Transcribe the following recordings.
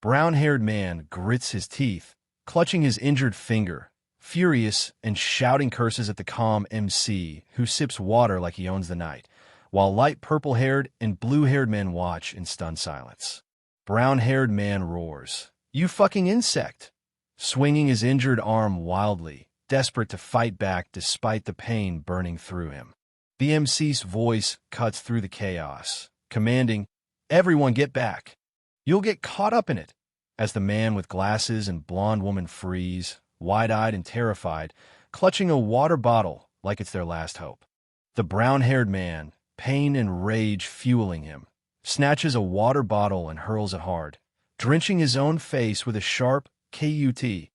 Brown-haired man grits his teeth, clutching his injured finger, furious and shouting curses at the calm MC, who sips water like he owns the night, while light purple-haired and blue-haired men watch in stunned silence. Brown-haired man roars, "You fucking insect!" swinging his injured arm wildly, desperate to fight back despite the pain burning through him. The MC's voice cuts through the chaos, commanding, "Everyone get back! You'll get caught up in it!" As the man with glasses and blonde woman freeze, wide-eyed and terrified, clutching a water bottle like it's their last hope. The brown-haired man, pain and rage fueling him, snatches a water bottle and hurls it hard, drenching his own face with a sharp KUT,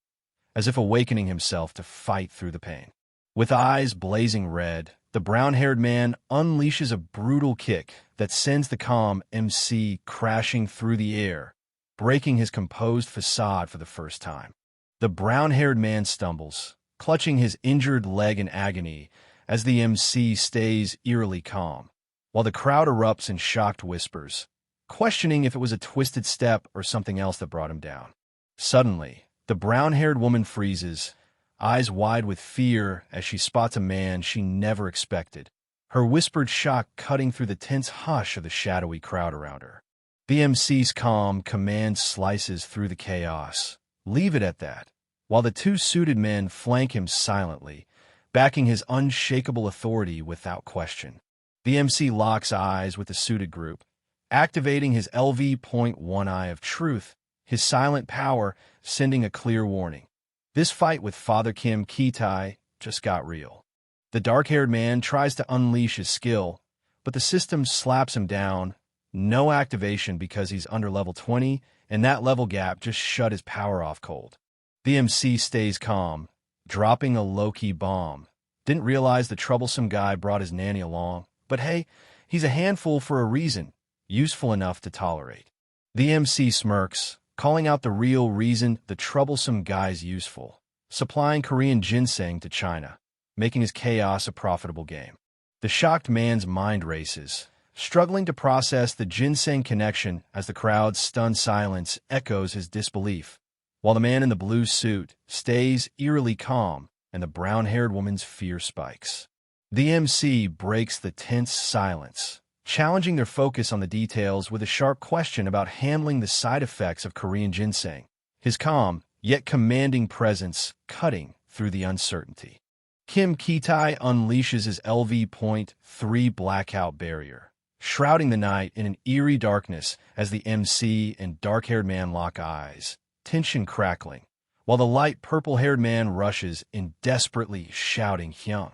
as if awakening himself to fight through the pain. With eyes blazing red, the brown-haired man unleashes a brutal kick that sends the calm MC crashing through the air, breaking his composed facade for the first time. The brown-haired man stumbles, clutching his injured leg in agony as the MC stays eerily calm, while the crowd erupts in shocked whispers, questioning if it was a twisted step or something else that brought him down. Suddenly, the brown-haired woman freezes, eyes wide with fear as she spots a man she never expected, her whispered shock cutting through the tense hush of the shadowy crowd around her. The MC's calm command slices through the chaos. Leave it at that, while the two suited men flank him silently, backing his unshakable authority without question. The MC locks eyes with the suited group, activating his LV.1 eye of truth, his silent power sending a clear warning. This fight with Father Kim Ki-tai just got real. The dark-haired man tries to unleash his skill, but the system slaps him down. No activation because he's under level 20, and that level gap just shut his power off cold. The MC stays calm, dropping a low-key bomb. Didn't realize the troublesome guy brought his nanny along, but hey, he's a handful for a reason, useful enough to tolerate. The MC smirks, calling out the real reason the troublesome guy's useful, supplying Korean ginseng to China, making his chaos a profitable game. The shocked man's mind races, struggling to process the ginseng connection as the crowd's stunned silence echoes his disbelief, while the man in the blue suit stays eerily calm and the brown-haired woman's fear spikes. The MC breaks the tense silence, challenging their focus on the details with a sharp question about handling the side effects of Korean ginseng, his calm, yet commanding presence cutting through the uncertainty. Kim Ki-tai unleashes his LV.3 blackout barrier, shrouding the night in an eerie darkness as the MC and dark-haired man lock eyes, tension crackling, while the light purple-haired man rushes in desperately shouting Hyung.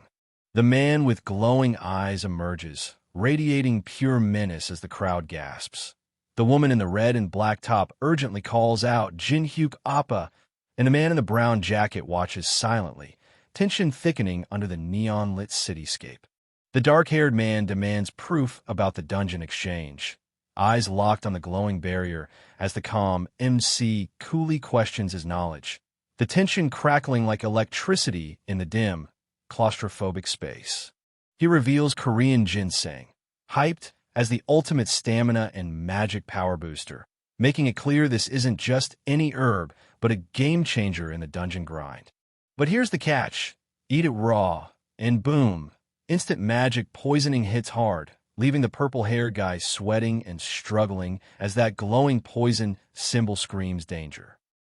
The man with glowing eyes emerges, radiating pure menace as the crowd gasps. The woman in the red and black top urgently calls out Jinhyuk Appa, and the man in the brown jacket watches silently, tension thickening under the neon-lit cityscape. The dark-haired man demands proof about the dungeon exchange, eyes locked on the glowing barrier as the calm MC coolly questions his knowledge, the tension crackling like electricity in the dim, claustrophobic space. He reveals Korean ginseng, hyped as the ultimate stamina and magic power booster, making it clear this isn't just any herb, but a game-changer in the dungeon grind. But here's the catch. Eat it raw, and boom, instant magic poisoning hits hard, leaving the purple-haired guy sweating and struggling as that glowing poison symbol screams danger.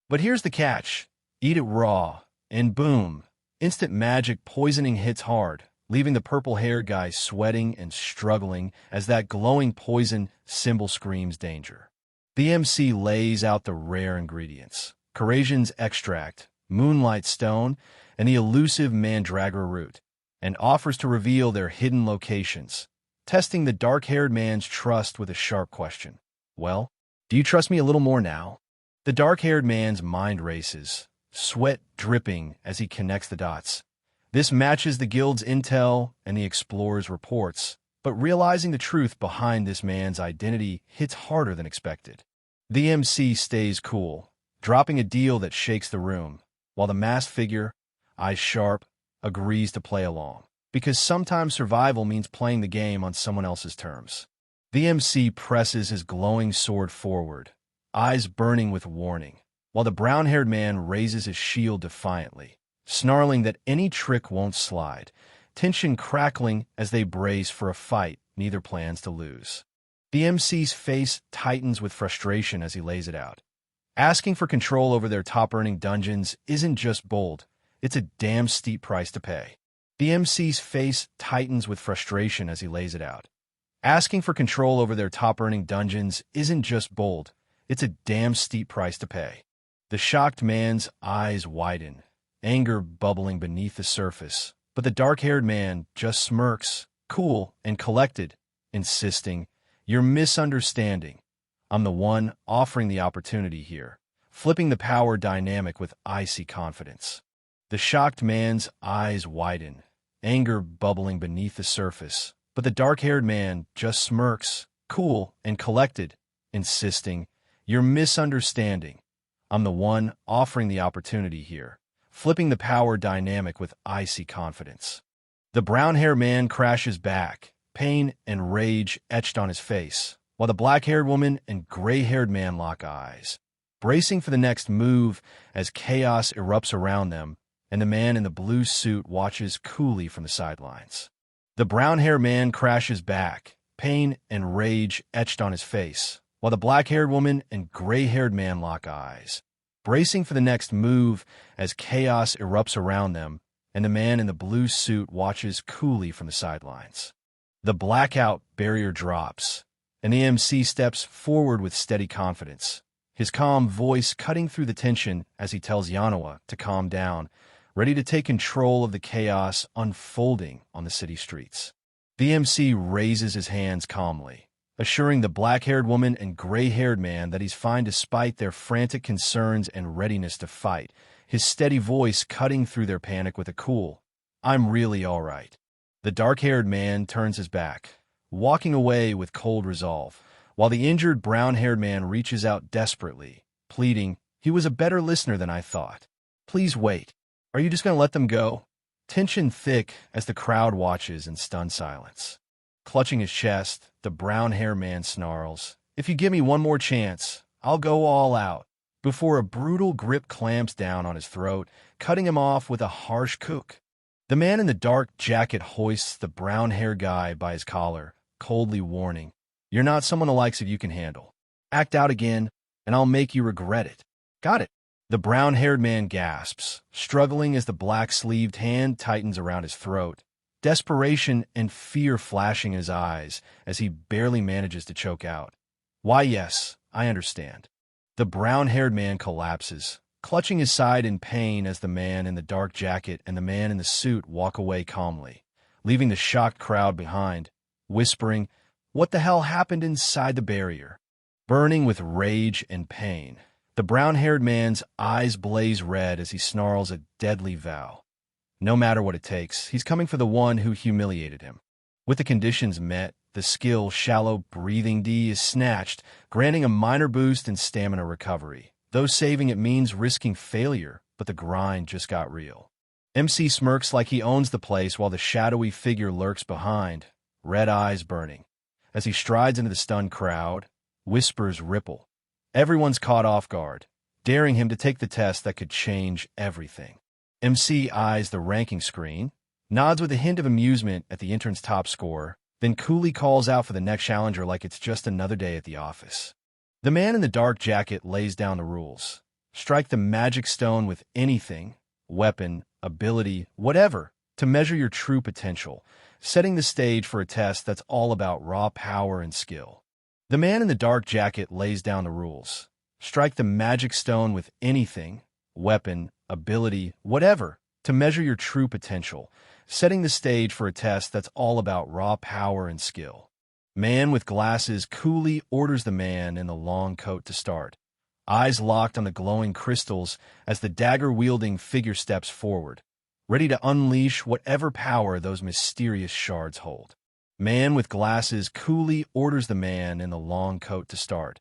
But here's the catch. Eat it raw, and boom, instant magic poisoning hits hard, leaving the purple-haired guy sweating and struggling as that glowing poison symbol screams danger. The MC lays out the rare ingredients, Corasian's extract, moonlight stone, and the elusive mandragora root, and offers to reveal their hidden locations, testing the dark-haired man's trust with a sharp question. Well, do you trust me a little more now? The dark-haired man's mind races, sweat dripping as he connects the dots. This matches the guild's intel and the explorer's reports, but realizing the truth behind this man's identity hits harder than expected. The MC stays cool, dropping a deal that shakes the room, while the masked figure, eyes sharp, agrees to play along, because sometimes survival means playing the game on someone else's terms. The MC presses his glowing sword forward, eyes burning with warning, while the brown-haired man raises his shield defiantly, snarling that any trick won't slide, tension crackling as they brace for a fight neither plans to lose. The MC's face tightens with frustration as he lays it out. Asking for control over their top-earning dungeons isn't just bold, it's a damn steep price to pay. The MC's face tightens with frustration as he lays it out. Asking for control over their top-earning dungeons isn't just bold, it's a damn steep price to pay. The shocked man's eyes widen, anger bubbling beneath the surface, but the dark-haired man just smirks, cool and collected, insisting, "You're misunderstanding. I'm the one offering the opportunity here," flipping the power dynamic with icy confidence. The shocked man's eyes widen, anger bubbling beneath the surface, but the dark-haired man just smirks, cool and collected, insisting, "You're misunderstanding. I'm the one offering the opportunity here," flipping the power dynamic with icy confidence. The brown-haired man crashes back, pain and rage etched on his face, while the black-haired woman and gray-haired man lock eyes, bracing for the next move as chaos erupts around them, and the man in the blue suit watches coolly from the sidelines. The brown-haired man crashes back, pain and rage etched on his face, while the black-haired woman and gray-haired man lock eyes, bracing for the next move as chaos erupts around them, and the man in the blue suit watches coolly from the sidelines. The blackout barrier drops, and the MC steps forward with steady confidence, his calm voice cutting through the tension as he tells Yanawa to calm down, ready to take control of the chaos unfolding on the city streets. The MC raises his hands calmly, assuring the black-haired woman and gray-haired man that he's fine despite their frantic concerns and readiness to fight, his steady voice cutting through their panic with a cool, "I'm really all right." The dark-haired man turns his back, walking away with cold resolve, while the injured brown-haired man reaches out desperately, pleading, "He was a better listener than I thought. Please wait. Are you just going to let them go?" Tension thick as the crowd watches in stunned silence. Clutching his chest, the brown-haired man snarls, "If you give me one more chance, I'll go all out," before a brutal grip clamps down on his throat, cutting him off with a harsh kook. The man in the dark jacket hoists the brown-haired guy by his collar, coldly warning, "You're not someone the likes of you can handle. Act out again, and I'll make you regret it. Got it?" The brown-haired man gasps, struggling as the black-sleeved hand tightens around his throat, desperation and fear flashing in his eyes as he barely manages to choke out, "Why, yes, I understand." The brown-haired man collapses, clutching his side in pain as the man in the dark jacket and the man in the suit walk away calmly, leaving the shocked crowd behind, whispering, "What the hell happened inside the barrier?" Burning with rage and pain, the brown-haired man's eyes blaze red as he snarls a deadly vow. No matter what it takes, he's coming for the one who humiliated him. With the conditions met, the skill shallow breathing D is snatched, granting a minor boost in stamina recovery. Though saving it means risking failure, but the grind just got real. MC smirks like he owns the place while the shadowy figure lurks behind, red eyes burning. As he strides into the stunned crowd, whispers ripple. Everyone's caught off guard, daring him to take the test that could change everything. MC eyes the ranking screen, nods with a hint of amusement at the intern's top score, then coolly calls out for the next challenger like it's just another day at the office. The man in the dark jacket lays down the rules. Strike the magic stone with anything, weapon, ability, whatever, to measure your true potential, setting the stage for a test that's all about raw power and skill. The man in the dark jacket lays down the rules. Strike the magic stone with anything, weapon, ability, whatever, to measure your true potential, setting the stage for a test that's all about raw power and skill. Man with glasses coolly orders the man in the long coat to start, eyes locked on the glowing crystals as the dagger-wielding figure steps forward, ready to unleash whatever power those mysterious shards hold. Man with glasses coolly orders the man in the long coat to start,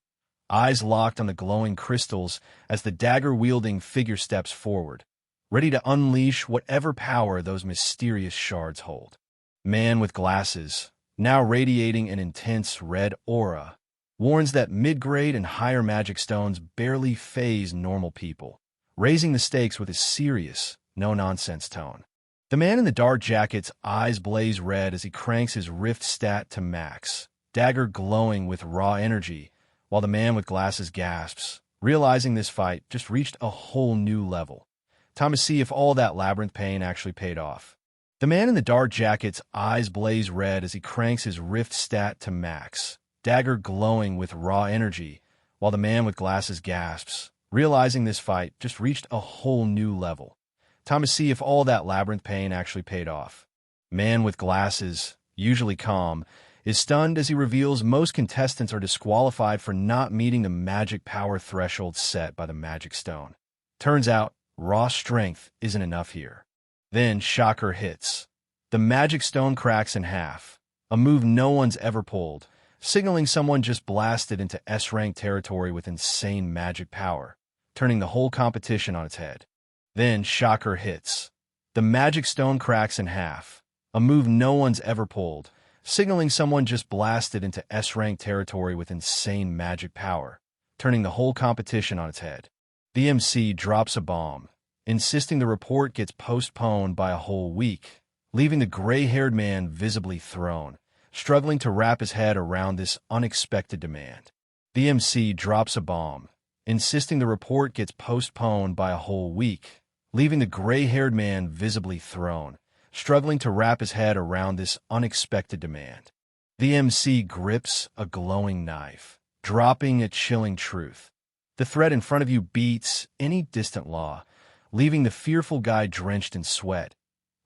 eyes locked on the glowing crystals as the dagger-wielding figure steps forward, ready to unleash whatever power those mysterious shards hold. Man with glasses, now radiating an intense red aura, warns that mid-grade and higher magic stones barely faze normal people, raising the stakes with his serious, no-nonsense tone. The man in the dark jacket's eyes blaze red as he cranks his rift stat to max, dagger glowing with raw energy, while the man with glasses gasps, realizing this fight just reached a whole new level. Time to see if all that labyrinth pain actually paid off. The man in the dark jacket's eyes blaze red as he cranks his rift stat to max, dagger glowing with raw energy, while the man with glasses gasps, realizing this fight just reached a whole new level. Time to see if all that labyrinth pain actually paid off. Man with glasses, usually calm, is stunned as he reveals most contestants are disqualified for not meeting the magic power threshold set by the magic stone. Turns out, raw strength isn't enough here. Then shocker hits. The magic stone cracks in half, a move no one's ever pulled, signaling someone just blasted into S-rank territory with insane magic power, turning the whole competition on its head. Then shocker hits. The magic stone cracks in half, a move no one's ever pulled, signaling someone just blasted into S-rank territory with insane magic power, turning the whole competition on its head. The MC drops a bomb, insisting the report gets postponed by a whole week, leaving the gray-haired man visibly thrown, struggling to wrap his head around this unexpected demand. The MC drops a bomb, insisting the report gets postponed by a whole week, leaving the gray-haired man visibly thrown, struggling to wrap his head around this unexpected demand. The MC grips a glowing knife, dropping a chilling truth. The threat in front of you beats any distant law, leaving the fearful guy drenched in sweat,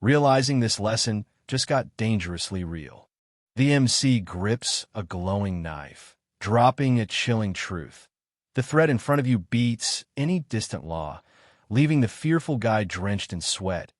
realizing this lesson just got dangerously real. The MC grips a glowing knife, dropping a chilling truth. The threat in front of you beats any distant law, leaving the fearful guy drenched in sweat,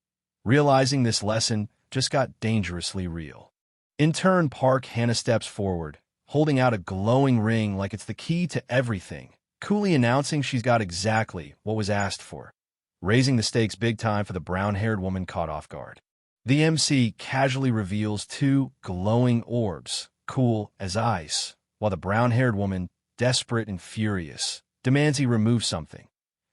realizing this lesson just got dangerously real. In turn, Park Hannah steps forward, holding out a glowing ring like it's the key to everything, coolly announcing she's got exactly what was asked for, raising the stakes big time for the brown-haired woman caught off guard. The MC casually reveals two glowing orbs, cool as ice, while the brown-haired woman, desperate and furious, demands he remove something.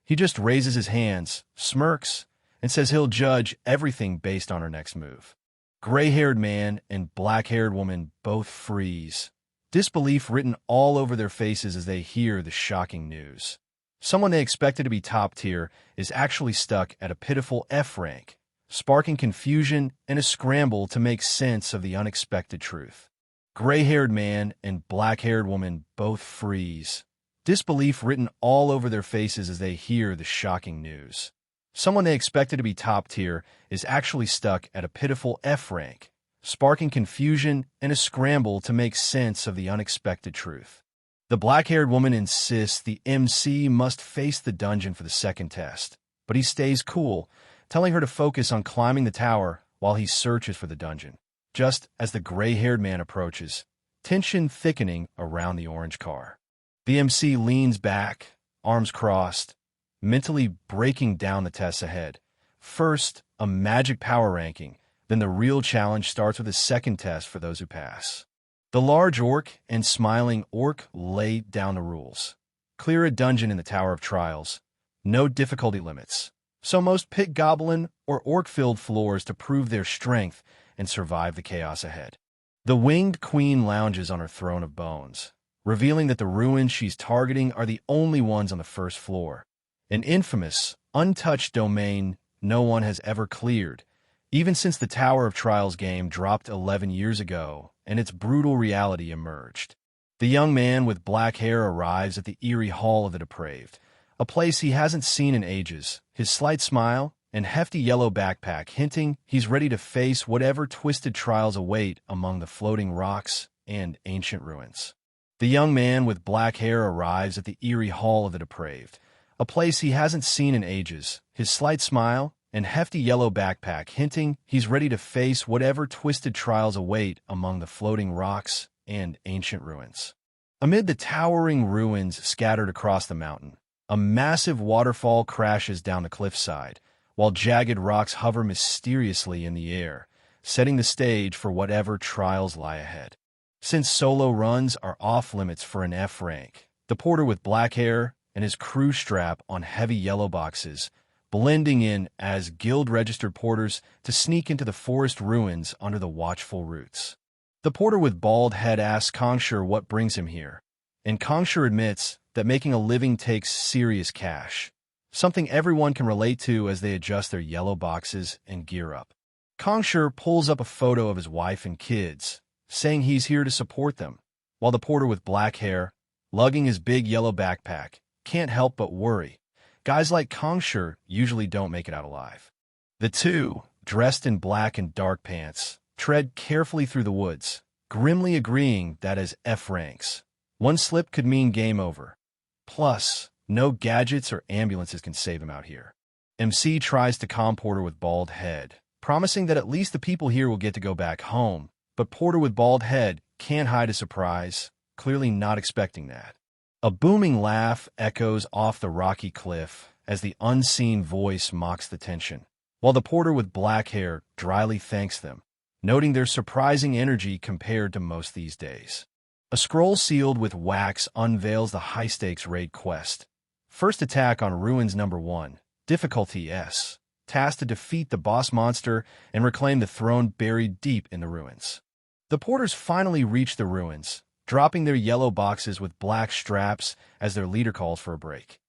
He just raises his hands, smirks, and says he'll judge everything based on her next move. Gray-haired man and black-haired woman both freeze, disbelief written all over their faces as they hear the shocking news. Someone they expected to be top tier is actually stuck at a pitiful F rank, sparking confusion and a scramble to make sense of the unexpected truth. Gray-haired man and black-haired woman both freeze, disbelief written all over their faces as they hear the shocking news. Someone they expected to be top tier is actually stuck at a pitiful F rank, sparking confusion and a scramble to make sense of the unexpected truth. The black-haired woman insists the MC must face the dungeon for the second test, but he stays cool, telling her to focus on climbing the tower while he searches for the dungeon. Just as the gray-haired man approaches, tension thickening around the orange car. The MC leans back, arms crossed, mentally breaking down the tests ahead. First, a magic power ranking, then the real challenge starts with a second test for those who pass. The large orc and smiling orc lay down the rules. Clear a dungeon in the Tower of Trials. No difficulty limits. So most pick goblin or orc-filled floors to prove their strength and survive the chaos ahead. The winged queen lounges on her throne of bones, revealing that the ruins she's targeting are the only ones on the first floor. An infamous, untouched domain no one has ever cleared, even since the Tower of Trials game dropped 11 years ago and its brutal reality emerged. The young man with black hair arrives at the eerie Hall of the Depraved, a place he hasn't seen in ages, his slight smile and hefty yellow backpack hinting he's ready to face whatever twisted trials await among the floating rocks and ancient ruins. The young man with black hair arrives at the eerie Hall of the Depraved, a place he hasn't seen in ages, his slight smile and hefty yellow backpack hinting he's ready to face whatever twisted trials await among the floating rocks and ancient ruins. Amid the towering ruins scattered across the mountain, a massive waterfall crashes down the cliffside, while jagged rocks hover mysteriously in the air, setting the stage for whatever trials lie ahead. Since solo runs are off-limits for an F rank, the porter with black hair and his crew strap on heavy yellow boxes, blending in as guild-registered porters to sneak into the forest ruins under the watchful roots. The porter with bald head asks Kongsher what brings him here, and Kongsher admits that making a living takes serious cash, something everyone can relate to as they adjust their yellow boxes and gear up. Kongsher pulls up a photo of his wife and kids, saying he's here to support them, while the porter with black hair, lugging his big yellow backpack, can't help but worry. Guys like Kongsher usually don't make it out alive. The two, dressed in black and dark pants, tread carefully through the woods, grimly agreeing that as F ranks, one slip could mean game over. Plus, no gadgets or ambulances can save him out here. MC tries to calm Porter with bald head, promising that at least the people here will get to go back home, but Porter with bald head can't hide his surprise, clearly not expecting that. A booming laugh echoes off the rocky cliff as the unseen voice mocks the tension, while the porter with black hair dryly thanks them, noting their surprising energy compared to most these days. A scroll sealed with wax unveils the high-stakes raid quest. First attack on Ruins Number 1, difficulty S, tasked to defeat the boss monster and reclaim the throne buried deep in the ruins. The porters finally reach the ruins, dropping their yellow boxes with black straps as their leader calls for a break.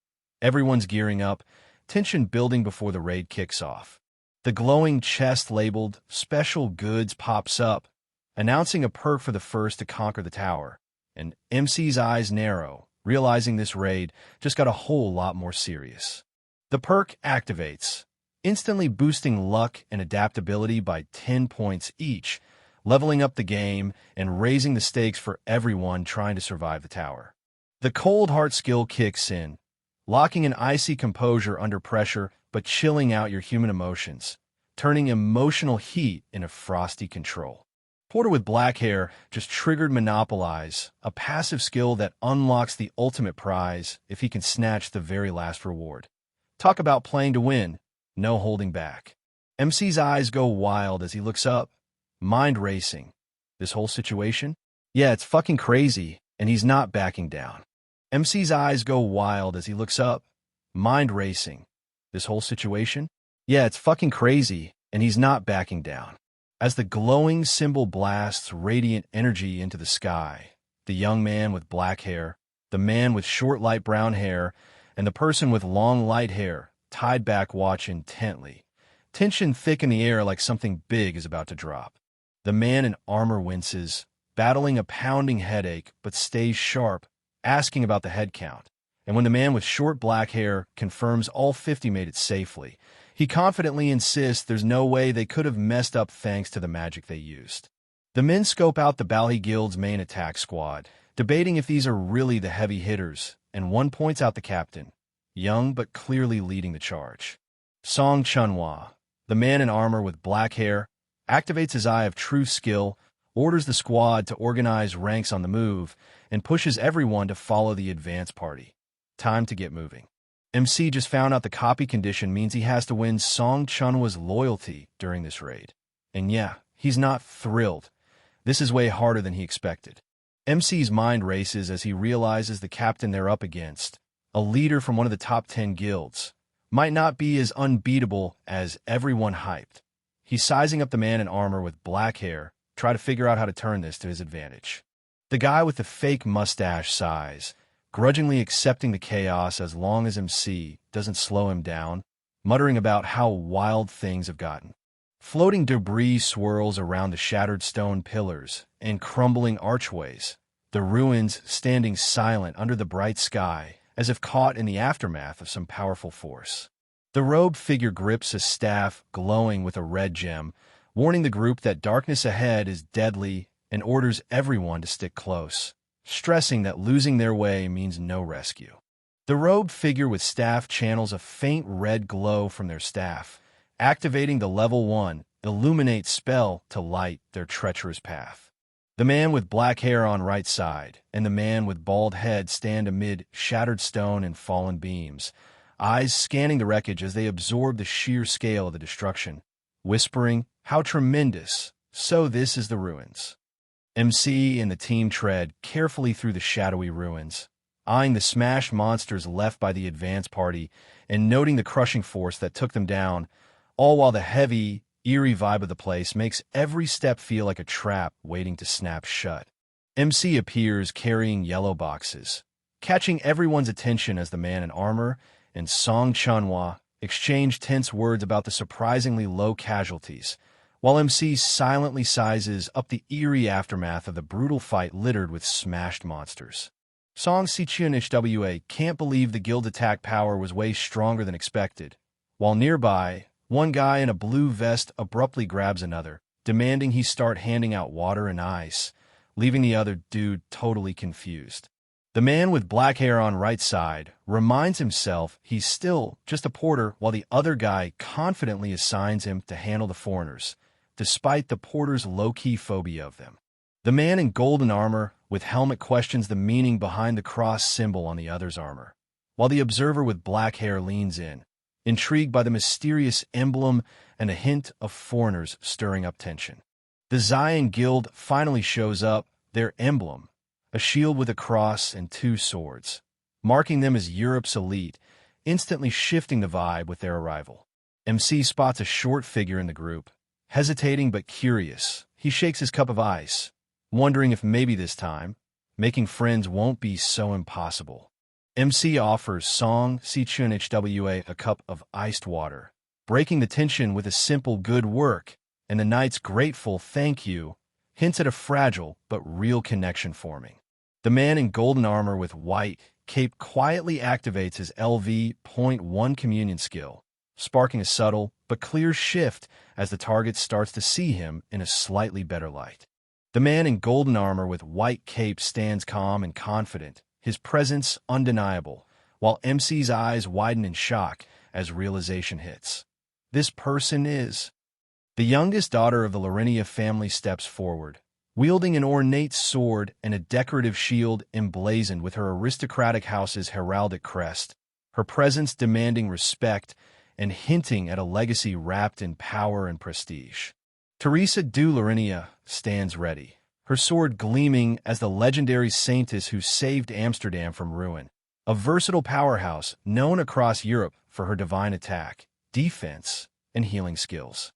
Everyone's gearing up, tension building before the raid kicks off. The glowing chest labeled Special Goods pops up, announcing a perk for the first to conquer the tower, and MC's eyes narrow, realizing this raid just got a whole lot more serious. The perk activates, instantly boosting luck and adaptability by 10 points each, leveling up the game and raising the stakes for everyone trying to survive the tower. The Cold Heart skill kicks in, locking an icy composure under pressure but chilling out your human emotions, turning emotional heat into frosty control. Porter with black hair just triggered Monopolize, a passive skill that unlocks the ultimate prize if he can snatch the very last reward. Talk about playing to win, no holding back. MC's eyes go wild as he looks up, mind racing. This whole situation? Yeah, it's fucking crazy, and he's not backing down. MC's eyes go wild as he looks up, mind racing. This whole situation? Yeah, it's fucking crazy, and he's not backing down. As the glowing symbol blasts radiant energy into the sky, the young man with black hair, the man with short light brown hair, and the person with long light hair tied back watch intently, tension thick in the air like something big is about to drop. The man in armor winces, battling a pounding headache, but stays sharp, asking about the head count. And when the man with short black hair confirms all 50 made it safely, he confidently insists there's no way they could have messed up thanks to the magic they used. The men scope out the Bali Guild's main attack squad, debating if these are really the heavy hitters, and one points out the captain, young but clearly leading the charge. Song Chunhua, the man in armor with black hair, activates his eye of true skill, orders the squad to organize ranks on the move, and pushes everyone to follow the advance party. Time to get moving. MC just found out the copy condition means he has to win Song Chunhua's loyalty during this raid. And yeah, he's not thrilled. This is way harder than he expected. MC's mind races as he realizes the captain they're up against, a leader from one of the top 10 guilds, might not be as unbeatable as everyone hyped. He's sizing up the man in armor with black hair, try to figure out how to turn this to his advantage. The guy with the fake mustache sighs, grudgingly accepting the chaos as long as MC doesn't slow him down, muttering about how wild things have gotten. Floating debris swirls around the shattered stone pillars and crumbling archways, the ruins standing silent under the bright sky as if caught in the aftermath of some powerful force. The robed figure grips a staff glowing with a red gem, warning the group that darkness ahead is deadly and orders everyone to stick close, stressing that losing their way means no rescue. The robed figure with staff channels a faint red glow from their staff, activating the level 1 Illuminate spell to light their treacherous path. The man with black hair on right side and the man with bald head stand amid shattered stone and fallen beams, eyes scanning the wreckage as they absorb the sheer scale of the destruction, whispering, "How tremendous! So this is the ruins." MC and the team tread carefully through the shadowy ruins, eyeing the smashed monsters left by the advance party and noting the crushing force that took them down, all while the heavy, eerie vibe of the place makes every step feel like a trap waiting to snap shut. MC appears carrying yellow boxes, catching everyone's attention as the man in armor and Song Chunhwa exchange tense words about the surprisingly low casualties, while MC silently sizes up the eerie aftermath of the brutal fight littered with smashed monsters. Song Sichunhwa can't believe the guild attack power was way stronger than expected, while nearby, one guy in a blue vest abruptly grabs another, demanding he start handing out water and ice, leaving the other dude totally confused. The man with black hair on right side reminds himself he's still just a porter, while the other guy confidently assigns him to handle the foreigners, despite the porter's low-key phobia of them. The man in golden armor with helmet questions the meaning behind the cross symbol on the other's armor, while the observer with black hair leans in, intrigued by the mysterious emblem and a hint of foreigners stirring up tension. The Zion Guild finally shows up, their emblem, a shield with a cross and two swords, marking them as Europe's elite, instantly shifting the vibe with their arrival. MC spots a short figure in the group. Hesitating but curious, he shakes his cup of ice, wondering if maybe this time, making friends won't be so impossible. MC offers Song Sichunhwa a cup of iced water, breaking the tension with a simple good work, and the knight's grateful thank you hints at a fragile but real connection forming. The man in golden armor with white cape quietly activates his LV.1 communion skill, sparking a subtle but clear shift as the target starts to see him in a slightly better light. The man in golden armor with white cape stands calm and confident, his presence undeniable, while MC's eyes widen in shock as realization hits. This person is... The youngest daughter of the Larinia family steps forward, wielding an ornate sword and a decorative shield emblazoned with her aristocratic house's heraldic crest, her presence demanding respect and hinting at a legacy wrapped in power and prestige. Teresa du Larinia stands ready, her sword gleaming as the legendary saintess who saved Amsterdam from ruin, a versatile powerhouse known across Europe for her divine attack, defense, and healing skills.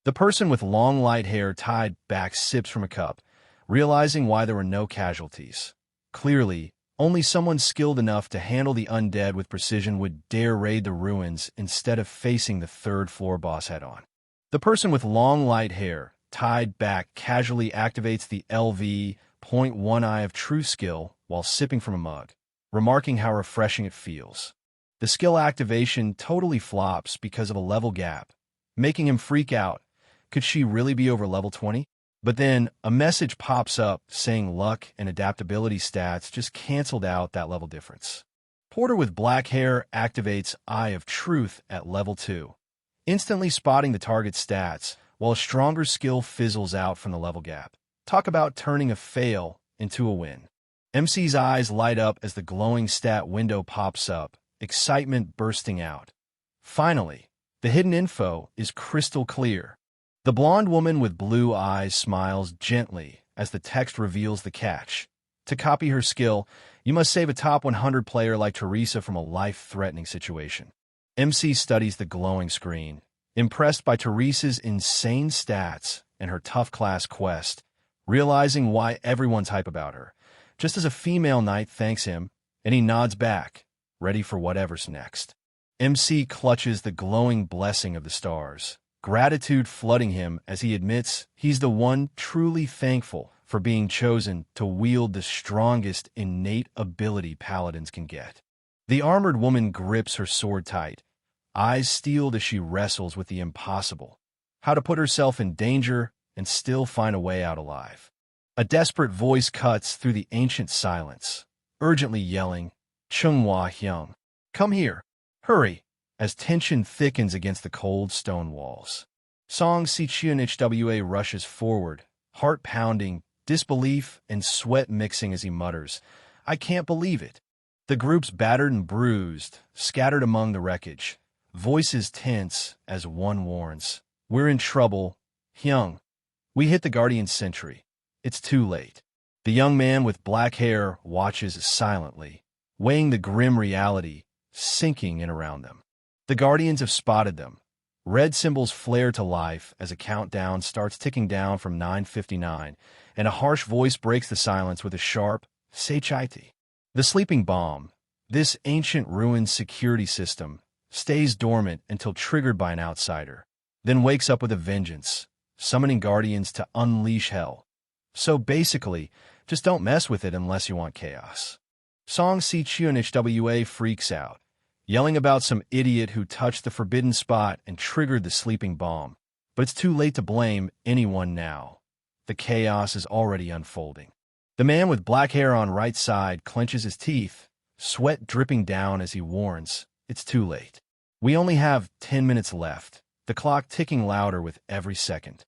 The person with long light hair tied back sips from a cup, realizing why there were no casualties. Clearly, only someone skilled enough to handle the undead with precision would dare raid the ruins instead of facing the third-floor boss head-on. The person with long light hair, tied back, casually activates the LV.1 Eye of Truth skill while sipping from a mug, remarking how refreshing it feels. The skill activation totally flops because of a level gap, making him freak out. Could she really be over level 20? But then a message pops up saying luck and adaptability stats just canceled out that level difference. Porter with black hair activates Eye of Truth at level 2, instantly spotting the target's stats, while a stronger skill fizzles out from the level gap. Talk about turning a fail into a win. MC's eyes light up as the glowing stat window pops up, excitement bursting out. Finally, the hidden info is crystal clear. The blonde woman with blue eyes smiles gently as the text reveals the catch. To copy her skill, you must save a top 100 player like Teresa from a life-threatening situation. MC studies the glowing screen, impressed by Teresa's insane stats and her tough class quest, realizing why everyone's hype about her. Just as a female knight thanks him, and he nods back, ready for whatever's next. MC clutches the glowing blessing of the stars, gratitude flooding him as he admits he's the one truly thankful for being chosen to wield the strongest innate ability paladins can get. The armored woman grips her sword tight, eyes steeled as she wrestles with the impossible, how to put herself in danger and still find a way out alive. A desperate voice cuts through the ancient silence, urgently yelling, "Chunhwa Hyung, come here, hurry," as tension thickens against the cold stone walls. Song Sichunhwa rushes forward, heart pounding, disbelief and sweat mixing as he mutters, "I can't believe it." The group's battered and bruised, scattered among the wreckage, voices tense as one warns, "We're in trouble, Hyung. We hit the Guardian Sentry. It's too late. The young man with black hair watches silently, weighing the grim reality sinking in around them. The Guardians have spotted them. Red symbols flare to life as a countdown starts ticking down from 9:59, and a harsh voice breaks the silence with a sharp, "Say Chaiti." The sleeping bomb, this ancient ruined security system, stays dormant until triggered by an outsider, then wakes up with a vengeance, summoning Guardians to unleash hell. So basically, just don't mess with it unless you want chaos. Song Si Chunhwa freaks out, yelling about some idiot who touched the forbidden spot and triggered the sleeping bomb. But it's too late to blame anyone now. The chaos is already unfolding. The man with black hair on right side clenches his teeth, sweat dripping down as he warns, "It's too late. We only have 10 minutes left," the clock ticking louder with every second.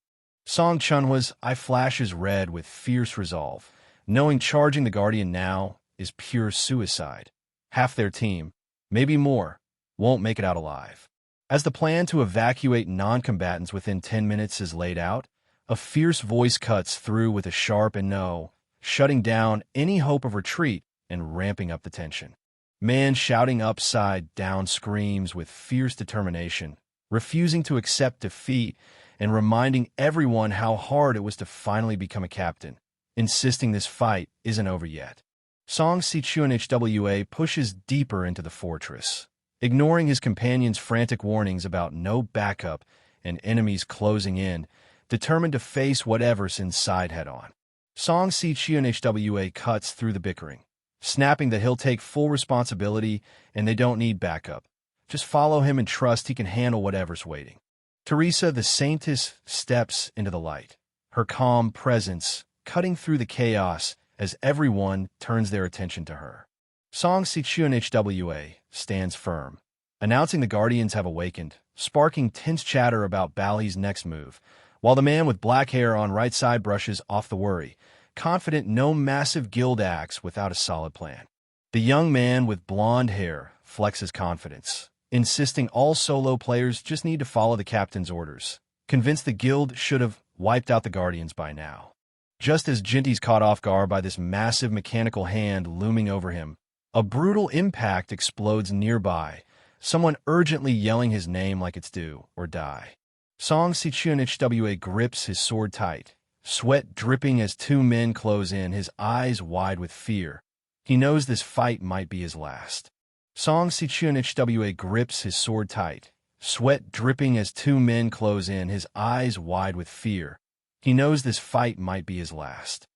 Song Chunhwa's eye flashes red with fierce resolve, knowing charging the Guardian now is pure suicide. Half their team, maybe more, won't make it out alive. As the plan to evacuate non-combatants within 10 minutes is laid out, a fierce voice cuts through with a sharp and no, shutting down any hope of retreat and ramping up the tension. Man shouting upside down screams with fierce determination, refusing to accept defeat and reminding everyone how hard it was to finally become a captain, insisting this fight isn't over yet. Song Si Chunhwa pushes deeper into the fortress, ignoring his companion's frantic warnings about no backup and enemies closing in, determined to face whatever's inside head-on. Song Si Chunhwa cuts through the bickering, snapping that he'll take full responsibility and they don't need backup. Just follow him and trust he can handle whatever's waiting. Teresa the Saintess steps into the light, her calm presence cutting through the chaos as everyone turns their attention to her. Song Si Chunhwa stands firm, announcing the Guardians have awakened, sparking tense chatter about Bally's next move, while the man with black hair on right side brushes off the worry, confident no massive guild acts without a solid plan. The young man with blonde hair flexes confidence, insisting all solo players just need to follow the captain's orders, convinced the guild should have wiped out the Guardians by now. Just as Jinty's caught off guard by this massive mechanical hand looming over him, a brutal impact explodes nearby, someone urgently yelling his name like it's do or die. Song Si Chunhwa grips his sword tight, sweat dripping as two men close in, his eyes wide with fear. He knows this fight might be his last. Song Si Chunhwa grips his sword tight, sweat dripping as two men close in, his eyes wide with fear. He knows this fight might be his last.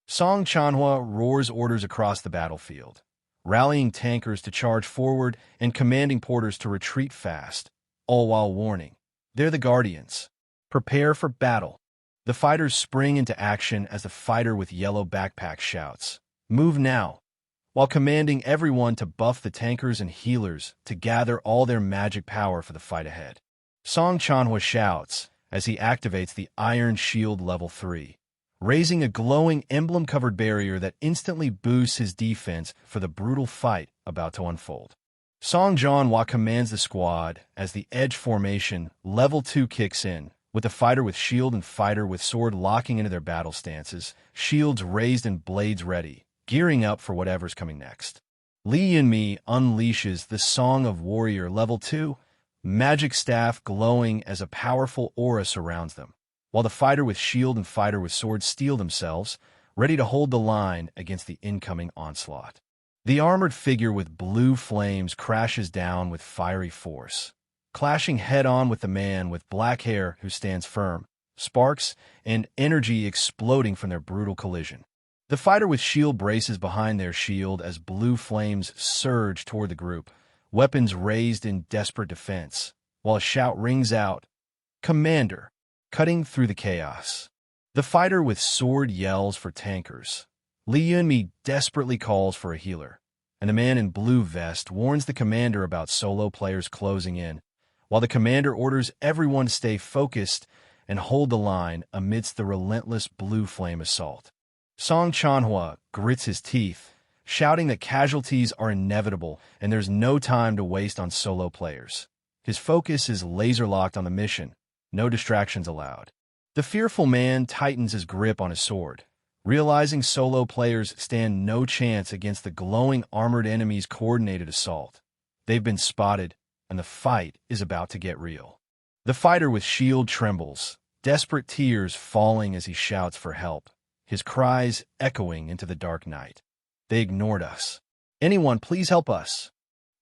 Song Chunhwa roars orders across the battlefield, rallying tankers to charge forward and commanding porters to retreat fast, all while warning, "They're the Guardians. Prepare for battle." The fighters spring into action as the fighter with yellow backpack shouts, "Move now," while commanding everyone to buff the tankers and healers to gather all their magic power for the fight ahead. Song Chunhwa shouts as he activates the Iron Shield Level 3, raising a glowing emblem-covered barrier that instantly boosts his defense for the brutal fight about to unfold. Song Genre commands the squad as the Edge Formation Level 2 kicks in, with the fighter with shield and fighter with sword locking into their battle stances, shields raised and blades ready, gearing up for whatever's coming next. Lee Yunmi unleashes the Song of Warrior Level 2, magic staff glowing as a powerful aura surrounds them, while the fighter with shield and fighter with sword steel themselves, ready to hold the line against the incoming onslaught. The armored figure with blue flames crashes down with fiery force, clashing head-on with the man with black hair who stands firm, sparks and energy exploding from their brutal collision. The fighter with shield braces behind their shield as blue flames surge toward the group, weapons raised in desperate defense, while a shout rings out, "Commander!" cutting through the chaos. The fighter with sword yells for tankers. Lee Yunmi desperately calls for a healer, and the man in blue vest warns the commander about solo players closing in, while the commander orders everyone to stay focused and hold the line amidst the relentless blue flame assault. Song Chunhwa grits his teeth, shouting that casualties are inevitable and there's no time to waste on solo players. His focus is laser-locked on the mission, no distractions allowed. The fearful man tightens his grip on his sword, realizing solo players stand no chance against the glowing armored enemy's coordinated assault. They've been spotted, and the fight is about to get real. The fighter with shield trembles, desperate tears falling as he shouts for help, his cries echoing into the dark night. They ignored us. Anyone, please help us.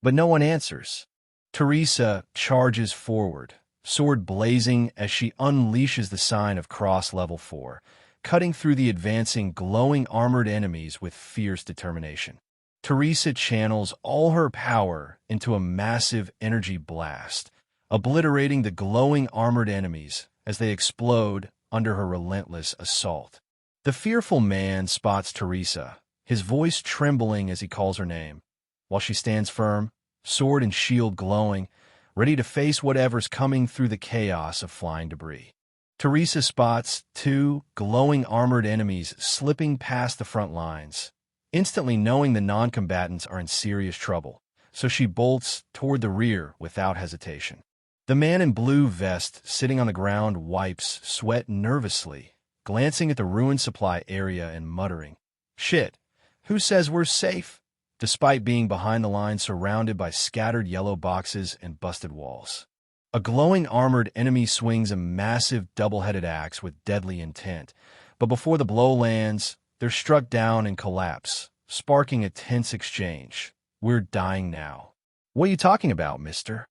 But no one answers. Teresa charges forward, sword blazing as she unleashes the sign of Cross Level 4, cutting through the advancing glowing armored enemies with fierce determination. Teresa channels all her power into a massive energy blast, obliterating the glowing armored enemies as they explode under her relentless assault. The fearful man spots Teresa, his voice trembling as he calls her name, while she stands firm, sword and shield glowing, ready to face whatever's coming through the chaos of flying debris. Teresa spots two glowing armored enemies slipping past the front lines, instantly knowing the non-combatants are in serious trouble, so she bolts toward the rear without hesitation. The man in blue vest sitting on the ground wipes sweat nervously, glancing at the ruined supply area and muttering, "Shit, who says we're safe?" despite being behind the line surrounded by scattered yellow boxes and busted walls. A glowing armored enemy swings a massive double-headed axe with deadly intent, but before the blow lands, they're struck down and collapse, sparking a tense exchange. "We're dying now." "What are you talking about, mister?"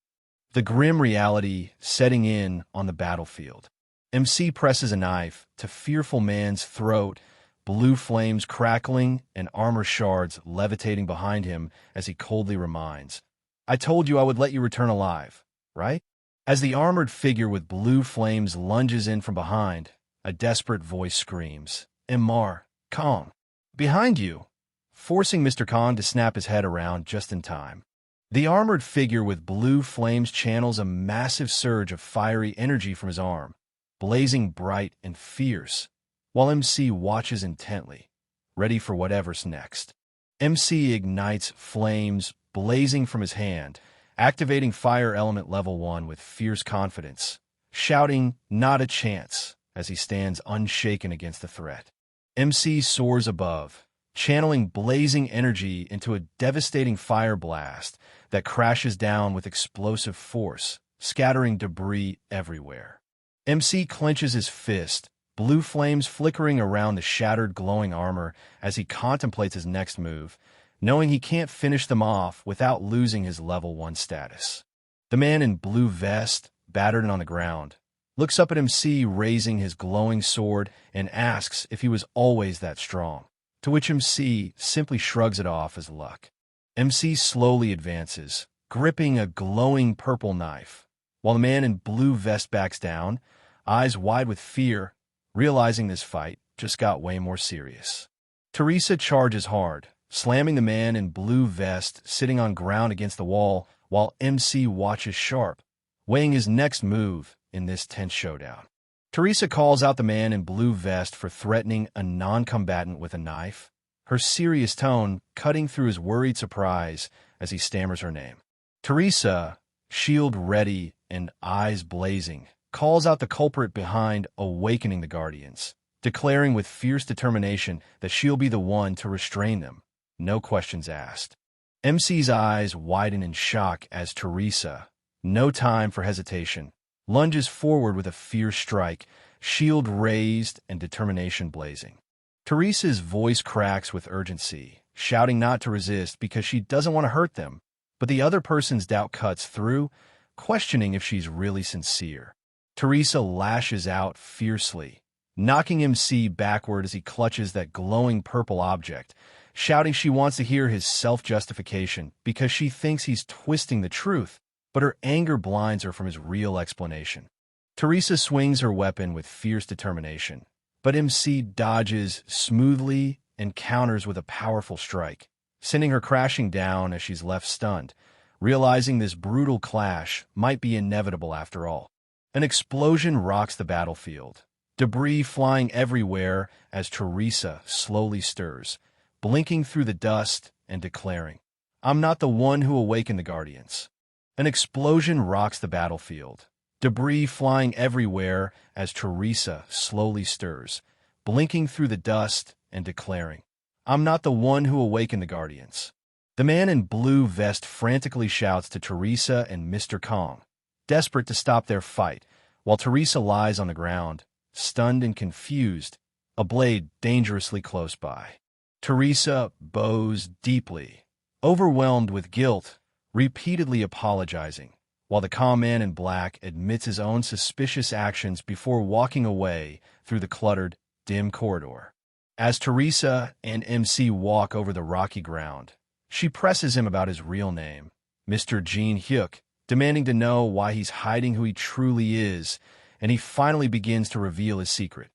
The grim reality setting in on the battlefield. MC presses a knife to fearful man's throat, blue flames crackling and armor shards levitating behind him as he coldly reminds, "I told you I would let you return alive, right?" As the armored figure with blue flames lunges in from behind, a desperate voice screams, "Imar, Kong, behind you!" forcing Mr. Kong to snap his head around just in time. The armored figure with blue flames channels a massive surge of fiery energy from his arm, blazing bright and fierce, while MC watches intently, ready for whatever's next. MC ignites flames blazing from his hand, activating Fire Element Level 1 with fierce confidence, shouting, "Not a chance," as he stands unshaken against the threat. MC soars above, channeling blazing energy into a devastating fire blast that crashes down with explosive force, scattering debris everywhere. MC clenches his fist, blue flames flickering around the shattered glowing armor as he contemplates his next move, knowing he can't finish them off without losing his level 1 status. The man in blue vest, battered and on the ground, looks up at MC raising his glowing sword and asks if he was always that strong, to which MC simply shrugs it off as luck. MC slowly advances, gripping a glowing purple knife, while the man in blue vest backs down, eyes wide with fear, realizing this fight just got way more serious. Teresa charges hard, slamming the man in blue vest sitting on ground against the wall while MC watches sharp, weighing his next move in this tense showdown. Teresa calls out the man in blue vest for threatening a non-combatant with a knife, her serious tone cutting through his worried surprise as he stammers her name. Teresa, shield ready and eyes blazing, calls out the culprit behind, awakening the Guardians, declaring with fierce determination that she'll be the one to restrain them, no questions asked. MC's eyes widen in shock as Teresa, no time for hesitation, lunges forward with a fierce strike, shield raised and determination blazing. Teresa's voice cracks with urgency, shouting not to resist because she doesn't want to hurt them, but the other person's doubt cuts through, questioning if she's really sincere. Teresa lashes out fiercely, knocking MC backward as he clutches that glowing purple object, shouting she wants to hear his self-justification because she thinks he's twisting the truth, but her anger blinds her from his real explanation. Teresa swings her weapon with fierce determination, but MC dodges smoothly and counters with a powerful strike, sending her crashing down as she's left stunned, realizing this brutal clash might be inevitable after all. An explosion rocks the battlefield, debris flying everywhere as Teresa slowly stirs, blinking through the dust and declaring, "I'm not the one who awakened the Guardians." An explosion rocks the battlefield, debris flying everywhere as Teresa slowly stirs, blinking through the dust and declaring, "I'm not the one who awakened the Guardians." The man in blue vest frantically shouts to Teresa and Mr. Kong, desperate to stop their fight, while Teresa lies on the ground, stunned and confused, a blade dangerously close by. Teresa bows deeply, overwhelmed with guilt, repeatedly apologizing, while the calm man in black admits his own suspicious actions before walking away through the cluttered, dim corridor. As Teresa and MC walk over the rocky ground, she presses him about his real name, Mr. Jin Hyuk, demanding to know why he's hiding who he truly is, and he finally begins to reveal his secret.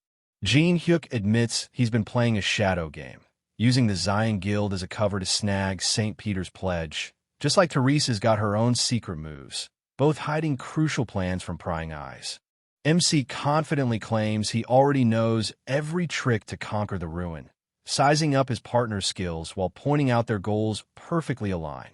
Jin Hyuk admits he's been playing a shadow game, using the Zion Guild as a cover to snag St. Peter's Pledge, just like Teresa's got her own secret moves, both hiding crucial plans from prying eyes. MC confidently claims he already knows every trick to conquer the ruin, sizing up his partner's skills while pointing out their goals perfectly align.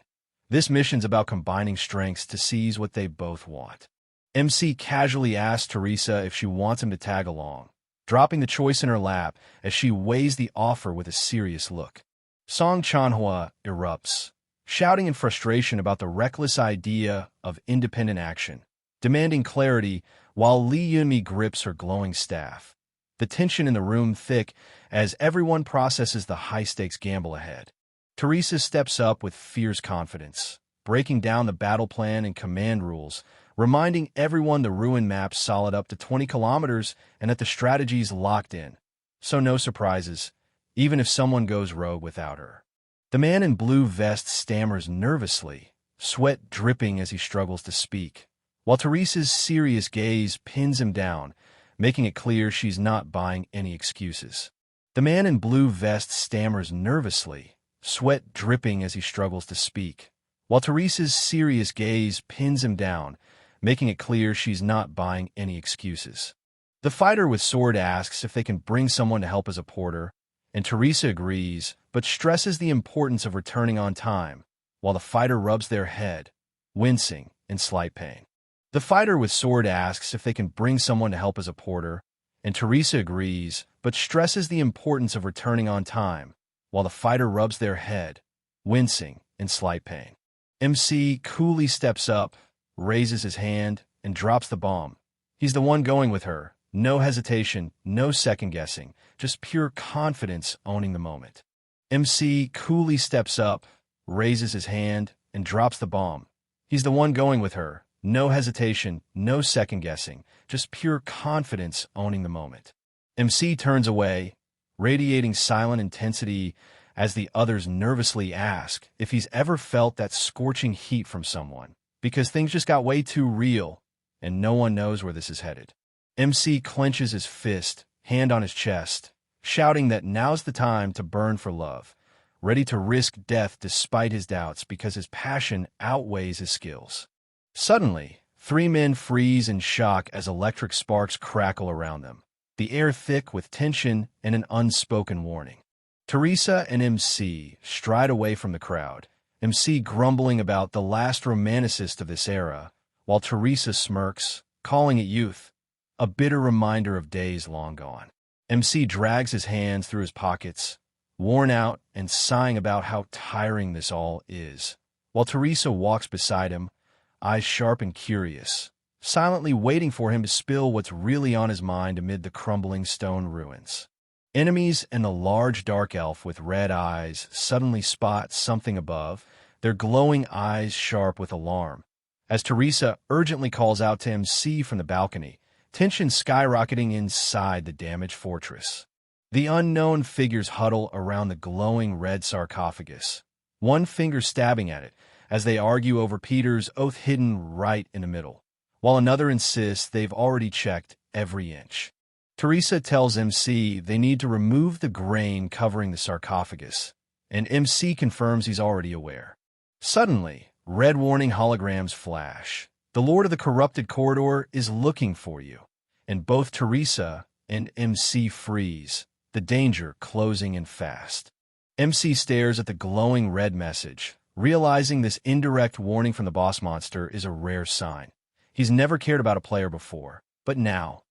This mission's about combining strengths to seize what they both want. MC casually asks Teresa if she wants him to tag along, dropping the choice in her lap as she weighs the offer with a serious look. Song Chanhua erupts, shouting in frustration about the reckless idea of independent action, demanding clarity while Lee Yunmi grips her glowing staff. The tension in the room thick as everyone processes the high-stakes gamble ahead. Teresa steps up with fierce confidence, breaking down the battle plan and command rules, reminding everyone the ruin map's solid up to 20 kilometers and that the strategy's locked in. So no surprises, even if someone goes rogue without her. The man in blue vest stammers nervously, sweat dripping as he struggles to speak, while Teresa's serious gaze pins him down, making it clear she's not buying any excuses. The man in blue vest stammers nervously, sweat dripping as he struggles to speak, while Teresa's serious gaze pins him down, making it clear she's not buying any excuses. The fighter with sword asks if they can bring someone to help as a porter, and Teresa agrees, but stresses the importance of returning on time, while the fighter rubs their head, wincing in slight pain. The fighter with sword asks if they can bring someone to help as a porter, and Teresa agrees, but stresses the importance of returning on time, while the fighter rubs their head, wincing in slight pain. MC coolly steps up, raises his hand, and drops the bomb. He's the one going with her. No hesitation, no second-guessing, just pure confidence owning the moment. MC coolly steps up, raises his hand, and drops the bomb. He's the one going with her. No hesitation, no second-guessing, just pure confidence owning the moment. MC turns away, radiating silent intensity as the others nervously ask if he's ever felt that scorching heat from someone, because things just got way too real, and no one knows where this is headed. MC clenches his fist, hand on his chest, shouting that now's the time to burn for love, ready to risk death despite his doubts because his passion outweighs his skills. Suddenly, three men freeze in shock as electric sparks crackle around them, the air thick with tension and an unspoken warning. Teresa and MC stride away from the crowd, MC grumbling about the last romanticist of this era, while Teresa smirks, calling it youth, a bitter reminder of days long gone. MC drags his hands through his pockets, worn out and sighing about how tiring this all is, while Teresa walks beside him, eyes sharp and curious, silently waiting for him to spill what's really on his mind amid the crumbling stone ruins. Enemies and the large dark elf with red eyes suddenly spot something above, their glowing eyes sharp with alarm. As Teresa urgently calls out to MC from the balcony, tension skyrocketing inside the damaged fortress. The unknown figures huddle around the glowing red sarcophagus, one finger stabbing at it, as they argue over Peter's oath hidden right in the middle, while another insists they've already checked every inch. Teresa tells MC they need to remove the grain covering the sarcophagus, and MC confirms he's already aware. Suddenly, red warning holograms flash. The Lord of the Corrupted Corridor is looking for you, and both Teresa and MC freeze, the danger closing in fast. MC stares at the glowing red message, realizing this indirect warning from the boss monster is a rare sign. He's never cared about a player before, but now,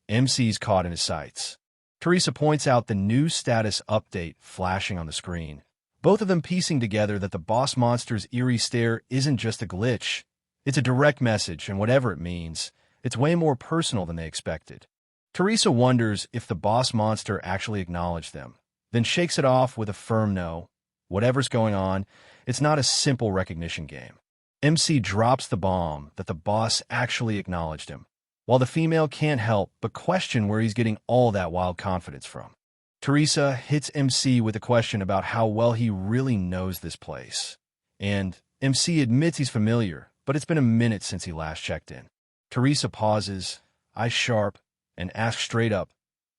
MC's caught in his sights. Teresa points out the new status update flashing on the screen, both of them piecing together that the boss monster's eerie stare isn't just a glitch. It's a direct message, and whatever it means, it's way more personal than they expected. Teresa wonders if the boss monster actually acknowledged them, then shakes it off with a firm no. Whatever's going on, it's not a simple recognition game. MC drops the bomb that the boss actually acknowledged him, while the female can't help but question where he's getting all that wild confidence from. Teresa hits MC with a question about how well he really knows this place. And MC admits he's familiar, but it's been a minute since he last checked in. Teresa pauses, eyes sharp, and asks straight up,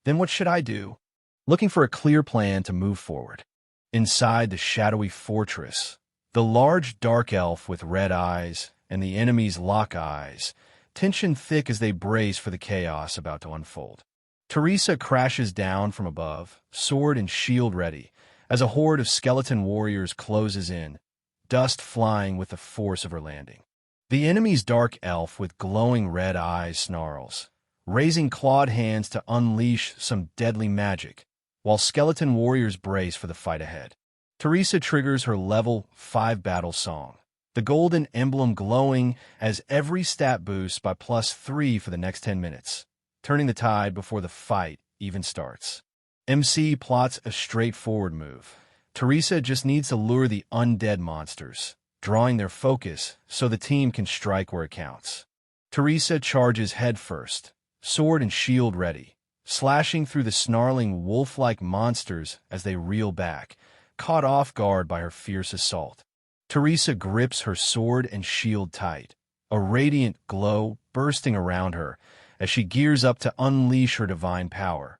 "Then what should I do?" Looking for a clear plan to move forward. Inside the shadowy fortress, the large dark elf with red eyes and the enemies lock eyes, tension thick as they brace for the chaos about to unfold. Teresa crashes down from above, sword and shield ready, as a horde of skeleton warriors closes in, dust flying with the force of her landing. The enemy's dark elf with glowing red eyes snarls, raising clawed hands to unleash some deadly magic, while skeleton warriors brace for the fight ahead. Teresa triggers her level 5 battle song, the golden emblem glowing as every stat boost by +3 for the next 10 minutes, turning the tide before the fight even starts. MC plots a straightforward move. Teresa just needs to lure the undead monsters, drawing their focus so the team can strike where it counts. Teresa charges headfirst, sword and shield ready, slashing through the snarling wolf-like monsters as they reel back, caught off guard by her fierce assault. Teresa grips her sword and shield tight, a radiant glow bursting around her as she gears up to unleash her divine power,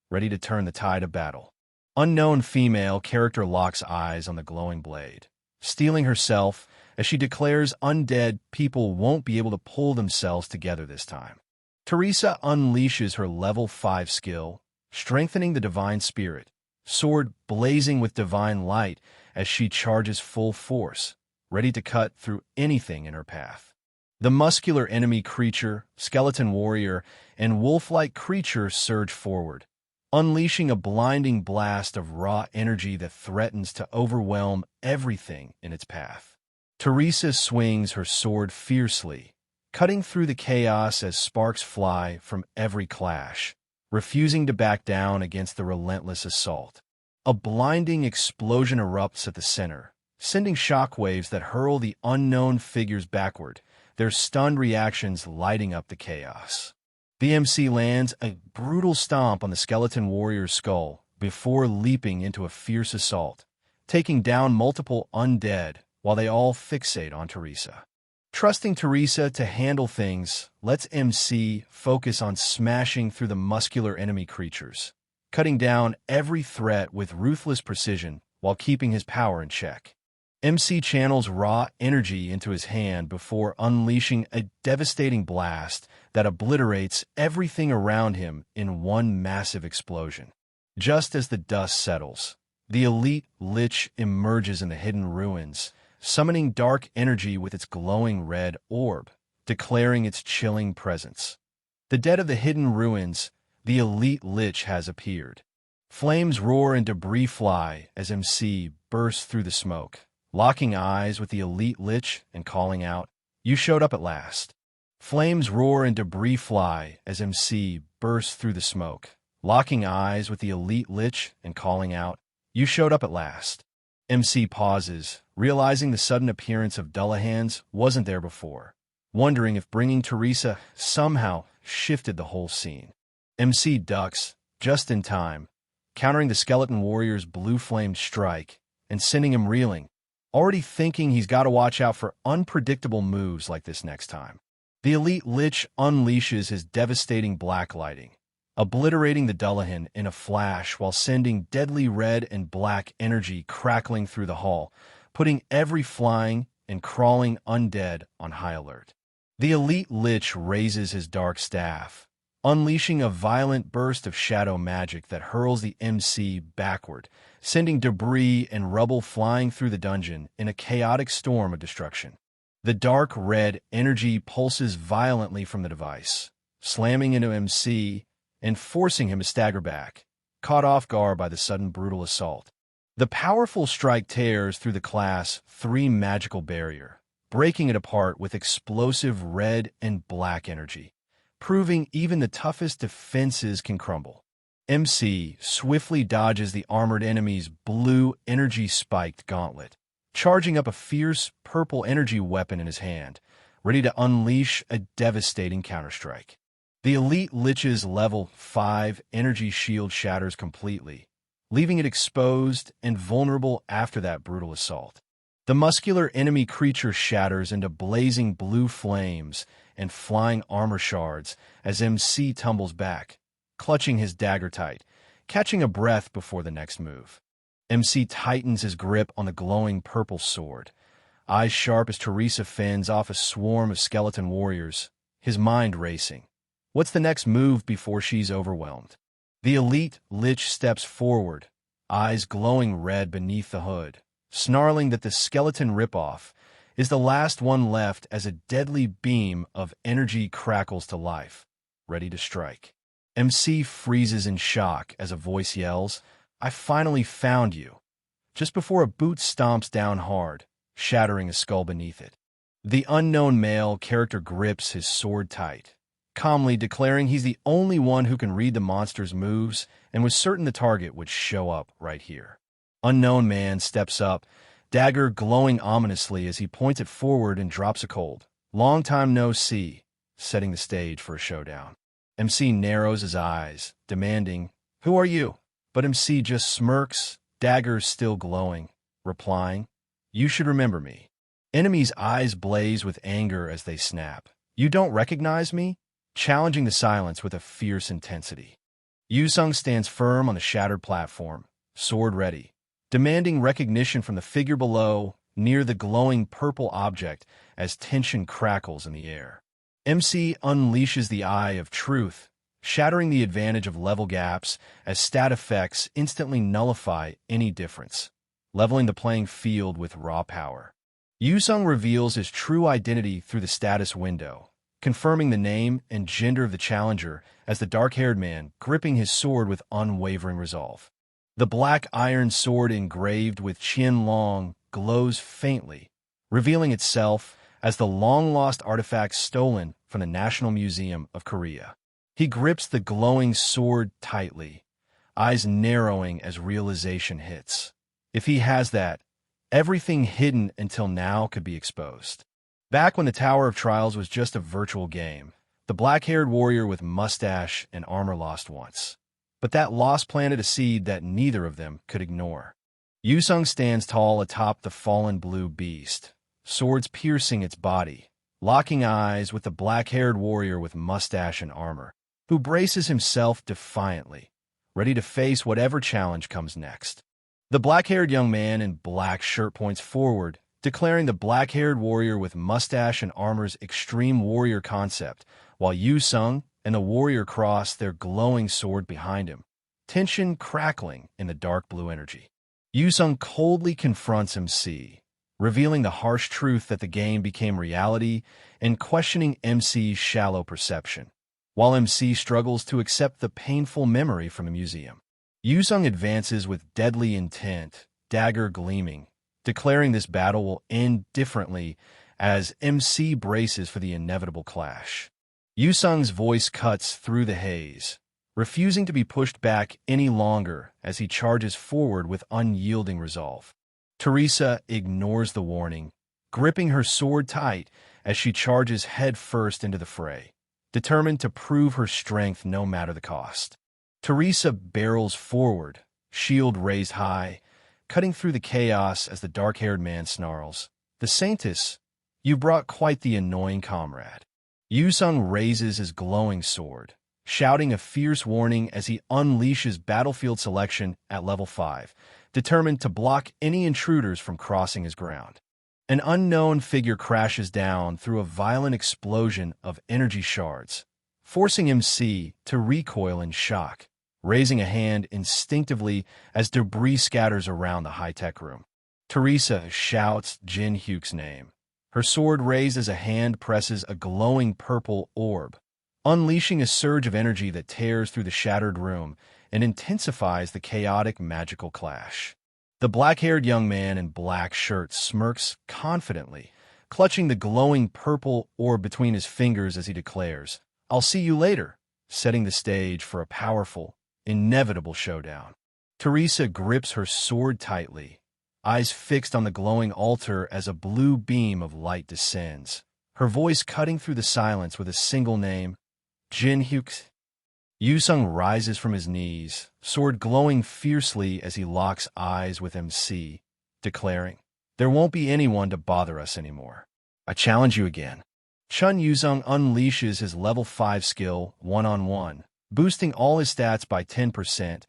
ready to turn the tide of battle. Unknown female character locks eyes on the glowing blade, steeling herself as she declares undead people won't be able to pull themselves together this time. Teresa unleashes her level 5 skill, strengthening the divine spirit, sword blazing with divine light as she charges full force, ready to cut through anything in her path. The muscular enemy creature, skeleton warrior, and wolf-like creature surge forward, unleashing a blinding blast of raw energy that threatens to overwhelm everything in its path. Teresa swings her sword fiercely, cutting through the chaos as sparks fly from every clash, refusing to back down against the relentless assault. A blinding explosion erupts at the center, sending shockwaves that hurl the unknown figures backward, their stunned reactions lighting up the chaos. The MC lands a brutal stomp on the skeleton warrior's skull before leaping into a fierce assault, taking down multiple undead while they all fixate on Teresa. Trusting Teresa to handle things lets MC focus on smashing through the muscular enemy creatures, cutting down every threat with ruthless precision while keeping his power in check. MC channels raw energy into his hand before unleashing a devastating blast that obliterates everything around him in one massive explosion. Just as the dust settles, the elite lich emerges in the hidden ruins, summoning dark energy with its glowing red orb, declaring its chilling presence. The dead of the hidden ruins, the elite lich has appeared. Flames roar and debris fly as MC bursts through the smoke, locking eyes with the elite lich and calling out, "You showed up at last." Flames roar and debris fly as MC bursts through the smoke, locking eyes with the elite lich and calling out, "You showed up at last." MC pauses, realizing the sudden appearance of Dullahan's wasn't there before, wondering if bringing Teresa somehow shifted the whole scene. MC ducks, just in time, countering the skeleton warrior's blue-flamed strike and sending him reeling, already thinking he's got to watch out for unpredictable moves like this next time. The elite lich unleashes his devastating black lighting, obliterating the Dullahan in a flash while sending deadly red and black energy crackling through the hall, putting every flying and crawling undead on high alert. The elite lich raises his dark staff, unleashing a violent burst of shadow magic that hurls the MC backward, sending debris and rubble flying through the dungeon in a chaotic storm of destruction. The dark red energy pulses violently from the device, slamming into MC and forcing him to stagger back, caught off guard by the sudden brutal assault. The powerful strike tears through the Class 3 magical barrier, breaking it apart with explosive red and black energy, proving even the toughest defenses can crumble. MC swiftly dodges the armored enemy's blue energy-spiked gauntlet, charging up a fierce purple energy weapon in his hand, ready to unleash a devastating counterstrike. The elite Lich's level 5 energy shield shatters completely, leaving it exposed and vulnerable after that brutal assault. The muscular enemy creature shatters into blazing blue flames and flying armor shards as MC tumbles back, clutching his dagger tight, catching a breath before the next move. MC tightens his grip on the glowing purple sword, eyes sharp as Teresa fends off a swarm of skeleton warriors, his mind racing. What's the next move before she's overwhelmed? The elite Lich steps forward, eyes glowing red beneath the hood, snarling that the skeleton ripoff is the last one left as a deadly beam of energy crackles to life, ready to strike. MC freezes in shock as a voice yells, "I finally found you," just before a boot stomps down hard, shattering a skull beneath it. The unknown male character grips his sword tight, calmly declaring he's the only one who can read the monster's moves and was certain the target would show up right here. Unknown man steps up, dagger glowing ominously as he points it forward and drops a cold, "Long time no see," setting the stage for a showdown. MC narrows his eyes, demanding, "Who are you?" But MC just smirks, dagger still glowing, replying, "You should remember me." Enemy's eyes blaze with anger as they snap. "You don't recognize me?" Challenging the silence with a fierce intensity. Yusung stands firm on the shattered platform, sword ready, demanding recognition from the figure below, near the glowing purple object as tension crackles in the air. MC unleashes the Eye of Truth, shattering the advantage of level gaps as stat effects instantly nullify any difference, leveling the playing field with raw power. Yusung reveals his true identity through the status window, confirming the name and gender of the challenger as the dark-haired man gripping his sword with unwavering resolve. The black iron sword engraved with Qianlong glows faintly, revealing itself as the long-lost artifact stolen from the National Museum of Korea. He grips the glowing sword tightly, eyes narrowing as realization hits. If he has that, everything hidden until now could be exposed. Back when the Tower of Trials was just a virtual game, the black-haired warrior with mustache and armor lost once. But that loss planted a seed that neither of them could ignore. Yusung stands tall atop the fallen blue beast, swords piercing its body, locking eyes with the black-haired warrior with mustache and armor, who braces himself defiantly, ready to face whatever challenge comes next. The black-haired young man in black shirt points forward, declaring the black-haired warrior with mustache and armor's extreme warrior concept, while Yusung and the warrior cross their glowing sword behind him, tension crackling in the dark blue energy. Yusung coldly confronts MC, revealing the harsh truth that the game became reality and questioning MC's shallow perception, while MC struggles to accept the painful memory from the museum. Yusung advances with deadly intent, dagger gleaming, declaring this battle will end differently as MC braces for the inevitable clash. Yusung's voice cuts through the haze, refusing to be pushed back any longer as he charges forward with unyielding resolve. Teresa ignores the warning, gripping her sword tight as she charges headfirst into the fray, determined to prove her strength no matter the cost. Teresa barrels forward, shield raised high, cutting through the chaos as the dark-haired man snarls, "The Saintess, you brought quite the annoying comrade." Yusung raises his glowing sword, shouting a fierce warning as he unleashes battlefield selection at level 5, determined to block any intruders from crossing his ground. An unknown figure crashes down through a violent explosion of energy shards, forcing MC to recoil in shock, raising a hand instinctively as debris scatters around the high-tech room. Teresa shouts Jin Hyuk's name, her sword raised as a hand presses a glowing purple orb, unleashing a surge of energy that tears through the shattered room and intensifies the chaotic magical clash. The black-haired young man in black shirt smirks confidently, clutching the glowing purple orb between his fingers as he declares, "I'll see you later," setting the stage for a powerful, inevitable showdown. Teresa grips her sword tightly, eyes fixed on the glowing altar as a blue beam of light descends, her voice cutting through the silence with a single name, Jin Hyuk. Yusung rises from his knees, sword glowing fiercely as he locks eyes with MC, declaring, "There won't be anyone to bother us anymore. I challenge you again." Chun Yusung unleashes his level 5 skill one-on-one, boosting all his stats by 10%,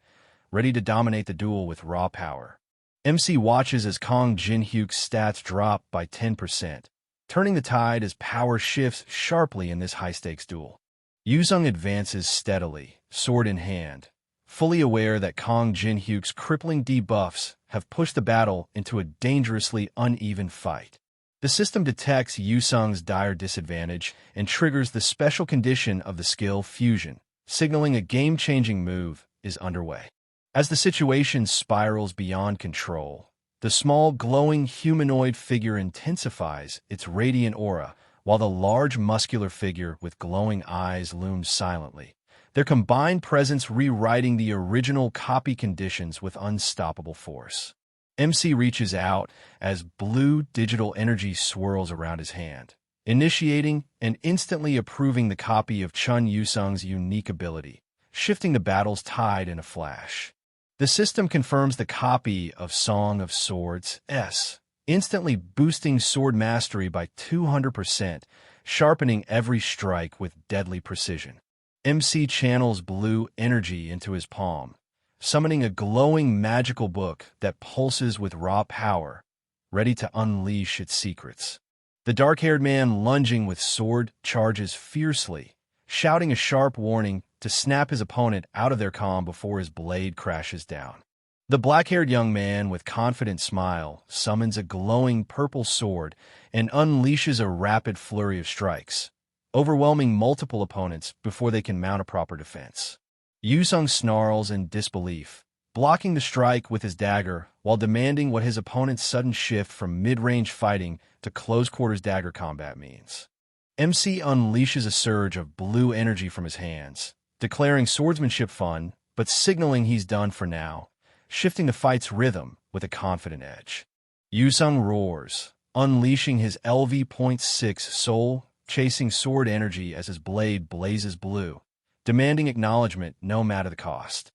ready to dominate the duel with raw power. MC watches as Kong Jin Hyuk's stats drop by 10%, turning the tide as power shifts sharply in this high-stakes duel. Yusung advances steadily, sword in hand, fully aware that Kong Jin Hyuk's crippling debuffs have pushed the battle into a dangerously uneven fight. The system detects Yusung's dire disadvantage and triggers the special condition of the skill fusion, signaling a game-changing move is underway. As the situation spirals beyond control, the small, glowing humanoid figure intensifies its radiant aura, while the large muscular figure with glowing eyes looms silently, their combined presence rewriting the original copy conditions with unstoppable force. MC reaches out as blue digital energy swirls around his hand, initiating and instantly approving the copy of Chun Yusung's unique ability, shifting the battle's tide in a flash. The system confirms the copy of Song of Swords S, instantly boosting sword mastery by 200%, sharpening every strike with deadly precision. MC channels blue energy into his palm, summoning a glowing magical book that pulses with raw power, ready to unleash its secrets. The dark-haired man lunging with sword charges fiercely, shouting a sharp warning to snap his opponent out of their calm before his blade crashes down. The black-haired young man with confident smile summons a glowing purple sword and unleashes a rapid flurry of strikes, overwhelming multiple opponents before they can mount a proper defense. Yusung snarls in disbelief, blocking the strike with his dagger while demanding what his opponent's sudden shift from mid-range fighting to close-quarters dagger combat means. MC unleashes a surge of blue energy from his hands, declaring swordsmanship fun, but signaling he's done for now, shifting the fight's rhythm with a confident edge. Yusung roars, unleashing his LV.6 soul-chasing sword energy as his blade blazes blue, demanding acknowledgement no matter the cost.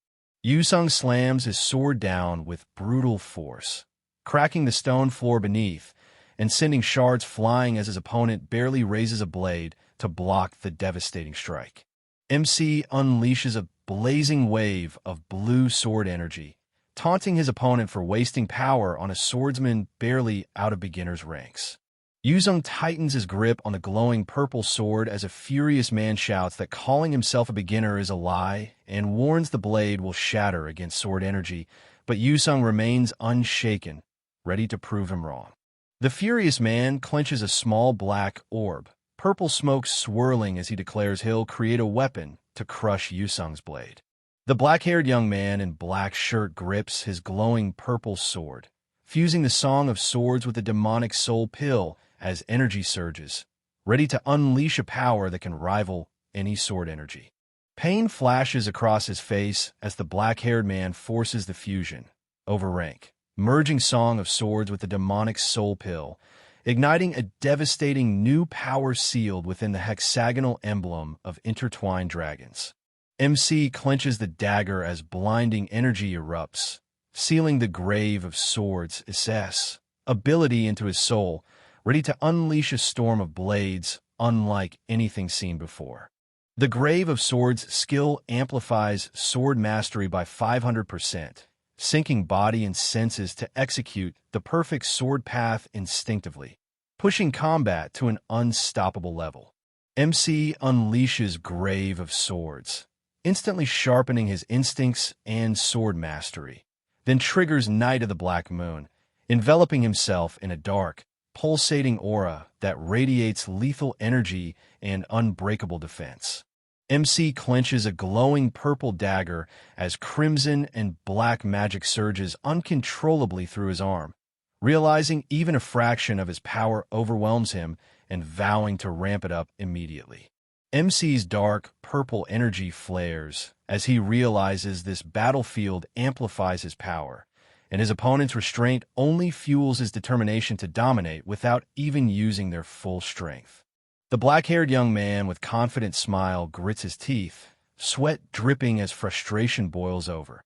Yusung slams his sword down with brutal force, cracking the stone floor beneath and sending shards flying as his opponent barely raises a blade to block the devastating strike. MC unleashes a blazing wave of blue sword energy, taunting his opponent for wasting power on a swordsman barely out of beginner's ranks. Yusung tightens his grip on the glowing purple sword as a furious man shouts that calling himself a beginner is a lie and warns the blade will shatter against sword energy, but Yusung remains unshaken, ready to prove him wrong. The furious man clenches a small black orb, purple smoke swirling as he declares he'll create a weapon to crush Yusung's blade. The black-haired young man in black shirt grips his glowing purple sword, fusing the Song of Swords with the demonic soul pill as energy surges, ready to unleash a power that can rival any sword energy. Pain flashes across his face as the black-haired man forces the fusion, over rank, merging Song of Swords with the demonic soul pill, igniting a devastating new power sealed within the hexagonal emblem of intertwined dragons. MC clenches the dagger as blinding energy erupts, sealing the Grave of Swords SS ability into his soul, ready to unleash a storm of blades unlike anything seen before. The Grave of Swords skill amplifies sword mastery by 500%, syncing body and senses to execute the perfect sword path instinctively, pushing combat to an unstoppable level. MC unleashes Grave of Swords, instantly sharpening his instincts and sword mastery, then triggers Night of the Black Moon, enveloping himself in a dark, pulsating aura that radiates lethal energy and unbreakable defense. MC clenches a glowing purple dagger as crimson and black magic surges uncontrollably through his arm. Realizing even a fraction of his power overwhelms him and vowing to ramp it up immediately. MC's dark, purple energy flares as he realizes this battlefield amplifies his power, and his opponent's restraint only fuels his determination to dominate without even using their full strength. The black-haired young man with confident smile grits his teeth, sweat dripping as frustration boils over.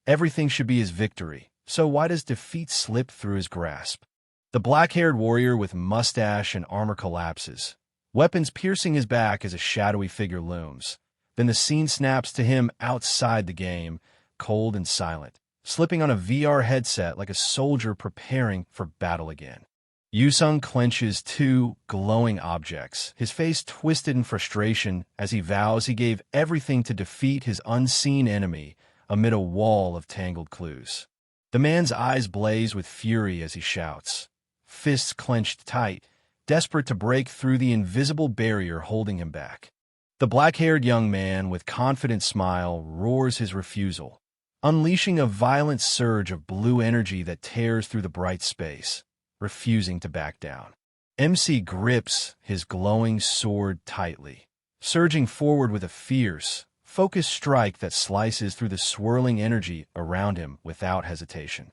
Everything should be his victory, so why does defeat slip through his grasp? The black-haired warrior with mustache and armor collapses, weapons piercing his back as a shadowy figure looms. Then the scene snaps to him outside the game, cold and silent, slipping on a VR headset like a soldier preparing for battle again. Yusung clenches two glowing objects, his face twisted in frustration as he vows he gave everything to defeat his unseen enemy amid a wall of tangled clues. The man's eyes blaze with fury as he shouts, fists clenched tight, desperate to break through the invisible barrier holding him back. The black-haired young man with confident smile roars his refusal, unleashing a violent surge of blue energy that tears through the bright space, refusing to back down. MC grips his glowing sword tightly, surging forward with a fierce, focused strike that slices through the swirling energy around him without hesitation.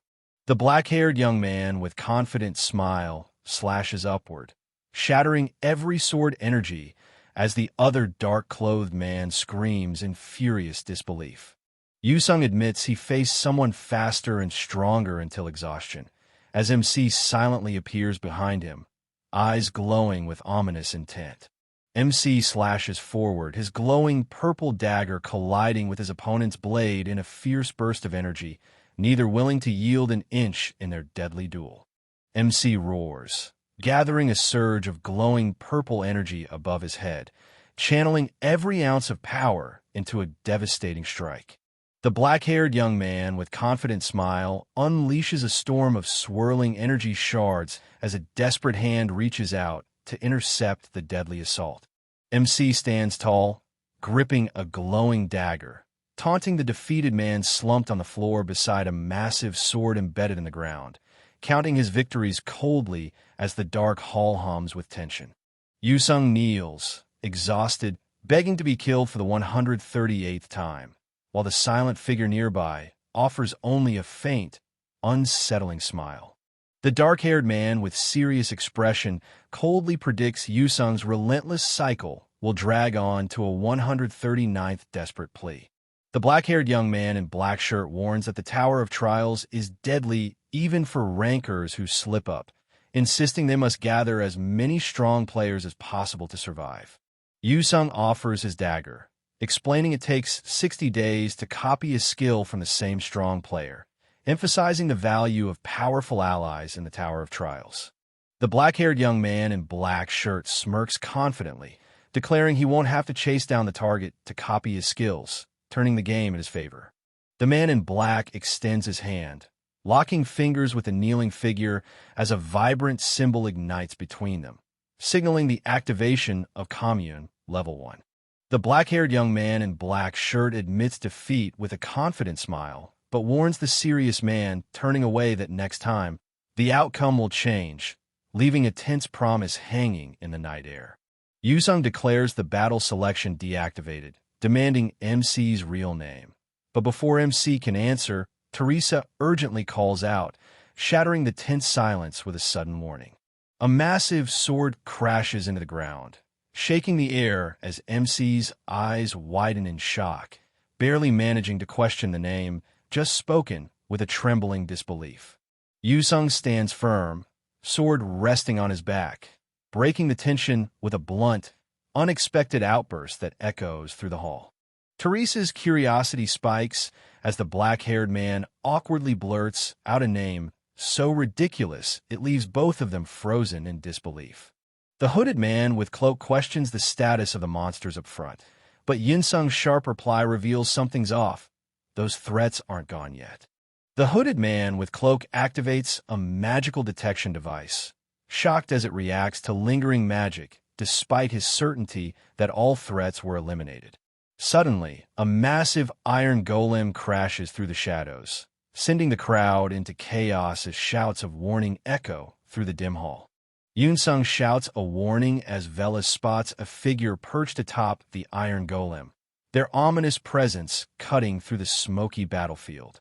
The black-haired young man with confident smile slashes upward, shattering every sword energy as the other dark-clothed man screams in furious disbelief. Yusung admits he faced someone faster and stronger until exhaustion, as MC silently appears behind him, eyes glowing with ominous intent. MC slashes forward, his glowing purple dagger colliding with his opponent's blade in a fierce burst of energy, neither willing to yield an inch in their deadly duel. MC roars, gathering a surge of glowing purple energy above his head, channeling every ounce of power into a devastating strike. The black-haired young man with confident smile unleashes a storm of swirling energy shards as a desperate hand reaches out to intercept the deadly assault. MC stands tall, gripping a glowing dagger, taunting the defeated man slumped on the floor beside a massive sword embedded in the ground, counting his victories coldly as the dark hall hums with tension. Yusung kneels, exhausted, begging to be killed for the 138th time, while the silent figure nearby offers only a faint, unsettling smile. The dark-haired man with serious expression coldly predicts Yusung's relentless cycle will drag on to a 139th desperate plea. The black-haired young man in black shirt warns that the Tower of Trials is deadly even for rankers who slip up, insisting they must gather as many strong players as possible to survive. Yusung offers his dagger, explaining it takes 60 days to copy a skill from the same strong player, emphasizing the value of powerful allies in the Tower of Trials. The black-haired young man in black shirt smirks confidently, declaring he won't have to chase down the target to copy his skills, turning the game in his favor. The man in black extends his hand, locking fingers with the kneeling figure as a vibrant symbol ignites between them, signaling the activation of Commune Level 1. The black-haired young man in black shirt admits defeat with a confident smile, but warns the serious man, turning away, that next time, the outcome will change, leaving a tense promise hanging in the night air. Yusung declares the battle selection deactivated, demanding MC's real name. But before MC can answer, Teresa urgently calls out, shattering the tense silence with a sudden warning. A massive sword crashes into the ground, shaking the air as MC's eyes widen in shock, barely managing to question the name just spoken with a trembling disbelief. Yusung stands firm, sword resting on his back, breaking the tension with a blunt, unexpected outburst that echoes through the hall. Teresa's curiosity spikes as the black-haired man awkwardly blurts out a name so ridiculous it leaves both of them frozen in disbelief. The hooded man with cloak questions the status of the monsters up front, but Yinsung's sharp reply reveals something's off. Those threats aren't gone yet. The hooded man with cloak activates a magical detection device, shocked as it reacts to lingering magic, despite his certainty that all threats were eliminated. Suddenly, a massive iron golem crashes through the shadows, sending the crowd into chaos as shouts of warning echo through the dim hall. Yoon-sung shouts a warning as Velas spots a figure perched atop the iron golem, their ominous presence cutting through the smoky battlefield.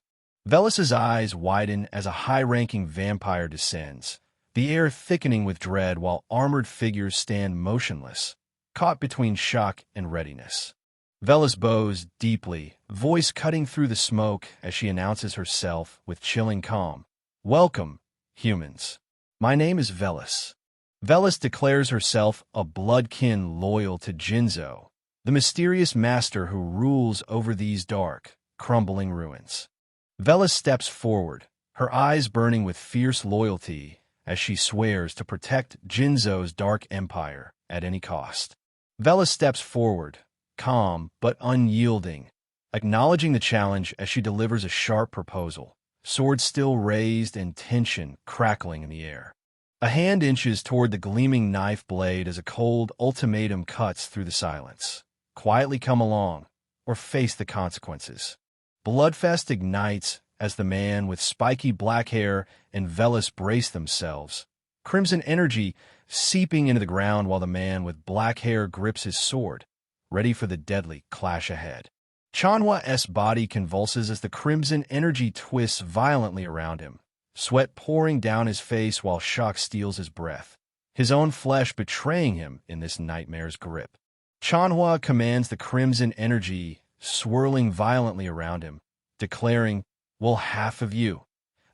Velas's eyes widen as a high-ranking vampire descends, the air thickening with dread while armored figures stand motionless, caught between shock and readiness. Velas bows deeply, voice cutting through the smoke as she announces herself with chilling calm. "Welcome, humans. My name is Velas." Velas declares herself a bloodkin loyal to Jinzo, the mysterious master who rules over these dark, crumbling ruins. Velas steps forward, her eyes burning with fierce loyalty as she swears to protect Jinzo's dark empire at any cost. Velas steps forward, calm but unyielding, acknowledging the challenge as she delivers a sharp proposal, sword still raised and tension crackling in the air. A hand inches toward the gleaming knife blade as a cold ultimatum cuts through the silence. Quietly come along, or face the consequences. Bloodfest ignites as the man with spiky black hair and Velas brace themselves, crimson energy seeping into the ground while the man with black hair grips his sword, ready for the deadly clash ahead. Chanhwa's body convulses as the crimson energy twists violently around him, sweat pouring down his face while shock steals his breath, his own flesh betraying him in this nightmare's grip. Chanhwa commands the crimson energy swirling violently around him, declaring, "Well, half of you,"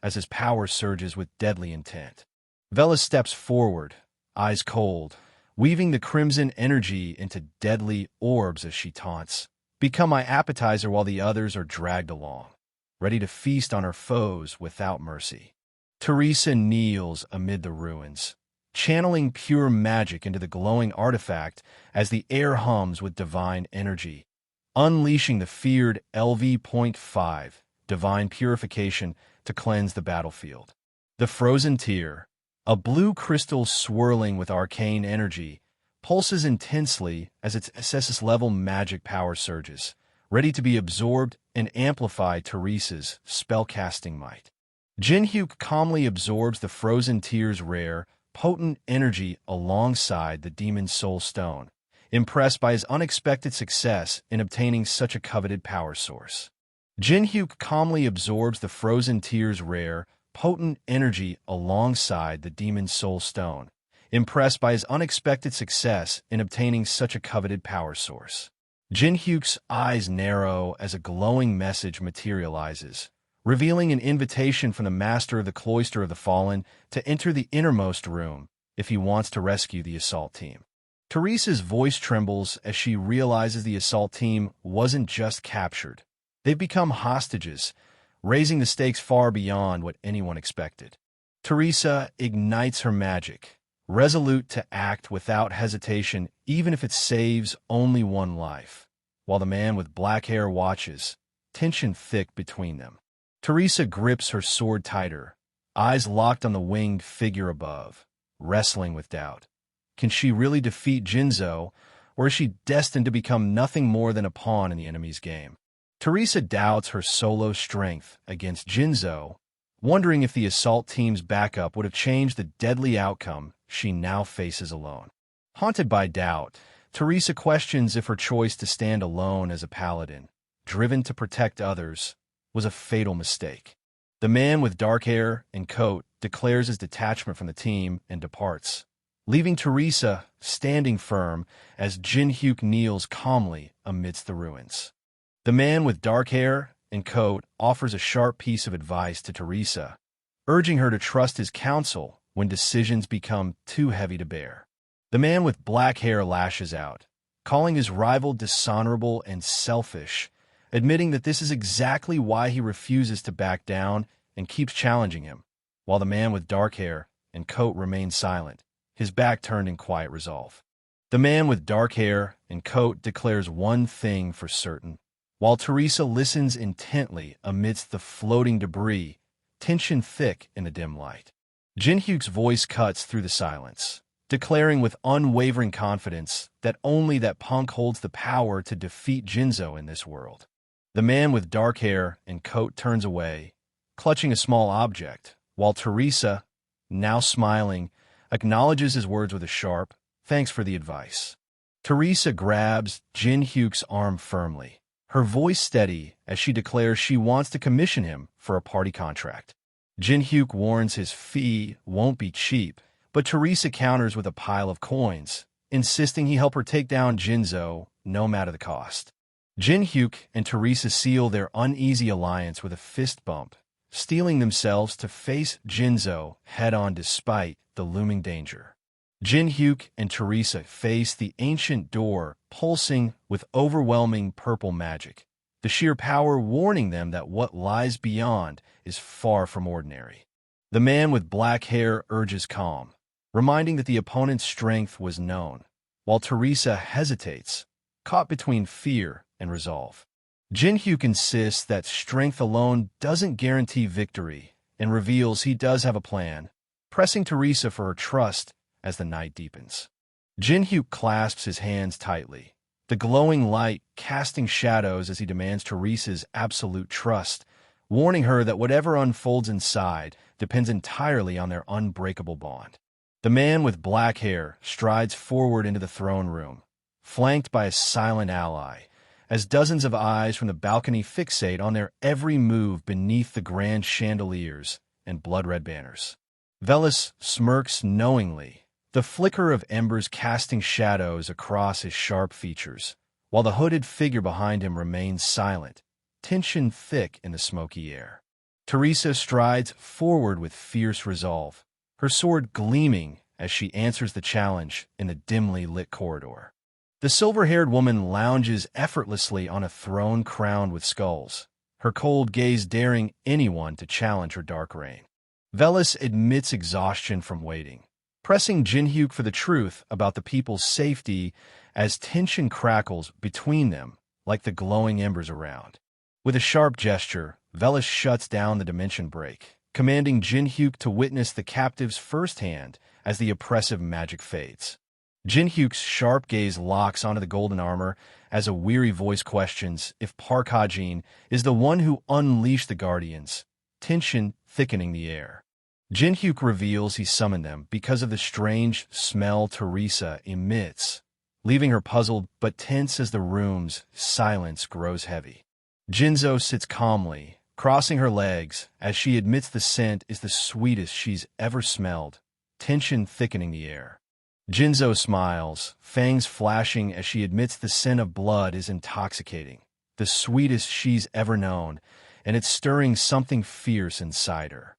as his power surges with deadly intent. Velas steps forward, eyes cold, weaving the crimson energy into deadly orbs as she taunts. "Become my appetizer while the others are dragged along," ready to feast on her foes without mercy. Teresa kneels amid the ruins, channeling pure magic into the glowing artifact as the air hums with divine energy, unleashing the feared LV.5, divine purification, to cleanse the battlefield. The frozen tear, a blue crystal swirling with arcane energy, pulses intensely as its SS-level magic power surges, ready to be absorbed and amplify Teresa's spellcasting might. Jinhyuk calmly absorbs the frozen tear's rare, potent energy alongside the Demon's Soul Stone, impressed by his unexpected success in obtaining such a coveted power source. Jinhyuk calmly absorbs the frozen tear's rare, potent energy alongside the Demon's Soul Stone, impressed by his unexpected success in obtaining such a coveted power source. Jinhyuk's eyes narrow as a glowing message materializes, revealing an invitation from the master of the Cloister of the Fallen to enter the innermost room if he wants to rescue the assault team. Teresa's voice trembles as she realizes the assault team wasn't just captured. They've become hostages, raising the stakes far beyond what anyone expected. Teresa ignites her magic, resolute to act without hesitation even if it saves only one life, while the man with black hair watches, tension thick between them. Teresa grips her sword tighter, eyes locked on the winged figure above, wrestling with doubt. Can she really defeat Jinzo, or is she destined to become nothing more than a pawn in the enemy's game? Teresa doubts her solo strength against Jinzo, wondering if the assault team's backup would have changed the deadly outcome she now faces alone. Haunted by doubt, Teresa questions if her choice to stand alone as a paladin, driven to protect others, was a fatal mistake. The man with dark hair and coat declares his detachment from the team and departs, leaving Teresa standing firm as Jinhyuk kneels calmly amidst the ruins. The man with dark hair and coat offers a sharp piece of advice to Teresa, urging her to trust his counsel when decisions become too heavy to bear. The man with black hair lashes out, calling his rival dishonorable and selfish, admitting that this is exactly why he refuses to back down and keeps challenging him, while the man with dark hair and coat remains silent, his back turned in quiet resolve. The man with dark hair and coat declares one thing for certain, while Teresa listens intently amidst the floating debris, tension thick in the dim light. Jinhyuk's voice cuts through the silence, declaring with unwavering confidence that only that punk holds the power to defeat Jinzo in this world. The man with dark hair and coat turns away, clutching a small object, while Teresa, now smiling, acknowledges his words with a sharp, "Thanks for the advice." Teresa grabs Jin Hyuk's arm firmly, her voice steady as she declares she wants to commission him for a party contract. Jin Hyuk warns his fee won't be cheap, but Teresa counters with a pile of coins, insisting he help her take down Jinzo no matter the cost. Jin Hyuk and Teresa seal their uneasy alliance with a fist bump, steeling themselves to face Jinzo head-on despite the looming danger. Jin Hyuk and Teresa face the ancient door pulsing with overwhelming purple magic, the sheer power warning them that what lies beyond is far from ordinary. The man with black hair urges calm, reminding that the opponent's strength was known, while Teresa hesitates, caught between fear and resolve. Jin Hyuk insists that strength alone doesn't guarantee victory and reveals he does have a plan, pressing Teresa for her trust as the night deepens. Jin Hyuk clasps his hands tightly, the glowing light casting shadows as he demands Teresa's absolute trust, warning her that whatever unfolds inside depends entirely on their unbreakable bond. The man with black hair strides forward into the throne room, flanked by a silent ally, as dozens of eyes from the balcony fixate on their every move beneath the grand chandeliers and blood-red banners. Velis smirks knowingly, the flicker of embers casting shadows across his sharp features, while the hooded figure behind him remains silent, tension thick in the smoky air. Teresa strides forward with fierce resolve, her sword gleaming as she answers the challenge in the dimly lit corridor. The silver-haired woman lounges effortlessly on a throne crowned with skulls, her cold gaze daring anyone to challenge her dark reign. Velis admits exhaustion from waiting, pressing Jin Hyuk for the truth about the people's safety as tension crackles between them like the glowing embers around. With a sharp gesture, Velis shuts down the dimension break, commanding Jin Hyuk to witness the captives firsthand as the oppressive magic fades. Jin Hyuk's sharp gaze locks onto the golden armor as a weary voice questions if Park Ha-jin is the one who unleashed the Guardians, tension thickening the air. Jin Hyuk reveals he summoned them because of the strange smell Teresa emits, leaving her puzzled but tense as the room's silence grows heavy. Jinzo sits calmly, crossing her legs as she admits the scent is the sweetest she's ever smelled, tension thickening the air. Jinzo smiles, fangs flashing as she admits the scent of blood is intoxicating, the sweetest she's ever known, and it's stirring something fierce inside her.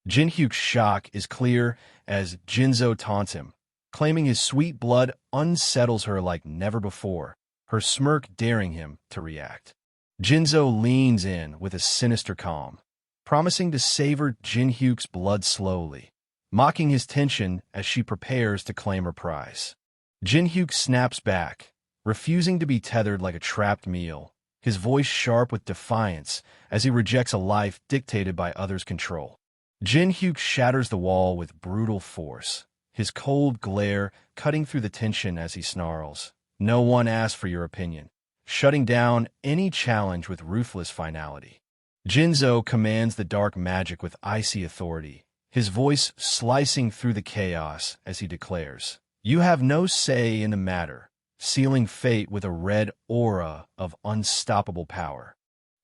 Jin Hyuk's shock is clear as Jinzo taunts him, claiming his sweet blood unsettles her like never before, her smirk daring him to react. Jinzo leans in with a sinister calm, promising to savor Jin Hyuk's blood slowly, mocking his tension as she prepares to claim her prize. Jin Hyuk snaps back, refusing to be tethered like a trapped meal, his voice sharp with defiance as he rejects a life dictated by others' control. Jin Hyuk shatters the wall with brutal force, his cold glare cutting through the tension as he snarls, "No one asked for your opinion," shutting down any challenge with ruthless finality. Jinzo commands the dark magic with icy authority, his voice slicing through the chaos as he declares, "You have no say in the matter," sealing fate with a red aura of unstoppable power.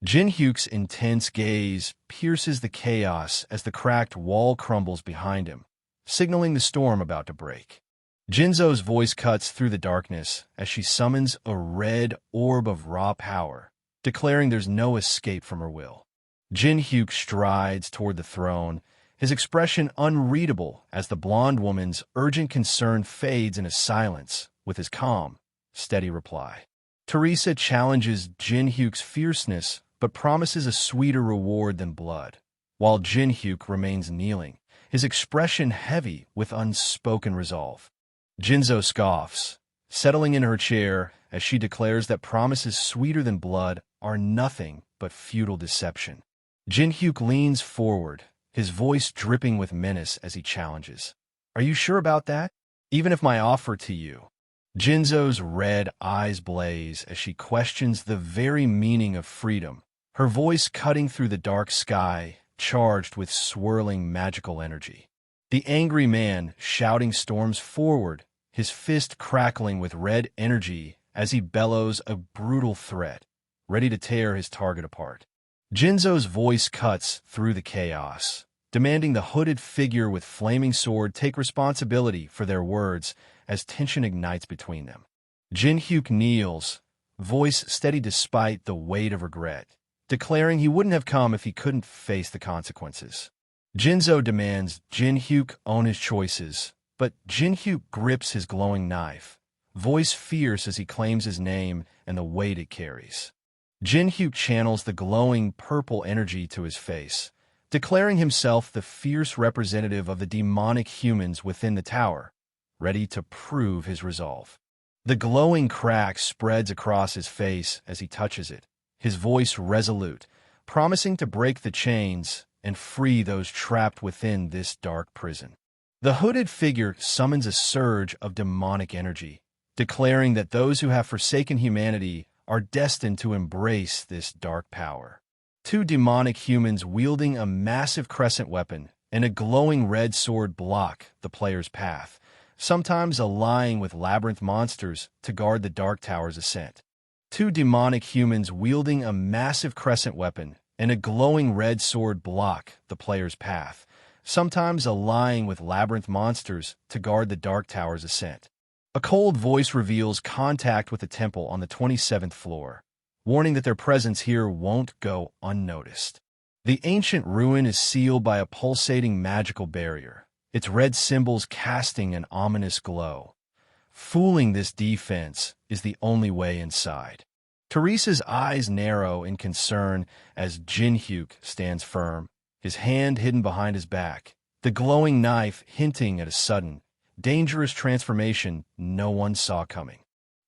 Jin Hyuk's intense gaze pierces the chaos as the cracked wall crumbles behind him, signaling the storm about to break. Jinzo's voice cuts through the darkness as she summons a red orb of raw power, declaring there's no escape from her will. Jin Hyuk strides toward the throne, his expression unreadable as the blonde woman's urgent concern fades into silence with his calm, steady reply. Teresa challenges Jin Hyuk's fierceness but promises a sweeter reward than blood, while Jin Hyuk remains kneeling, his expression heavy with unspoken resolve. Jinzo scoffs, settling in her chair as she declares that promises sweeter than blood are nothing but futile deception. Jin Hyuk leans forward, his voice dripping with menace as he challenges, "Are you sure about that? even if my offer to you. Jinzo's red eyes blaze as she questions the very meaning of freedom, her voice cutting through the dark sky, charged with swirling magical energy. The angry man shouting storms forward, his fist crackling with red energy as he bellows a brutal threat, ready to tear his target apart. Jinzo's voice cuts through the chaos, demanding the hooded figure with flaming sword take responsibility for their words as tension ignites between them. Jinhyuk kneels, voice steady despite the weight of regret, declaring he wouldn't have come if he couldn't face the consequences. Jinzo demands Jinhyuk own his choices, but Jinhyuk grips his glowing knife, voice fierce as he claims his name and the weight it carries. Jinhyuk channels the glowing purple energy to his face, declaring himself the fierce representative of the demonic humans within the tower, ready to prove his resolve. The glowing crack spreads across his face as he touches it, his voice resolute, promising to break the chains and free those trapped within this dark prison. The hooded figure summons a surge of demonic energy, declaring that those who have forsaken humanity are destined to embrace this dark power. Two demonic humans wielding a massive crescent weapon and a glowing red sword block the player's path, sometimes allying with labyrinth monsters to guard the dark tower's ascent. Two demonic humans wielding a massive crescent weapon and a glowing red sword block the player's path, sometimes allying with labyrinth monsters to guard the dark tower's ascent. A cold voice reveals contact with the temple on the 27th floor, warning that their presence here won't go unnoticed. The ancient ruin is sealed by a pulsating magical barrier, its red symbols casting an ominous glow. Fooling this defense is the only way inside. Teresa's eyes narrow in concern as Jinhyuk stands firm, his hand hidden behind his back, the glowing knife hinting at a sudden, dangerous transformation no one saw coming.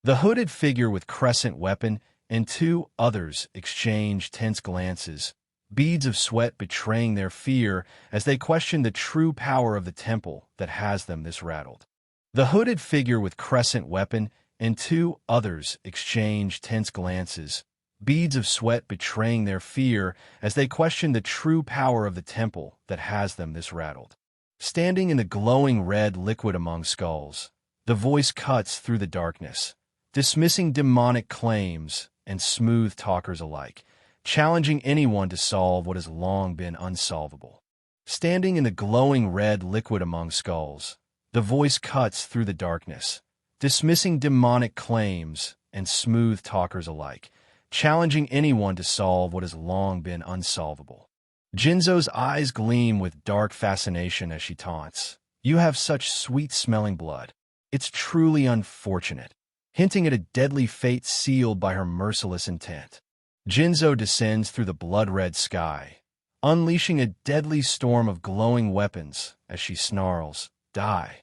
The hooded figure with crescent weapon and two others exchange tense glances, beads of sweat betraying their fear as they question the true power of the temple that has them this rattled. The hooded figure with crescent weapon and two others exchange tense glances, beads of sweat betraying their fear as they question the true power of the temple that has them this rattled. Standing in the glowing red liquid among skulls, the voice cuts through the darkness, dismissing demonic claims and smooth talkers alike, challenging anyone to solve what has long been unsolvable. Standing in the glowing red liquid among skulls, the voice cuts through the darkness, dismissing demonic claims and smooth talkers alike, challenging anyone to solve what has long been unsolvable. Jinzo's eyes gleam with dark fascination as she taunts. You have such sweet-smelling blood. It's truly unfortunate, hinting at a deadly fate sealed by her merciless intent. Jinzo descends through the blood-red sky, unleashing a deadly storm of glowing weapons as she snarls, Die.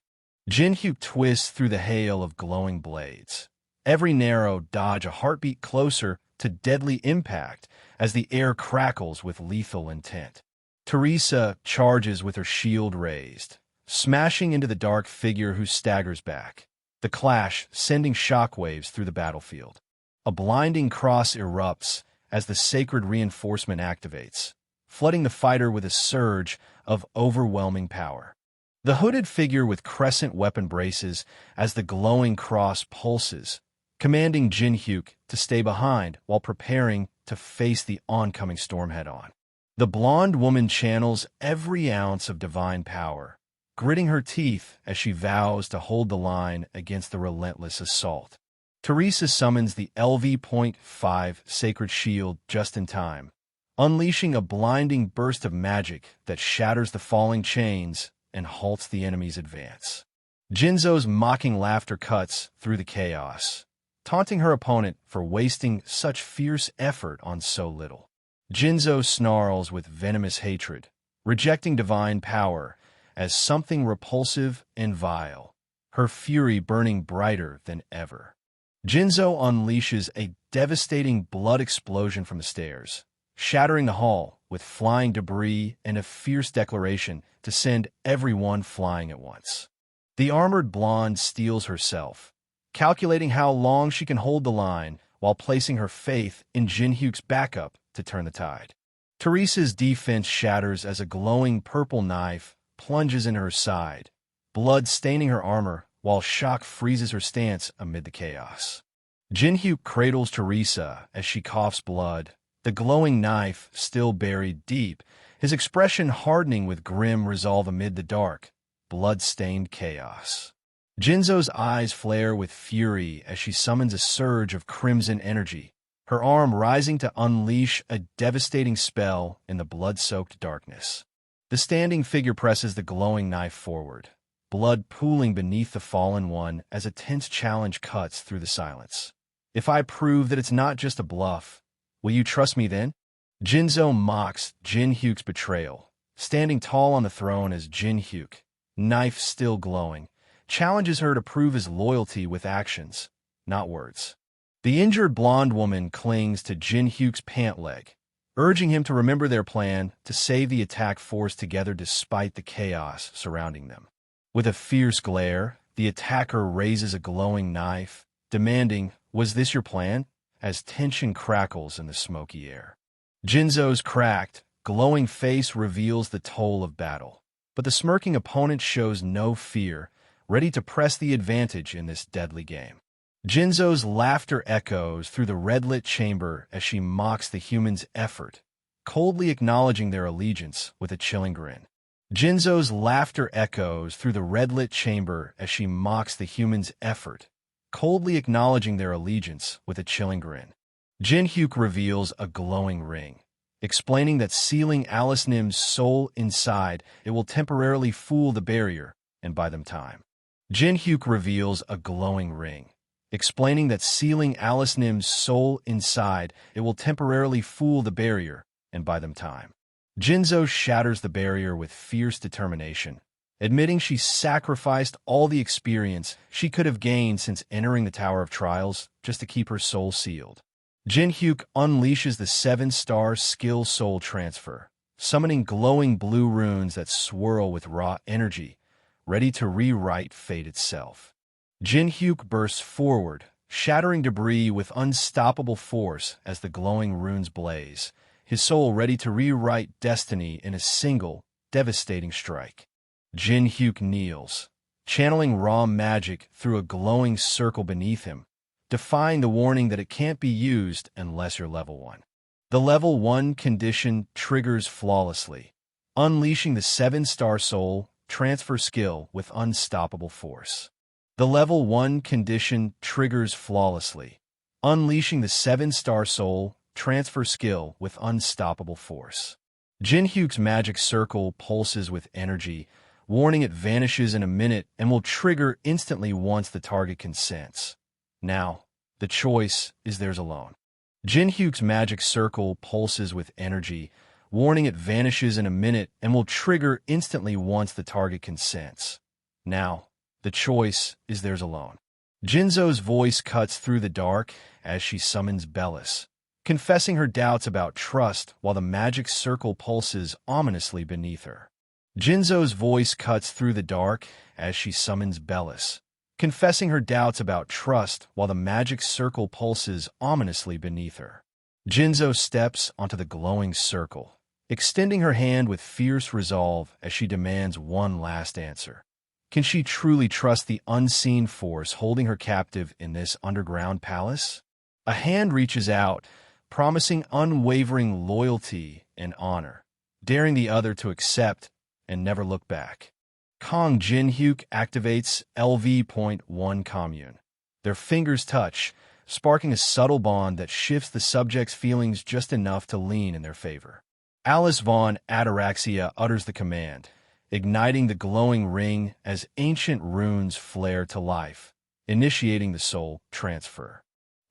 Jinhyuk twists through the hail of glowing blades, every narrow dodge a heartbeat closer to deadly impact as the air crackles with lethal intent. Teresa charges with her shield raised, smashing into the dark figure who staggers back, the clash sending shockwaves through the battlefield. A blinding cross erupts as the sacred reinforcement activates, flooding the fighter with a surge of overwhelming power. The hooded figure with crescent weapon braces as the glowing cross pulses, commanding Jinhyuk to stay behind while preparing to face the oncoming storm head-on. The blonde woman channels every ounce of divine power, gritting her teeth as she vows to hold the line against the relentless assault. Teresa summons the LV.5 Sacred Shield just in time, unleashing a blinding burst of magic that shatters the falling chains and halts the enemy's advance. Jinzo's mocking laughter cuts through the chaos, taunting her opponent for wasting such fierce effort on so little. Jinzo snarls with venomous hatred, rejecting divine power as something repulsive and vile, her fury burning brighter than ever. Jinzo unleashes a devastating blood explosion from the stairs, shattering the hall with flying debris and a fierce declaration to send everyone flying at once. The armored blonde steels herself, calculating how long she can hold the line while placing her faith in Jin-hyuk's backup to turn the tide. Teresa's defense shatters as a glowing purple knife plunges in her side, blood staining her armor while shock freezes her stance amid the chaos. Jin-hyuk cradles Teresa as she coughs blood, the glowing knife still buried deep, his expression hardening with grim resolve amid the dark, blood-stained chaos. Jinzo's eyes flare with fury as she summons a surge of crimson energy, her arm rising to unleash a devastating spell in the blood-soaked darkness. The standing figure presses the glowing knife forward, blood pooling beneath the fallen one as a tense challenge cuts through the silence. If I prove that it's not just a bluff, will you trust me then? Jinzo mocks Jin-hyuk's betrayal, standing tall on the throne as Jin-hyuk, knife still glowing, challenges her to prove his loyalty with actions, not words. The injured blonde woman clings to Jin-hyuk's pant leg, urging him to remember their plan to save the attack force together despite the chaos surrounding them. With a fierce glare, the attacker raises a glowing knife, demanding, "Was this your plan?" as tension crackles in the smoky air. Jinzo's cracked, glowing face reveals the toll of battle, but the smirking opponent shows no fear, ready to press the advantage in this deadly game. Jinzo's laughter echoes through the red-lit chamber as she mocks the humans' effort, coldly acknowledging their allegiance with a chilling grin. Jinzo's laughter echoes through the red-lit chamber as she mocks the humans' effort, coldly acknowledging their allegiance with a chilling grin. Jin-hyuk reveals a glowing ring, explaining that sealing Alice Nim's soul inside it will temporarily fool the barrier and buy them time. Jin-hyuk reveals a glowing ring, explaining that sealing Alice Nim's soul inside it will temporarily fool the barrier and buy them time. Jinzo shatters the barrier with fierce determination, admitting she sacrificed all the experience she could have gained since entering the Tower of Trials just to keep her soul sealed. Jin-hyuk unleashes the 7-star skill soul transfer, summoning glowing blue runes that swirl with raw energy, ready to rewrite fate itself. Jin-hyuk bursts forward, shattering debris with unstoppable force as the glowing runes blaze, his soul ready to rewrite destiny in a single, devastating strike. Jin-hyuk kneels, channeling raw magic through a glowing circle beneath him, defying the warning that it can't be used unless you're level 1. The level 1 condition triggers flawlessly, unleashing the 7-star soul transfer skill with unstoppable force. The level 1 condition triggers flawlessly, unleashing the 7-star soul transfer skill with unstoppable force. Jin-hyuk's magic circle pulses with energy, warning it vanishes in a minute and will trigger instantly once the target consents. Now, the choice is theirs alone. Jin-hyuk's magic circle pulses with energy, warning it vanishes in a minute and will trigger instantly once the target consents. Now, the choice is theirs alone. Jinzo's voice cuts through the dark as she summons Bellis, confessing her doubts about trust while the magic circle pulses ominously beneath her. Jinzo's voice cuts through the dark as she summons Bellis, confessing her doubts about trust while the magic circle pulses ominously beneath her. Jinzo steps onto the glowing circle, extending her hand with fierce resolve as she demands one last answer. Can she truly trust the unseen force holding her captive in this underground palace? A hand reaches out, promising unwavering loyalty and honor, daring the other to accept and never look back. Kong Jin-hyuk activates LV.1 commune. Their fingers touch, sparking a subtle bond that shifts the subject's feelings just enough to lean in their favor. Alice Vaughn Ataraxia utters the command, igniting the glowing ring as ancient runes flare to life, initiating the soul transfer.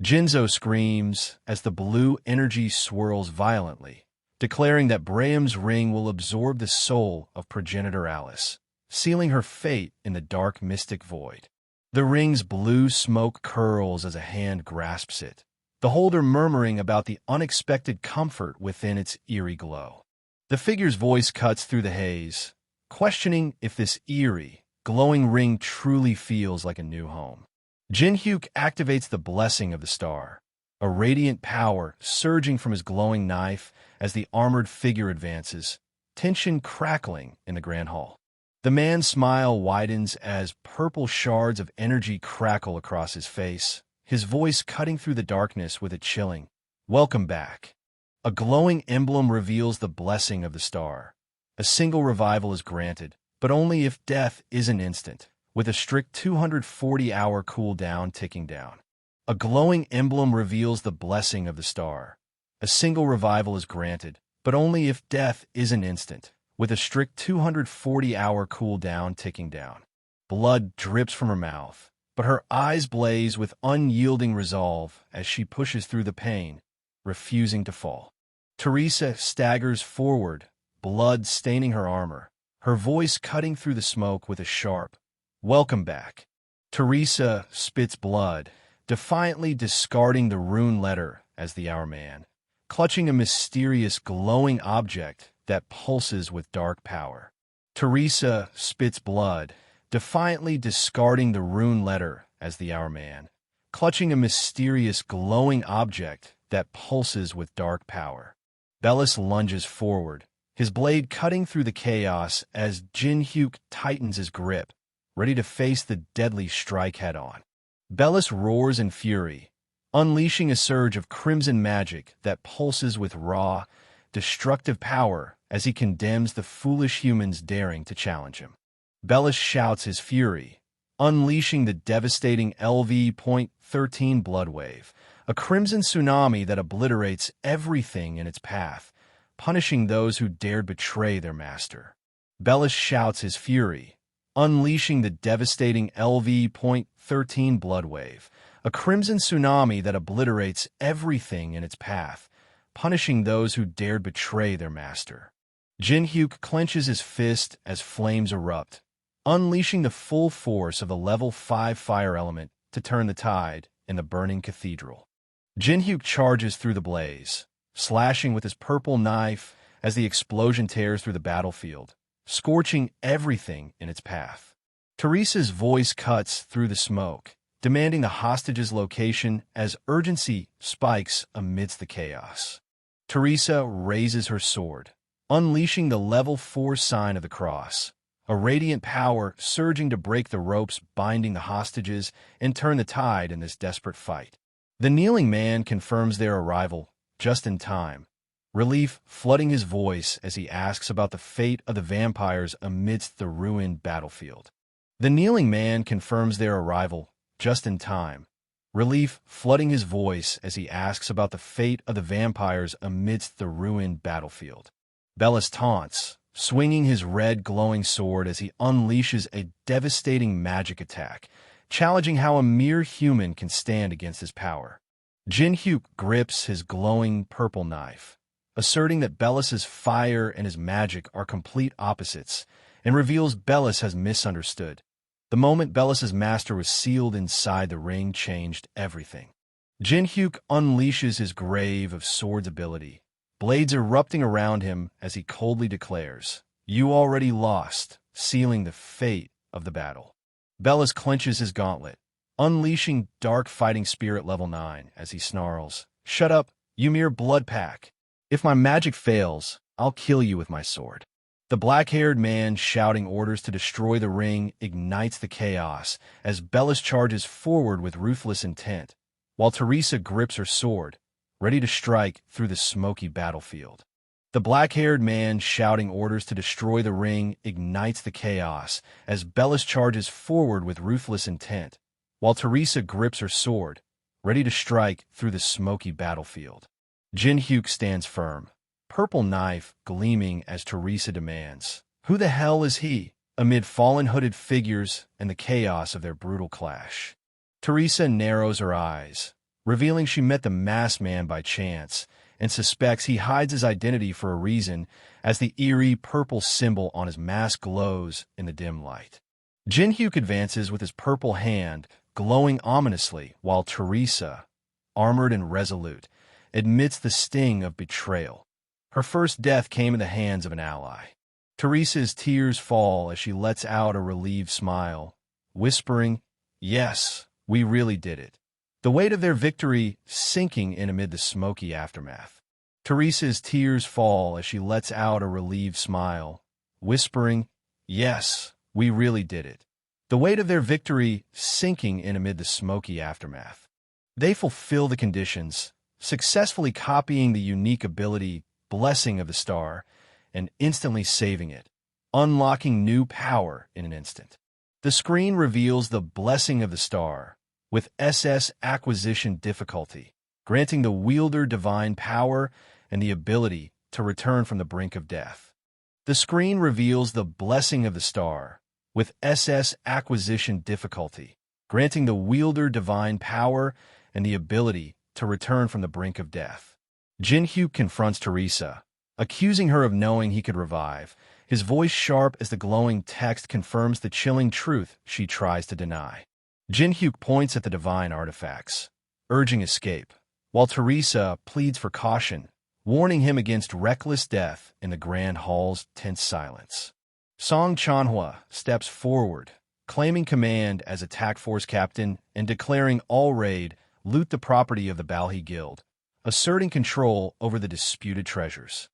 Jinzo screams as the blue energy swirls violently, declaring that Braham's ring will absorb the soul of progenitor Alice, sealing her fate in the dark mystic void. The ring's blue smoke curls as a hand grasps it, the holder murmuring about the unexpected comfort within its eerie glow. The figure's voice cuts through the haze, questioning if this eerie, glowing ring truly feels like a new home. Jin-hyuk activates the blessing of the star, a radiant power surging from his glowing knife as the armored figure advances, tension crackling in the grand hall. The man's smile widens as purple shards of energy crackle across his face, his voice cutting through the darkness with a chilling, "Welcome back." A glowing emblem reveals the blessing of the star. A single revival is granted, but only if death isn't instant, with a strict 240-hour cooldown ticking down. A glowing emblem reveals the blessing of the star. A single revival is granted, but only if death isn't instant, with a strict 240-hour cooldown ticking down. Blood drips from her mouth, but her eyes blaze with unyielding resolve as she pushes through the pain, refusing to fall. Teresa staggers forward, blood staining her armor, her voice cutting through the smoke with a sharp, "Welcome back." Teresa spits blood, defiantly discarding the rune letter as the Hour Man, clutching a mysterious glowing object that pulses with dark power. Teresa spits blood, defiantly discarding the rune letter as the Hour Man, clutching a mysterious glowing object that pulses with dark power. Bellis lunges forward, his blade cutting through the chaos as Jin-hyuk tightens his grip, ready to face the deadly strike head-on. Bellis roars in fury, unleashing a surge of crimson magic that pulses with raw, destructive power as he condemns the foolish humans daring to challenge him. Bellis shouts his fury, unleashing the devastating LV.13 blood wave, a crimson tsunami that obliterates everything in its path, punishing those who dared betray their master. Bellis shouts his fury, unleashing the devastating LV.13 blood wave, a crimson tsunami that obliterates everything in its path, punishing those who dared betray their master. Jin-hyuk clenches his fist as flames erupt, unleashing the full force of the level 5 fire element to turn the tide in the burning cathedral. Jin-hyuk charges through the blaze, slashing with his purple knife as the explosion tears through the battlefield, scorching everything in its path. Teresa's voice cuts through the smoke, demanding the hostage's location as urgency spikes amidst the chaos. Teresa raises her sword, unleashing the level 4 sign of the cross, a radiant power surging to break the ropes binding the hostages and turn the tide in this desperate fight. The kneeling man confirms their arrival just in time, relief flooding his voice as he asks about the fate of the vampires amidst the ruined battlefield. The kneeling man confirms their arrival just in time, relief flooding his voice as he asks about the fate of the vampires amidst the ruined battlefield. Bellis taunts, swinging his red glowing sword as he unleashes a devastating magic attack, challenging how a mere human can stand against his power. Jin-hyuk grips his glowing purple knife, asserting that Bellis's fire and his magic are complete opposites, and reveals Bellis has misunderstood. The moment Bellis's master was sealed inside the ring changed everything. Jin-hyuk unleashes his grave of swords ability, blades erupting around him as he coldly declares, "You already lost," sealing the fate of the battle. Bellis clenches his gauntlet, unleashing Dark Fighting Spirit level 9 as he snarls, "Shut up, you mere blood pack. If my magic fails, I'll kill you with my sword." The black-haired man shouting orders to destroy the ring ignites the chaos as Bellis charges forward with ruthless intent, while Teresa grips her sword, ready to strike through the smoky battlefield. The black-haired man shouting orders to destroy the ring ignites the chaos as Bellis charges forward with ruthless intent, while Teresa grips her sword, ready to strike through the smoky battlefield. Jin-hyuk stands firm, purple knife gleaming as Teresa demands, "Who the hell is he?" amid fallen hooded figures and the chaos of their brutal clash. Teresa narrows her eyes, revealing she met the masked man by chance and suspects he hides his identity for a reason as the eerie purple symbol on his mask glows in the dim light. Jin-hyuk advances with his purple hand glowing ominously while Teresa, armored and resolute, admits the sting of betrayal. Her first death came in the hands of an ally. Teresa's tears fall as she lets out a relieved smile, whispering, "Yes, we really did it." The weight of their victory sinking in amid the smoky aftermath. Teresa's tears fall as she lets out a relieved smile, whispering, "Yes, we really did it." The weight of their victory sinking in amid the smoky aftermath. They fulfill the conditions, successfully copying the unique ability, blessing of the star, and instantly saving it, unlocking new power in an instant. The screen reveals the blessing of the star, with SS acquisition difficulty, granting the wielder divine power and the ability to return from the brink of death. The screen reveals the blessing of the star, with SS acquisition difficulty, granting the wielder divine power and the ability to return from the brink of death. Jin-hyuk confronts Teresa, accusing her of knowing he could revive, his voice sharp as the glowing text confirms the chilling truth she tries to deny. Jin-hyuk points at the divine artifacts, urging escape, while Teresa pleads for caution, warning him against reckless death in the Grand Hall's tense silence. Song Chanhwa steps forward, claiming command as attack force captain and declaring all raid loot the property of the Balhi Guild, asserting control over the disputed treasures.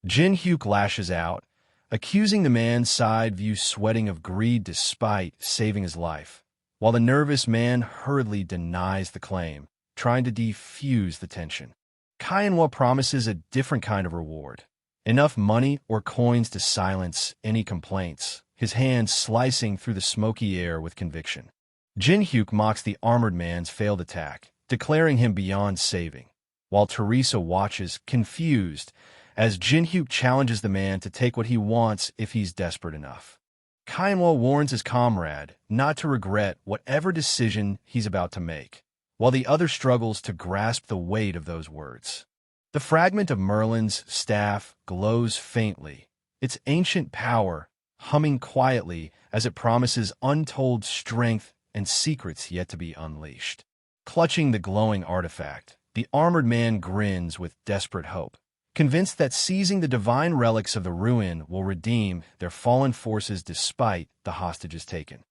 Jin-hyuk lashes out, accusing the man's side view sweating of greed despite saving his life, while the nervous man hurriedly denies the claim, trying to defuse the tension. Kyanwa promises a different kind of reward, enough money or coins to silence any complaints, his hand slicing through the smoky air with conviction. Jin-hyuk mocks the armored man's failed attack, declaring him beyond saving, while Teresa watches, confused, as Jin-hyuk challenges the man to take what he wants if he's desperate enough. Kyanwa warns his comrade not to regret whatever decision he's about to make, while the other struggles to grasp the weight of those words. The fragment of Merlin's staff glows faintly, its ancient power humming quietly as it promises untold strength and secrets yet to be unleashed. Clutching the glowing artifact, the armored man grins with desperate hope, convinced that seizing the divine relics of the ruin will redeem their fallen forces despite the hostages taken.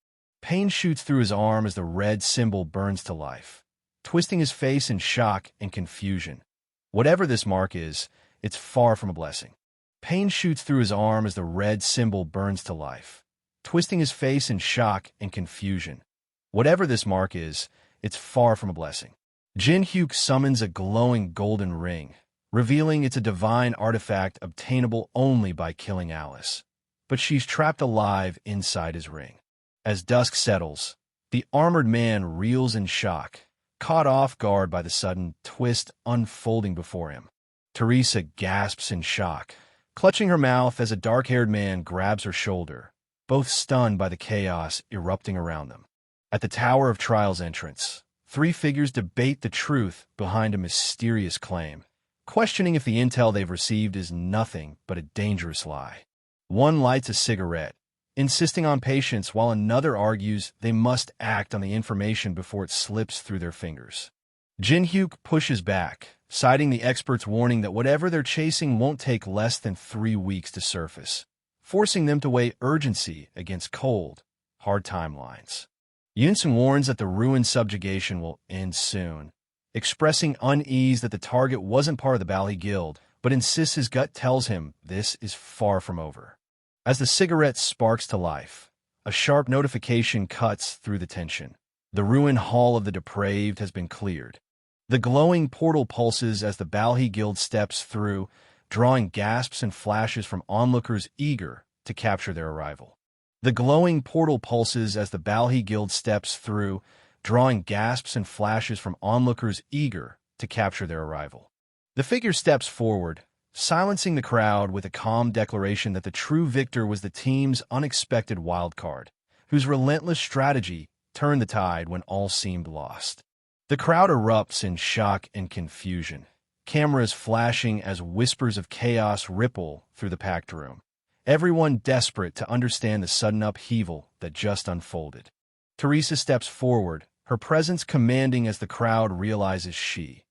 Pain shoots through his arm as the red symbol burns to life, twisting his face in shock and confusion. Whatever this mark is, it's far from a blessing. Pain shoots through his arm as the red symbol burns to life, twisting his face in shock and confusion. Whatever this mark is, it's far from a blessing. Jin-hyuk summons a glowing golden ring, revealing it's a divine artifact obtainable only by killing Alice. But she's trapped alive inside his ring. As dusk settles, the armored man reels in shock, caught off guard by the sudden twist unfolding before him. Teresa gasps in shock, clutching her mouth as a dark-haired man grabs her shoulder, both stunned by the chaos erupting around them. At the Tower of Trial's entrance, three figures debate the truth behind a mysterious claim, questioning if the intel they've received is nothing but a dangerous lie. One lights a cigarette, insisting on patience, while another argues they must act on the information before it slips through their fingers. Jin-hyuk pushes back, citing the expert's warning that whatever they're chasing won't take less than 3 weeks to surface, forcing them to weigh urgency against cold, hard timelines. Yunsun warns that the ruined subjugation will end soon, expressing unease that the target wasn't part of the Bali Guild, but insists his gut tells him this is far from over. As the cigarette sparks to life, a sharp notification cuts through the tension. The ruined hall of the depraved has been cleared. The glowing portal pulses as the Balhi Guild steps through, drawing gasps and flashes from onlookers eager to capture their arrival. The glowing portal pulses as the Balhi Guild steps through, drawing gasps and flashes from onlookers eager to capture their arrival. The figure steps forward, silencing the crowd with a calm declaration that the true victor was the team's unexpected wildcard, whose relentless strategy turned the tide when all seemed lost. The crowd erupts in shock and confusion, cameras flashing as whispers of chaos ripple through the packed room, everyone desperate to understand the sudden upheaval that just unfolded. Teresa steps forward, her presence commanding as the crowd realizes she,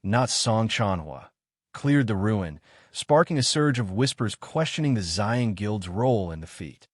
not Song Chanhwa, cleared the ruin, sparking a surge of whispers questioning the Zion Guild's role in the feat.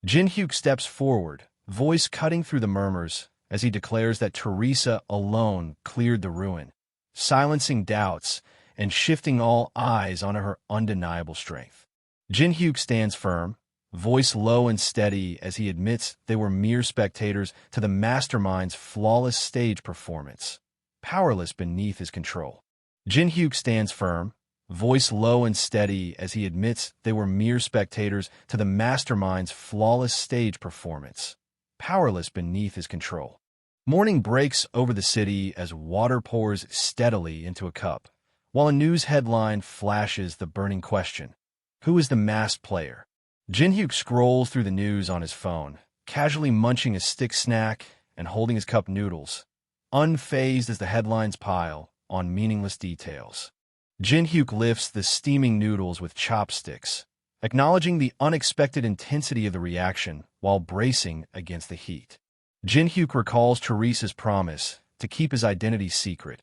Jin-hyuk steps forward, voice cutting through the murmurs, as he declares that Teresa alone cleared the ruin, silencing doubts and shifting all eyes onto her undeniable strength. Jin-hyuk stands firm, voice low and steady as he admits they were mere spectators to the mastermind's flawless stage performance, powerless beneath his control. Jin-hyuk stands firm, voice low and steady as he admits they were mere spectators to the mastermind's flawless stage performance, powerless beneath his control. Morning breaks over the city as water pours steadily into a cup, while a news headline flashes the burning question: who is the masked player? Jin-hyuk scrolls through the news on his phone, casually munching a stick snack and holding his cup noodles, unfazed as the headlines pile on meaningless details. Jin-hyuk lifts the steaming noodles with chopsticks, acknowledging the unexpected intensity of the reaction while bracing against the heat. Jin-hyuk recalls Teresa's promise to keep his identity secret,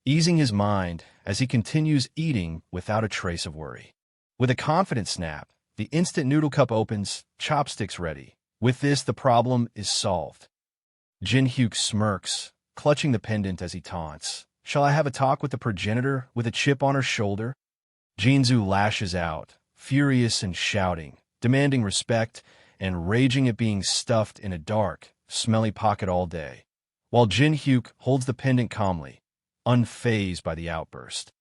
easing his mind as he continues eating without a trace of worry. With a confident snap, the instant noodle cup opens, chopsticks ready. With this, the problem is solved. Jin-hyuk smirks, clutching the pendant as he taunts. Shall I have a talk with the progenitor with a chip on her shoulder? Jinzu lashes out, furious and shouting, demanding respect and raging at being stuffed in a dark, smelly pocket all day, while Jin-hyuk holds the pendant calmly, unfazed by the outburst.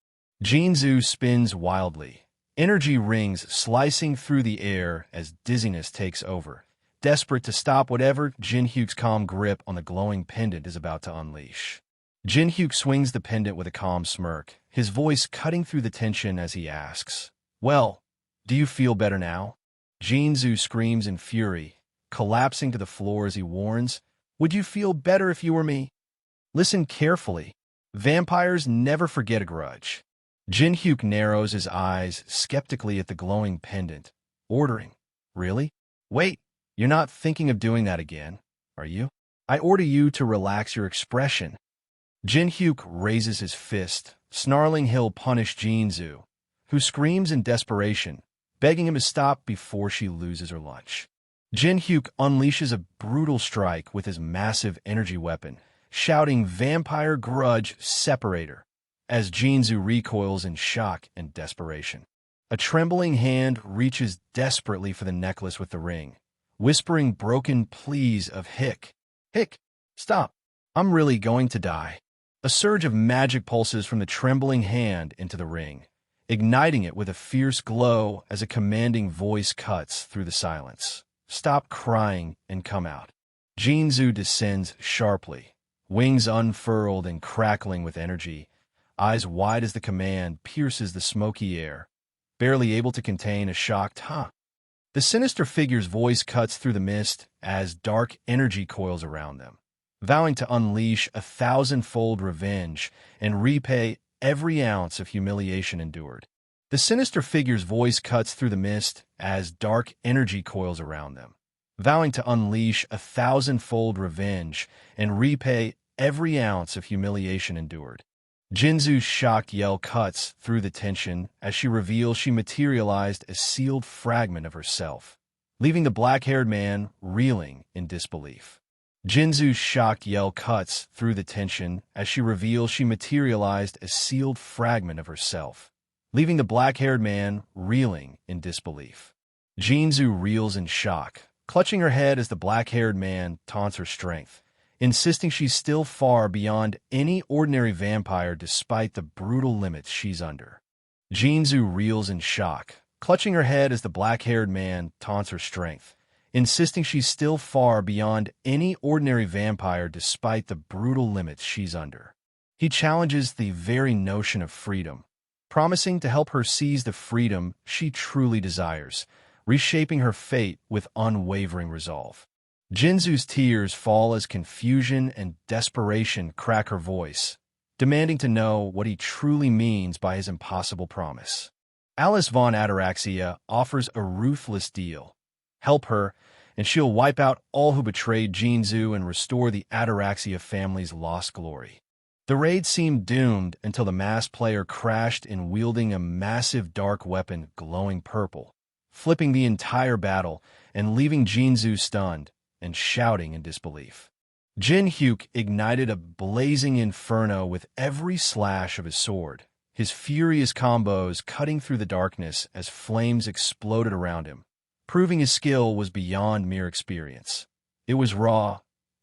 Jinzu spins wildly, energy rings slicing through the air as dizziness takes over, desperate to stop whatever Jin-hyuk's calm grip on the glowing pendant is about to unleash. Jin-hyuk swings the pendant with a calm smirk, his voice cutting through the tension as he asks, "Well, do you feel better now?" Jinzu screams in fury, collapsing to the floor as he warns, "Would you feel better if you were me?" Listen carefully. Vampires never forget a grudge. Jin-hyuk narrows his eyes skeptically at the glowing pendant, ordering, "Really? Wait, you're not thinking of doing that again, are you? I order you to relax your expression." Jin-hyuk raises his fist, snarling he'll punish Jinzu, who screams in desperation, begging him to stop before she loses her lunch. Jin-hyuk unleashes a brutal strike with his massive energy weapon, shouting "Vampire Grudge Separator," as Jinzu recoils in shock and desperation. A trembling hand reaches desperately for the necklace with the ring, whispering broken pleas of "Hick, Hick, stop, I'm really going to die." A surge of magic pulses from the trembling hand into the ring, igniting it with a fierce glow as a commanding voice cuts through the silence. "Stop crying and come out." Jinzu descends sharply, wings unfurled and crackling with energy, eyes wide as the command pierces the smoky air, barely able to contain a shocked "huh." The sinister figure's voice cuts through the mist as dark energy coils around them, vowing to unleash 1,000-fold revenge and repay every ounce of humiliation endured. The sinister figure's voice cuts through the mist as dark energy coils around them, vowing to unleash 1,000-fold revenge and repay every ounce of humiliation endured. Jinzu's shocked yell cuts through the tension as she reveals she materialized a sealed fragment of herself, leaving the black-haired man reeling in disbelief. Jinzu's shocked yell cuts through the tension as she reveals she materialized a sealed fragment of herself, leaving the black-haired man reeling in disbelief. Jinzu reels in shock, clutching her head as the black-haired man taunts her strength, insisting she's still far beyond any ordinary vampire despite the brutal limits she's under. Jinzu reels in shock, clutching her head as the black-haired man taunts her strength, insisting she's still far beyond any ordinary vampire despite the brutal limits she's under. He challenges the very notion of freedom, promising to help her seize the freedom she truly desires, reshaping her fate with unwavering resolve. Jinzu's tears fall as confusion and desperation crack her voice, demanding to know what he truly means by his impossible promise. Alice von Ataraxia offers a ruthless deal. Help her, and she'll wipe out all who betrayed Jinzu and restore the Ataraxia family's lost glory. The raid seemed doomed until the masked player crashed in wielding a massive dark weapon glowing purple, flipping the entire battle and leaving Jinzu stunned and shouting in disbelief. Jin Hyuk ignited a blazing inferno with every slash of his sword, his furious combos cutting through the darkness as flames exploded around him, proving his skill was beyond mere experience. It was raw,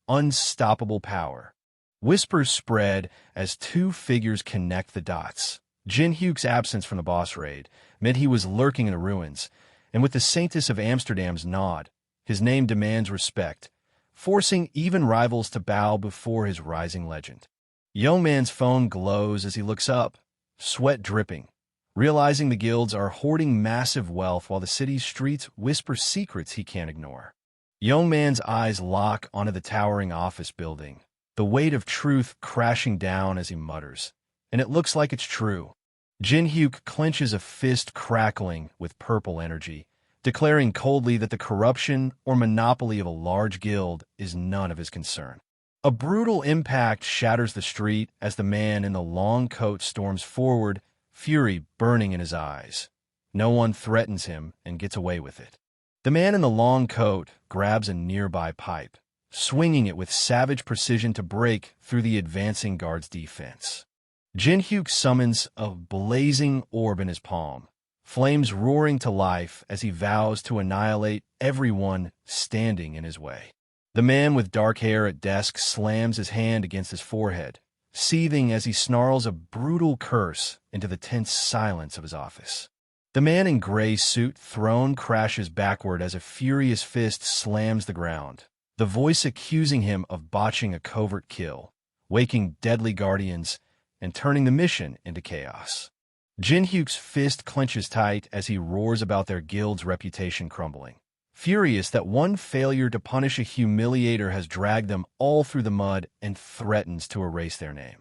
unstoppable power. Whispers spread as two figures connect the dots. Jin Hyuk's absence from the boss raid meant he was lurking in the ruins, and with the Saintess of Amsterdam's nod, his name demands respect, forcing even rivals to bow before his rising legend. Young man's phone glows as he looks up, sweat dripping, realizing the guilds are hoarding massive wealth while the city's streets whisper secrets he can't ignore. Young man's eyes lock onto the towering office building, the weight of truth crashing down as he mutters. And it looks like it's true. Jin Hyuk clenches a fist crackling with purple energy, declaring coldly that the corruption or monopoly of a large guild is none of his concern. A brutal impact shatters the street as the man in the long coat storms forward, fury burning in his eyes. No one threatens him and gets away with it. The man in the long coat grabs a nearby pipe, swinging it with savage precision to break through the advancing guard's defense. Jin Hyuk summons a blazing orb in his palm, flames roaring to life as he vows to annihilate everyone standing in his way. The man with dark hair at desk slams his hand against his forehead, seething as he snarls a brutal curse into the tense silence of his office. The man in gray suit throne crashes backward as a furious fist slams the ground, the voice accusing him of botching a covert kill, waking deadly guardians, and turning the mission into chaos. Jin Hyuk's fist clenches tight as he roars about their guild's reputation crumbling, furious that one failure to punish a humiliator has dragged them all through the mud and threatens to erase their name.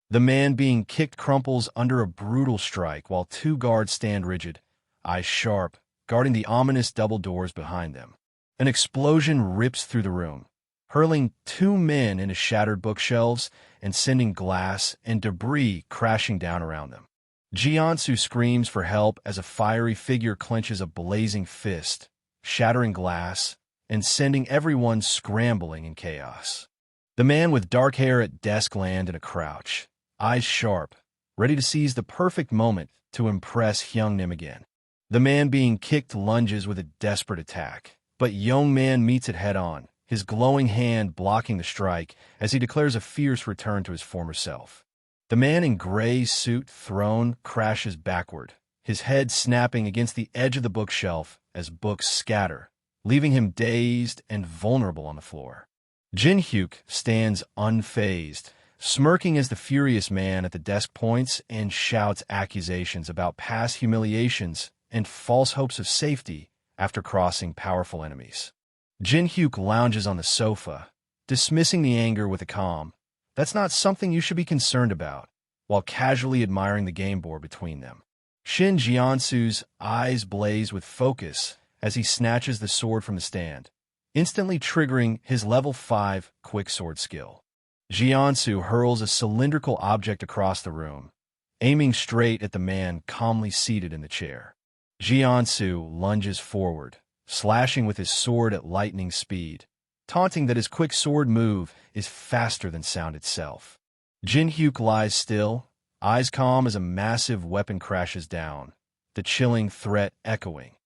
The man being kicked crumples under a brutal strike while two guards stand rigid, eyes sharp, guarding the ominous double doors behind them. An explosion rips through the room, hurling two men into shattered bookshelves and sending glass and debris crashing down around them. Jiansu screams for help as a fiery figure clenches a blazing fist, shattering glass and sending everyone scrambling in chaos. The man with dark hair at desk land in a crouch, eyes sharp, ready to seize the perfect moment to impress Hyungnim again. The man being kicked lunges with a desperate attack, but young man meets it head-on, his glowing hand blocking the strike as he declares a fierce return to his former self. The man in gray suit throne crashes backward, his head snapping against the edge of the bookshelf as books scatter, leaving him dazed and vulnerable on the floor. Jin Hyuk stands unfazed, smirking as the furious man at the desk points and shouts accusations about past humiliations and false hopes of safety after crossing powerful enemies. Jin Hyuk lounges on the sofa, dismissing the anger with a calm, "That's not something you should be concerned about," while casually admiring the game board between them. Shin Jiansu's eyes blaze with focus as he snatches the sword from the stand, instantly triggering his level 5 quick sword skill. Jiansu hurls a cylindrical object across the room, aiming straight at the man calmly seated in the chair. Jiansu lunges forward, slashing with his sword at lightning speed, taunting that his quick sword move is faster than sound itself. Jin Hyuk lies still, eyes calm as a massive weapon crashes down, the chilling threat echoing.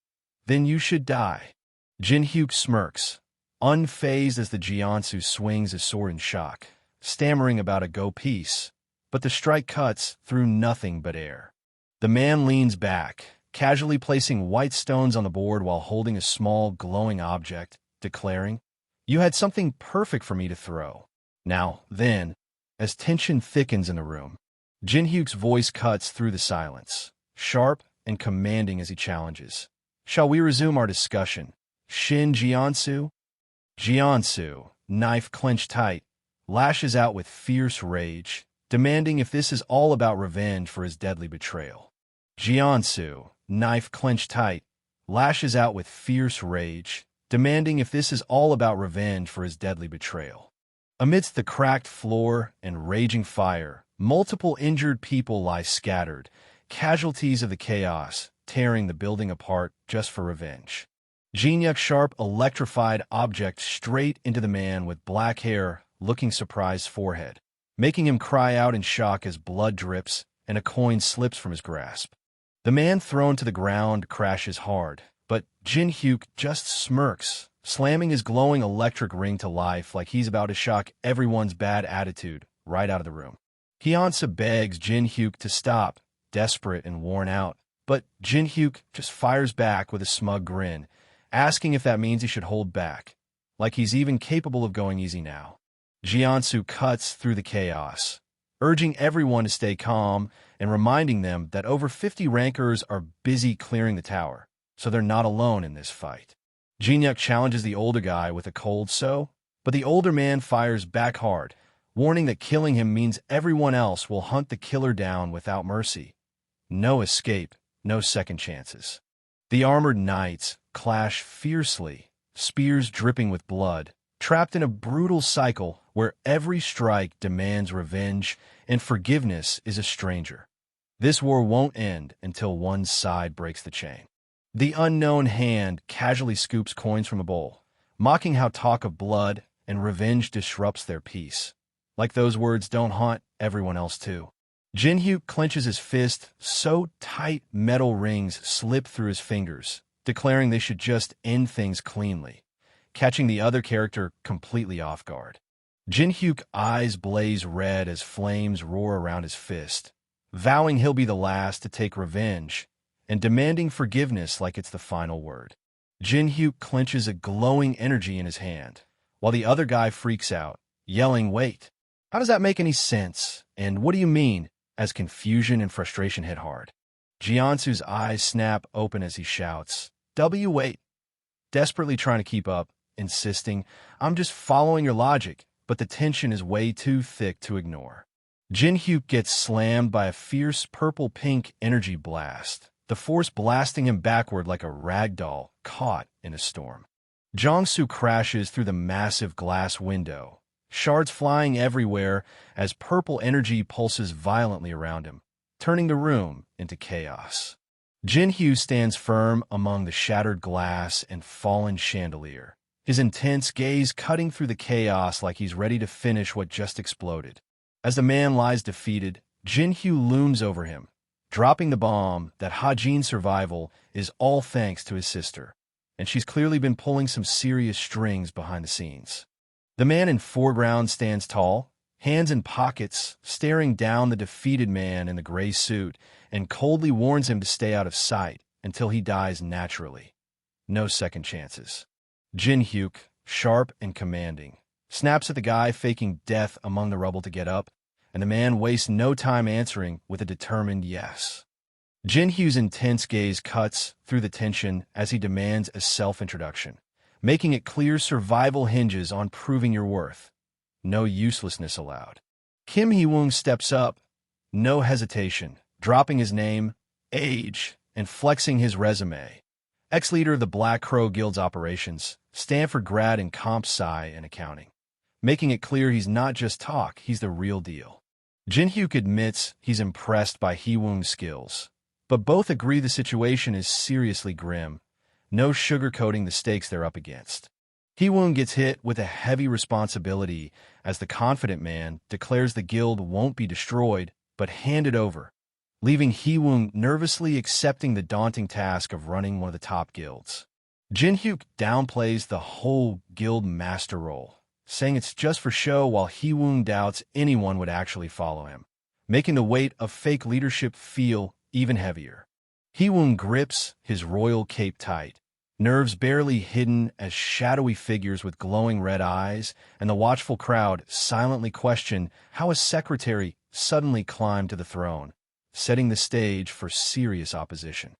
"Then you should die." Jin Hyuk smirks, unfazed as the Jiansu swings his sword in shock, stammering about a go piece, but the strike cuts through nothing but air. The man leans back, casually placing white stones on the board while holding a small glowing object, declaring, "You had something perfect for me to throw." Now, then, as tension thickens in the room, Jin Hyuk's voice cuts through the silence, sharp and commanding as he challenges. "Shall we resume our discussion, Shin Jiansu?" Jiansu, knife clenched tight, lashes out with fierce rage, demanding if this is all about revenge for his deadly betrayal. Jiansu, knife clenched tight, lashes out with fierce rage, demanding if this is all about revenge for his deadly betrayal. Amidst the cracked floor and raging fire, multiple injured people lie scattered, casualties of the chaos, tearing the building apart just for revenge. Jinyuk's sharp, electrified object straight into the man with black hair, looking surprised forehead, making him cry out in shock as blood drips and a coin slips from his grasp. The man thrown to the ground crashes hard, but Jin-hyuk just smirks, slamming his glowing electric ring to life like he's about to shock everyone's bad attitude right out of the room. Hyeonsa begs Jin-hyuk to stop, desperate and worn out, but Jin-hyuk just fires back with a smug grin, asking if that means he should hold back, like he's even capable of going easy now. Jiansu cuts through the chaos, urging everyone to stay calm and reminding them that over 50 rankers are busy clearing the tower, so they're not alone in this fight. Jinyuk challenges the older guy with a cold so, but the older man fires back hard, warning that killing him means everyone else will hunt the killer down without mercy. No escape, no second chances. The armored knights clash fiercely, spears dripping with blood, trapped in a brutal cycle where every strike demands revenge and forgiveness is a stranger. This war won't end until one side breaks the chain. The unknown hand casually scoops coins from a bowl, mocking how talk of blood and revenge disrupts their peace. Like those words don't haunt everyone else too. Jin-hyuk clenches his fist so tight metal rings slip through his fingers, declaring they should just end things cleanly, catching the other character completely off guard. Jin-hyuk's eyes blaze red as flames roar around his fist, vowing he'll be the last to take revenge and demanding forgiveness like it's the final word. Jin-hyuk clenches a glowing energy in his hand, while the other guy freaks out, yelling, "Wait, how does that make any sense? And what do you mean?" as confusion and frustration hit hard. Jiansu's eyes snap open as he shouts, "Wait," desperately trying to keep up, insisting, "I'm just following your logic," but the tension is way too thick to ignore. Jin-hyuk gets slammed by a fierce purple-pink energy blast, the force blasting him backward like a rag doll caught in a storm. Jongsu crashes through the massive glass window, shards flying everywhere as purple energy pulses violently around him, turning the room into chaos. Jin-hyuk stands firm among the shattered glass and fallen chandelier, his intense gaze cutting through the chaos like he's ready to finish what just exploded. As the man lies defeated, Jin-hyuk looms over him, dropping the bomb that Ha-jin's survival is all thanks to his sister, and she's clearly been pulling some serious strings behind the scenes. The man in foreground stands tall, hands in pockets, staring down the defeated man in the gray suit, and coldly warns him to stay out of sight until he dies naturally. No second chances. Jin-hyuk, sharp and commanding, snaps at the guy faking death among the rubble to get up, and the man wastes no time answering with a determined yes. Jin-hyuk's intense gaze cuts through the tension as he demands a self-introduction, making it clear survival hinges on proving your worth. No uselessness allowed. Kim Hee-woong steps up, no hesitation, dropping his name, age, and flexing his resume. Ex-leader of the Black Crow Guild's operations, Stanford grad in comp sci and accounting, making it clear he's not just talk, he's the real deal. Jin-hyuk admits he's impressed by Hee-woong's skills, but both agree the situation is seriously grim, no sugarcoating the stakes they're up against. Hee-woong gets hit with a heavy responsibility as the confident man declares the guild won't be destroyed, but handed over, leaving Hee-woong nervously accepting the daunting task of running one of the top guilds. Jin-hyuk downplays the whole guild master role, saying it's just for show while Hee-woong doubts anyone would actually follow him, making the weight of fake leadership feel even heavier. Hee-woong grips his royal cape tight, nerves barely hidden as shadowy figures with glowing red eyes and the watchful crowd silently question how a secretary suddenly climbed to the throne, setting the stage for serious opposition.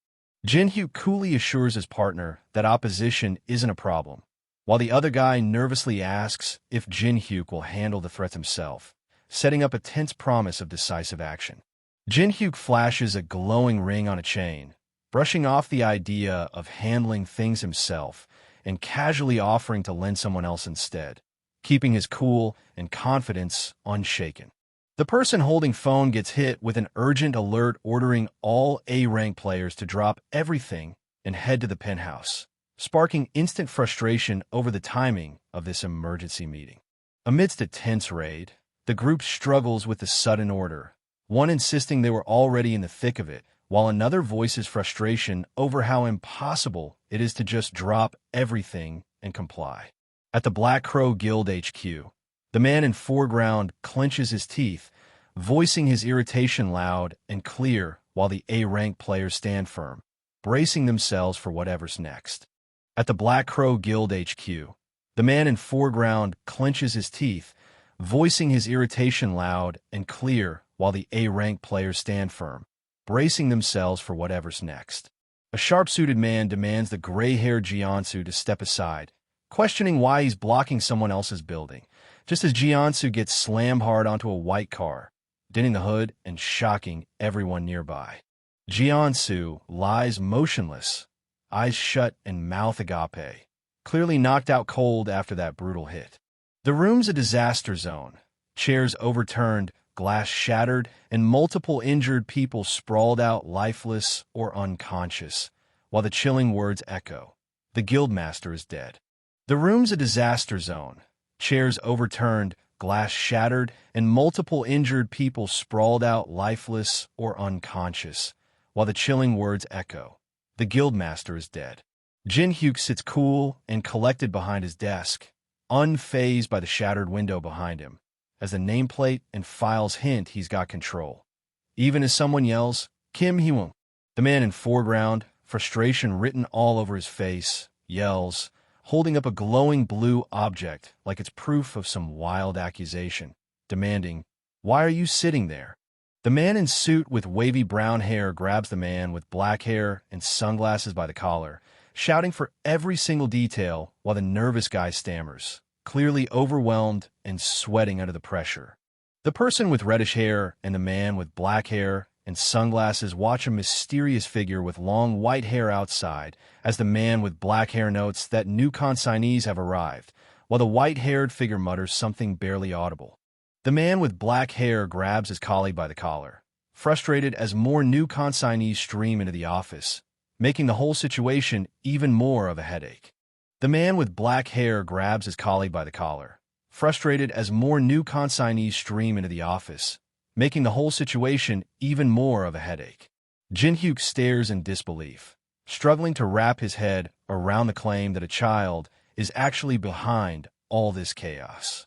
Jin-hyuk coolly assures his partner that opposition isn't a problem, while the other guy nervously asks if Jin-hyuk will handle the threat himself, setting up a tense promise of decisive action. Jin-hyuk flashes a glowing ring on a chain, brushing off the idea of handling things himself and casually offering to lend someone else instead, keeping his cool and confidence unshaken. The person holding phone gets hit with an urgent alert ordering all A-rank players to drop everything and head to the penthouse, sparking instant frustration over the timing of this emergency meeting. Amidst a tense raid, the group struggles with the sudden order, one insisting they were already in the thick of it, while another voices frustration over how impossible it is to just drop everything and comply. At the Black Crow Guild HQ, the man in foreground clenches his teeth, voicing his irritation loud and clear while the A-rank players stand firm, bracing themselves for whatever's next. At the Black Crow Guild HQ, the man in foreground clenches his teeth, voicing his irritation loud and clear while the A-rank players stand firm, bracing themselves for whatever's next. A sharp-suited man demands the gray-haired Jiansu to step aside, questioning why he's blocking someone else's building, just as Jiansu gets slammed hard onto a white car, denting the hood and shocking everyone nearby. Jiansu lies motionless, eyes shut and mouth agape, clearly knocked out cold after that brutal hit. The room's a disaster zone. Chairs overturned, glass shattered, and multiple injured people sprawled out lifeless or unconscious, while the chilling words echo, "The guildmaster is dead." The room's a disaster zone. Chairs overturned, glass shattered, and multiple injured people sprawled out lifeless or unconscious, while the chilling words echo, "The guildmaster is dead." Jin Hyuk sits cool and collected behind his desk, unfazed by the shattered window behind him, as the nameplate and files hint he's got control. Even as someone yells, "Kim Hee-won," the man in foreground, frustration written all over his face, yells, holding up a glowing blue object like it's proof of some wild accusation, demanding, "Why are you sitting there?" The man in suit with wavy brown hair grabs the man with black hair and sunglasses by the collar, shouting for every single detail while the nervous guy stammers, clearly overwhelmed and sweating under the pressure. The person with reddish hair and the man with black hair and sunglasses watch a mysterious figure with long white hair outside as the man with black hair notes that new consignees have arrived, while the white-haired figure mutters something barely audible. The man with black hair grabs his colleague by the collar, frustrated as more new consignees stream into the office, making the whole situation even more of a headache. The man with black hair grabs his colleague by the collar, frustrated as more new consignees stream into the office, making the whole situation even more of a headache. Jin Hyuk stares in disbelief, struggling to wrap his head around the claim that a child is actually behind all this chaos.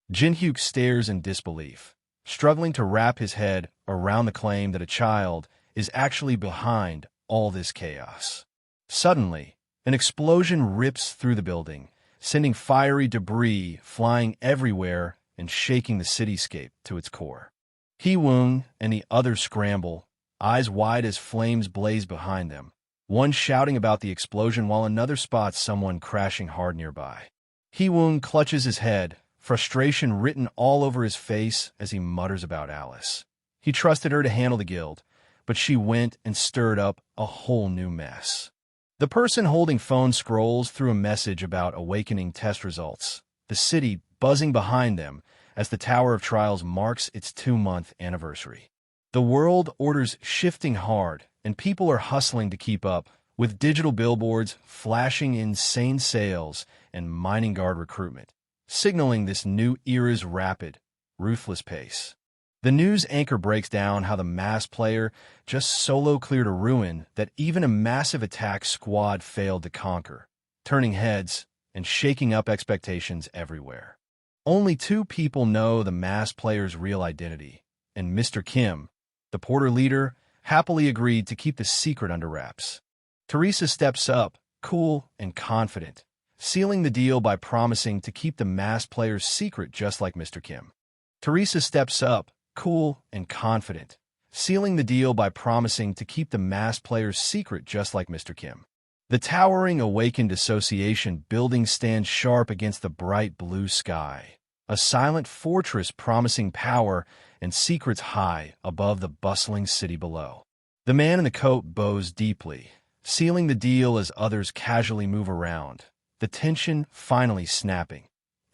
Jin Hyuk stares in disbelief, struggling to wrap his head around the claim that a child is actually behind all this chaos. Suddenly, an explosion rips through the building, sending fiery debris flying everywhere and shaking the cityscape to its core. Hee-won and the others scramble, eyes wide as flames blaze behind them, one shouting about the explosion while another spots someone crashing hard nearby. Hee-won clutches his head, frustration written all over his face as he mutters about Alice. He trusted her to handle the guild, but she went and stirred up a whole new mess. The person holding phone scrolls through a message about awakening test results, the city buzzing behind them as the Tower of Trials marks its 2-month anniversary. The world order's shifting hard, and people are hustling to keep up, with digital billboards flashing insane sales and mining guard recruitment, signaling this new era's rapid, ruthless pace. The news anchor breaks down how the mass player just solo cleared a ruin that even a massive attack squad failed to conquer, turning heads and shaking up expectations everywhere. Only 2 people know the mass player's real identity, and Mr. Kim, the porter leader, happily agreed to keep the secret under wraps. Teresa steps up, cool and confident, sealing the deal by promising to keep the mass player's secret just like Mr. Kim. Teresa steps up, cool and confident, sealing the deal by promising to keep the mass player's secret just like Mr. Kim. The towering Awakened Association building stands sharp against the bright blue sky, a silent fortress promising power and secrets high above the bustling city below. The man in the coat bows deeply, sealing the deal as others casually move around, the tension finally snapping.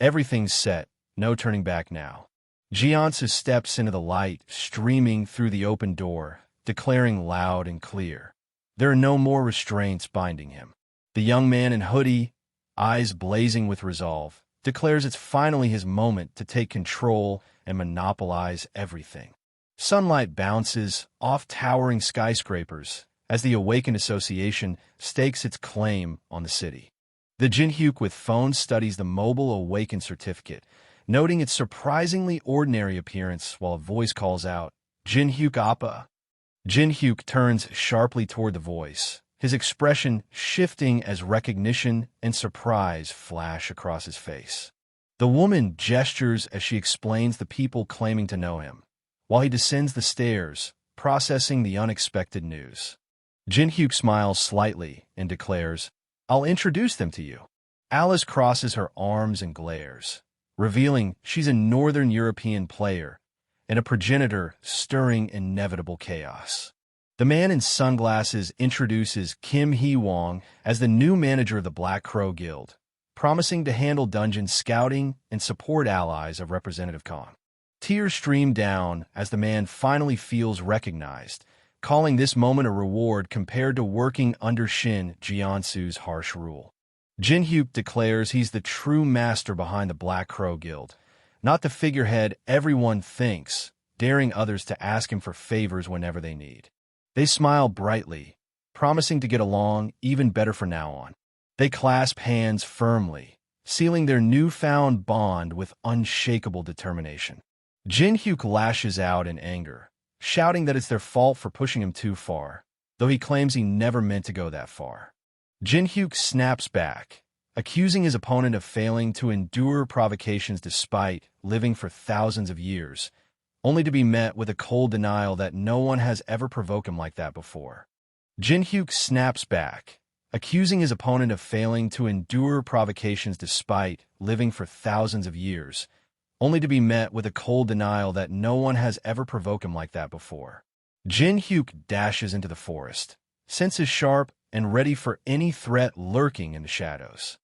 Everything's set, no turning back now. Jiansu steps into the light streaming through the open door, declaring loud and clear. There are no more restraints binding him. The young man in hoodie, eyes blazing with resolve, declares it's finally his moment to take control and monopolize everything. Sunlight bounces off towering skyscrapers as the Awakened Association stakes its claim on the city. The Jinhyuk with phone studies the mobile Awakened certificate, noting its surprisingly ordinary appearance while a voice calls out, "Jinhyuk Appa." Jinhyuk turns sharply toward the voice, his expression shifting as recognition and surprise flash across his face. The woman gestures as she explains the people claiming to know him, while he descends the stairs, processing the unexpected news. Jinhyuk smiles slightly and declares, "I'll introduce them to you." Alice crosses her arms and glares, revealing she's a Northern European player and a progenitor stirring inevitable chaos. The man in sunglasses introduces Kim Hee-wong as the new manager of the Black Crow Guild, promising to handle dungeon scouting and support allies of Representative Khan. Tears stream down as the man finally feels recognized, calling this moment a reward compared to working under Shin Jiansu's harsh rule. Jinhyuk declares he's the true master behind the Black Crow Guild, not the figurehead everyone thinks, daring others to ask him for favors whenever they need. They smile brightly, promising to get along even better from now on. They clasp hands firmly, sealing their newfound bond with unshakable determination. Jinhyuk lashes out in anger, shouting that it's their fault for pushing him too far, though he claims he never meant to go that far. Jinhyuk snaps back, accusing his opponent of failing to endure provocations despite living for thousands of years, only to be met with a cold denial that no one has ever provoked him like that before. Jinhyuk snaps back, accusing his opponent of failing to endure provocations despite living for thousands of years, only to be met with a cold denial that no one has ever provoked him like that before. Jinhyuk dashes into the forest, senses sharp and ready for any threat lurking in the shadows.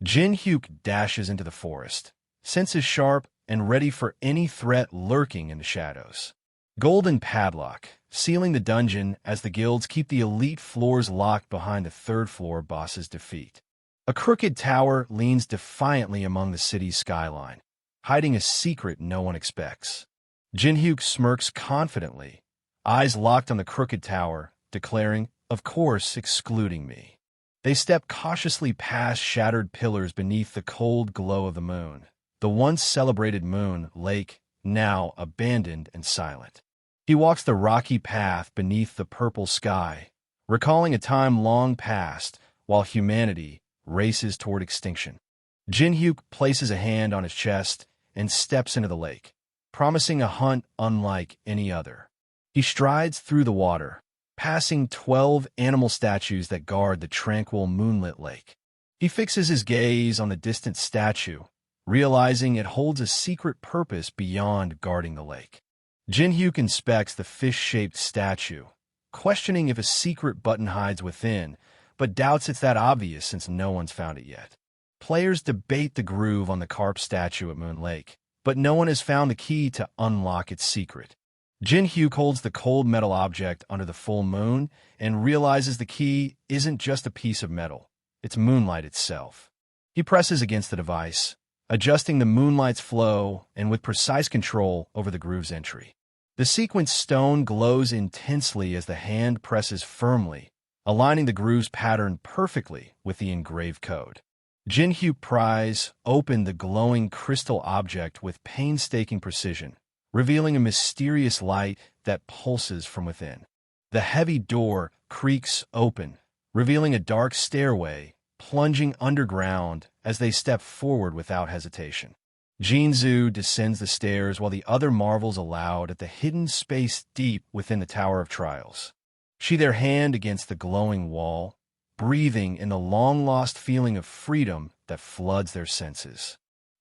Jinhyuk dashes into the forest, senses sharp and ready for any threat lurking in the shadows. Golden padlock, sealing the dungeon as the guilds keep the elite floors locked behind the third-floor boss's defeat. A crooked tower leans defiantly among the city's skyline, hiding a secret no one expects. Jinhyuk smirks confidently, eyes locked on the crooked tower, declaring, "Of course, excluding me." They step cautiously past shattered pillars beneath the cold glow of the moon, the once celebrated moon lake, now abandoned and silent. He walks the rocky path beneath the purple sky, recalling a time long past while humanity races toward extinction. Jinhyuk places a hand on his chest and steps into the lake, promising a hunt unlike any other. He strides through the water, passing 12 animal statues that guard the tranquil moonlit lake. He fixes his gaze on the distant statue, realizing it holds a secret purpose beyond guarding the lake. Jinhyuk inspects the fish-shaped statue, questioning if a secret button hides within, but doubts it's that obvious since no one's found it yet. Players debate the groove on the carp statue at Moon Lake, but no one has found the key to unlock its secret. Jinhyuk holds the cold metal object under the full moon and realizes the key isn't just a piece of metal, it's moonlight itself. He presses against the device, adjusting the moonlight's flow and with precise control over the groove's entry. The sequence stone glows intensely as the hand presses firmly, aligning the groove's pattern perfectly with the engraved code. Jinhyuk pries open the glowing crystal object with painstaking precision, revealing a mysterious light that pulses from within. The heavy door creaks open, revealing a dark stairway plunging underground as they step forward without hesitation. Jinzu descends the stairs while the other marvels aloud at the hidden space deep within the Tower of Trials. She their hand against the glowing wall, breathing in the long-lost feeling of freedom that floods their senses.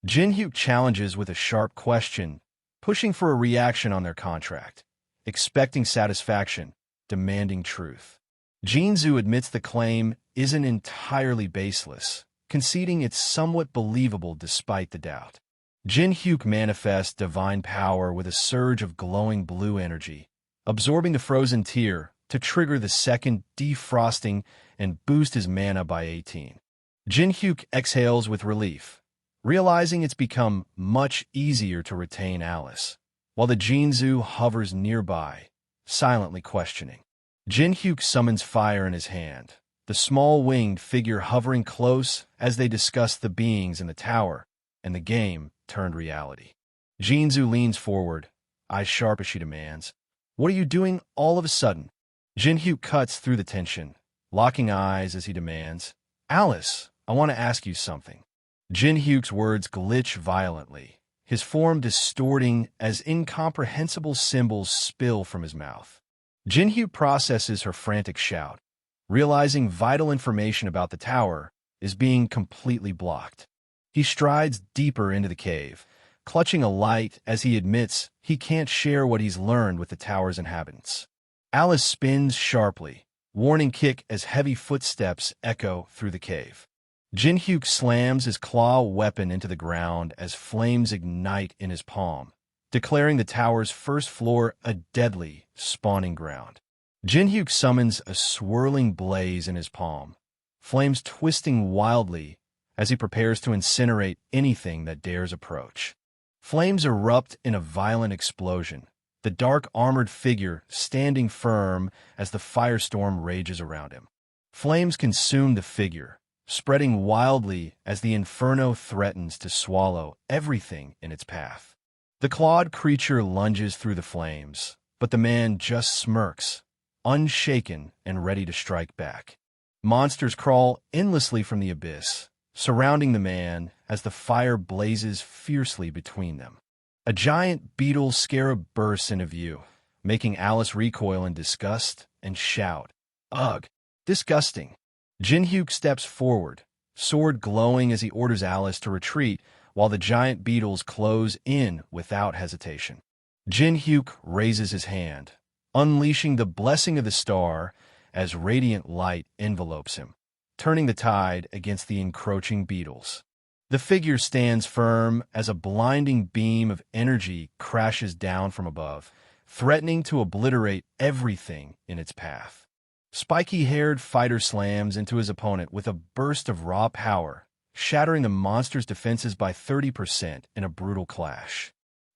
Jinhyuk challenges with a sharp question, pushing for a reaction on their contract, expecting satisfaction, demanding truth. Jinzu admits the claim isn't entirely baseless, conceding it's somewhat believable despite the doubt. Jin-hyuk manifests divine power with a surge of glowing blue energy, absorbing the frozen tear to trigger the second defrosting and boost his mana by 18. Jin-hyuk exhales with relief, realizing it's become much easier to retain Alice, while the Jinzu hovers nearby, silently questioning. Jin-hyuk summons fire in his hand, the small winged figure hovering close as they discuss the beings in the tower, and the game turned reality. Jinzu leans forward, eyes sharp as she demands, "What are you doing all of a sudden?" Jin-hyuk cuts through the tension, locking eyes as he demands, "Alice, I want to ask you something." Jin-hyuk's words glitch violently, his form distorting as incomprehensible symbols spill from his mouth. Jin-hyuk processes her frantic shout, realizing vital information about the tower is being completely blocked. He strides deeper into the cave, clutching a light as he admits he can't share what he's learned with the tower's inhabitants. Alice spins sharply, warning kick as heavy footsteps echo through the cave. Jin-hyuk slams his claw weapon into the ground as flames ignite in his palm, declaring the tower's first floor a deadly spawning ground. Jin-hyuk summons a swirling blaze in his palm, flames twisting wildly as he prepares to incinerate anything that dares approach. Flames erupt in a violent explosion, the dark armored figure standing firm as the firestorm rages around him. Flames consume the figure, spreading wildly as the inferno threatens to swallow everything in its path. The clawed creature lunges through the flames, but the man just smirks, unshaken and ready to strike back. Monsters crawl endlessly from the abyss, surrounding the man as the fire blazes fiercely between them. A giant beetle scarab bursts into view, making Alice recoil in disgust and shout, "Ugh, disgusting!" Jin-hyuk steps forward, sword glowing as he orders Alice to retreat while the giant beetles close in without hesitation. Jin-hyuk raises his hand, unleashing the blessing of the star as radiant light envelopes him, turning the tide against the encroaching beetles. The figure stands firm as a blinding beam of energy crashes down from above, threatening to obliterate everything in its path. Spiky-haired fighter slams into his opponent with a burst of raw power, shattering the monster's defenses by 30% in a brutal clash.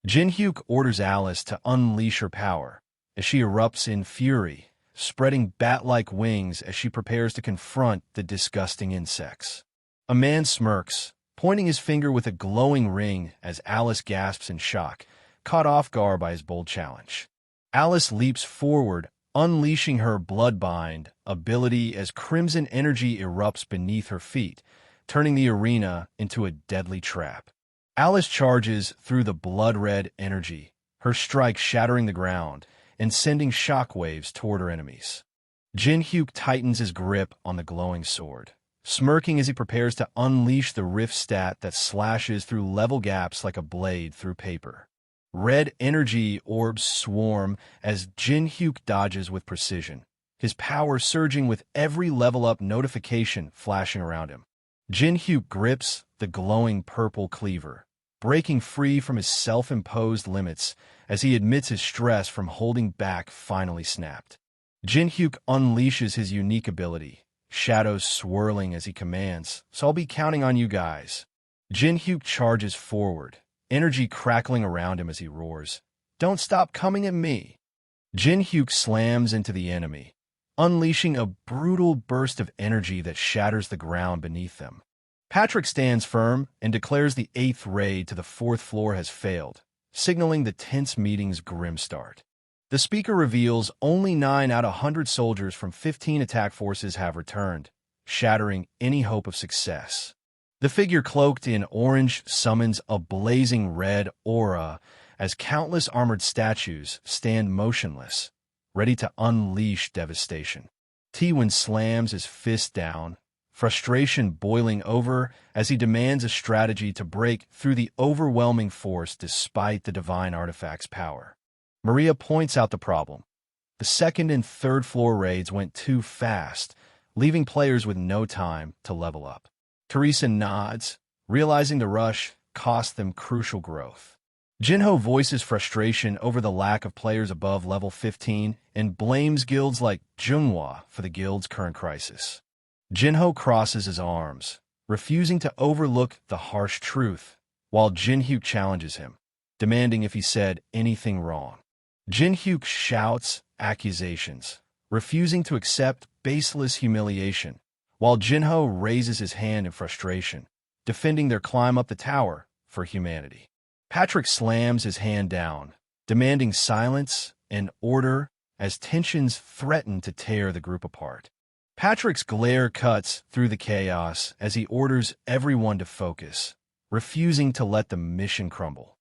Jin-hyuk orders Alice to unleash her power as she erupts in fury, spreading bat-like wings as she prepares to confront the disgusting insects. A man smirks, pointing his finger with a glowing ring as Alice gasps in shock, caught off guard by his bold challenge. Alice leaps forward, unleashing her Bloodbind ability as crimson energy erupts beneath her feet, turning the arena into a deadly trap. Alice charges through the blood-red energy, her strike shattering the ground and sending shockwaves toward her enemies. Jin-hyuk tightens his grip on the glowing sword, smirking as he prepares to unleash the rift stat that slashes through level gaps like a blade through paper. Red energy orbs swarm as Jin-hyuk dodges with precision, his power surging with every level-up notification flashing around him. Jin-hyuk grips the glowing purple cleaver, breaking free from his self-imposed limits as he admits his stress from holding back finally snapped. Jin-hyuk unleashes his unique ability, shadows swirling as he commands, "So I'll be counting on you guys." Jin-hyuk charges forward, energy crackling around him as he roars, "Don't stop coming at me." Jin-hyuk slams into the enemy, unleashing a brutal burst of energy that shatters the ground beneath them. Patrick stands firm and declares the 8th raid to the 4th floor has failed, signaling the tense meeting's grim start. The speaker reveals only 9 out of 100 soldiers from 15 attack forces have returned, shattering any hope of success. The figure cloaked in orange summons a blazing red aura as countless armored statues stand motionless, ready to unleash devastation. T-Win slams his fist down, frustration boiling over as he demands a strategy to break through the overwhelming force despite the divine artifact's power. Maria points out the problem. The 2nd and 3rd floor raids went too fast, leaving players with no time to level up. Teresa nods, realizing the rush cost them crucial growth. Jinho voices frustration over the lack of players above level 15 and blames guilds like Junghwa for the guild's current crisis. Jinho crosses his arms, refusing to overlook the harsh truth, while Jinhyuk challenges him, demanding if he said anything wrong. Jinhyuk shouts accusations, refusing to accept baseless humiliation, while Jinho raises his hand in frustration, defending their climb up the tower for humanity. Patrick slams his hand down, demanding silence and order as tensions threaten to tear the group apart. Patrick's glare cuts through the chaos as he orders everyone to focus, refusing to let the mission crumble.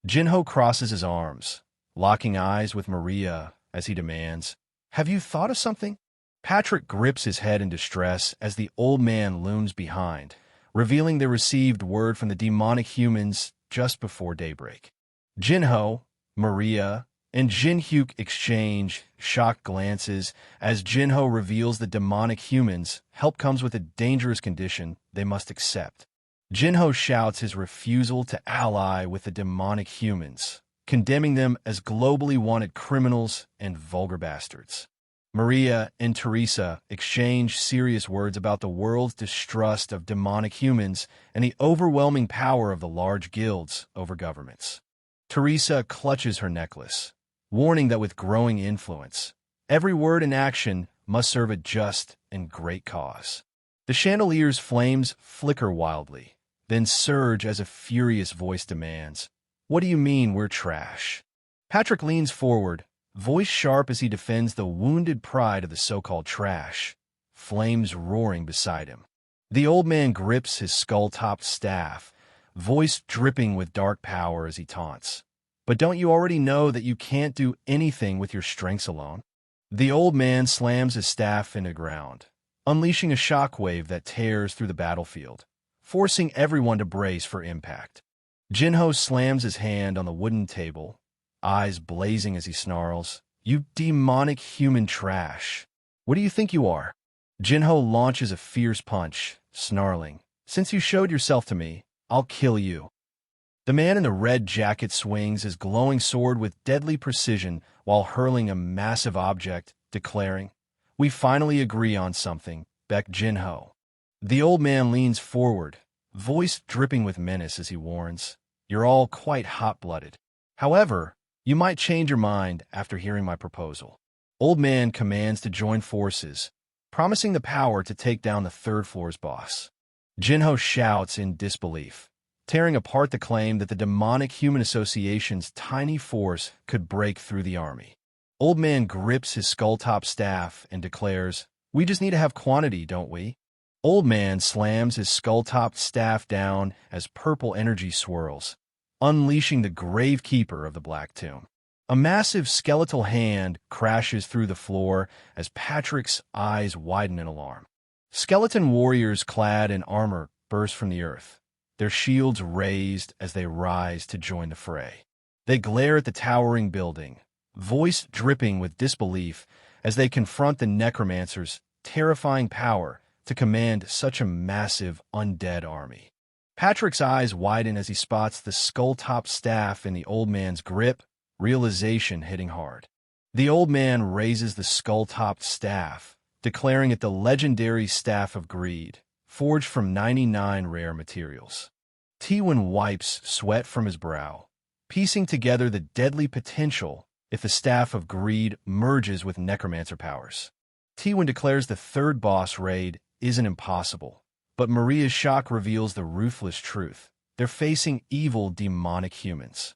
Jinho crosses his arms, locking eyes with Maria as he demands, "Have you thought of something?" Patrick grips his head in distress as the old man looms behind, revealing they received word from the demonic humans just before daybreak. Jinho, Maria, and Jinhyuk exchange shocked glances as Jinho reveals the demonic humans' help comes with a dangerous condition they must accept. Jinho shouts his refusal to ally with the demonic humans, condemning them as globally wanted criminals and vulgar bastards. Maria and Teresa exchange serious words about the world's distrust of demonic humans and the overwhelming power of the large guilds over governments. Teresa clutches her necklace, warning that with growing influence, every word and action must serve a just and great cause. The chandelier's flames flicker wildly, then surge as a furious voice demands, "What do you mean we're trash?" Patrick leans forward, voice sharp as he defends the wounded pride of the so-called trash, flames roaring beside him. The old man grips his skull-topped staff, voice dripping with dark power as he taunts. "But don't you already know that you can't do anything with your strengths alone?" The old man slams his staff into the ground, unleashing a shockwave that tears through the battlefield, forcing everyone to brace for impact. Jinho slams his hand on the wooden table, eyes blazing as he snarls, "You demonic human trash! What do you think you are?" Jinho launches a fierce punch, snarling, "Since you showed yourself to me, I'll kill you." The man in the red jacket swings his glowing sword with deadly precision while hurling a massive object, declaring, "We finally agree on something, Beck Jinho." The old man leans forward, voice dripping with menace as he warns, "You're all quite hot-blooded. However, you might change your mind after hearing my proposal." Old man commands to join forces, promising the power to take down the third floor's boss. Jinho shouts in disbelief, tearing apart the claim that the demonic human association's tiny force could break through the army. Old man grips his skull-top staff and declares, "We just need to have quantity, don't we?" Old man slams his skull-topped staff down as purple energy swirls, unleashing the gravekeeper of the Black Tomb. A massive skeletal hand crashes through the floor as Patrick's eyes widen in alarm. Skeleton warriors clad in armor burst from the earth, their shields raised as they rise to join the fray. They glare at the towering building, voice dripping with disbelief as they confront the necromancer's terrifying power to command such a massive undead army. Patrick's eyes widen as he spots the skull-topped staff in the old man's grip, realization hitting hard. The old man raises the skull-topped staff, declaring it the legendary Staff of Greed, forged from 99 rare materials. Tiwin wipes sweat from his brow, piecing together the deadly potential if the Staff of Greed merges with necromancer powers. Tiwin declares the third boss raid isn't impossible, but Maria's shock reveals the ruthless truth. They're facing evil demonic humans.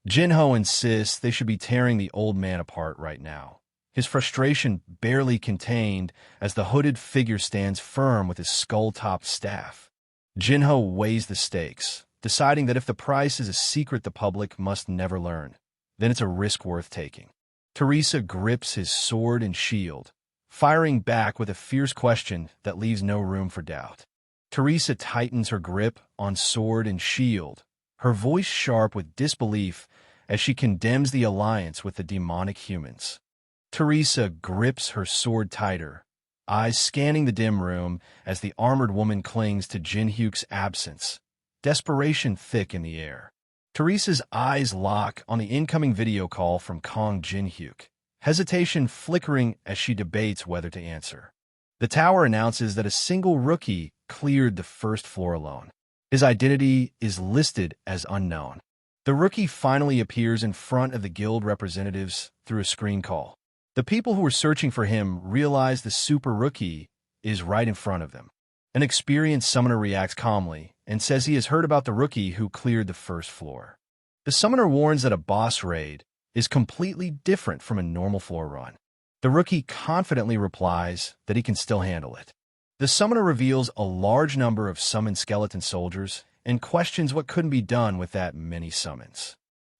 Jinho insists they should be tearing the old man apart right now, his frustration barely contained as the hooded figure stands firm with his skull-topped staff. Jinho weighs the stakes, deciding that if the price is a secret the public must never learn, then it's a risk worth taking. Teresa grips his sword and shield, firing back with a fierce question that leaves no room for doubt. Teresa tightens her grip on sword and shield, her voice sharp with disbelief as she condemns the alliance with the demonic humans. Teresa grips her sword tighter, eyes scanning the dim room as the armored woman clings to Jinhyuk's absence, desperation thick in the air. Teresa's eyes lock on the incoming video call from Kong Jin-hyuk, hesitation flickering as she debates whether to answer. The tower announces that a single rookie cleared the first floor alone. His identity is listed as unknown. The rookie finally appears in front of the guild representatives through a screen call. The people who were searching for him realize the super rookie is right in front of them. An experienced summoner reacts calmly and says he has heard about the rookie who cleared the first floor. The summoner warns that a boss raid is completely different from a normal floor run. The rookie confidently replies that he can still handle it. The summoner reveals a large number of summoned skeleton soldiers and questions what couldn't be done with that many summons.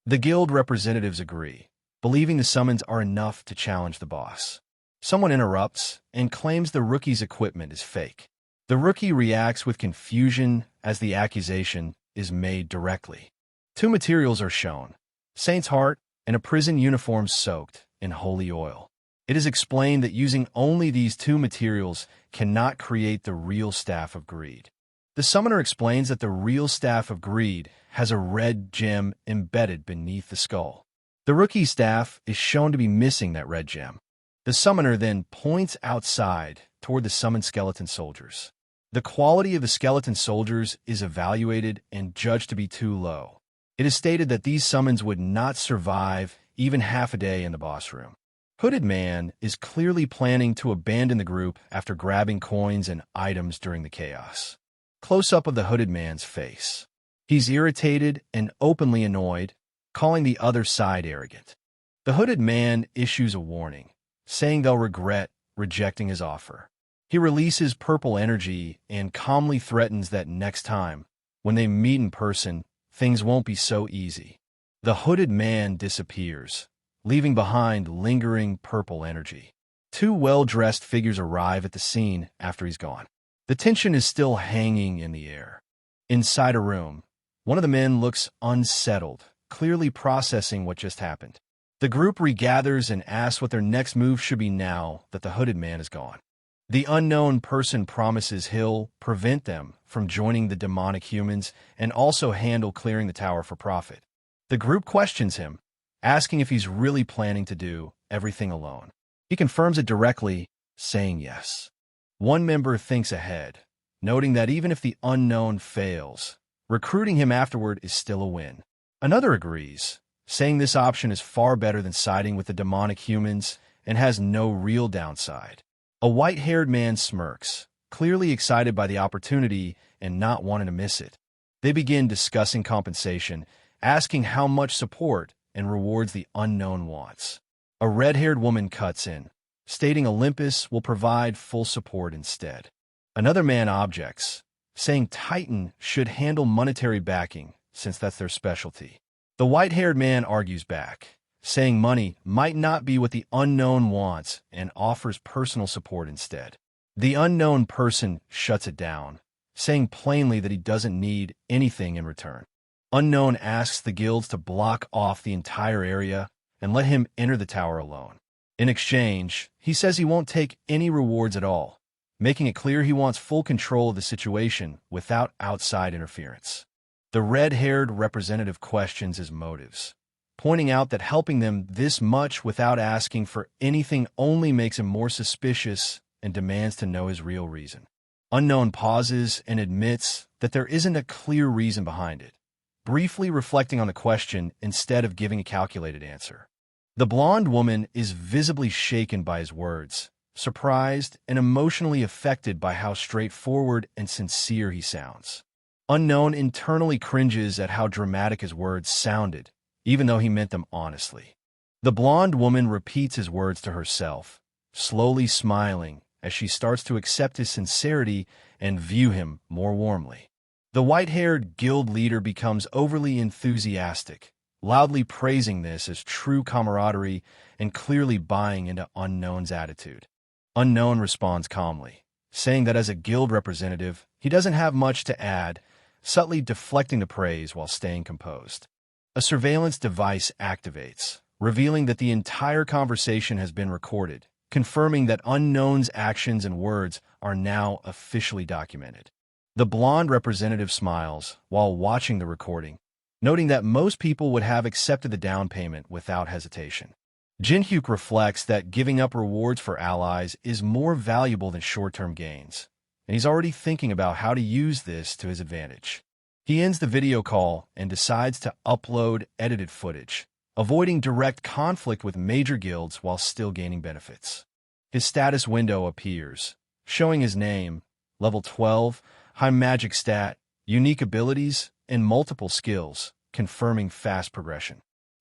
The guild representatives agree, believing the summons are enough to challenge the boss. Someone interrupts and claims the rookie's equipment is fake. The rookie reacts with confusion as the accusation is made directly. Two materials are shown: Saint's Heart and a prison uniform soaked in holy oil. It is explained that using only these two materials cannot create the real Staff of Greed. The summoner explains that the real Staff of Greed has a red gem embedded beneath the skull. The rookie's staff is shown to be missing that red gem. The summoner then points outside toward the summoned skeleton soldiers. The quality of the skeleton soldiers is evaluated and judged to be too low. It is stated that these summons would not survive even half a day in the boss room. Hooded Man is clearly planning to abandon the group after grabbing coins and items during the chaos. Close-up of the Hooded Man's face. He's irritated and openly annoyed, calling the other side arrogant. The Hooded Man issues a warning, saying they'll regret rejecting his offer. He releases purple energy and calmly threatens that next time, when they meet in person, things won't be so easy. The Hooded Man disappears, leaving behind lingering purple energy. Two well-dressed figures arrive at the scene after he's gone. The tension is still hanging in the air. Inside a room, one of the men looks unsettled, clearly processing what just happened. The group regathers and asks what their next move should be now that the Hooded Man is gone. The unknown person promises he'll prevent them from joining the demonic humans and also handle clearing the tower for profit. The group questions him, asking if he's really planning to do everything alone. He confirms it directly, saying yes. One member thinks ahead, noting that even if the unknown fails, recruiting him afterward is still a win. Another agrees, saying this option is far better than siding with the demonic humans and has no real downside. A white-haired man smirks, clearly excited by the opportunity and not wanting to miss it. They begin discussing compensation, asking how much support and rewards the unknown wants. A red-haired woman cuts in, stating Olympus will provide full support instead. Another man objects, saying Titan should handle monetary backing since that's their specialty. The white-haired man argues back, saying money might not be what the unknown wants and offers personal support instead. The unknown person shuts it down, saying plainly that he doesn't need anything in return. Unknown asks the guilds to block off the entire area and let him enter the tower alone. In exchange, he says he won't take any rewards at all, making it clear he wants full control of the situation without outside interference. The red-haired representative questions his motives, pointing out that helping them this much without asking for anything only makes him more suspicious and demands to know his real reason. Unknown pauses and admits that there isn't a clear reason behind it, briefly reflecting on the question instead of giving a calculated answer. The blonde woman is visibly shaken by his words, surprised and emotionally affected by how straightforward and sincere he sounds. Unknown internally cringes at how dramatic his words sounded, even though he meant them honestly. The blonde woman repeats his words to herself, slowly smiling as she starts to accept his sincerity and view him more warmly. The white-haired guild leader becomes overly enthusiastic, loudly praising this as true camaraderie and clearly buying into Unknown's attitude. Unknown responds calmly, saying that as a guild representative, he doesn't have much to add, subtly deflecting the praise while staying composed. A surveillance device activates, revealing that the entire conversation has been recorded, confirming that Unknown's actions and words are now officially documented. The blonde representative smiles while watching the recording, noting that most people would have accepted the down payment without hesitation. Jin-hyuk reflects that giving up rewards for allies is more valuable than short-term gains, and he's already thinking about how to use this to his advantage. He ends the video call and decides to upload edited footage, avoiding direct conflict with major guilds while still gaining benefits. His status window appears, showing his name, level 12, high magic stat, unique abilities, and multiple skills, confirming fast progression.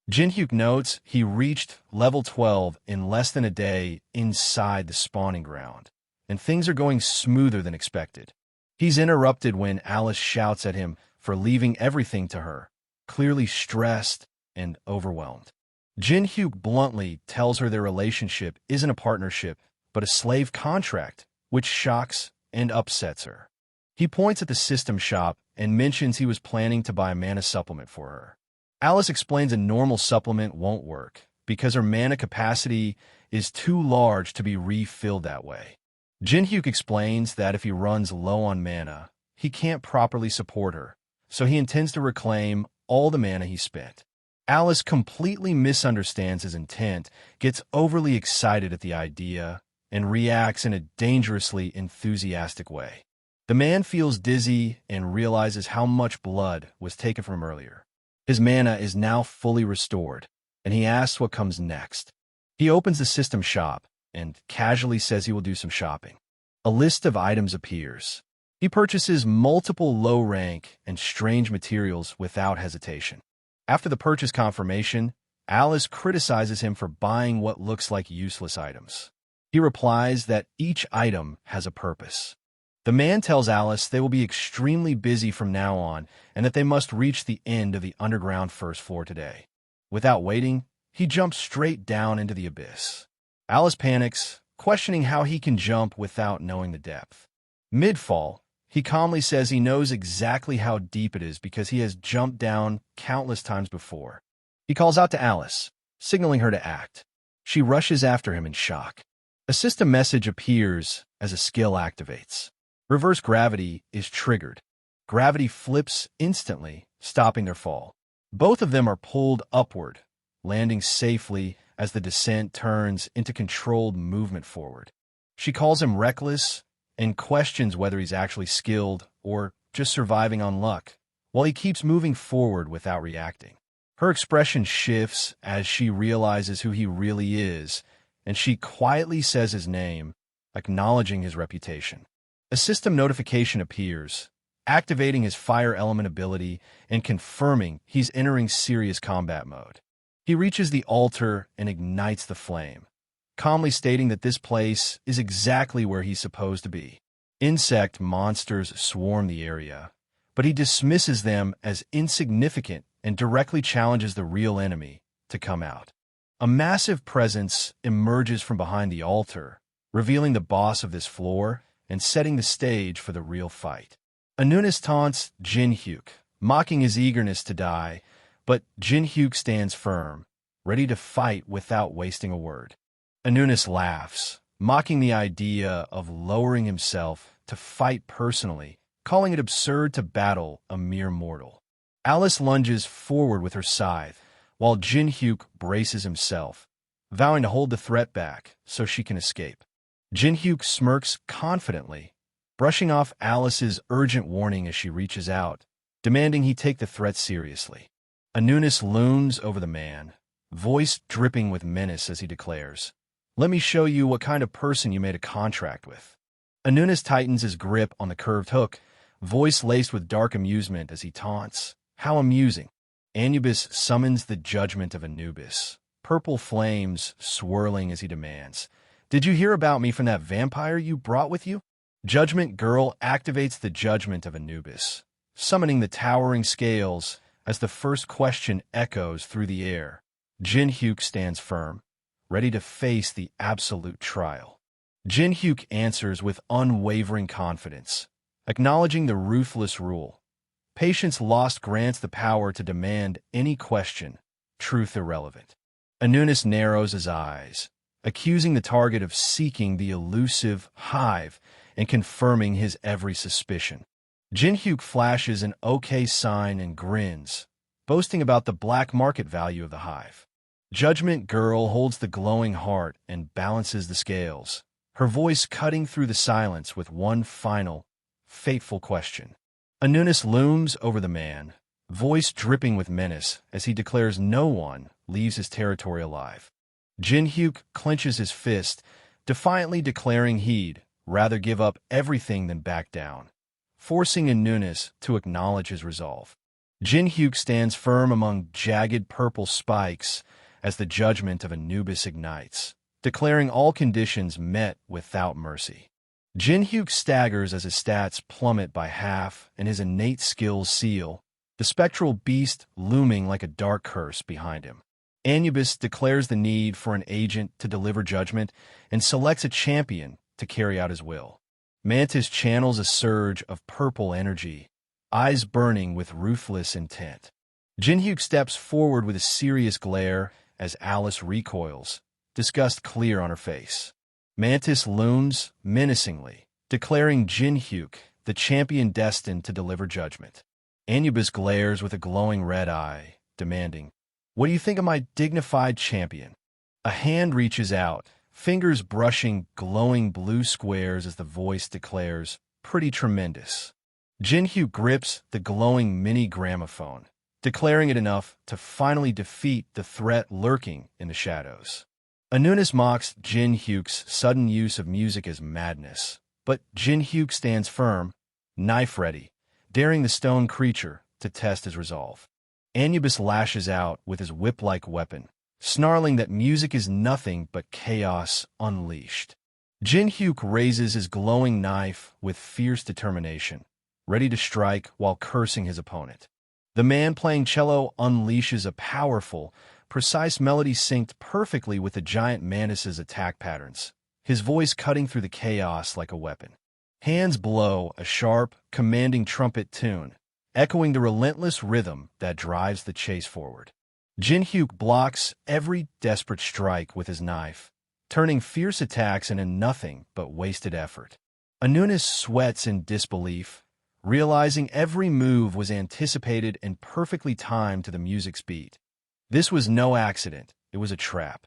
Jin-hyuk notes he reached level 12 in less than a day inside the spawning ground, and things are going smoother than expected. He's interrupted when Alice shouts at him for leaving everything to her, clearly stressed and overwhelmed. Jin-hyuk bluntly tells her their relationship isn't a partnership, but a slave contract, which shocks and upsets her. He points at the system shop and mentions he was planning to buy a mana supplement for her. Alice explains a normal supplement won't work because her mana capacity is too large to be refilled that way. Jin-hyuk explains that if he runs low on mana, he can't properly support her, so he intends to reclaim all the mana he spent. Alice completely misunderstands his intent, gets overly excited at the idea, and reacts in a dangerously enthusiastic way. The man feels dizzy and realizes how much blood was taken from him earlier. His mana is now fully restored, and he asks what comes next. He opens the system shop and casually says he will do some shopping. A list of items appears. He purchases multiple low-rank and strange materials without hesitation. After the purchase confirmation, Alice criticizes him for buying what looks like useless items. He replies that each item has a purpose. The man tells Alice they will be extremely busy from now on and that they must reach the end of the underground first floor today. Without waiting, he jumps straight down into the abyss. Alice panics, questioning how he can jump without knowing the depth. Mid-fall, he calmly says he knows exactly how deep it is because he has jumped down countless times before. He calls out to Alice, signaling her to act. She rushes after him in shock. A system message appears as a skill activates. Reverse gravity is triggered. Gravity flips instantly, stopping their fall. Both of them are pulled upward, landing safely as the descent turns into controlled movement forward. She calls him reckless and questions whether he's actually skilled or just surviving on luck, while he keeps moving forward without reacting. Her expression shifts as she realizes who he really is, and she quietly says his name, acknowledging his reputation. A system notification appears, activating his fire element ability and confirming he's entering serious combat mode. He reaches the altar and ignites the flame, calmly stating that this place is exactly where he's supposed to be. Insect monsters swarm the area, but he dismisses them as insignificant and directly challenges the real enemy to come out. A massive presence emerges from behind the altar, revealing the boss of this floor and setting the stage for the real fight. Anunis taunts Jin-hyuk, mocking his eagerness to die, but Jin-hyuk stands firm, ready to fight without wasting a word. Anunis laughs, mocking the idea of lowering himself to fight personally, calling it absurd to battle a mere mortal. Alice lunges forward with her scythe, while Jin-hyuk braces himself, vowing to hold the threat back so she can escape. Jin-hyuk smirks confidently, brushing off Alice's urgent warning as she reaches out, demanding he take the threat seriously. Anunis looms over the man, voice dripping with menace as he declares, "Let me show you what kind of person you made a contract with." Anunis tightens his grip on the curved hook, voice laced with dark amusement as he taunts, "How amusing." Anubis summons the judgment of Anubis, purple flames swirling as he demands, "Did you hear about me from that vampire you brought with you?" Judgment Girl activates the judgment of Anubis, summoning the towering scales as the first question echoes through the air. Jin-hyuk stands firm, ready to face the absolute trial. Jin-hyuk answers with unwavering confidence, acknowledging the ruthless rule. Patience lost grants the power to demand any question, truth irrelevant. Anunis narrows his eyes, accusing the target of seeking the elusive hive and confirming his every suspicion. Jin-hyuk flashes an OK sign and grins, boasting about the black market value of the hive. Judgment Girl holds the glowing heart and balances the scales, her voice cutting through the silence with one final, fateful question. Anunis looms over the man, voice dripping with menace as he declares no one leaves his territory alive. Jin-hyuk clenches his fist, defiantly declaring he'd rather give up everything than back down, forcing Anunis to acknowledge his resolve. Jin-hyuk stands firm among jagged purple spikes as the judgment of Anubis ignites, declaring all conditions met without mercy. Jin-hyuk staggers as his stats plummet by half and his innate skills seal, the spectral beast looming like a dark curse behind him. Anubis declares the need for an agent to deliver judgment and selects a champion to carry out his will. Mantis channels a surge of purple energy, eyes burning with ruthless intent. Jin-hyuk steps forward with a serious glare as Alice recoils, disgust clear on her face. Mantis looms menacingly, declaring Jin-hyuk the champion destined to deliver judgment. Anubis glares with a glowing red eye, demanding, "What do you think of my dignified champion?" A hand reaches out, fingers brushing glowing blue squares as the voice declares, "Pretty tremendous." Jin-hyuk grips the glowing mini gramophone, declaring it enough to finally defeat the threat lurking in the shadows. Anunis mocks Jin-hyuk's sudden use of music as madness, but Jin-hyuk stands firm, knife ready, daring the stone creature to test his resolve. Anubis lashes out with his whip-like weapon, snarling that music is nothing but chaos unleashed. Jin-hyuk raises his glowing knife with fierce determination, ready to strike while cursing his opponent. The man playing cello unleashes a powerful, precise melody synced perfectly with the giant mantis's attack patterns, his voice cutting through the chaos like a weapon. Hands blow a sharp, commanding trumpet tune, echoing the relentless rhythm that drives the chase forward. Jin-hyuk blocks every desperate strike with his knife, turning fierce attacks into nothing but wasted effort. Anunis sweats in disbelief, realizing every move was anticipated and perfectly timed to the music's beat. This was no accident, it was a trap.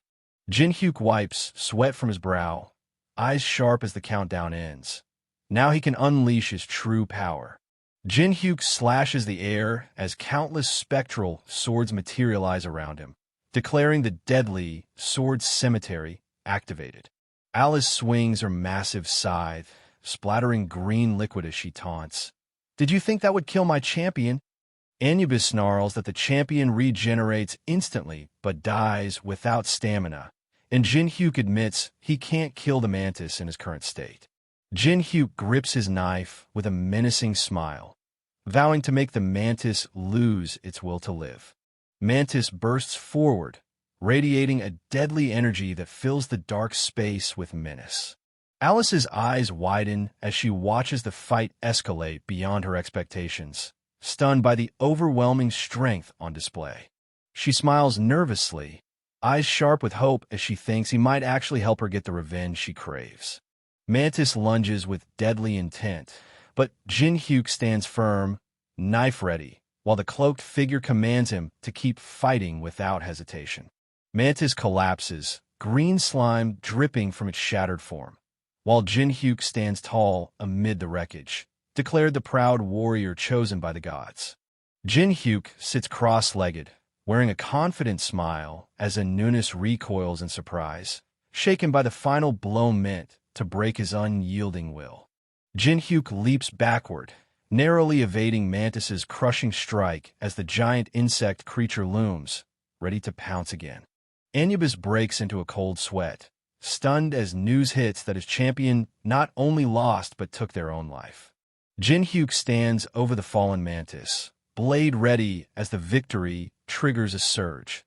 Jin-hyuk wipes sweat from his brow, eyes sharp as the countdown ends. Now he can unleash his true power. Jin-hyuk slashes the air as countless spectral swords materialize around him, declaring the deadly sword cemetery activated. Alice swings her massive scythe, splattering green liquid as she taunts. "Did you think that would kill my champion?" Anubis snarls that the champion regenerates instantly but dies without stamina, and Jin-hyuk admits he can't kill the mantis in his current state. Jin-hyuk grips his knife with a menacing smile, vowing to make the mantis lose its will to live. Mantis bursts forward, radiating a deadly energy that fills the dark space with menace. Alice's eyes widen as she watches the fight escalate beyond her expectations, stunned by the overwhelming strength on display. She smiles nervously, eyes sharp with hope as she thinks he might actually help her get the revenge she craves. Mantis lunges with deadly intent, but Jin-hyuk stands firm, knife ready, while the cloaked figure commands him to keep fighting without hesitation. Mantis collapses, green slime dripping from its shattered form, while Jin-hyuk stands tall amid the wreckage, declared the proud warrior chosen by the gods. Jin-hyuk sits cross-legged, wearing a confident smile as Anunis recoils in surprise, shaken by the final blow meant to break his unyielding will. Jin-hyuk leaps backward, narrowly evading Mantis's crushing strike as the giant insect creature looms, ready to pounce again. Anubis breaks into a cold sweat, stunned as news hits that his champion not only lost but took their own life. Jin-hyuk stands over the fallen mantis, blade ready as the victory triggers a surge.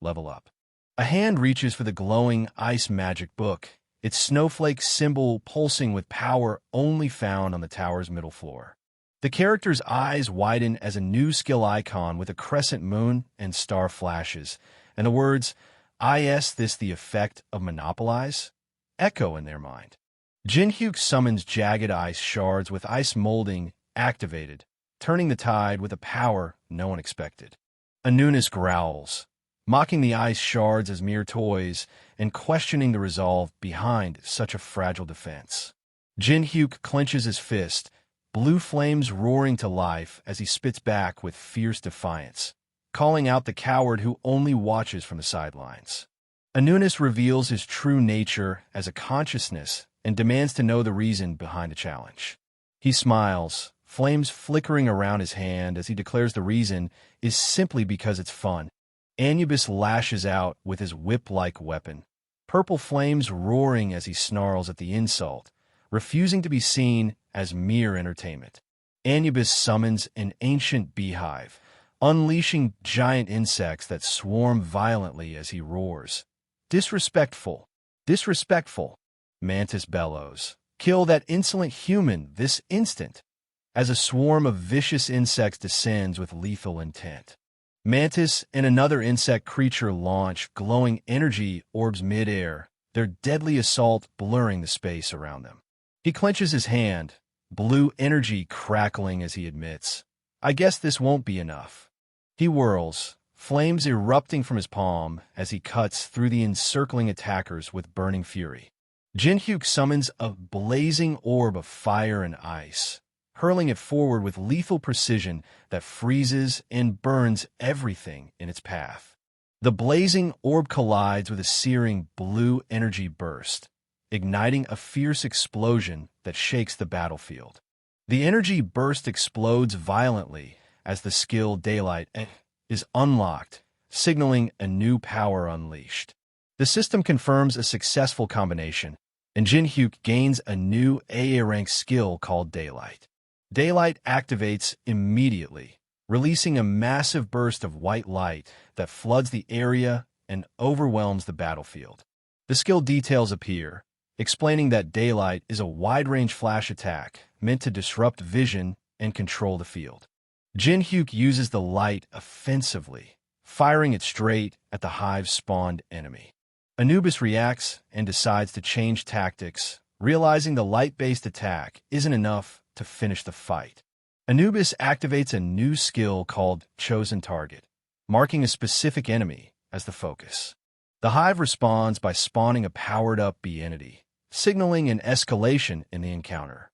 Level up. A hand reaches for the glowing ice magic book, its snowflake symbol pulsing with power only found on the tower's middle floor. The character's eyes widen as a new skill icon with a crescent moon and star flashes, and the words, "Is this the effect of monopolize?" echo in their mind. Jin-hyuk summons jagged ice shards with ice molding activated, turning the tide with a power no one expected. Anunus growls, mocking the ice shards as mere toys and questioning the resolve behind such a fragile defense. Jinhyuk clenches his fist, blue flames roaring to life as he spits back with fierce defiance, calling out the coward who only watches from the sidelines. Anunus reveals his true nature as a consciousness and demands to know the reason behind the challenge. He smiles, flames flickering around his hand as he declares the reason is simply because it's fun. Anubis lashes out with his whip-like weapon, purple flames roaring as he snarls at the insult, refusing to be seen as mere entertainment. Anubis summons an ancient beehive, unleashing giant insects that swarm violently as he roars. Disrespectful! Disrespectful! Mantis bellows. Kill that insolent human this instant! As a swarm of vicious insects descends with lethal intent. Mantis and another insect creature launch glowing energy orbs mid-air, their deadly assault blurring the space around them. He clenches his hand, blue energy crackling as he admits, "I guess this won't be enough." He whirls, flames erupting from his palm as he cuts through the encircling attackers with burning fury. Jinhyuk summons a blazing orb of fire and ice, hurling it forward with lethal precision that freezes and burns everything in its path. The blazing orb collides with a searing blue energy burst, igniting a fierce explosion that shakes the battlefield. The energy burst explodes violently as the skill Daylight is unlocked, signaling a new power unleashed. The system confirms a successful combination, and Jinhyuk gains a new AA-rank skill called Daylight. Daylight activates immediately, releasing a massive burst of white light that floods the area and overwhelms the battlefield. The skill details appear, explaining that Daylight is a wide-range flash attack meant to disrupt vision and control the field. Jinhyuk uses the light offensively, firing it straight at the hive's spawned enemy. Anubis reacts and decides to change tactics, realizing the light-based attack isn't enough to finish the fight. Anubis activates a new skill called Chosen Target, marking a specific enemy as the focus. The hive responds by spawning a powered-up bee entity, signaling an escalation in the encounter.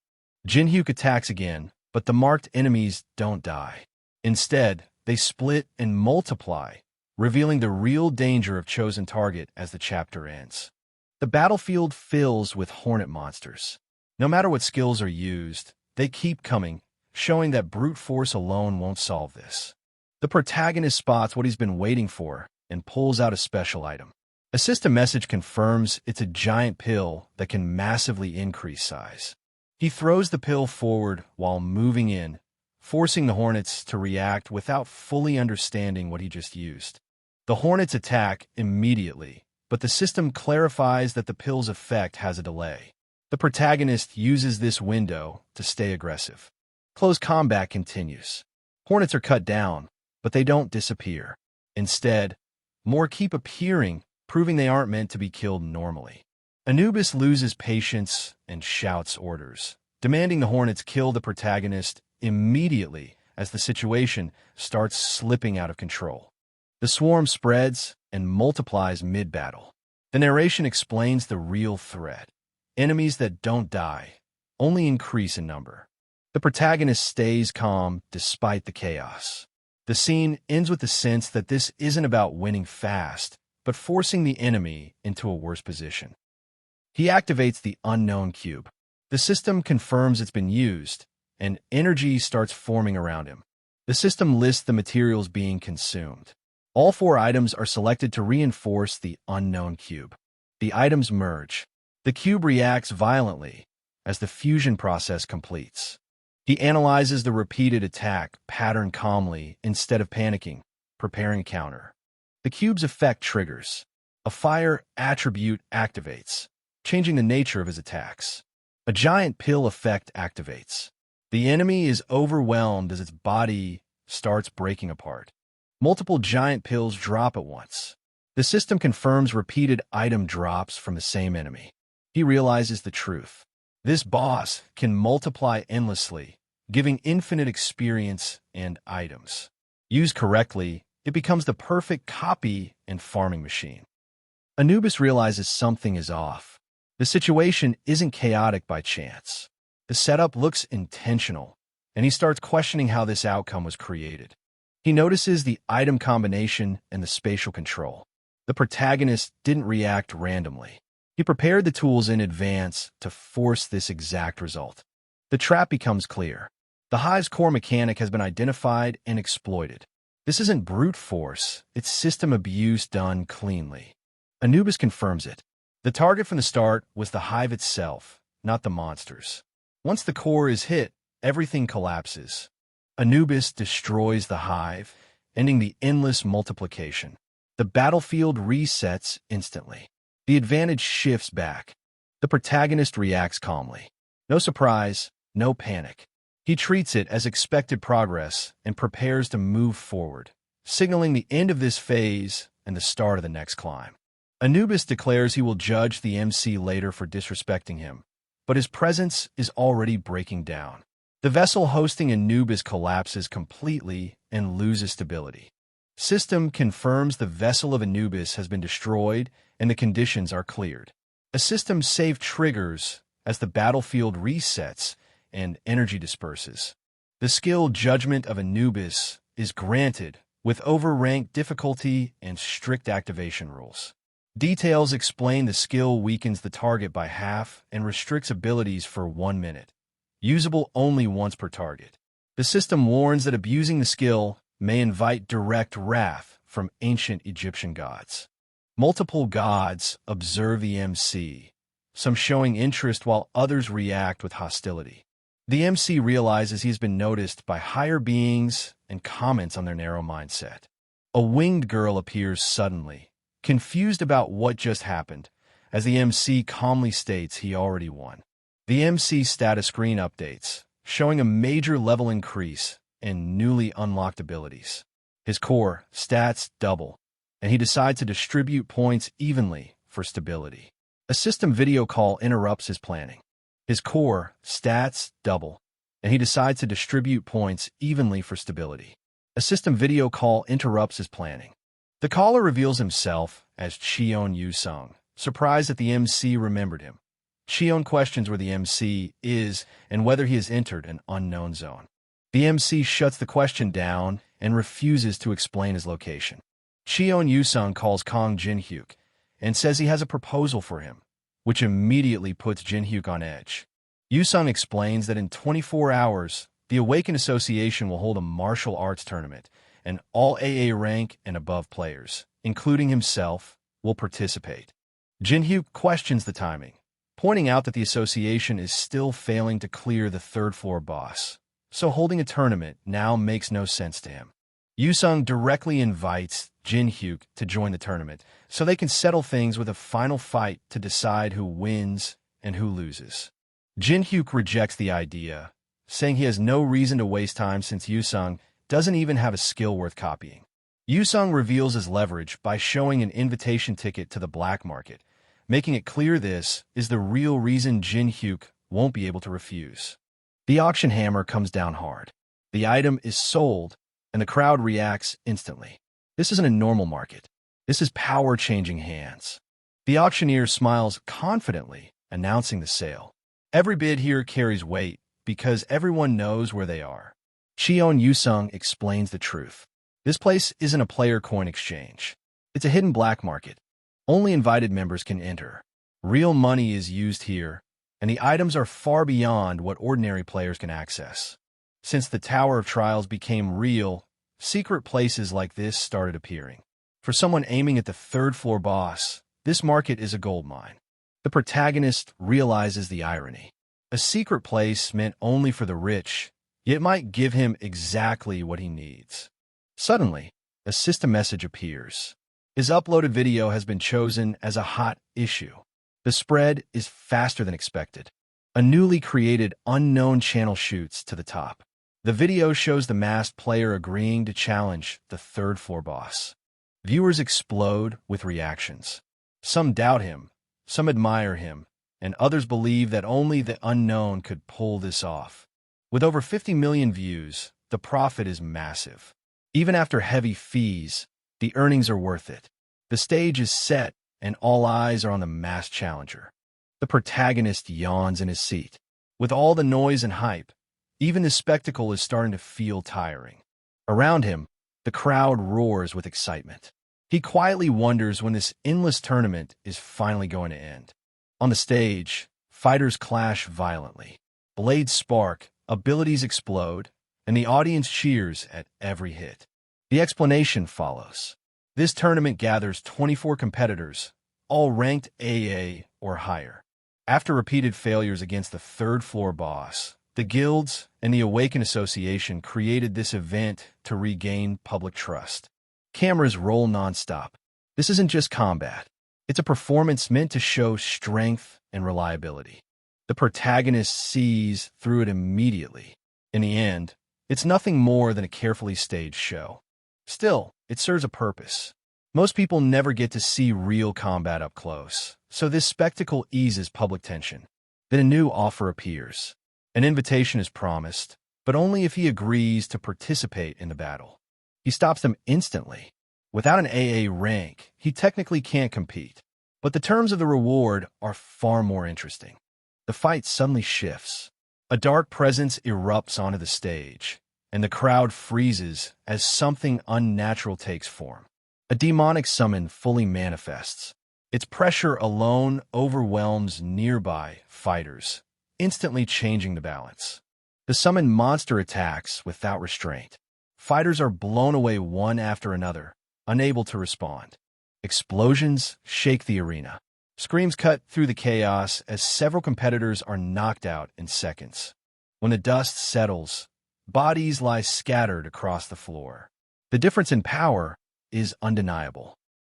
Jinhyuk attacks again, but the marked enemies don't die. Instead, they split and multiply, revealing the real danger of Chosen Target as the chapter ends. The battlefield fills with hornet monsters. No matter what skills are used, they keep coming, showing that brute force alone won't solve this. The protagonist spots what he's been waiting for and pulls out a special item. A system message confirms it's a giant pill that can massively increase size. He throws the pill forward while moving in, forcing the hornets to react without fully understanding what he just used. The hornets attack immediately, but the system clarifies that the pill's effect has a delay. The protagonist uses this window to stay aggressive. Close combat continues. Hornets are cut down, but they don't disappear. Instead, more keep appearing, proving they aren't meant to be killed normally. Anubis loses patience and shouts orders, demanding the hornets kill the protagonist immediately as the situation starts slipping out of control. The swarm spreads and multiplies mid-battle. The narration explains the real threat. Enemies that don't die only increase in number. The protagonist stays calm despite the chaos. The scene ends with the sense that this isn't about winning fast, but forcing the enemy into a worse position. He activates the unknown cube. The system confirms it's been used, and energy starts forming around him. The system lists the materials being consumed. All 4 items are selected to reinforce the unknown cube. The items merge. The cube reacts violently as the fusion process completes. He analyzes the repeated attack pattern calmly instead of panicking, preparing a counter. The cube's effect triggers. A fire attribute activates, changing the nature of his attacks. A giant pill effect activates. The enemy is overwhelmed as its body starts breaking apart. Multiple giant pills drop at once. The system confirms repeated item drops from the same enemy. He realizes the truth. This boss can multiply endlessly, giving infinite experience and items. Used correctly, it becomes the perfect copy and farming machine. Anubis realizes something is off. The situation isn't chaotic by chance. The setup looks intentional, and he starts questioning how this outcome was created. He notices the item combination and the spatial control. The protagonist didn't react randomly. He prepared the tools in advance to force this exact result. The trap becomes clear. The hive's core mechanic has been identified and exploited. This isn't brute force, it's system abuse done cleanly. Anubis confirms it. The target from the start was the hive itself, not the monsters. Once the core is hit, everything collapses. Anubis destroys the hive, ending the endless multiplication. The battlefield resets instantly. The advantage shifts back. The protagonist reacts calmly. No surprise, no panic. He treats it as expected progress and prepares to move forward, signaling the end of this phase and the start of the next climb. Anubis declares he will judge the MC later for disrespecting him, but his presence is already breaking down. The vessel hosting Anubis collapses completely and loses stability. System confirms the vessel of Anubis has been destroyed and the conditions are cleared. A system save triggers as the battlefield resets and energy disperses. The skill judgment of Anubis is granted with overranked difficulty and strict activation rules. Details explain the skill weakens the target by half and restricts abilities for 1 minute. Usable only once per target. The system warns that abusing the skill may invite direct wrath from ancient Egyptian gods. Multiple gods observe the MC, some showing interest while others react with hostility. The MC realizes he's been noticed by higher beings and comments on their narrow mindset. A winged girl appears suddenly, confused about what just happened, as the MC calmly states he already won. The MC status screen updates, showing a major level increase and newly unlocked abilities. His core stats double, and he decides to distribute points evenly for stability. A system video call interrupts his planning. His core stats double, and he decides to distribute points evenly for stability. A system video call interrupts his planning. The caller reveals himself as Cheon Yu-sung, surprised that the MC remembered him. Cheon questions where the MC is and whether he has entered an unknown zone. The MC shuts the question down and refuses to explain his location. Cheon Yu-sung calls Kong Jin-hyuk and says he has a proposal for him, which immediately puts Jin-hyuk on edge. Yu-sung explains that in 24 hours, the Awakened Association will hold a martial arts tournament, and all AA rank and above players, including himself, will participate. Jin-hyuk questions the timing, pointing out that the association is still failing to clear the third-floor boss, so holding a tournament now makes no sense to him. Yu-sung directly invites Jin-hyuk to join the tournament so they can settle things with a final fight to decide who wins and who loses. Jin-hyuk rejects the idea, saying he has no reason to waste time since Yu-sung doesn't even have a skill worth copying. Yu-sung reveals his leverage by showing an invitation ticket to the black market, making it clear this is the real reason Jin-hyuk won't be able to refuse. The auction hammer comes down hard. The item is sold, and the crowd reacts instantly. This isn't a normal market. This is power changing hands. The auctioneer smiles confidently, announcing the sale. Every bid here carries weight because everyone knows where they are. Cheon Yu-sung explains the truth. This place isn't a player coin exchange. It's a hidden black market. Only invited members can enter. Real money is used here, and the items are far beyond what ordinary players can access. Since the Tower of Trials became real, secret places like this started appearing. For someone aiming at the third-floor boss, this market is a goldmine. The protagonist realizes the irony. A secret place meant only for the rich, yet might give him exactly what he needs. Suddenly, a system message appears. His uploaded video has been chosen as a hot issue. The spread is faster than expected. A newly created unknown channel shoots to the top. The video shows the masked player agreeing to challenge the third-floor boss. Viewers explode with reactions. Some doubt him, some admire him, and others believe that only the unknown could pull this off. With over 50 million views, the profit is massive. Even after heavy fees, the earnings are worth it. The stage is set, and all eyes are on the masked challenger. The protagonist yawns in his seat. With all the noise and hype, even the spectacle is starting to feel tiring. Around him, the crowd roars with excitement. He quietly wonders when this endless tournament is finally going to end. On the stage, fighters clash violently. Blades spark, abilities explode, and the audience cheers at every hit. The explanation follows. This tournament gathers 24 competitors, all ranked AA or higher. After repeated failures against the third-floor boss, the guilds and the Awaken Association created this event to regain public trust. Cameras roll nonstop. This isn't just combat. It's a performance meant to show strength and reliability. The protagonist sees through it immediately. In the end, it's nothing more than a carefully staged show. Still, it serves a purpose. Most people never get to see real combat up close, so this spectacle eases public tension. Then a new offer appears. An invitation is promised, but only if he agrees to participate in the battle. He stops them instantly. Without an AA rank, he technically can't compete. But the terms of the reward are far more interesting. The fight suddenly shifts. A dark presence erupts onto the stage, and the crowd freezes as something unnatural takes form. A demonic summon fully manifests. Its pressure alone overwhelms nearby fighters, instantly changing the balance. The summoned monster attacks without restraint. Fighters are blown away one after another, unable to respond. Explosions shake the arena. Screams cut through the chaos as several competitors are knocked out in seconds. When the dust settles, bodies lie scattered across the floor. The difference in power is undeniable.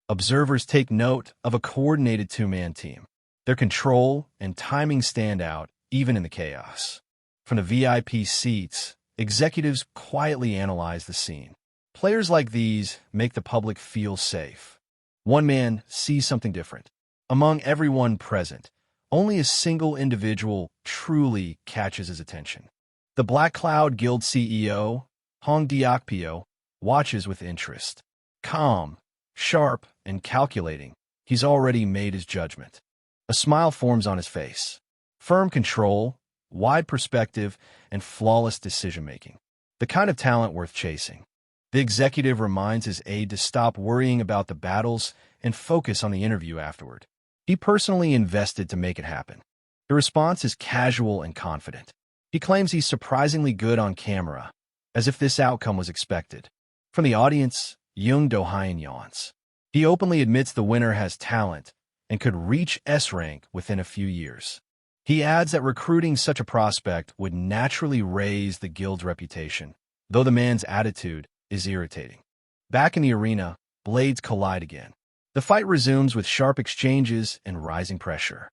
Observers take note of a coordinated two-man team. Their control and timing stand out even in the chaos. From the VIP seats, executives quietly analyze the scene. Players like these make the public feel safe. One man sees something different. Among everyone present, only a single individual truly catches his attention. The Black Cloud Guild CEO, Hong Diokpyo, watches with interest. Calm, sharp, and calculating, he's already made his judgment. A smile forms on his face. Firm control, wide perspective, and flawless decision-making. The kind of talent worth chasing. The executive reminds his aide to stop worrying about the battles and focus on the interview afterward. He personally invested to make it happen. The response is casual and confident. He claims he's surprisingly good on camera, as if this outcome was expected. From the audience, Jung Do-hyun yawns. He openly admits the winner has talent and could reach S rank within a few years. He adds that recruiting such a prospect would naturally raise the guild's reputation, though the man's attitude is irritating. Back in the arena, blades collide again. The fight resumes with sharp exchanges and rising pressure.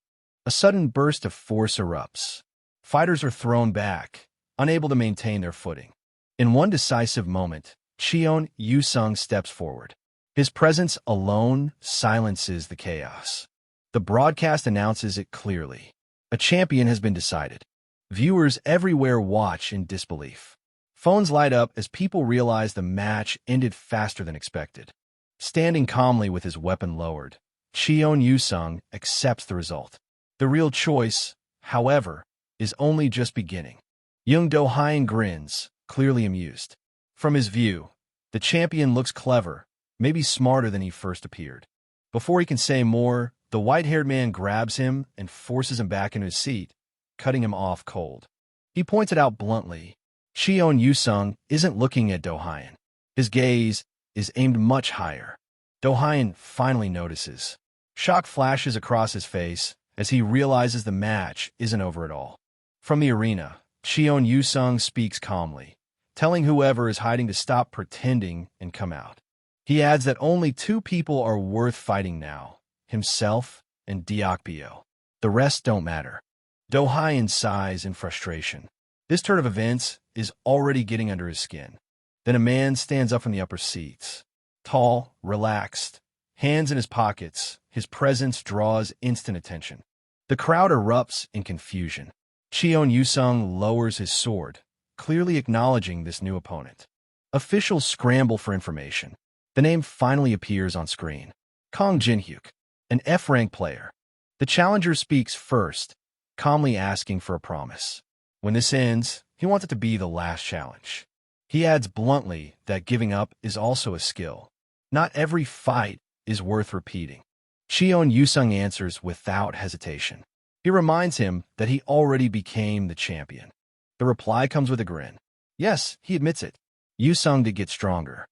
A sudden burst of force erupts. Fighters are thrown back, unable to maintain their footing. In one decisive moment, Cheon Yu-sung steps forward. His presence alone silences the chaos. The broadcast announces it clearly. A champion has been decided. Viewers everywhere watch in disbelief. Phones light up as people realize the match ended faster than expected. Standing calmly with his weapon lowered, Cheon Yu-sung accepts the result. The real choice, however, is only just beginning. Jung Do-hyun grins, clearly amused. From his view, the champion looks clever, maybe smarter than he first appeared. Before he can say more, the white-haired man grabs him and forces him back into his seat, cutting him off cold. He points it out bluntly. Cheon Yu-sung isn't looking at Do-hyun. His gaze is aimed much higher. Do-hyun finally notices. Shock flashes across his face as he realizes the match isn't over at all. From the arena, Cheon Yu-sung speaks calmly, telling whoever is hiding to stop pretending and come out. He adds that only two people are worth fighting now, himself and Diokpyo. The rest don't matter. Do-hyun sighs in frustration. This turn of events is already getting under his skin. Then a man stands up from the upper seats. Tall, relaxed, hands in his pockets, his presence draws instant attention. The crowd erupts in confusion. Cheon Yu-sung lowers his sword, clearly acknowledging this new opponent. Officials scramble for information. The name finally appears on screen. Kang Jin-hyuk, an F-rank player. The challenger speaks first, calmly asking for a promise. When this ends, he wants it to be the last challenge. He adds bluntly that giving up is also a skill. Not every fight is worth repeating. Cheon Yusung answers without hesitation. He reminds him that he already became the champion. The reply comes with a grin. Yes, he admits it. Yusung did get stronger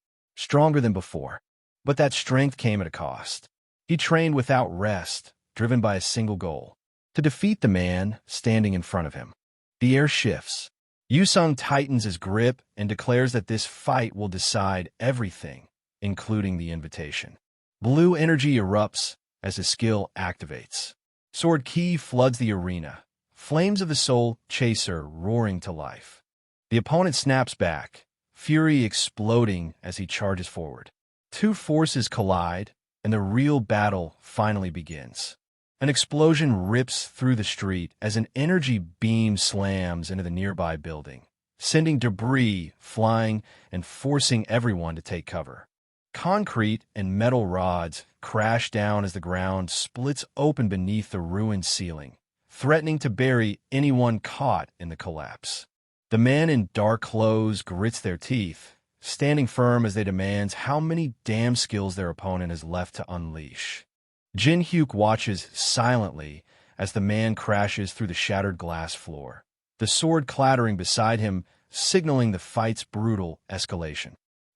than before. But that strength came at a cost. He trained without rest, driven by a single goal: to defeat the man standing in front of him. The air shifts. Yusung tightens his grip and declares that this fight will decide everything, including the invitation. Blue energy erupts as his skill activates. Sword Ki floods the arena, flames of the soul chaser roaring to life. The opponent snaps back, fury exploding as he charges forward. Two forces collide, and the real battle finally begins. An explosion rips through the street as an energy beam slams into the nearby building, sending debris flying and forcing everyone to take cover. Concrete and metal rods crash down as the ground splits open beneath the ruined ceiling, threatening to bury anyone caught in the collapse. The man in dark clothes grits their teeth, standing firm as they demand how many damn skills their opponent has left to unleash. Jin-hyuk watches silently as the man crashes through the shattered glass floor, the sword clattering beside him, signaling the fight's brutal escalation.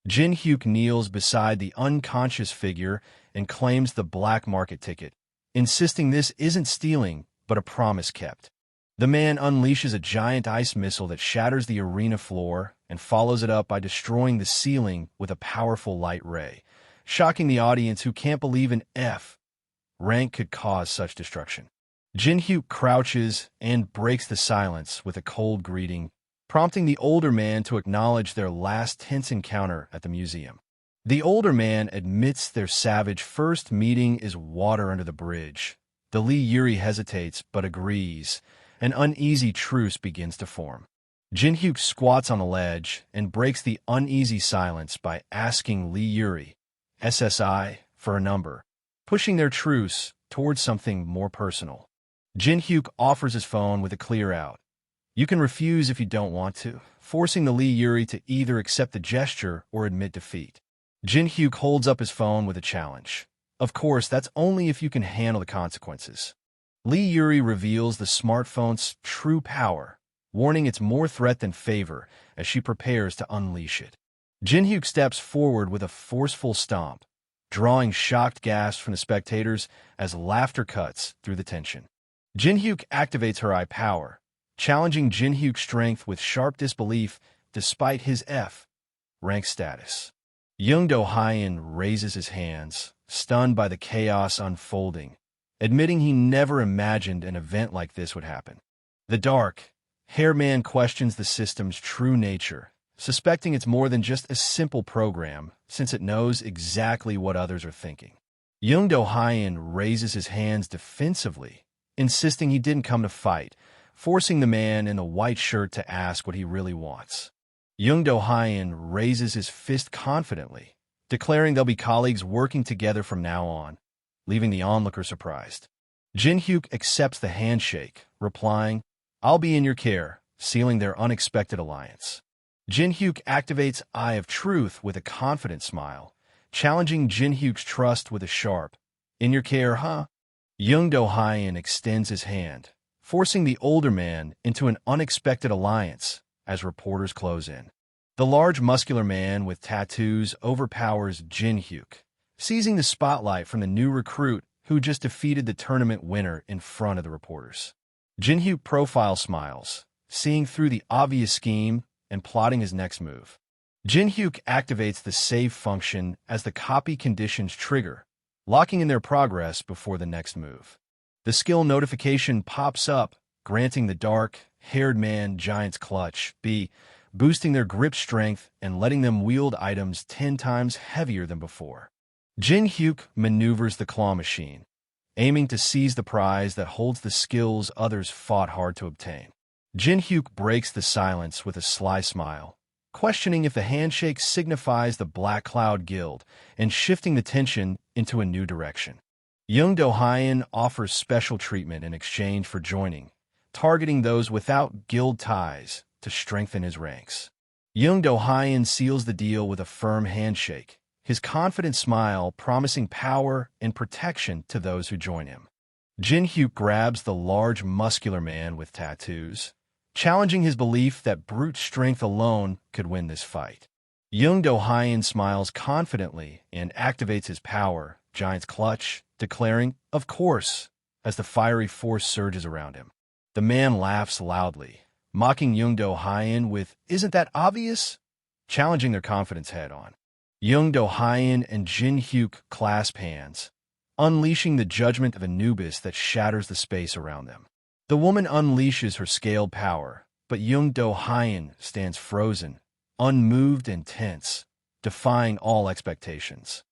Jin-hyuk kneels beside the unconscious figure and claims the black market ticket, insisting this isn't stealing, but a promise kept. The man unleashes a giant ice missile that shatters the arena floor and follows it up by destroying the ceiling with a powerful light ray, shocking the audience who can't believe an F-rank could cause such destruction. Jin-hyuk crouches and breaks the silence with a cold greeting, prompting the older man to acknowledge their last tense encounter at the museum. The older man admits their savage first meeting is water under the bridge. The Lee Yuri hesitates but agrees. An uneasy truce begins to form. Jin-hyuk squats on a ledge and breaks the uneasy silence by asking Lee Yuri, SSI, for a number, pushing their truce towards something more personal. Jin-hyuk offers his phone with a clear out. You can refuse if you don't want to, forcing the Lee Yuri to either accept the gesture or admit defeat. Jin-hyuk holds up his phone with a challenge. Of course, that's only if you can handle the consequences. Lee Yuri reveals the smartphone's true power, warning it's more threat than favor as she prepares to unleash it. Jin-hyuk steps forward with a forceful stomp, drawing shocked gasps from the spectators as laughter cuts through the tension. Jin-hyuk activates her eye power, challenging Jin-hyuk's strength with sharp disbelief despite his F-rank status. Young Do-hyun raises his hands, stunned by the chaos unfolding, admitting he never imagined an event like this would happen. The dark-haired man questions the system's true nature, suspecting it's more than just a simple program, since it knows exactly what others are thinking. Young Do-hyun raises his hands defensively, insisting he didn't come to fight, forcing the man in the white shirt to ask what he really wants. Young Do-hyun raises his fist confidently, declaring they'll be colleagues working together from now on, leaving the onlooker surprised. Jin-hyuk accepts the handshake, replying, I'll be in your care, sealing their unexpected alliance. Jin-hyuk activates Eye of Truth with a confident smile, challenging Jin-hyuk's trust with a sharp, in your care, huh? Young Do-hyun extends his hand, forcing the older man into an unexpected alliance as reporters close in. The large muscular man with tattoos overpowers Jin-hyuk, seizing the spotlight from the new recruit who just defeated the tournament winner in front of the reporters. Jin-hyuk profile smiles, seeing through the obvious scheme and plotting his next move. Jin-hyuk activates the save function as the copy conditions trigger, locking in their progress before the next move. The skill notification pops up, granting the dark-haired man Giant's Clutch B, boosting their grip strength and letting them wield items 10 times heavier than before. Jin-hyuk maneuvers the claw machine, aiming to seize the prize that holds the skills others fought hard to obtain. Jin Hyuk breaks the silence with a sly smile, questioning if the handshake signifies the Black Cloud Guild and shifting the tension into a new direction. Young Do-hyun offers special treatment in exchange for joining, targeting those without guild ties to strengthen his ranks. Young Do-hyun seals the deal with a firm handshake, his confident smile promising power and protection to those who join him. Jin Hyuk grabs the large muscular man with tattoos, challenging his belief that brute strength alone could win this fight. Young Do-hyun smiles confidently and activates his power, Giant's Clutch, declaring, "Of course," as the fiery force surges around him. The man laughs loudly, mocking Young Do-hyun with, "Isn't that obvious?" challenging their confidence head-on. Young Do-hyun and Jin Hyuk clasp hands, unleashing the judgment of Anubis that shatters the space around them. The woman unleashes her scaled power, but Young Do-hyun stands frozen, unmoved and tense, defying all expectations.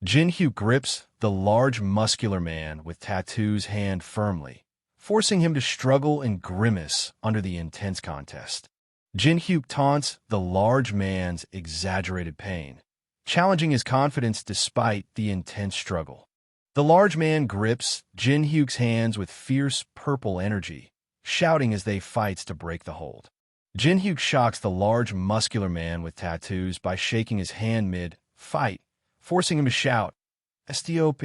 Jin Hyuk grips the large muscular man with tattoos hand firmly, forcing him to struggle and grimace under the intense contest. Jin Hyuk taunts the large man's exaggerated pain, challenging his confidence despite the intense struggle. The large man grips Jin Hyuk's hands with fierce purple energy, shouting as they fights to break the hold. Jin Hyuk shocks the large muscular man with tattoos by shaking his hand mid-fight, forcing him to shout, "Stop!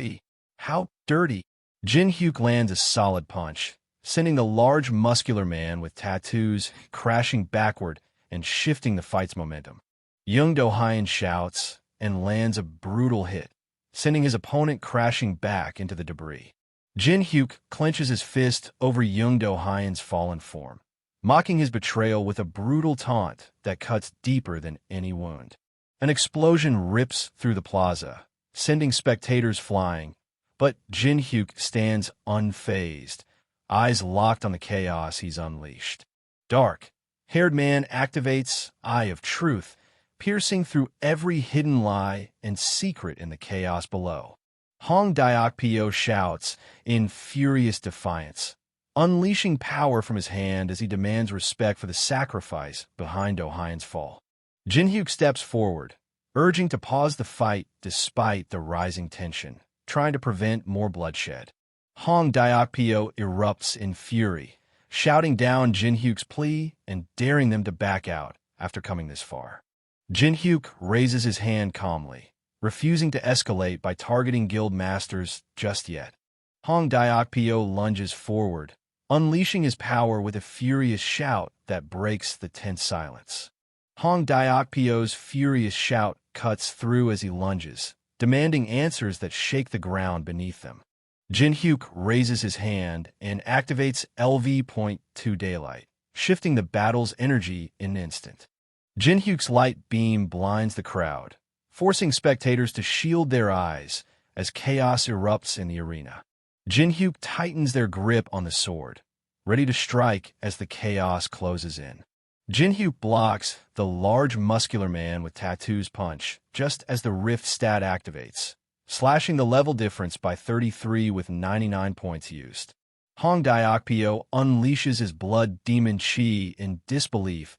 How dirty!" Jin Hyuk lands a solid punch, sending the large muscular man with tattoos crashing backward and shifting the fight's momentum. Young Do-hyun shouts and lands a brutal hit, sending his opponent crashing back into the debris. Jin Hyuk clenches his fist over Young Do-hyun's fallen form, mocking his betrayal with a brutal taunt that cuts deeper than any wound. An explosion rips through the plaza, sending spectators flying, but Jin Hyuk stands unfazed, eyes locked on the chaos he's unleashed. Dark-haired man activates Eye of Truth, piercing through every hidden lie and secret in the chaos below. Hong Daokpyo shouts in furious defiance, unleashing power from his hand as he demands respect for the sacrifice behind Do-hyun's fall. Jin Hyuk steps forward, urging to pause the fight despite the rising tension, trying to prevent more bloodshed. Hong Daokpyo erupts in fury, shouting down Jin Hyuk's plea and daring them to back out after coming this far. Jin Hyuk raises his hand calmly, refusing to escalate by targeting guild masters just yet. Hong Daokpyo lunges forward, unleashing his power with a furious shout that breaks the tense silence. Hong Daokpyo's furious shout cuts through as he lunges, demanding answers that shake the ground beneath them. Jin Hyuk raises his hand and activates LV.2 Daylight, shifting the battle's energy in an instant. Jin Hyuk's light beam blinds the crowd, forcing spectators to shield their eyes as chaos erupts in the arena. Jin Hyuk tightens their grip on the sword, ready to strike as the chaos closes in. Jin Hyuk blocks the large muscular man with tattoos punch just as the rift stat activates, slashing the level difference by 33 with 99 points used. Hong Daokpyo unleashes his blood demon chi in disbelief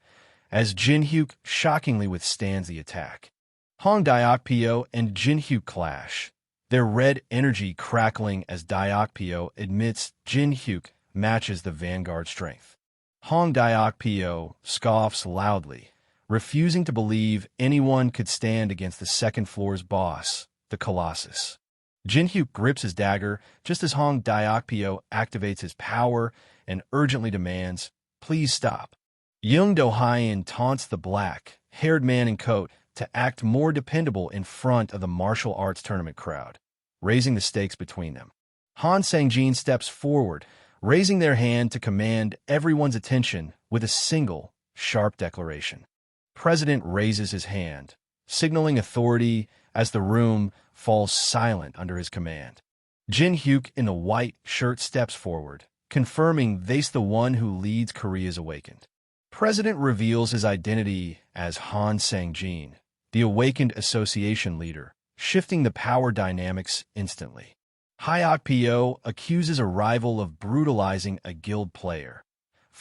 as Jin Hyuk shockingly withstands the attack. Hong Daokpyo and Jin Hyuk clash, their red energy crackling as Daokpyo admits Jin Hyuk matches the vanguard strength. Hong Daokpyo scoffs loudly, refusing to believe anyone could stand against the second floor's boss, the Colossus. Jin Hyuk grips his dagger just as Hong Daokpyo activates his power and urgently demands, "Please stop." Young Do-hyun taunts the black-haired man in coat to act more dependable in front of the martial arts tournament crowd, raising the stakes between them. Han Sang-jin steps forward, raising their hand to command everyone's attention with a single, sharp declaration. President raises his hand, signaling authority as the room falls silent under his command. Jin Hyuk in the white shirt steps forward, confirming they's the one who leads Korea's Awakened. President reveals his identity as Han Sang-jin, the Awakened Association leader, shifting the power dynamics instantly. Hyok-pyo accuses a rival of brutalizing a guild player,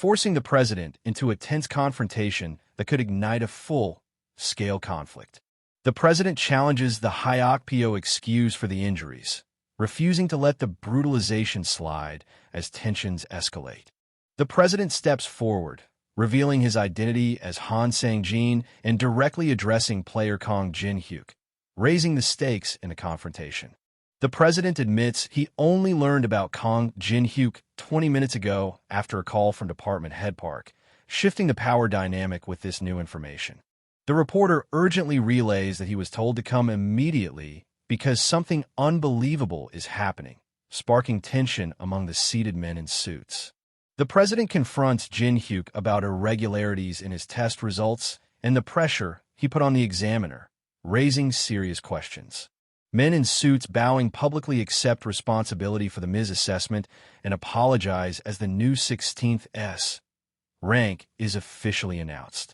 forcing the president into a tense confrontation that could ignite a full-scale conflict. The president challenges the Hyokpyo excuse for the injuries, refusing to let the brutalization slide as tensions escalate. The president steps forward, revealing his identity as Han Sang-jin and directly addressing player Kong Jin-hyuk, raising the stakes in the confrontation. The president admits he only learned about Kong Jin-hyuk 20 minutes ago after a call from Department Head Park, shifting the power dynamic with this new information. The reporter urgently relays that he was told to come immediately because something unbelievable is happening, sparking tension among the seated men in suits. The president confronts Jin-hyuk about irregularities in his test results and the pressure he put on the examiner, raising serious questions. Men in suits bowing publicly accept responsibility for the misassessment and apologize as the new 16th S rank is officially announced.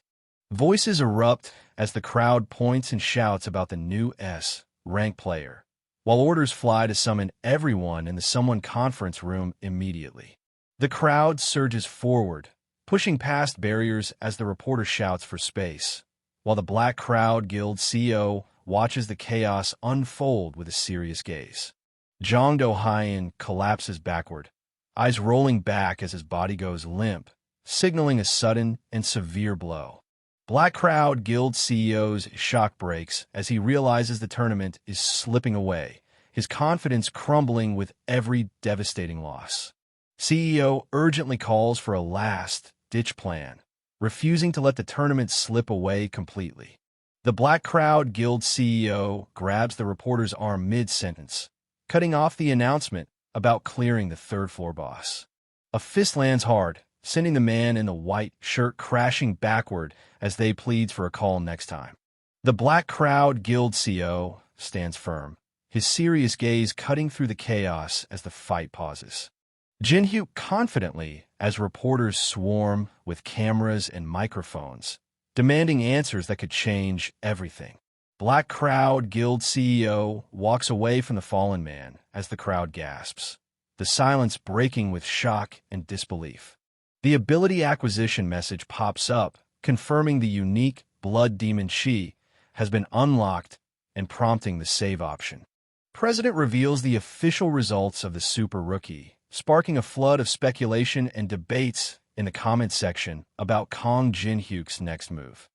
Voices erupt as the crowd points and shouts about the new S rank player, while orders fly to summon everyone in the Someone conference room immediately. The crowd surges forward, pushing past barriers as the reporter shouts for space, while the Black Crowd Guild CEO watches the chaos unfold with a serious gaze. Jong Do-hyun collapses backward, eyes rolling back as his body goes limp, signaling a sudden and severe blow. Black Crowd Guild CEO's shock breaks as he realizes the tournament is slipping away, his confidence crumbling with every devastating loss. CEO urgently calls for a last-ditch plan, refusing to let the tournament slip away completely. The Black Crowd Guild CEO grabs the reporter's arm mid-sentence, cutting off the announcement about clearing the third-floor boss. A fist lands hard, sending the man in the white shirt crashing backward as they pleads for a call next time. The Black Crowd Guild CEO stands firm, his serious gaze cutting through the chaos as the fight pauses. Jin-hyuk confidently as reporters swarm with cameras and microphones, demanding answers that could change everything. Black Crowd Guild CEO walks away from the fallen man as the crowd gasps, the silence breaking with shock and disbelief. The ability acquisition message pops up, confirming the unique Blood Demon Chi has been unlocked and prompting the save option. President reveals the official results of the Super Rookie, sparking a flood of speculation and debates in the comments section about Kong Jin-hyuk's next move.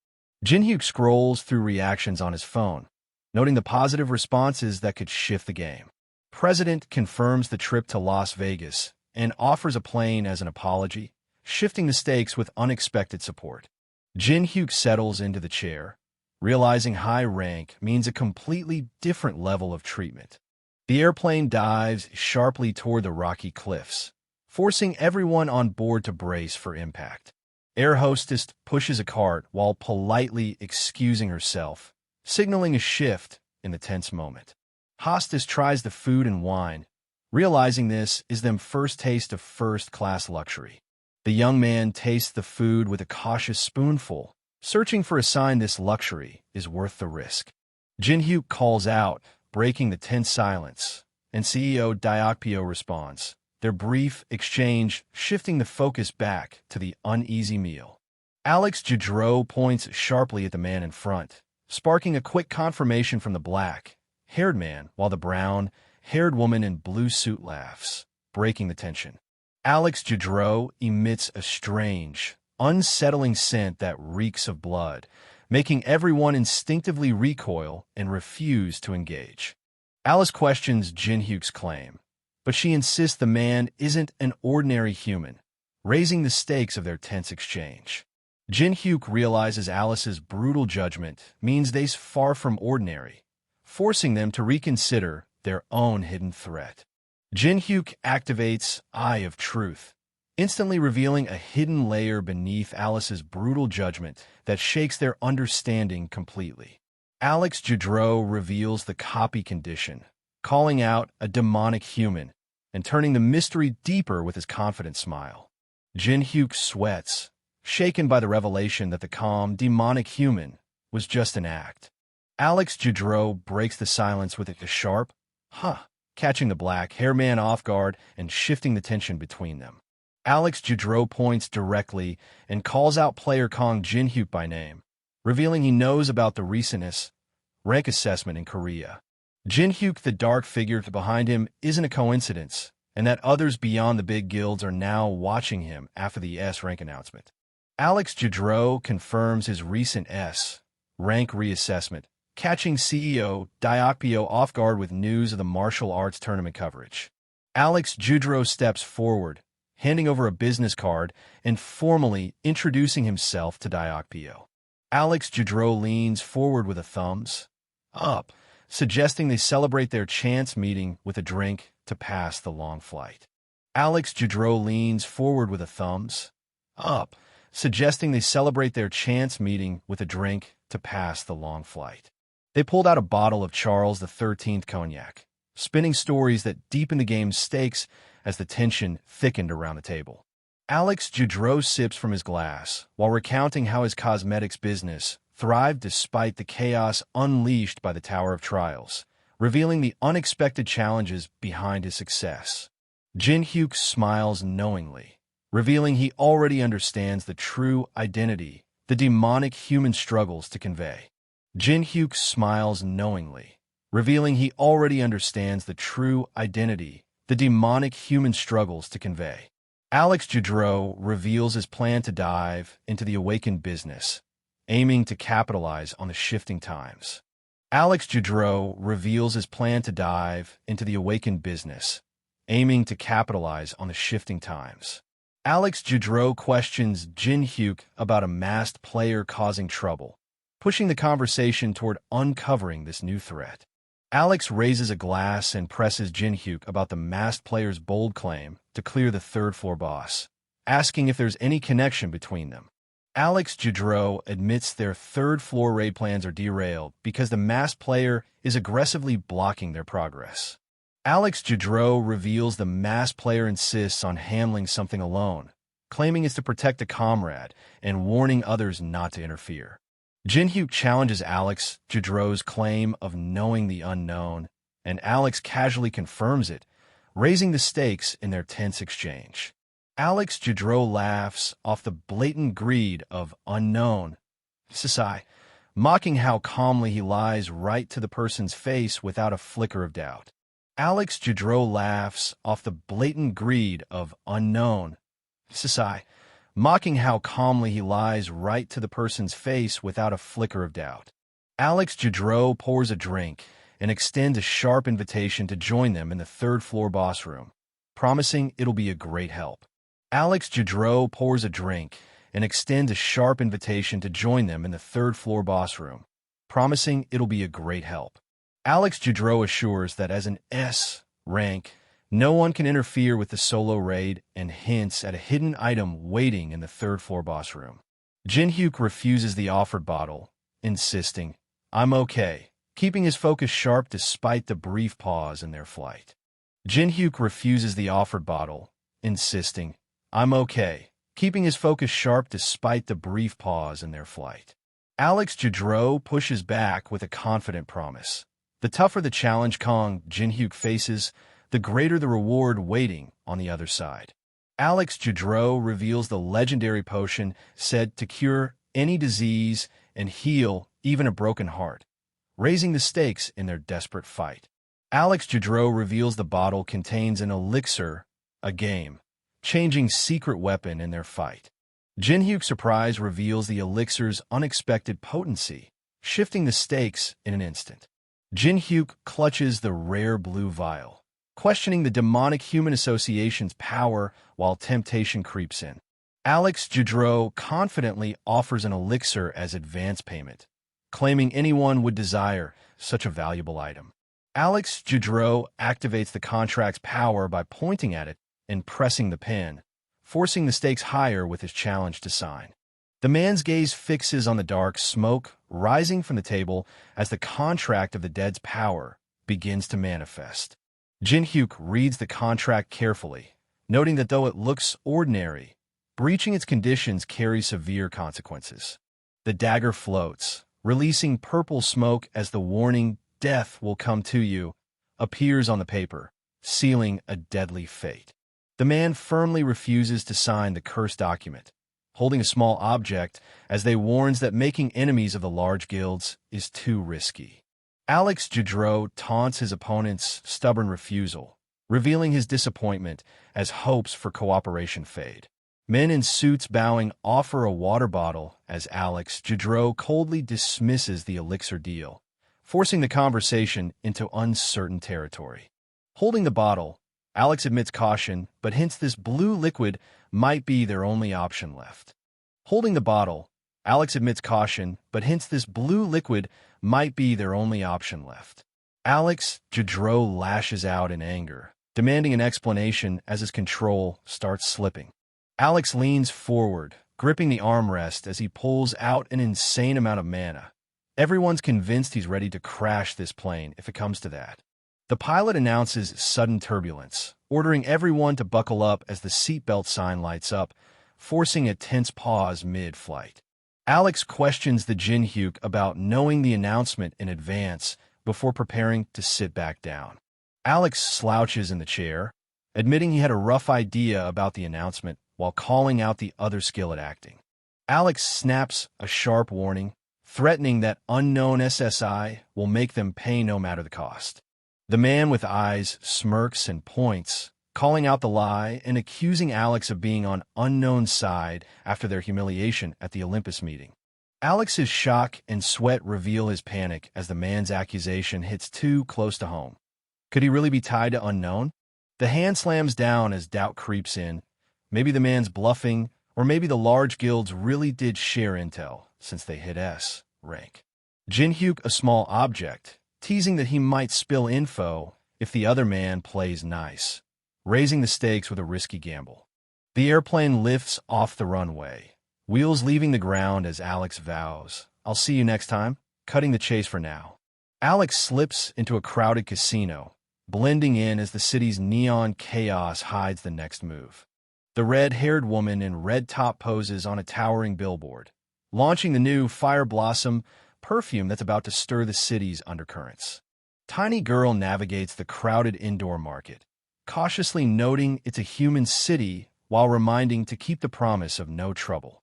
Jin-hyuk scrolls through reactions on his phone, noting the positive responses that could shift the game. President confirms the trip to Las Vegas and offers a plane as an apology, shifting the stakes with unexpected support. Jin-hyuk settles into the chair, realizing high rank means a completely different level of treatment. The airplane dives sharply toward the rocky cliffs, forcing everyone on board to brace for impact. Air hostess pushes a cart while politely excusing herself, signaling a shift in the tense moment. Hostess tries the food and wine, realizing this is their first taste of first-class luxury. The young man tastes the food with a cautious spoonful, searching for a sign this luxury is worth the risk. Jin-hyuk calls out, breaking the tense silence, and CEO Hyokpyo responds, their brief exchange shifting the focus back to the uneasy meal. Alex Jadro points sharply at the man in front, sparking a quick confirmation from the black-haired man while the brown-haired woman in blue suit laughs, breaking the tension. Alex Jadro emits a strange, unsettling scent that reeks of blood, making everyone instinctively recoil and refuse to engage. Alice questions Jin-hyuk's claim, but she insists the man isn't an ordinary human, raising the stakes of their tense exchange. Jin-hyuk realizes Alice's brutal judgment means they're far from ordinary, forcing them to reconsider their own hidden threat. Jin-hyuk activates Eye of Truth, instantly revealing a hidden layer beneath Alice's brutal judgment that shakes their understanding completely. Alex Jadro reveals the copy condition, calling out a demonic human and turning the mystery deeper with his confident smile. Jin-hyuk sweats, shaken by the revelation that the calm, demonic human was just an act. Alex Jadro breaks the silence with a sharp, huh, catching the black-haired man off guard and shifting the tension between them. Alex Judreau points directly and calls out player Kong Jin-hyuk by name, revealing he knows about the recent rank assessment in Korea. Jin-hyuk, the dark figure behind him, isn't a coincidence, and that others beyond the big guilds are now watching him after the S rank announcement. Alex Judreau confirms his recent S rank reassessment, catching CEO Diokpyo off guard with news of the martial arts tournament coverage. Alex Judreau steps forward, handing over a business card and formally introducing himself to Diokpyo. Alex Judreau leans forward with a thumbs up, suggesting they celebrate their chance meeting with a drink to pass the long flight. Alex Judreau leans forward with a thumbs up, suggesting they celebrate their chance meeting with a drink to pass the long flight. They pulled out a bottle of Charles XIII cognac, spinning stories that deepened the game's stakes as the tension thickened around the table. Alex Judreau sips from his glass while recounting how his cosmetics business thrived despite the chaos unleashed by the Tower of Trials, revealing the unexpected challenges behind his success. Jin-hyuk smiles knowingly, revealing he already understands the true identity the demonic human struggles to convey. Jin-hyuk smiles knowingly, revealing he already understands the true identity the demonic human struggles to convey. Alex Judreau reveals his plan to dive into the awakened business, aiming to capitalize on the shifting times. Alex Judreau reveals his plan to dive into the awakened business, aiming to capitalize on the shifting times. Alex Judreau questions Jin-hyuk about a masked player causing trouble, pushing the conversation toward uncovering this new threat. Alex raises a glass and presses Jin-hyuk about the masked player's bold claim to clear the third-floor boss, asking if there's any connection between them. Alex Judreau admits their third-floor raid plans are derailed because the masked player is aggressively blocking their progress. Alex Judreau reveals the masked player insists on handling something alone, claiming it's to protect a comrade and warning others not to interfere. Jin-hyuk challenges Alex Judreau's claim of knowing the unknown, and Alex casually confirms it, raising the stakes in their tense exchange. Alex Judreau laughs off the blatant greed of unknown Sasai, mocking how calmly he lies right to the person's face without a flicker of doubt. Alex Judreau laughs off the blatant greed of unknown Sasai, mocking how calmly he lies right to the person's face without a flicker of doubt. Alex Judreau pours a drink and extends a sharp invitation to join them in the third-floor boss room, promising it'll be a great help. Alex Judreau pours a drink and extends a sharp invitation to join them in the third-floor boss room, promising it'll be a great help. Alex Judreau assures that as an S rank, no one can interfere with the solo raid and hints at a hidden item waiting in the third-floor boss room. Jin-hyuk refuses the offered bottle, insisting, "I'm okay," keeping his focus sharp despite the brief pause in their flight. Jin-hyuk refuses the offered bottle, insisting, "I'm okay," keeping his focus sharp despite the brief pause in their flight. Alex Judreau pushes back with a confident promise. The tougher the challenge Kong Jin-hyuk faces, the greater the reward waiting on the other side. Alex Judreau reveals the legendary potion said to cure any disease and heal even a broken heart, raising the stakes in their desperate fight. Alex Judreau reveals the bottle contains an elixir, a game-changing secret weapon in their fight. Jin-hyuk's surprise reveals the elixir's unexpected potency, shifting the stakes in an instant. Jin-hyuk clutches the rare blue vial, questioning the demonic human association's power while temptation creeps in. Alex Judreau confidently offers an elixir as advance payment, claiming anyone would desire such a valuable item. Alex Judreau activates the contract's power by pointing at it and pressing the pin, forcing the stakes higher with his challenge to sign. The man's gaze fixes on the dark smoke rising from the table as the contract of the dead's power begins to manifest. Jin-hyuk reads the contract carefully, noting that though it looks ordinary, breaching its conditions carries severe consequences. The dagger floats, releasing purple smoke as the warning, "Death will come to you," appears on the paper, sealing a deadly fate. The man firmly refuses to sign the cursed document, holding a small object as they warns that making enemies of the large guilds is too risky. Alex Genre taunts his opponent's stubborn refusal, revealing his disappointment as hopes for cooperation fade. Men in suits bowing offer a water bottle as Alex Genre coldly dismisses the elixir deal, forcing the conversation into uncertain territory. Holding the bottle, Alex admits caution, but hints this blue liquid might be their only option left. Holding the bottle, Alex admits caution, but hints this blue liquid might be their only option left. Alex Genre lashes out in anger, demanding an explanation as his control starts slipping. Alex leans forward, gripping the armrest as he pulls out an insane amount of mana. Everyone's convinced he's ready to crash this plane if it comes to that. The pilot announces sudden turbulence, ordering everyone to buckle up as the seatbelt sign lights up, forcing a tense pause mid-flight. Alex questions the Jinhyuk about knowing the announcement in advance before preparing to sit back down. Alex slouches in the chair, admitting he had a rough idea about the announcement while calling out the other skill at acting. Alex snaps a sharp warning, threatening that unknown SSI will make them pay no matter the cost. The man with eyes smirks and points, calling out the lie and accusing Alex of being on unknown side after their humiliation at the Olympus meeting. Alex's shock and sweat reveal his panic as the man's accusation hits too close to home. Could he really be tied to unknown? The hand slams down as doubt creeps in. Maybe the man's bluffing, or maybe the large guilds really did share intel since they hit S rank. Jinhyuk a small object, teasing that he might spill info if the other man plays nice, raising the stakes with a risky gamble. The airplane lifts off the runway, wheels leaving the ground as Alex vows, "I'll see you next time," cutting the chase for now. Alex slips into a crowded casino, blending in as the city's neon chaos hides the next move. The red-haired woman in red top poses on a towering billboard, launching the new Fire Blossom perfume that's about to stir the city's undercurrents. Tiny Girl navigates the crowded indoor market, cautiously noting it's a human city while reminding to keep the promise of no trouble.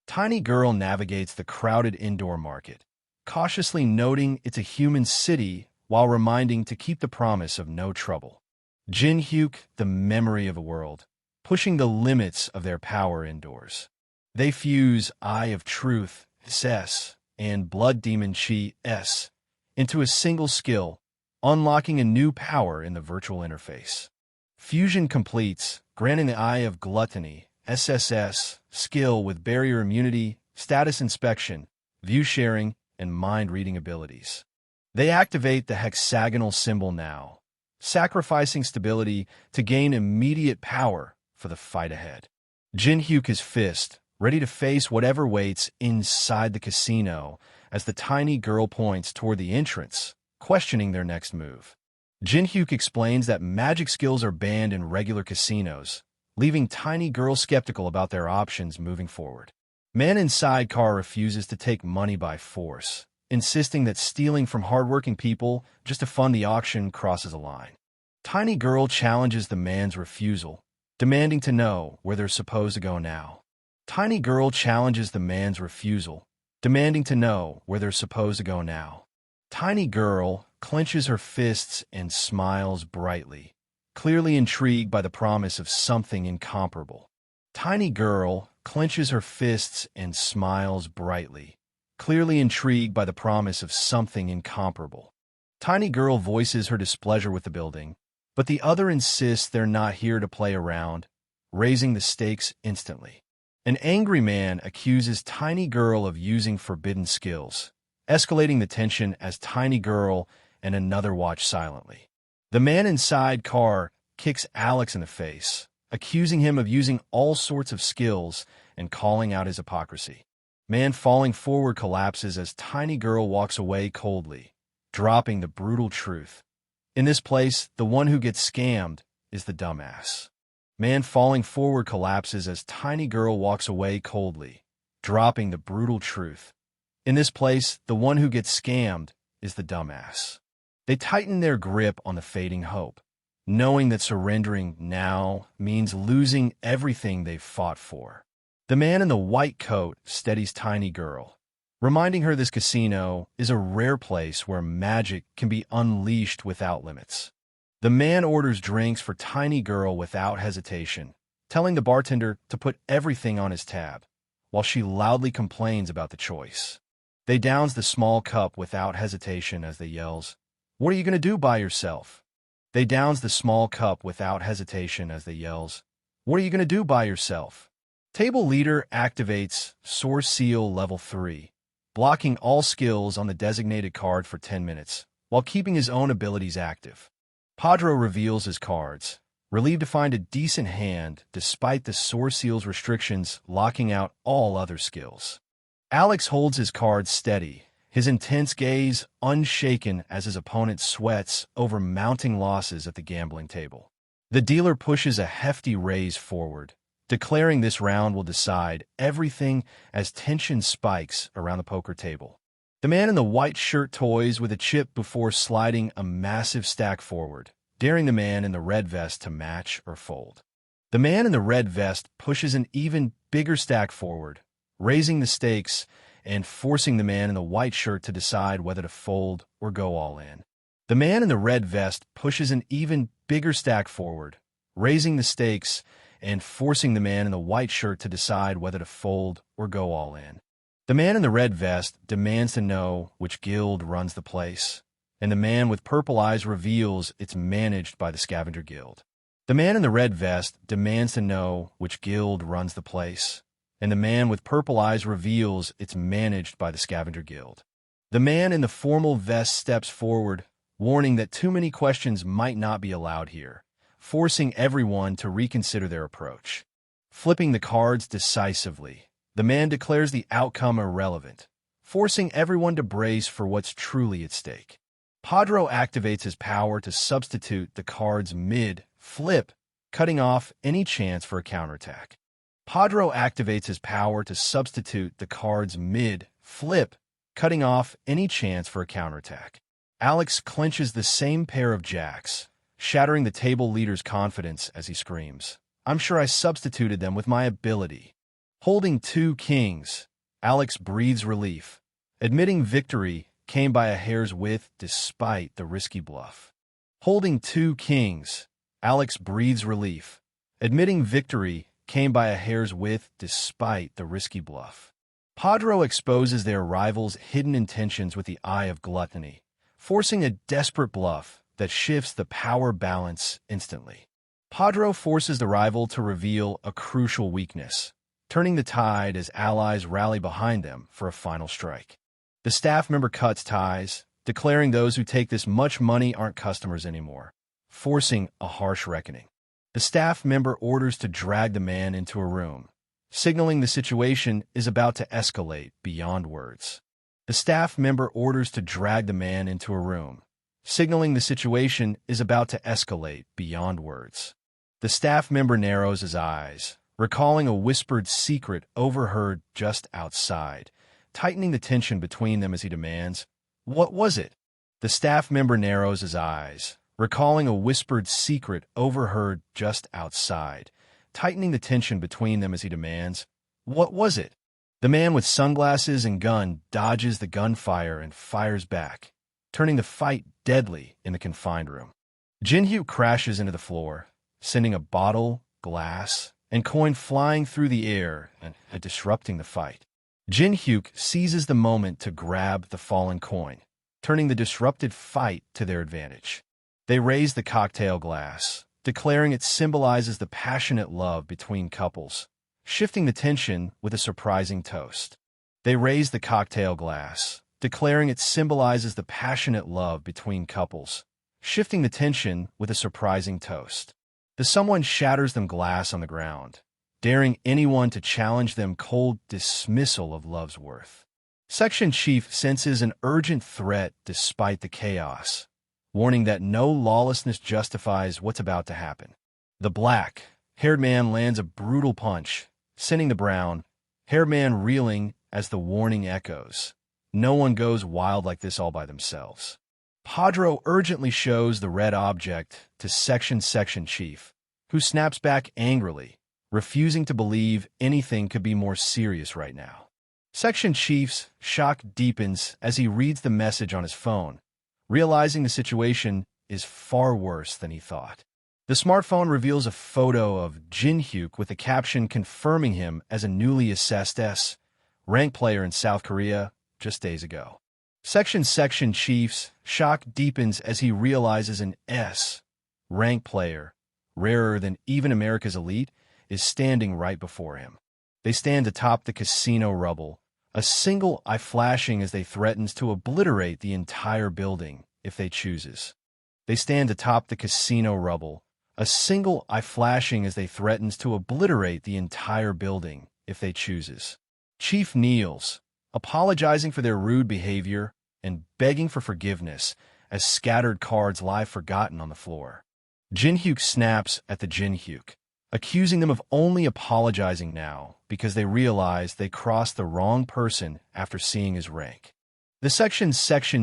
Tiny Girl navigates the crowded indoor market, cautiously noting it's a human city while reminding to keep the promise of no trouble. Jinhyuk, the memory of a world, pushing the limits of their power indoors. They fuse Eye of Truth, S, and Blood Demon Chi, S, into a single skill, unlocking a new power in the virtual interface. Fusion completes, granting the Eye of Gluttony, SSS, skill with barrier immunity, status inspection, view sharing, and mind-reading abilities. They activate the hexagonal symbol now, sacrificing stability to gain immediate power for the fight ahead. Jinhyuk is fist, ready to face whatever waits inside the casino as the Tiny Girl points toward the entrance, questioning their next move. Jinhyuk explains that magic skills are banned in regular casinos, leaving Tiny Girl skeptical about their options moving forward. Man in sidecar refuses to take money by force, insisting that stealing from hardworking people just to fund the auction crosses a line. Tiny Girl challenges the man's refusal, demanding to know where they're supposed to go now. Tiny Girl challenges the man's refusal, demanding to know where they're supposed to go now. Tiny Girl clenches her fists and smiles brightly, clearly intrigued by the promise of something incomparable. Tiny Girl clenches her fists and smiles brightly, clearly intrigued by the promise of something incomparable. Tiny Girl voices her displeasure with the building, but the other insists they're not here to play around, raising the stakes instantly. An angry man accuses Tiny Girl of using forbidden skills, escalating the tension as Tiny Girl and another watch silently. The man inside car kicks Alex in the face, accusing him of using all sorts of skills and calling out his hypocrisy. Man falling forward collapses as Tiny Girl walks away coldly, dropping the brutal truth. In this place, the one who gets scammed is the dumbass. Man falling forward collapses as Tiny Girl walks away coldly, dropping the brutal truth. In this place, the one who gets scammed is the dumbass. They tighten their grip on the fading hope, knowing that surrendering now means losing everything they've fought for. The man in the white coat steadies tiny girl, reminding her this casino is a rare place where magic can be unleashed without limits. The man orders drinks for tiny girl without hesitation, telling the bartender to put everything on his tab, while she loudly complains about the choice. They downs the small cup without hesitation as they yells, "What are you going to do by yourself?" They downs the small cup without hesitation as they yells, "What are you going to do by yourself?" Table leader activates Source Seal Level 3, blocking all skills on the designated card for 10 minutes, while keeping his own abilities active. Padro reveals his cards, relieved to find a decent hand despite the Source Seal's restrictions locking out all other skills. Alex holds his cards steady, his intense gaze unshaken as his opponent sweats over mounting losses at the gambling table. The dealer pushes a hefty raise forward, declaring this round will decide everything as tension spikes around the poker table. The man in the white shirt toys with a chip before sliding a massive stack forward, daring the man in the red vest to match or fold. The man in the red vest pushes an even bigger stack forward, raising the stakes and forcing the man in the white shirt to decide whether to fold or go all in. The man in the red vest pushes an even bigger stack forward, raising the stakes and forcing the man in the white shirt to decide whether to fold or go all in. The man in the red vest demands to know which guild runs the place, and the man with purple eyes reveals it's managed by the Scavenger Guild. The man in the red vest demands to know which guild runs the place, and the man with purple eyes reveals it's managed by the Scavenger Guild. The man in the formal vest steps forward, warning that too many questions might not be allowed here, forcing everyone to reconsider their approach. Flipping the cards decisively, the man declares the outcome irrelevant, forcing everyone to brace for what's truly at stake. Padro activates his power to substitute the cards mid-flip, cutting off any chance for a counterattack. Padro activates his power to substitute the cards mid-flip, cutting off any chance for a counterattack. Alex clenches the same pair of jacks, shattering the table leader's confidence as he screams, "I'm sure I substituted them with my ability." Holding 2 kings, Alex breathes relief, admitting victory came by a hair's width despite the risky bluff. Holding 2 kings, Alex breathes relief, admitting victory came by a hair's width despite the risky bluff. Padro exposes their rival's hidden intentions with the eye of gluttony, forcing a desperate bluff that shifts the power balance instantly. Padro forces the rival to reveal a crucial weakness, turning the tide as allies rally behind them for a final strike. The staff member cuts ties, declaring those who take this much money aren't customers anymore, forcing a harsh reckoning. The staff member orders to drag the man into a room, signaling the situation is about to escalate beyond words. The staff member orders to drag the man into a room, signaling the situation is about to escalate beyond words. The staff member narrows his eyes, recalling a whispered secret overheard just outside, tightening the tension between them as he demands, "What was it?" The staff member narrows his eyes, recalling a whispered secret overheard just outside, tightening the tension between them as he demands, "What was it?" The man with sunglasses and gun dodges the gunfire and fires back, turning the fight deadly in the confined room. Jinhyu crashes into the floor, sending a bottle, glass, and coin flying through the air and disrupting the fight. Jinhyu seizes the moment to grab the fallen coin, turning the disrupted fight to their advantage. They raise the cocktail glass, declaring it symbolizes the passionate love between couples, shifting the tension with a surprising toast. They raise the cocktail glass, declaring it symbolizes the passionate love between couples, shifting the tension with a surprising toast. The someone shatters them glass on the ground, daring anyone to challenge them cold dismissal of love's worth. Section Chief senses an urgent threat despite the chaos, warning that no lawlessness justifies what's about to happen. The black-haired man lands a brutal punch, sending the brown-haired man reeling as the warning echoes. No one goes wild like this all by themselves. Padro urgently shows the red object to Section Chief, who snaps back angrily, refusing to believe anything could be more serious right now. Section Chief's shock deepens as he reads the message on his phone, realizing the situation is far worse than he thought. The smartphone reveals a photo of Jin-hyuk with a caption confirming him as a newly assessed S-rank player in South Korea just days ago. Section Chief's shock deepens as he realizes an S-rank player, rarer than even America's elite, is standing right before him. They stand atop the casino rubble, a single eye flashing as they threatens to obliterate the entire building if they chooses. They stand atop the casino rubble, a single eye flashing as they threatens to obliterate the entire building if they chooses. Chief kneels, apologizing for their rude behavior and begging for forgiveness as scattered cards lie forgotten on the floor. Jin-hyuk snaps at the Jin-hyuk, accusing them of only apologizing now because they realize they crossed the wrong person after seeing his rank. The section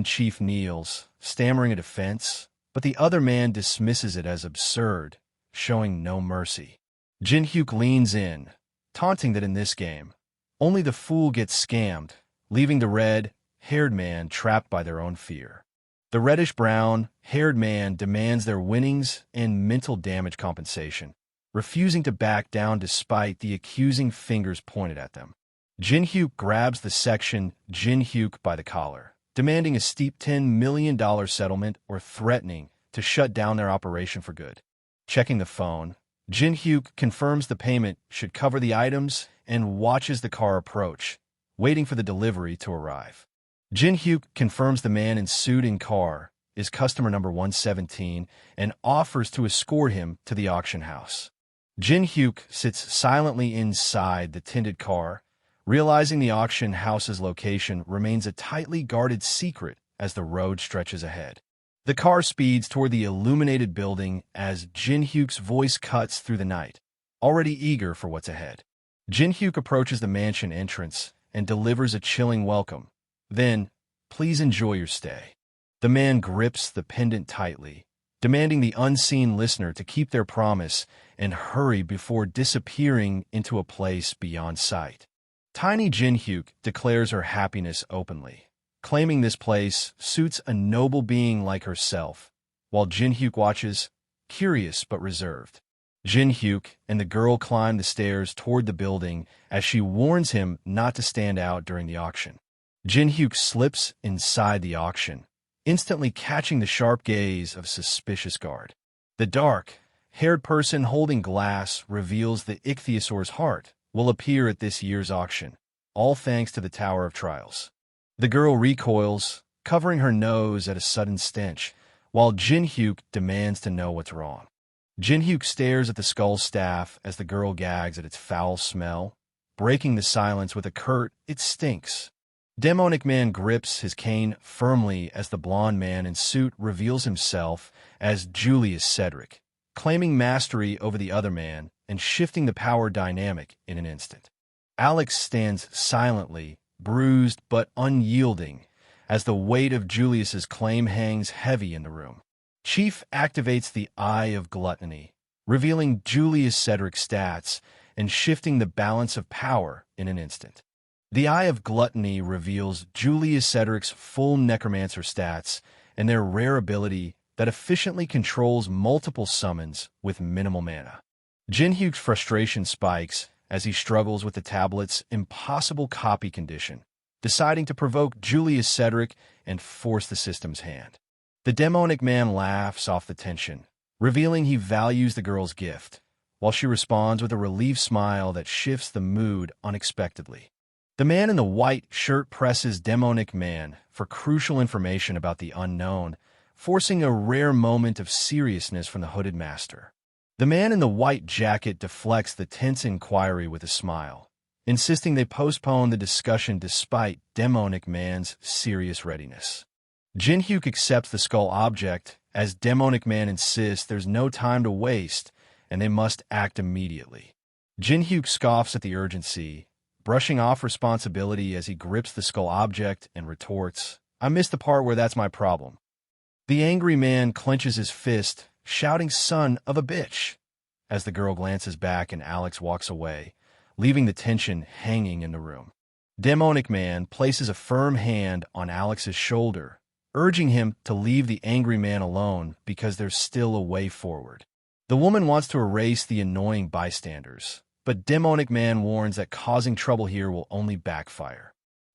chief kneels, stammering a defense, but the other man dismisses it as absurd, showing no mercy. Jin-hyuk leans in, taunting that in this game, only the fool gets scammed, leaving the red-haired man trapped by their own fear. The reddish-brown-haired man demands their winnings and mental damage compensation, refusing to back down despite the accusing fingers pointed at them. Jin-hyuk grabs the section Jin-hyuk by the collar, demanding a steep $10 million settlement or threatening to shut down their operation for good. Checking the phone, Jin-hyuk confirms the payment should cover the items and watches the car approach, waiting for the delivery to arrive. Jin-hyuk confirms the man in suit and car is customer number 117 and offers to escort him to the auction house. Jin-hyuk sits silently inside the tinted car, realizing the auction house's location remains a tightly guarded secret as the road stretches ahead. The car speeds toward the illuminated building as Jin-hyuk's voice cuts through the night, already eager for what's ahead. Jin-hyuk approaches the mansion entrance and delivers a chilling welcome. Then, please enjoy your stay. The man grips the pendant tightly, demanding the unseen listener to keep their promise and hurry before disappearing into a place beyond sight. Tiny Jin-hyuk declares her happiness openly, claiming this place suits a noble being like herself, while Jin-hyuk watches, curious but reserved. Jin-hyuk and the girl climb the stairs toward the building as she warns him not to stand out during the auction. Jin-hyuk slips inside the auction, instantly catching the sharp gaze of a suspicious guard. The dark-haired person holding glass reveals the ichthyosaur's heart will appear at this year's auction, all thanks to the Tower of Trials. The girl recoils, covering her nose at a sudden stench, while Jin-hyuk demands to know what's wrong. Jin-hyuk stares at the skull staff as the girl gags at its foul smell, breaking the silence with a curt, "It stinks." Demonic Man grips his cane firmly as the blonde man in suit reveals himself as Julius Cedric, claiming mastery over the other man and shifting the power dynamic in an instant. Alex stands silently, bruised but unyielding, as the weight of Julius's claim hangs heavy in the room. Chief activates the Eye of Gluttony, revealing Julius Cedric's stats and shifting the balance of power in an instant. The Eye of Gluttony reveals Julius Cedric's full Necromancer stats and their rare ability that efficiently controls multiple summons with minimal mana. Jin-hyuk's frustration spikes as he struggles with the tablet's impossible copy condition, deciding to provoke Julius Cedric and force the system's hand. The demonic man laughs off the tension, revealing he values the girl's gift, while she responds with a relieved smile that shifts the mood unexpectedly. The man in the white shirt presses demonic man for crucial information about the unknown, forcing a rare moment of seriousness from the hooded master. The man in the white jacket deflects the tense inquiry with a smile, insisting they postpone the discussion despite demonic man's serious readiness. Jin-hyuk accepts the skull object as demonic man insists there's no time to waste and they must act immediately. Jin-hyuk scoffs at the urgency, brushing off responsibility as he grips the skull object and retorts, "I missed the part where that's my problem." The angry man clenches his fist, shouting, "Son of a bitch," as the girl glances back and Alex walks away, leaving the tension hanging in the room. Demonic Man places a firm hand on Alex's shoulder, urging him to leave the angry man alone because there's still a way forward. The woman wants to erase the annoying bystanders, but Demonic Man warns that causing trouble here will only backfire.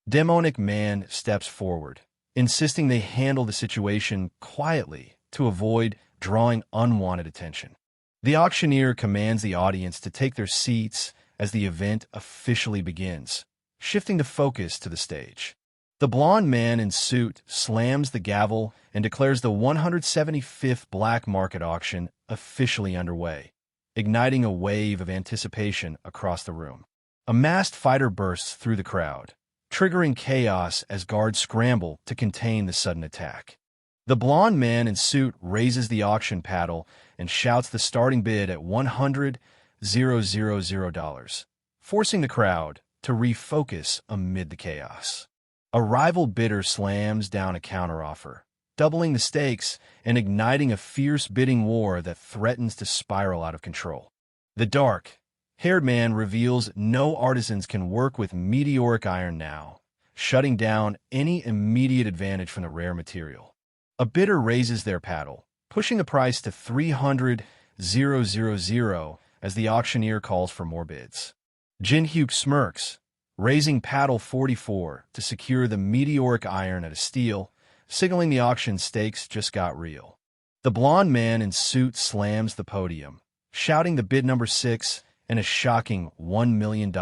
Demonic Man steps forward, insisting they handle the situation quietly to avoid drawing unwanted attention. The auctioneer commands the audience to take their seats as the event officially begins, shifting the focus to the stage. The blonde man in suit slams the gavel and declares the 175th black market auction officially underway, igniting a wave of anticipation across the room. A masked fighter bursts through the crowd, triggering chaos as guards scramble to contain the sudden attack. The blonde man in suit raises the auction paddle and shouts the starting bid at $100,000, forcing the crowd to refocus amid the chaos. A rival bidder slams down a counteroffer, doubling the stakes and igniting a fierce bidding war that threatens to spiral out of control. The dark-haired man reveals no artisans can work with meteoric iron now, shutting down any immediate advantage from the rare material. A bidder raises their paddle, pushing the price to $300,000 as the auctioneer calls for more bids. Jin-hyuk smirks, raising paddle 44 to secure the meteoric iron at a steal, signaling the auction stakes just got real. The blonde man in suit slams the podium, shouting the bid number 6 and a shocking $1 million,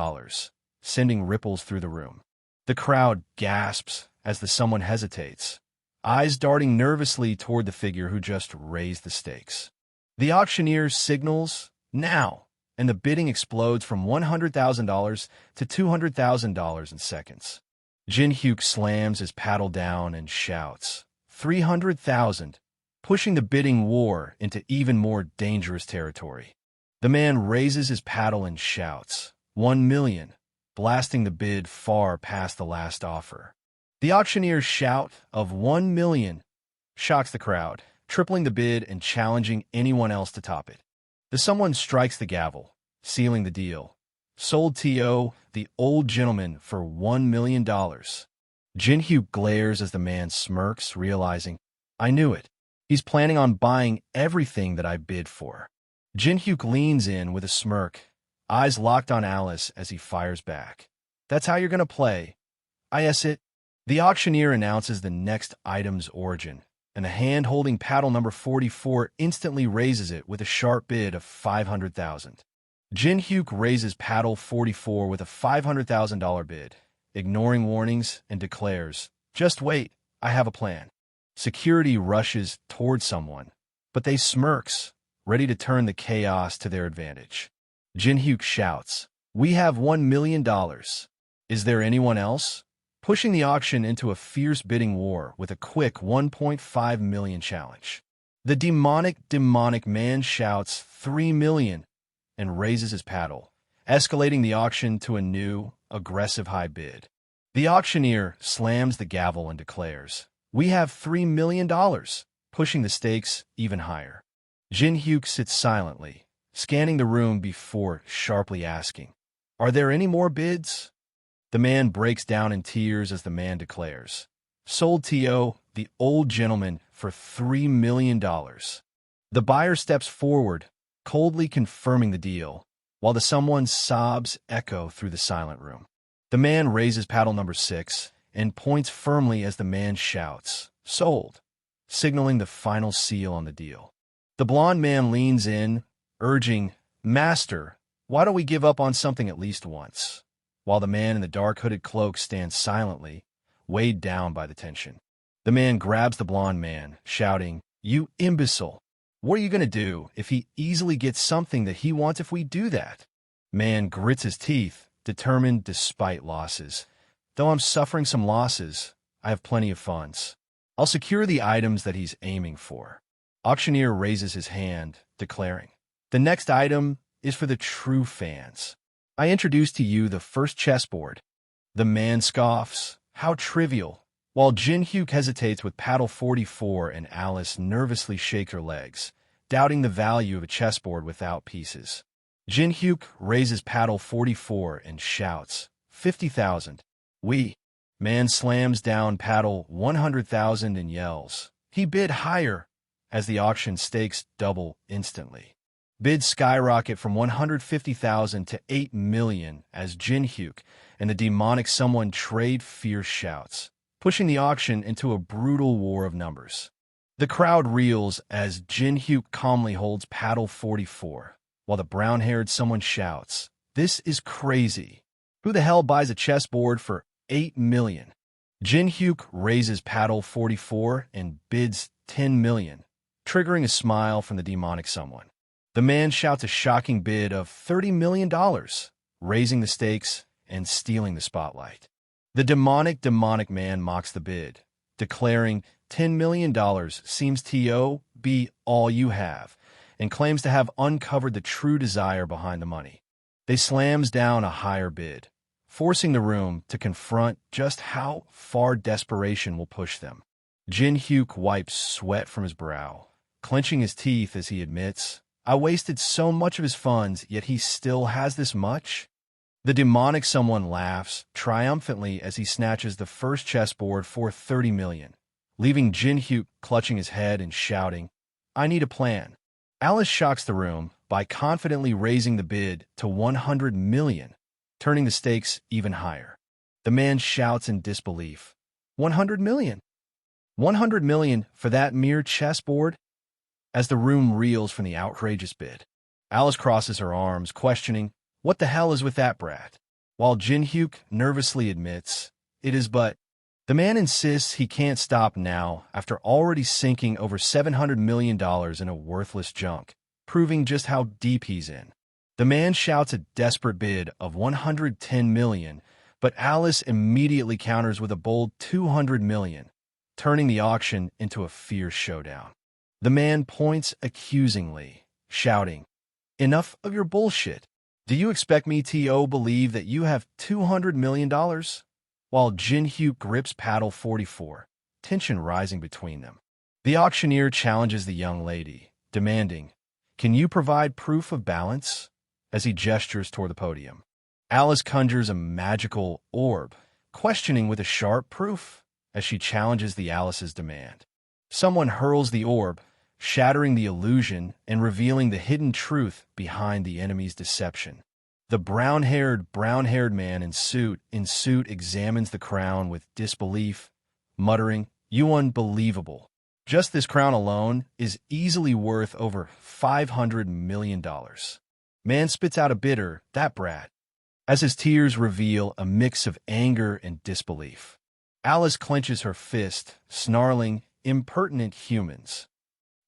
sending ripples through the room. The crowd gasps as the someone hesitates, eyes darting nervously toward the figure who just raised the stakes. The auctioneer signals, "Now!" and the bidding explodes from $100,000 to $200,000 in seconds. Jin-hyuk slams his paddle down and shouts, "300,000, pushing the bidding war into even more dangerous territory. The man raises his paddle and shouts, "1 million, blasting the bid far past the last offer. The auctioneer's shout of $1 million shocks the crowd, tripling the bid and challenging anyone else to top it. Someone strikes the gavel, sealing the deal. Sold to the old gentleman for $1 million. Jin-hyuk glares as the man smirks, realizing, "I knew it. He's planning on buying everything that I bid for." Jin-hyuk leans in with a smirk, eyes locked on Alice as he fires back. "That's how you're going to play. I guess it." The auctioneer announces the next item's origin, and the hand holding paddle number 44 instantly raises it with a sharp bid of $500,000. Jin-hyuk raises paddle 44 with a $500,000 bid, ignoring warnings, and declares, "Just wait, I have a plan." Security rushes toward someone, but they smirks, ready to turn the chaos to their advantage. Jin-hyuk shouts, "We have $1 million. Is there anyone else?" pushing the auction into a fierce bidding war with a quick $1.5 million challenge. The demonic man shouts $3 million and raises his paddle, escalating the auction to a new, aggressive high bid. The auctioneer slams the gavel and declares, "We have $3 million, pushing the stakes even higher. Jin-hyuk sits silently, scanning the room before sharply asking, "Are there any more bids?" The man breaks down in tears as the man declares, "Sold to the old gentleman for $3 million. The buyer steps forward, coldly confirming the deal, while the someone's sobs echo through the silent room. The man raises paddle number 6 and points firmly as the man shouts, "Sold," signaling the final seal on the deal. The blonde man leans in, urging, "Master, why don't we give up on something at least once?" while the man in the dark hooded cloak stands silently, weighed down by the tension. The man grabs the blonde man, shouting, "You imbecile! What are you going to do if he easily gets something that he wants if we do that?" Man grits his teeth, determined despite losses. "Though I'm suffering some losses, I have plenty of funds. I'll secure the items that he's aiming for." Auctioneer raises his hand, declaring, "The next item is for the true fans. I introduce to you the first chessboard." The man scoffs, "How trivial. while Jin-hyuk hesitates with paddle 44 and Alice nervously shake her legs, doubting the value of a chessboard without pieces. Jin-hyuk raises paddle 44 and shouts, 50,000. We. Man slams down paddle 100,000 and yells. He bid higher, as the auction stakes double instantly. Bids skyrocket from 150,000 to 8 million as Jin-hyuk and the demonic someone trade fierce shouts, pushing the auction into a brutal war of numbers. The crowd reels as Jin-hyuk calmly holds paddle 44, while the brown-haired someone shouts, "This is crazy. Who the hell buys a chessboard for 8 million? Jin-hyuk raises paddle 44 and bids 10 million, triggering a smile from the demonic someone. The man shouts a shocking bid of $30 million, raising the stakes and stealing the spotlight. The demonic man mocks the bid, declaring $10 million seems to be all you have, and claims to have uncovered the true desire behind the money. They slams down a higher bid, forcing the room to confront just how far desperation will push them. Jin-hyuk wipes sweat from his brow, clenching his teeth as he admits, "I wasted so much of his funds, yet he still has this much?" The demonic someone laughs triumphantly as he snatches the first chessboard for 30 million, leaving Jin-hyuk clutching his head and shouting, "I need a plan." Alice shocks the room by confidently raising the bid to 100 million, turning the stakes even higher. The man shouts in disbelief, 100 million? 100 million for that mere chessboard? As the room reels from the outrageous bid, Alice crosses her arms, questioning, "What the hell is with that brat?" While Jin-hyuk nervously admits, "It is but..." The man insists he can't stop now after already sinking over $700 million in a worthless junk, proving just how deep he's in. The man shouts a desperate bid of 110 million, but Alice immediately counters with a bold 200 million, turning the auction into a fierce showdown. The man points accusingly, shouting, "Enough of your bullshit. Do you expect me to believe that you have $200 million? While Jin-hyuk grips paddle 44, tension rising between them. The auctioneer challenges the young lady, demanding, "Can you provide proof of balance?" as he gestures toward the podium. Alice conjures a magical orb, questioning with a sharp proof as she challenges the Alice's demand. Someone hurls the orb, shattering the illusion and revealing the hidden truth behind the enemy's deception. The brown-haired man in suit examines the crown with disbelief, muttering, "You unbelievable. Just this crown alone is easily worth over $500 million. Man spits out a bidder, that brat, as his tears reveal a mix of anger and disbelief. Alice clenches her fist, snarling, "Impertinent humans."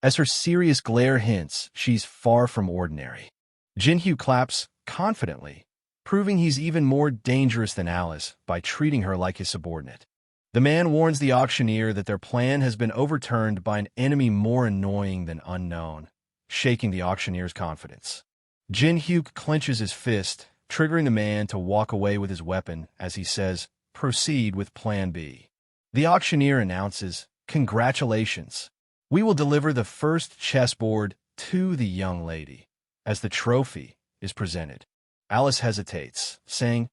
As her serious glare hints, she's far from ordinary. Jin-hyuk claps confidently, proving he's even more dangerous than Alice by treating her like his subordinate. The man warns the auctioneer that their plan has been overturned by an enemy more annoying than unknown, shaking the auctioneer's confidence. Jin-hyuk clenches his fist, triggering the man to walk away with his weapon as he says, "Proceed with Plan B." The auctioneer announces, "Congratulations. We will deliver the first chessboard to the young lady," as the trophy is presented. Alice hesitates, saying,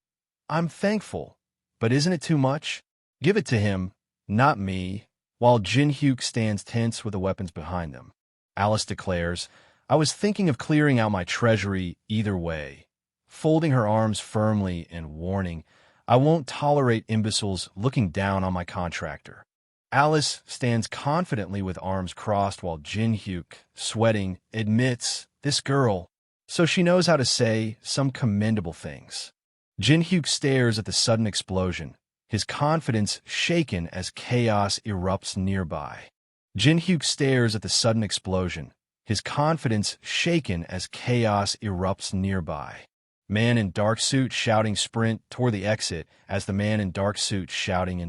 "I'm thankful, but isn't it too much? Give it to him, not me," while Jin-hyuk stands tense with the weapons behind them. Alice declares, "I was thinking of clearing out my treasury either way," folding her arms firmly and warning, "I won't tolerate imbeciles looking down on my contractor." Alice stands confidently with arms crossed while Jin-hyuk, sweating, admits, "This girl," so she knows how to say some commendable things. Jin-hyuk stares at the sudden explosion, his confidence shaken as chaos erupts nearby. Jin-hyuk stares at the sudden explosion, his confidence shaken as chaos erupts nearby. Man in dark suit shouting sprint toward the exit as the man in dark suit shouting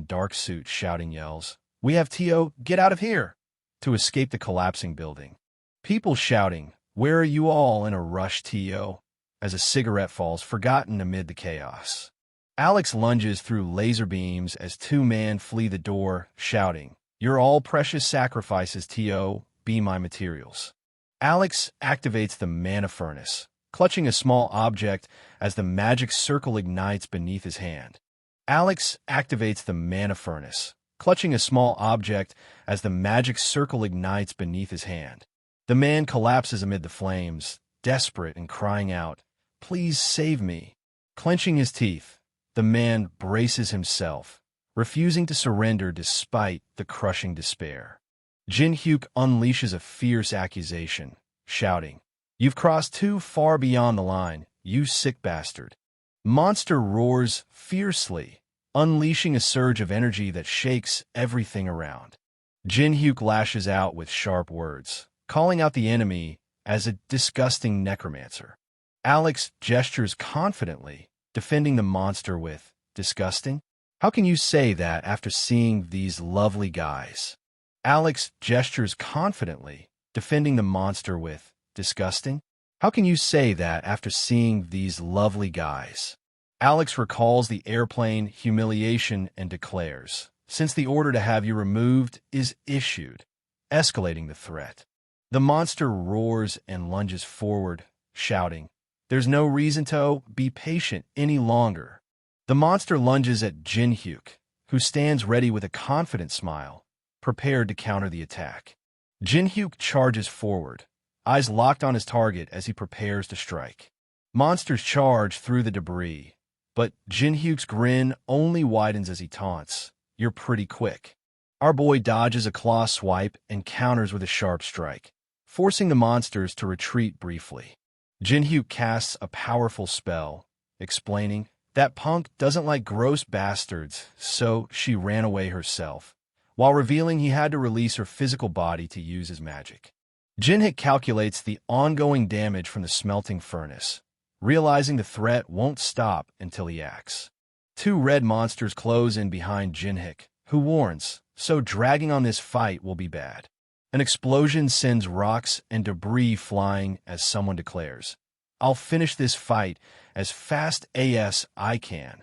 yells, "We have to get out of here," to escape the collapsing building. People shouting, "Where are you all?" in a rush as a cigarette falls forgotten amid the chaos. Alex lunges through laser beams as two men flee the door, shouting, "You're all precious sacrifices, T.O., be my materials." Alex activates the mana furnace, clutching a small object as the magic circle ignites beneath his hand. Alex activates the mana furnace, clutching a small object as the magic circle ignites beneath his hand. The man collapses amid the flames, desperate and crying out, "Please save me." Clenching his teeth, the man braces himself, refusing to surrender despite the crushing despair. Jin-hyuk unleashes a fierce accusation, shouting, "You've crossed too far beyond the line, you sick bastard." Monster roars fiercely, unleashing a surge of energy that shakes everything around. Jin-hyuk lashes out with sharp words, calling out the enemy as a disgusting necromancer. Alex gestures confidently, defending the monster with, "Disgusting? How can you say that after seeing these lovely guys?" Alex gestures confidently, defending the monster with, "Disgusting? How can you say that after seeing these lovely guys?" Alex recalls the airplane humiliation and declares, "Since the order to have you removed is issued," escalating the threat. The monster roars and lunges forward, shouting, "There's no reason to be patient any longer." The monster lunges at Jin-hyuk, who stands ready with a confident smile, prepared to counter the attack. Jin-hyuk charges forward, eyes locked on his target as he prepares to strike. Monsters charge through the debris, but Jin-hyuk's grin only widens as he taunts, "You're pretty quick." Our boy dodges a claw swipe and counters with a sharp strike, forcing the monsters to retreat briefly. Jin-hyuk casts a powerful spell, explaining, "That punk doesn't like gross bastards, so she ran away herself," while revealing he had to release her physical body to use his magic. Jin-hyuk calculates the ongoing damage from the smelting furnace, realizing the threat won't stop until he acts. Two red monsters close in behind Jin-hyuk, who warns, "So dragging on this fight will be bad." An explosion sends rocks and debris flying as someone declares, "I'll finish this fight as fast as I can."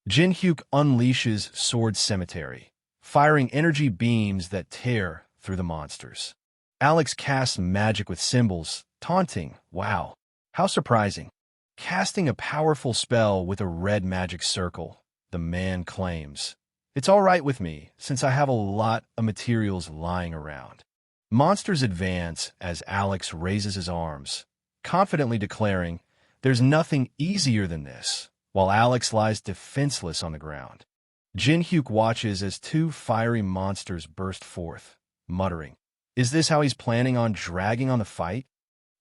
Jin-hyuk unleashes Sword Cemetery, firing energy beams that tear through the monsters. Alex casts magic with symbols, taunting, "Wow, how surprising." Casting a powerful spell with a red magic circle, the man claims, "It's all right with me, since I have a lot of materials lying around." Monsters advance as Alex raises his arms, confidently declaring, "There's nothing easier than this," while Alex lies defenseless on the ground. Jin-hyuk watches as two fiery monsters burst forth, muttering, "Is this how he's planning on dragging on the fight?"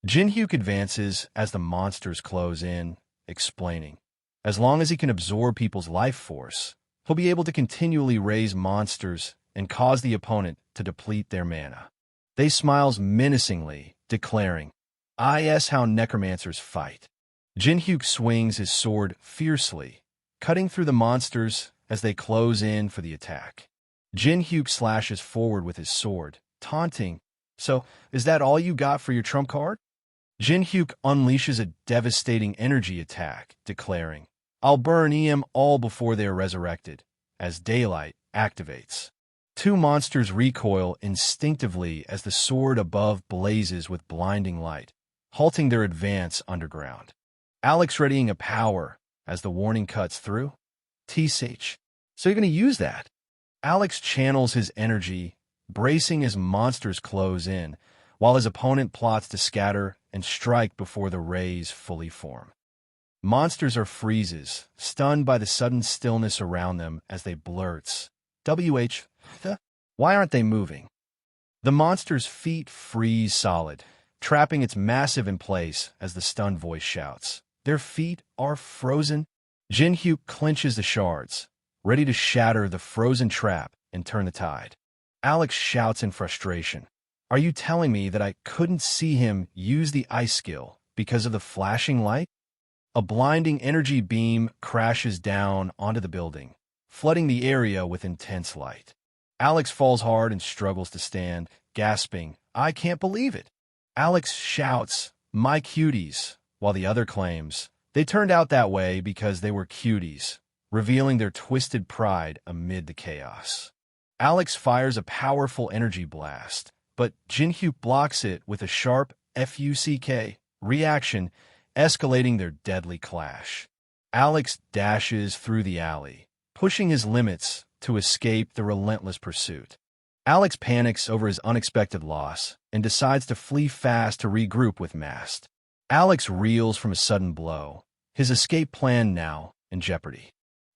Jin-hyuk advances as the monsters close in, explaining, "As long as he can absorb people's life force, he'll be able to continually raise monsters and cause the opponent to deplete their mana." They smiles menacingly, declaring, "Is how necromancers fight." Jin-hyuk swings his sword fiercely, cutting through the monsters as they close in for the attack. Jin-hyuk slashes forward with his sword, taunting, "So, is that all you got for your trump card?" Jin-hyuk unleashes a devastating energy attack, declaring, "I'll burn em all before they are resurrected," as daylight activates. Two monsters recoil instinctively as the sword above blazes with blinding light, halting their advance underground. Alex readying a power as the warning cuts through. "TSH, so you're going to use that?" Alex channels his energy, bracing as monsters close in, while his opponent plots to scatter and strike before the rays fully form. Monsters are freezes, stunned by the sudden stillness around them as they blurts, why aren't they moving?" The monster's feet freeze solid, trapping its massive in place as the stunned voice shouts, "Their feet are frozen." Jin-hyuk clenches the shards, ready to shatter the frozen trap and turn the tide. Alex shouts in frustration, "Are you telling me that I couldn't see him use the ice skill because of the flashing light?" A blinding energy beam crashes down onto the building, flooding the area with intense light. Alex falls hard and struggles to stand, gasping, "I can't believe it." Alex shouts, "My cuties," while the other claims, "They turned out that way because they were cuties," revealing their twisted pride amid the chaos. Alex fires a powerful energy blast, but Jinhyuk blocks it with a sharp FUCK reaction, escalating their deadly clash. Alex dashes through the alley, pushing his limits to escape the relentless pursuit. Alex panics over his unexpected loss and decides to flee fast to regroup with Mast. Alex reels from a sudden blow, his escape plan now in jeopardy.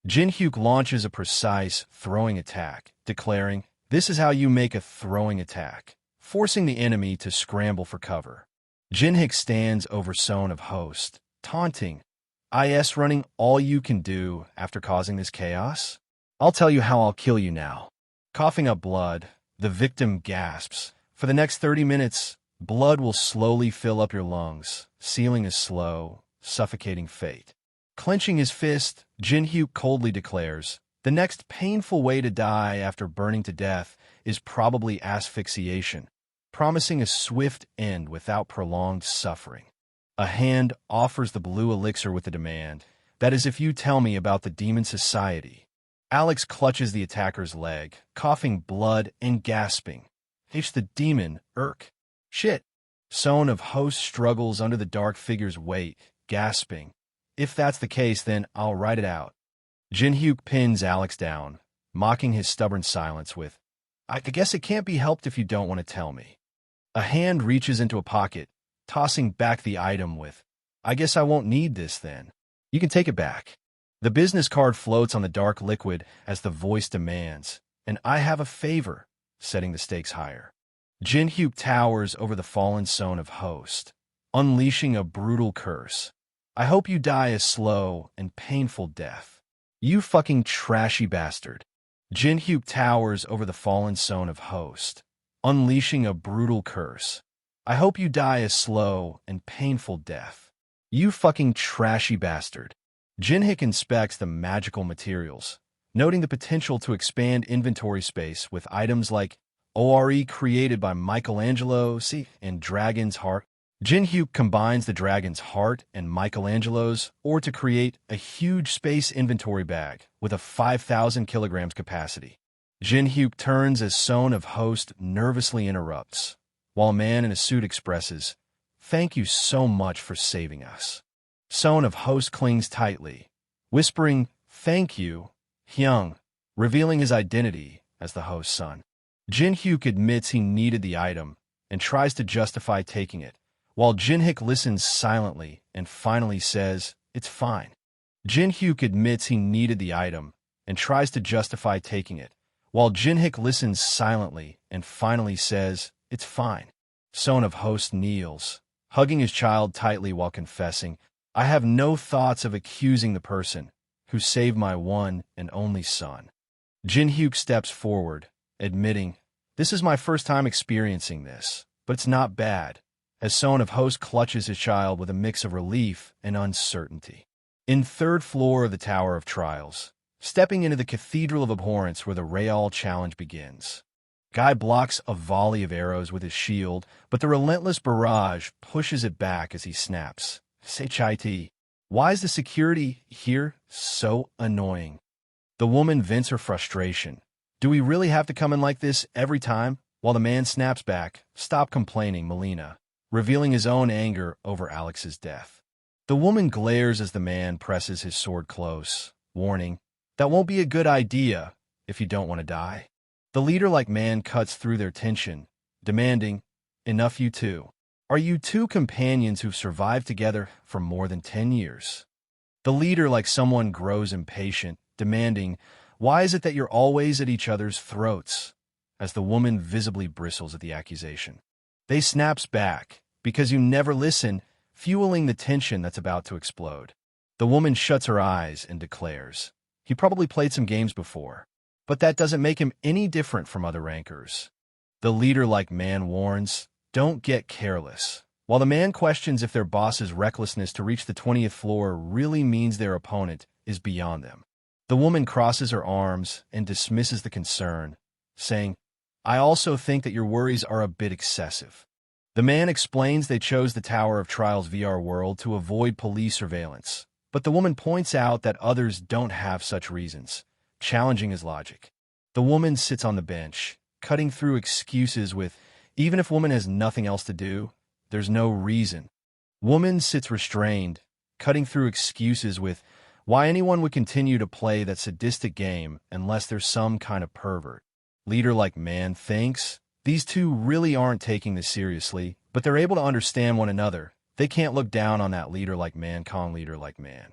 Jinhyuk launches a precise throwing attack, declaring, "This is how you make a throwing attack," forcing the enemy to scramble for cover. Jinhyuk stands over Son of Host, taunting, "Is running all you can do after causing this chaos? I'll tell you how I'll kill you now." Coughing up blood, the victim gasps. For the next 30 minutes, blood will slowly fill up your lungs, sealing a slow, suffocating fate. Clenching his fist, Jinhyuk coldly declares, "The next painful way to die after burning to death is probably asphyxiation," promising a swift end without prolonged suffering. A hand offers the blue elixir with the demand, "That is if you tell me about the Demon Society." Alex clutches the attacker's leg, coughing blood and gasping. "It's the demon, Urk." "Shit." Son of Host struggles under the dark figure's weight, gasping, "If that's the case, then I'll write it out." Jinhyuk pins Alex down, mocking his stubborn silence with, "I guess it can't be helped if you don't want to tell me." A hand reaches into a pocket, tossing back the item with, "I guess I won't need this then. You can take it back." The business card floats on the dark liquid as the voice demands, "And I have a favor," setting the stakes higher. Jinhyuk towers over the fallen Son of Host, unleashing a brutal curse. "I hope you die a slow and painful death. You fucking trashy bastard." Jinhyuk towers over the fallen Son of Host, unleashing a brutal curse. "I hope you die a slow and painful death. You fucking trashy bastard." Jinhyuk inspects the magical materials, noting the potential to expand inventory space with items like ORE created by Michelangelo and Dragon's Heart. Jinhyuk combines the Dragon's Heart and Michelangelo's ore to create a huge space inventory bag with a 5,000 kilograms capacity. Jinhyuk turns as Son of Host nervously interrupts, while a man in a suit expresses, "Thank you so much for saving us." Son of Host clings tightly, whispering, "Thank you, Hyung," revealing his identity as the host's son. Jinhyuk admits he needed the item and tries to justify taking it, while Jinhyuk listens silently and finally says, "It's fine." Jinhyuk admits he needed the item and tries to justify taking it, while Jinhyuk listens silently and finally says, "It's fine." Son of Host kneels, hugging his child tightly while confessing, "I have no thoughts of accusing the person who saved my one and only son." Jinhyuk steps forward, admitting, "This is my first time experiencing this, but it's not bad," as Son of Host clutches his child with a mix of relief and uncertainty. In third floor of the Tower of Trials, stepping into the Cathedral of Abhorrence where the Real Challenge begins. Guy blocks a volley of arrows with his shield, but the relentless barrage pushes it back as he snaps, "Say chai tea. Why is the security here so annoying?" The woman vents her frustration. "Do we really have to come in like this every time?" While the man snaps back, "Stop complaining, Melina," revealing his own anger over Alex's death. The woman glares as the man presses his sword close, warning, "That won't be a good idea if you don't want to die." The leader-like man cuts through their tension, demanding, "Enough you two. Are you two companions who've survived together for more than 10 years? The leader, like someone, grows impatient, demanding, "Why is it that you're always at each other's throats?" As the woman visibly bristles at the accusation. They snaps back, "Because you never listen," fueling the tension that's about to explode. The woman shuts her eyes and declares, "He probably played some games before, but that doesn't make him any different from other rankers." The leader-like man warns, "Don't get careless." While the man questions if their boss's recklessness to reach the 20th floor really means their opponent is beyond them. The woman crosses her arms and dismisses the concern, saying, "I also think that your worries are a bit excessive." The man explains they chose the Tower of Trials VR world to avoid police surveillance, But the woman points out that others don't have such reasons, challenging his logic. The woman sits on the bench, cutting through excuses with, even if woman has nothing else to do, there's no reason. Woman sits restrained, cutting through excuses with why anyone would continue to play that sadistic game unless there's some kind of pervert. Leader like man thinks these two really aren't taking this seriously, but they're able to understand one another. They can't look down on that leader like man, con leader like man.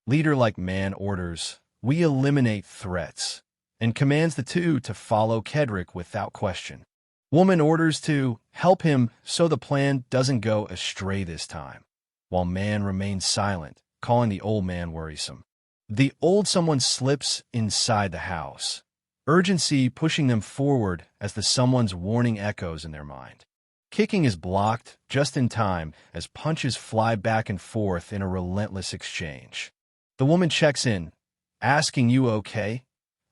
Leader like man orders, we eliminate threats, and commands the two to follow Kedrick without question. Woman orders to help him so the plan doesn't go astray this time, while man remains silent, calling the old man worrisome. The old someone slips inside the house, urgency pushing them forward as the someone's warning echoes in their mind. Kicking is blocked just in time as punches fly back and forth in a relentless exchange. The woman checks in, asking you okay,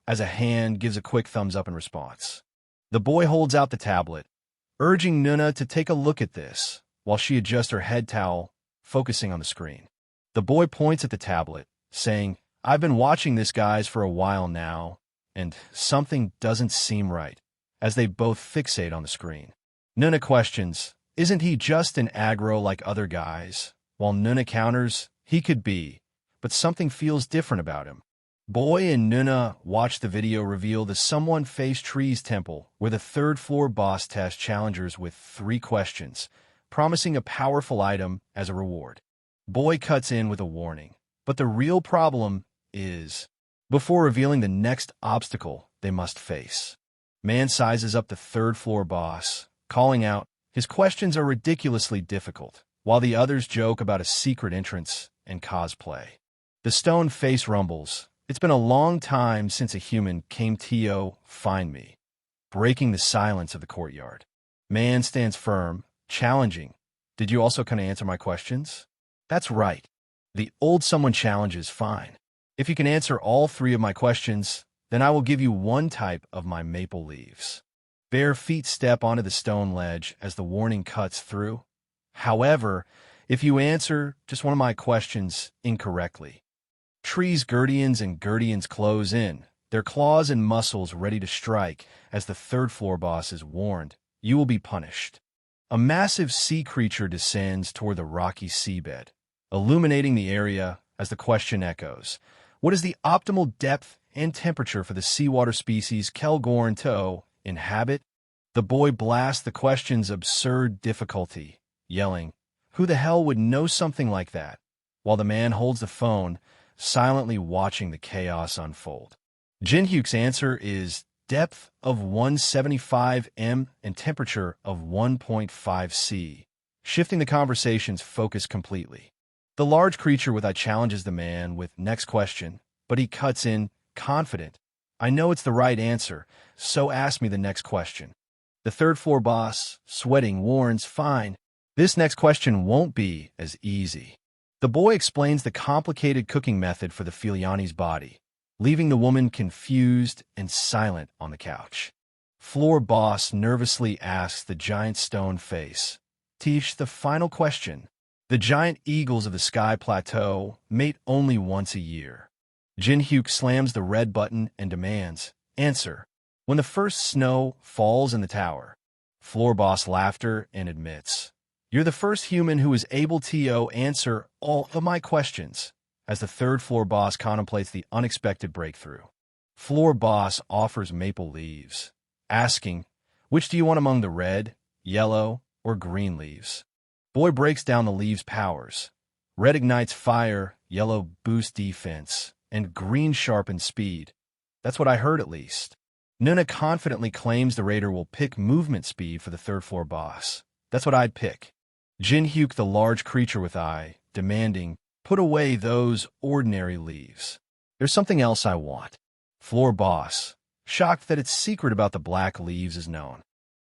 as a hand gives a quick thumbs up in response. The boy holds out the tablet, urging Nuna to take a look at this, while she adjusts her head towel, focusing on the screen. The boy points at the tablet, saying, I've been watching this guys for a while now, and something doesn't seem right, as they both fixate on the screen. Nuna questions, isn't he just an aggro like other guys? While Nuna counters, he could be, but something feels different about him. Boy and Nuna watch the video reveal the Someone Face Trees Temple, where the third-floor boss tests challengers with 3 questions, promising a powerful item as a reward. Boy cuts in with a warning, but the real problem is, before revealing the next obstacle they must face. Man sizes up the third-floor boss, calling out, his questions are ridiculously difficult, while the others joke about a secret entrance and cosplay. The stone face rumbles, it's been a long time since a human came to find me, breaking the silence of the courtyard. Man stands firm, challenging. Did you also kind of answer my questions? That's right. The old someone challenges fine. If you can answer all 3 of my questions, then I will give you 1 type of my maple leaves. Bare feet step onto the stone ledge as the warning cuts through. However, if you answer just one of my questions incorrectly, trees Gurdians and Gurdians close in, their claws and muscles ready to strike as the third-floor boss is warned, you will be punished. A massive sea creature descends toward the rocky seabed, illuminating the area as the question echoes. What is the optimal depth and temperature for the seawater species Kelgorn to inhabit? The boy blasts the question's absurd difficulty, yelling, who the hell would know something like that? While the man holds the phone, silently watching the chaos unfold. Jinhyuk's answer is depth of 175 m and temperature of 1.5 C, shifting the conversation's focus completely. The large creature with I challenges the man with next question, but he cuts in, confident. I know it's the right answer, so ask me the next question. The third-floor boss, sweating, warns, fine. This next question won't be as easy. The boy explains the complicated cooking method for the Filiani's body, leaving the woman confused and silent on the couch. Floor boss nervously asks the giant stone face, Tish, the final question. The giant eagles of the sky plateau mate only once a year. Jinhyuk slams the red button and demands, answer. When the first snow falls in the tower. Floor boss laughter and admits, you're the first human who is able to answer all of my questions, as the third-floor boss contemplates the unexpected breakthrough. Floor boss offers maple leaves, asking, which do you want among the red, yellow, or green leaves? Boy breaks down the leaves' powers. Red ignites fire, yellow boosts defense, and green sharpens speed. That's what I heard at least. Nuna confidently claims the raider will pick movement speed for the third-floor boss. That's what I'd pick. Jinhyuk, the large creature with eye, demanding, put away those ordinary leaves. There's something else I want. Floor boss, shocked that its secret about the black leaves is known.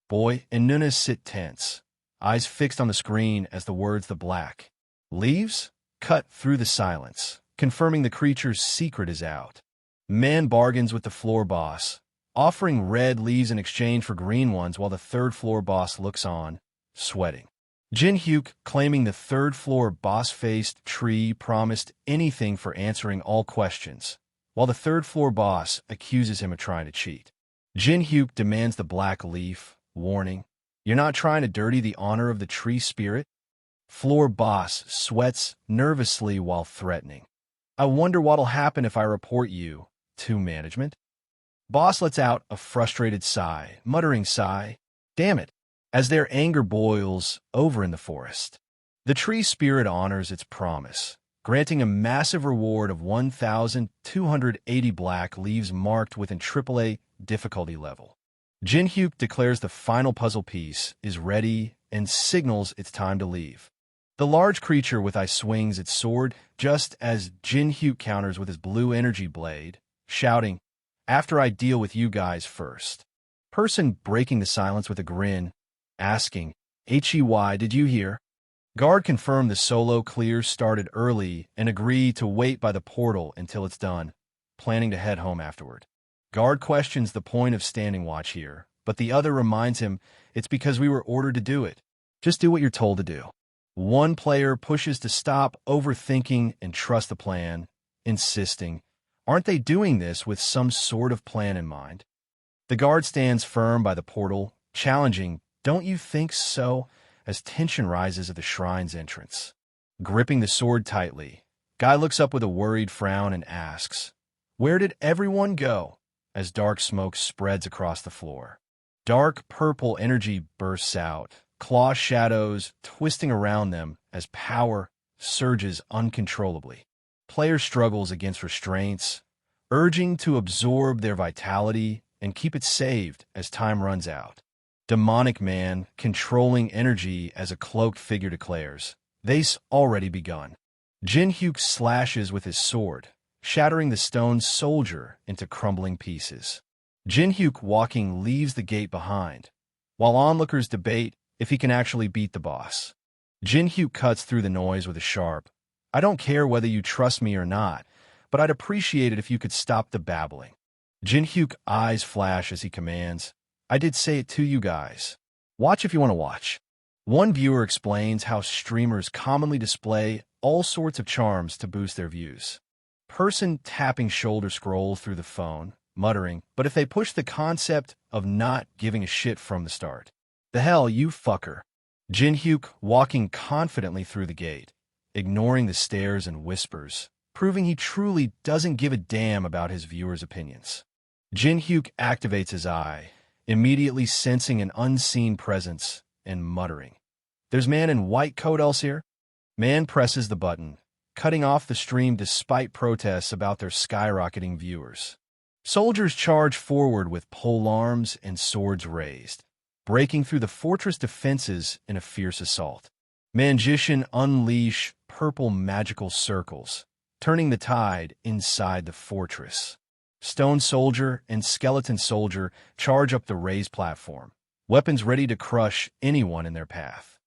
Boy and Nuna sit tense, eyes fixed on the screen as the words the black leaves cut through the silence, confirming the creature's secret is out. Man bargains with the floor boss, offering red leaves in exchange for green ones while the third floor boss looks on, sweating. Jin Hyuk, claiming the third-floor boss-faced tree, promised anything for answering all questions, while the third-floor boss accuses him of trying to cheat. Jin Hyuk demands the black leaf, warning, "You're not trying to dirty the honor of the tree spirit?" Floor boss sweats nervously while threatening, "I wonder what'll happen if I report you to management." Boss lets out a frustrated sigh, muttering sigh, "Damn it," as their anger boils over in the forest. The tree spirit honors its promise, granting a massive reward of 1,280 black leaves marked with an AAA difficulty level. Jin Hyuk declares the final puzzle piece is ready and signals it's time to leave. The large creature with ice swings its sword just as Jin Hyuk counters with his blue energy blade, shouting, "After I deal with you guys first." Person breaking the silence with a grin, asking, "Hey, did you hear?" Guard confirmed the solo clear started early and agreed to wait by the portal until it's done, planning to head home afterward. Guard questions the point of standing watch here, but the other reminds him it's because we were ordered to do it. Just do what you're told to do. One player pushes to stop overthinking and trust the plan, insisting, "Aren't they doing this with some sort of plan in mind?" The guard stands firm by the portal, challenging, "Don't you think so?" as tension rises at the shrine's entrance. Gripping the sword tightly, Guy looks up with a worried frown and asks, "Where did everyone go?" as dark smoke spreads across the floor. Dark purple energy bursts out, claw shadows twisting around them as power surges uncontrollably. Player struggles against restraints, urging to absorb their vitality and keep it saved as time runs out. Demonic man, controlling energy as a cloaked figure declares, "They's already begun." Jin Hyuk slashes with his sword, shattering the stone soldier into crumbling pieces. Jin Hyuk walking leaves the gate behind, while onlookers debate if he can actually beat the boss. Jin Hyuk cuts through the noise with a sharp, "I don't care whether you trust me or not, but I'd appreciate it if you could stop the babbling." Jin Hyuk eyes flash as he commands, "I did say it to you guys. Watch if you want to watch." One viewer explains how streamers commonly display all sorts of charms to boost their views. Person tapping shoulder scrolls through the phone, muttering, "But if they push the concept of not giving a shit from the start. The hell, you fucker." Jin Hyuk walking confidently through the gate, ignoring the stares and whispers, proving he truly doesn't give a damn about his viewers' opinions. Jin Hyuk activates his eye, immediately sensing an unseen presence and muttering, "There's man in white coat else here?" Man presses the button, cutting off the stream despite protests about their skyrocketing viewers. Soldiers charge forward with polearms and swords raised, breaking through the fortress defenses in a fierce assault. Magician unleash purple magical circles, turning the tide inside the fortress. Stone soldier and skeleton soldier charge up the raised platform, weapons ready to crush anyone in their path.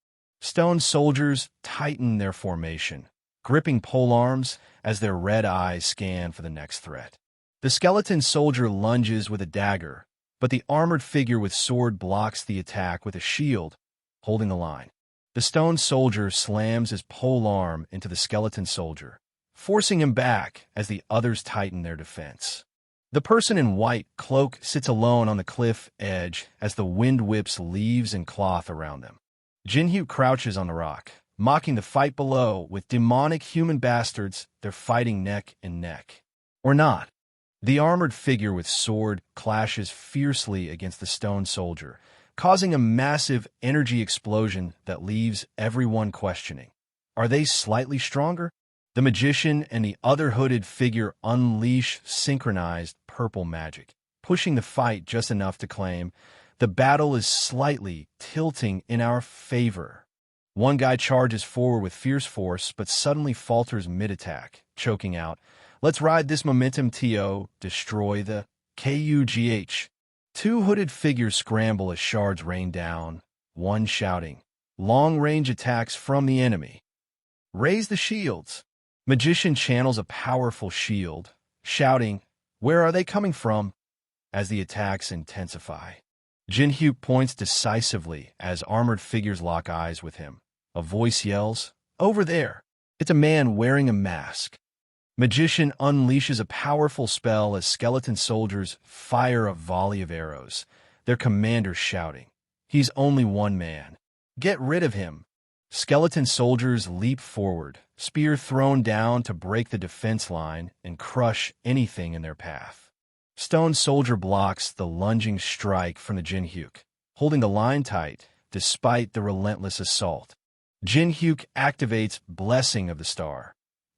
Stone soldiers tighten their formation, gripping polearms as their red eyes scan for the next threat. The skeleton soldier lunges with a dagger, but the armored figure with sword blocks the attack with a shield, holding the line. The stone soldier slams his polearm into the skeleton soldier, forcing him back as the others tighten their defense. The person in white cloak sits alone on the cliff edge as the wind whips leaves and cloth around them. Jin Hyuk crouches on the rock, mocking the fight below with demonic human bastards. They're fighting neck and neck. Or not. The armored figure with sword clashes fiercely against the stone soldier, causing a massive energy explosion that leaves everyone questioning. Are they slightly stronger? The magician and the other hooded figure unleash synchronized purple magic, pushing the fight just enough to claim, "The battle is slightly tilting in our favor." One guy charges forward with fierce force, but suddenly falters mid-attack, choking out, "Let's ride this momentum to destroy the KUGH." Two hooded figures scramble as shards rain down, one shouting, "Long-range attacks from the enemy. Raise the shields." Magician channels a powerful shield, shouting, "Where are they coming from?" as the attacks intensify. Jin Hyuk points decisively as armored figures lock eyes with him, A voice yells, "Over there!" It's a man wearing a mask. Magician unleashes a powerful spell as skeleton soldiers fire a volley of arrows, their commander shouting, "He's only one man. Get rid of him!" Skeleton soldiers leap forward, spear thrown down to break the defense line and crush anything in their path. Stone soldier blocks the lunging strike from the Jinhyuk, holding the line tight despite the relentless assault. Jinhyuk activates Blessing of the Star,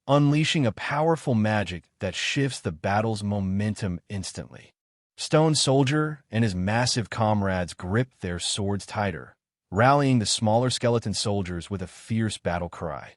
unleashing a powerful magic that shifts the battle's momentum instantly. Stone Soldier and his massive comrades grip their swords tighter, rallying the smaller skeleton soldiers with a fierce battle cry.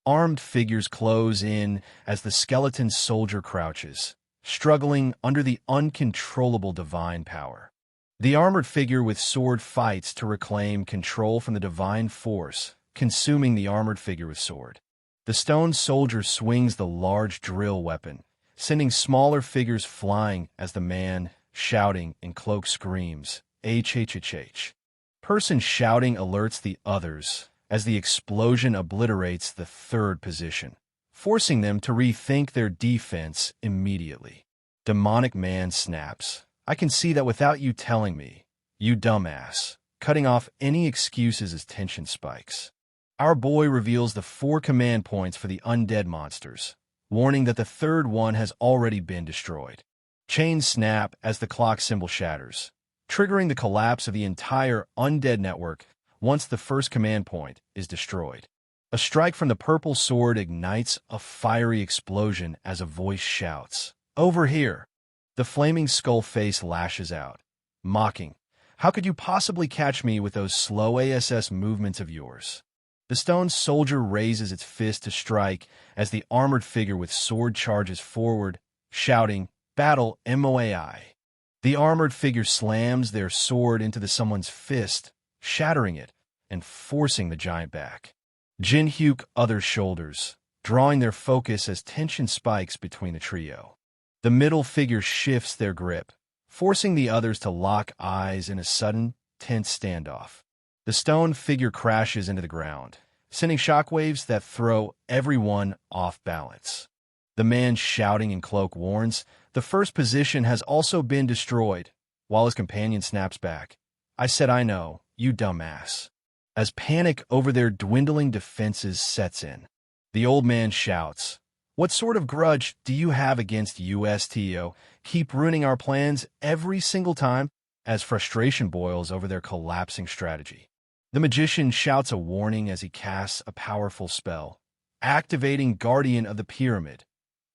Armed figures close in as the skeleton soldier crouches, struggling under the uncontrollable divine power. The armored figure with sword fights to reclaim control from the divine force, consuming the armored figure with sword. The stone soldier swings the large drill weapon, sending smaller figures flying as the man, shouting in cloak, screams, "HHHH." Person shouting alerts the others as the explosion obliterates the third position, forcing them to rethink their defense immediately. Demonic man snaps, "I can see that without you telling me, you dumbass," cutting off any excuses as tension spikes. Our boy reveals the 4 command points for the undead monsters, warning that the third one has already been destroyed. Chains snap as the clock symbol shatters, triggering the collapse of the entire undead network once the first command point is destroyed. A strike from the purple sword ignites a fiery explosion as a voice shouts, "Over here!" The flaming skull face lashes out, mocking, "How could you possibly catch me with those slow ASS movements of yours?" The stone soldier raises its fist to strike as the armored figure with sword charges forward, shouting, "Battle MOAI." The armored figure slams their sword into someone's fist, shattering it and forcing the giant back. Jinhyuk other shoulders, drawing their focus as tension spikes between the trio. The middle figure shifts their grip, forcing the others to lock eyes in a sudden, tense standoff. The stone figure crashes into the ground, sending shockwaves that throw everyone off balance. The man shouting in cloak warns, "The first position has also been destroyed," while his companion snaps back, "I said I know, you dumbass." As panic over their dwindling defenses sets in, the old man shouts, "What sort of grudge do you have against USTO? Keep ruining our plans every single time," as frustration boils over their collapsing strategy. The magician shouts a warning as he casts a powerful spell, activating Guardian of the Pyramid,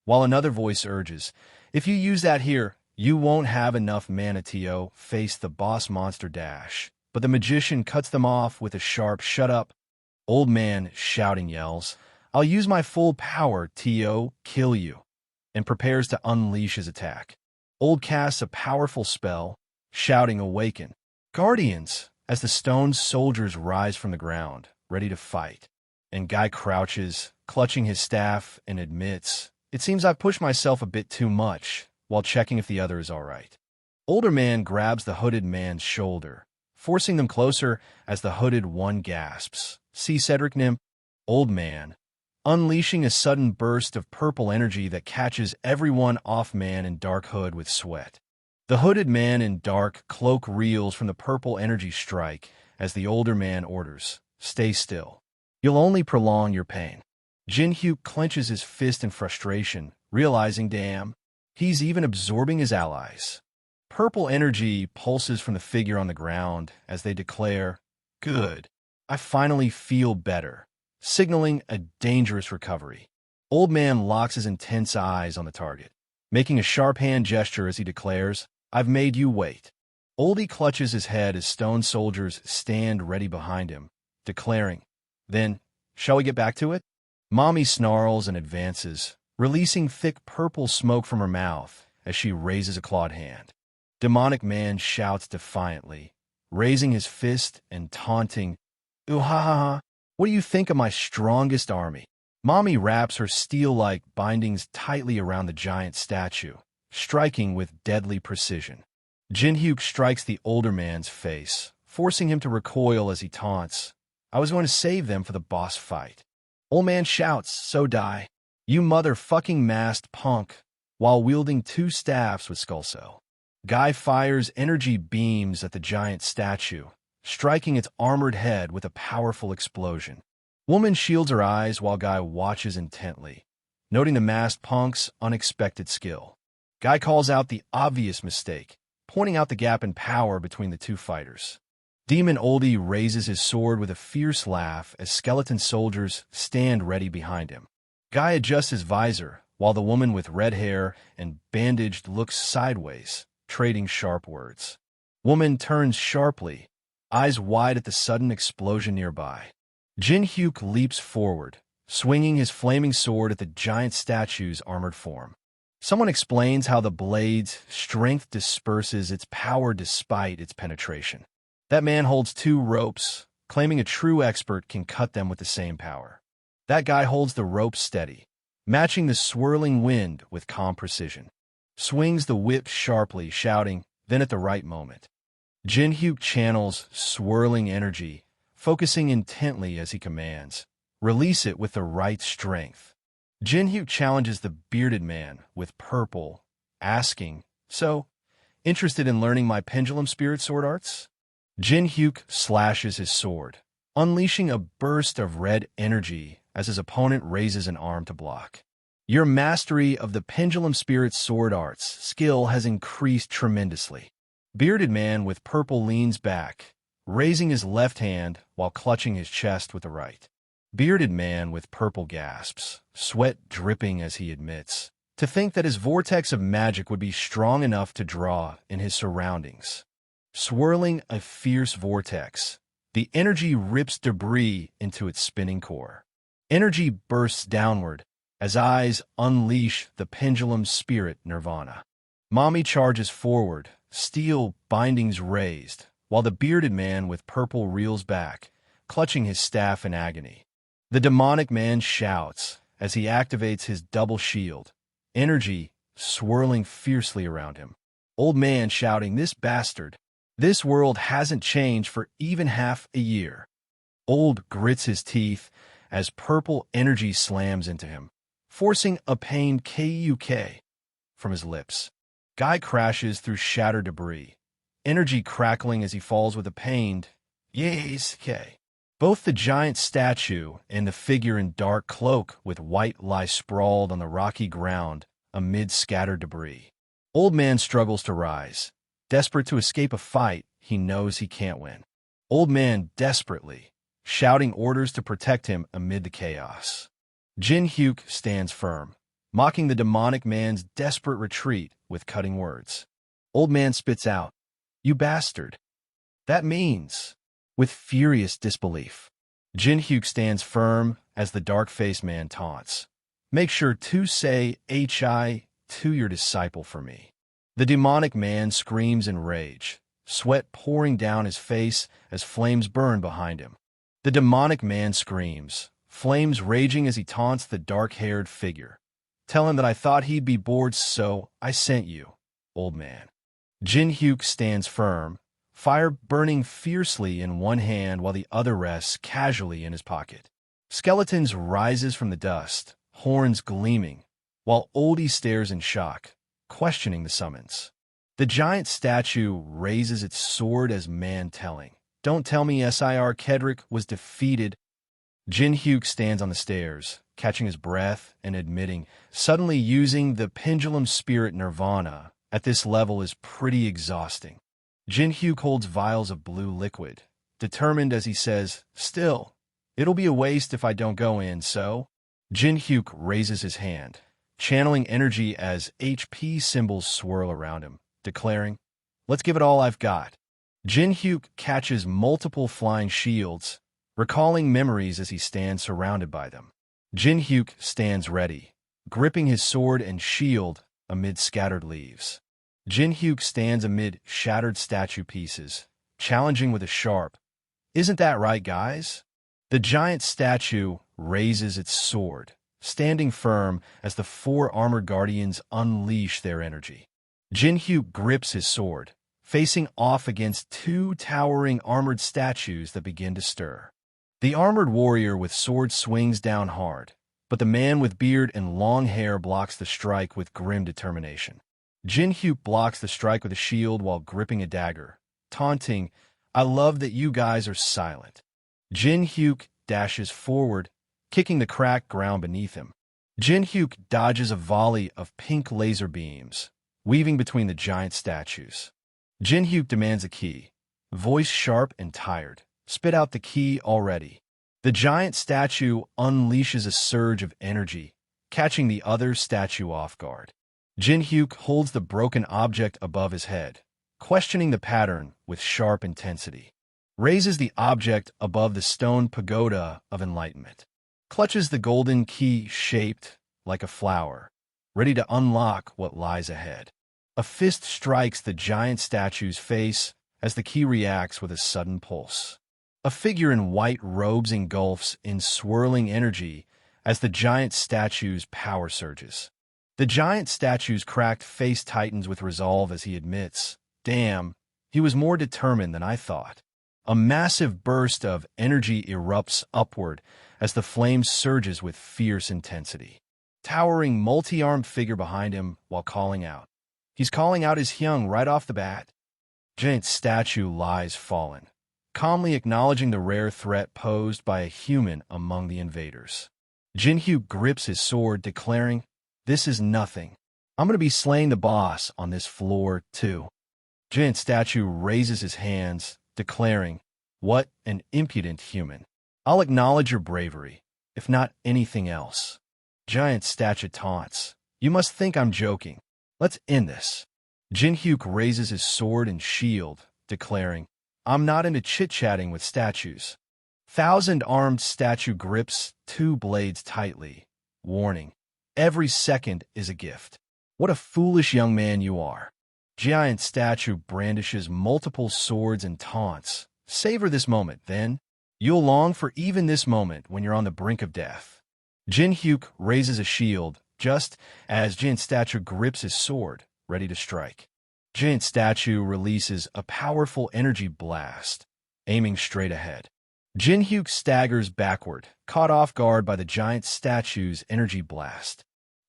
while another voice urges, "If you use that here, you won't have enough mana to face the boss monster dash." But the magician cuts them off with a sharp, "Shut up." Old man shouting yells, "I'll use my full power to kill you," and prepares to unleash his attack. Old casts a powerful spell, shouting, "Awaken, Guardians," as the stone soldiers rise from the ground, ready to fight. And Guy crouches, clutching his staff, and admits, "It seems I've pushed myself a bit too much," while checking if the other is all right. Older man grabs the hooded man's shoulder, forcing them closer as the hooded one gasps, "See Cedric Nim?" Old man, unleashing a sudden burst of purple energy that catches everyone off man in dark hood with sweat. The hooded man in dark cloak reels from the purple energy strike as the older man orders, "Stay still. You'll only prolong your pain." Jinhyuk clenches his fist in frustration, realizing, damn, he's even absorbing his allies. Purple energy pulses from the figure on the ground as they declare, "Good. I finally feel better," signaling a dangerous recovery. Old man locks his intense eyes on the target, making a sharp hand gesture as he declares, "I've made you wait." Oldie clutches his head as stone soldiers stand ready behind him, declaring, "Then, shall we get back to it?" Mommy snarls and advances, releasing thick purple smoke from her mouth as she raises a clawed hand. Demonic man shouts defiantly, raising his fist and taunting, "Ooh ha ha ha, what do you think of my strongest army?" Mommy wraps her steel-like bindings tightly around the giant statue, striking with deadly precision. Jinhyuk strikes the older man's face, forcing him to recoil as he taunts, I was going to save them for the boss fight. Old man shouts, so die. You motherfucking masked punk, while wielding two staffs with Skullso. Guy fires energy beams at the giant statue, striking its armored head with a powerful explosion. Woman shields her eyes while Guy watches intently, noting the masked punk's unexpected skill. Guy calls out the obvious mistake, pointing out the gap in power between the two fighters. Demon Oldie raises his sword with a fierce laugh as skeleton soldiers stand ready behind him. Guy adjusts his visor, while the woman with red hair and bandaged looks sideways, trading sharp words. Woman turns sharply, eyes wide at the sudden explosion nearby. Jin Hyuk leaps forward, swinging his flaming sword at the giant statue's armored form. Someone explains how the blade's strength disperses its power despite its penetration. That man holds two ropes, claiming a true expert can cut them with the same power. That guy holds the ropes steady, matching the swirling wind with calm precision. Swings the whip sharply, shouting, then at the right moment. Jin Hyuk channels swirling energy, focusing intently as he commands. Release it with the right strength. Jin Hyuk challenges the bearded man with purple, asking, so, interested in learning my pendulum spirit sword arts? Jin Hyuk slashes his sword, unleashing a burst of red energy as his opponent raises an arm to block. Your mastery of the pendulum spirit sword arts skill has increased tremendously. Bearded man with purple leans back, raising his left hand while clutching his chest with the right. Bearded man with purple gasps, sweat dripping as he admits, to think that his vortex of magic would be strong enough to draw in his surroundings. Swirling a fierce vortex, the energy rips debris into its spinning core. Energy bursts downward as eyes unleash the pendulum spirit nirvana. Mommy charges forward, steel bindings raised, while the bearded man with purple reels back, clutching his staff in agony. The demonic man shouts as he activates his double shield, energy swirling fiercely around him. Old man shouting, this bastard. This world hasn't changed for even half a year. Old grits his teeth as purple energy slams into him, forcing a pained KUK from his lips. Guy crashes through shattered debris, energy crackling as he falls with a pained yes K. Both the giant statue and the figure in dark cloak with white lie sprawled on the rocky ground amid scattered debris. Old man struggles to rise, desperate to escape a fight he knows he can't win. Old man desperately, shouting orders to protect him amid the chaos. Jin Hyuk stands firm, mocking the demonic man's desperate retreat with cutting words. Old man spits out, you bastard. That means... With furious disbelief, Jin Hyuk stands firm as the dark-faced man taunts. Make sure to say HI to your disciple for me. The demonic man screams in rage, sweat pouring down his face as flames burn behind him. The demonic man screams, flames raging as he taunts the dark-haired figure. Tell him that I thought he'd be bored, so I sent you, old man. Jin Hyuk stands firm, fire burning fiercely in one hand while the other rests casually in his pocket. Skeletons rises from the dust, horns gleaming, while Oldie stares in shock, questioning the summons. The giant statue raises its sword as man telling, don't tell me Sir Kedrick was defeated. Jin Hyuk stands on the stairs, catching his breath and admitting, suddenly using the pendulum spirit nirvana at this level is pretty exhausting. Jin Hyuk holds vials of blue liquid, determined as he says, still, it'll be a waste if I don't go in, so... Jin Hyuk raises his hand, channeling energy as HP symbols swirl around him, declaring, let's give it all I've got. Jin Hyuk catches multiple flying shields, recalling memories as he stands surrounded by them. Jin Hyuk stands ready, gripping his sword and shield amid scattered leaves. Jin Hyuk stands amid shattered statue pieces, challenging with a sharp, isn't that right, guys? The giant statue raises its sword, standing firm as the four armored guardians unleash their energy. Jin Hyuk grips his sword, facing off against two towering armored statues that begin to stir. The armored warrior with sword swings down hard, but the man with beard and long hair blocks the strike with grim determination. Jin-hyuk blocks the strike with a shield while gripping a dagger, taunting, "I love that you guys are silent." Jin-hyuk dashes forward, kicking the cracked ground beneath him. Jin-hyuk dodges a volley of pink laser beams, weaving between the giant statues. Jin-hyuk demands a key, voice sharp and tired. "Spit out the key already." The giant statue unleashes a surge of energy, catching the other statue off guard. Jin-hyuk holds the broken object above his head, questioning the pattern with sharp intensity. Raises the object above the stone pagoda of enlightenment. Clutches the golden key shaped like a flower, ready to unlock what lies ahead. A fist strikes the giant statue's face as the key reacts with a sudden pulse. A figure in white robes engulfs in swirling energy as the giant statue's power surges. The giant statue's cracked face tightens with resolve as he admits, "Damn, he was more determined than I thought." A massive burst of energy erupts upward as the flame surges with fierce intensity. Towering multi-armed figure behind him while calling out. He's calling out his Hyung right off the bat. Giant statue lies fallen, calmly acknowledging the rare threat posed by a human among the invaders. Jin-hyuk grips his sword, declaring, "This is nothing. I'm going to be slaying the boss on this floor, too." Giant statue raises his hands, declaring, "What an impudent human. I'll acknowledge your bravery, if not anything else." Giant statue taunts, "You must think I'm joking. Let's end this." Jin-hyuk raises his sword and shield, declaring, "I'm not into chit-chatting with statues." Thousand-armed statue grips two blades tightly, warning, "Every second is a gift. What a foolish young man you are." Giant statue brandishes multiple swords and taunts, "Savor this moment, then. You'll long for even this moment when you're on the brink of death." Jin-hyuk raises a shield just as giant statue grips his sword, ready to strike. Giant statue releases a powerful energy blast, aiming straight ahead. Jin-hyuk staggers backward, caught off guard by the giant statue's energy blast.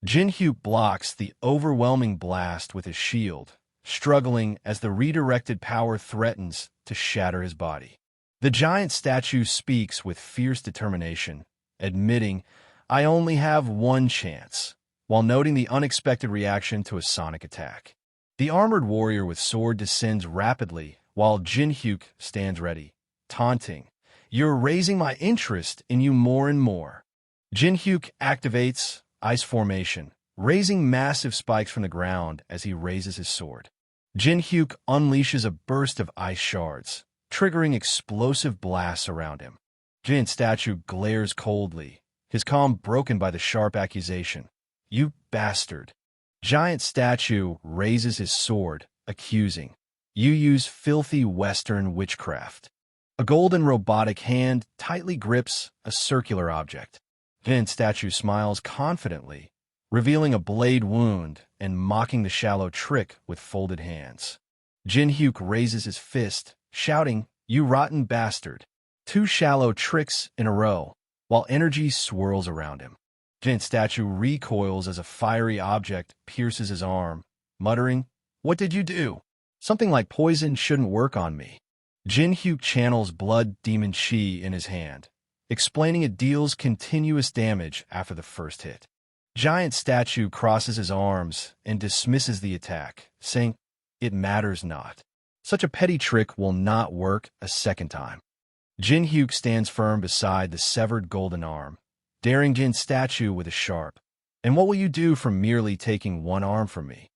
Jin-hyuk blocks the overwhelming blast with his shield, struggling as the redirected power threatens to shatter his body. The giant statue speaks with fierce determination, admitting, "I only have one chance," while noting the unexpected reaction to a sonic attack. The armored warrior with sword descends rapidly while Jin-hyuk stands ready, taunting, "You're raising my interest in you more and more." Jin-hyuk activates ice formation, raising massive spikes from the ground as he raises his sword. Jin-hyuk unleashes a burst of ice shards, triggering explosive blasts around him. Giant statue glares coldly, his calm broken by the sharp accusation, "You bastard." Giant statue raises his sword, accusing, "You use filthy Western witchcraft." A golden robotic hand tightly grips a circular object. Giant statue smiles confidently, revealing a blade wound and mocking the shallow trick with folded hands. Jin-hyuk raises his fist, shouting, "You rotten bastard." Two shallow tricks in a row, while energy swirls around him. Giant statue recoils as a fiery object pierces his arm, muttering, "What did you do? Something like poison shouldn't work on me." Jin-hyuk channels blood demon chi in his hand, explaining it deals continuous damage after the first hit. Giant statue crosses his arms and dismisses the attack, saying, "It matters not. Such a petty trick will not work a second time." Jin-hyuk stands firm beside the severed golden arm, daring Jin statue with a sharp, "And what will you do for merely taking one arm from me?"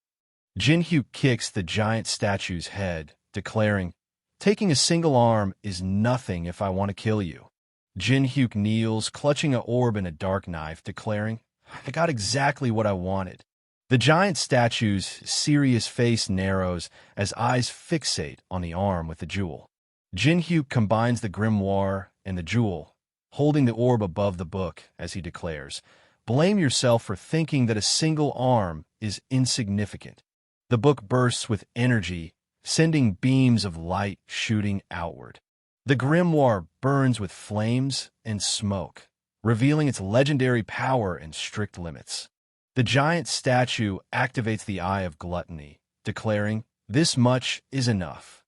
Jin-hyuk kicks the giant statue's head, declaring, "Taking a single arm is nothing if I want to kill you." Jin-hyuk kneels, clutching an orb and a dark knife, declaring, "I got exactly what I wanted." The giant statue's serious face narrows as eyes fixate on the arm with the jewel. Jin-hyuk combines the grimoire and the jewel, holding the orb above the book as he declares, "Blame yourself for thinking that a single arm is insignificant." The book bursts with energy, sending beams of light shooting outward. The grimoire burns with flames and smoke, revealing its legendary power and strict limits. The giant statue activates the Eye of Gluttony, declaring, "This much is enough."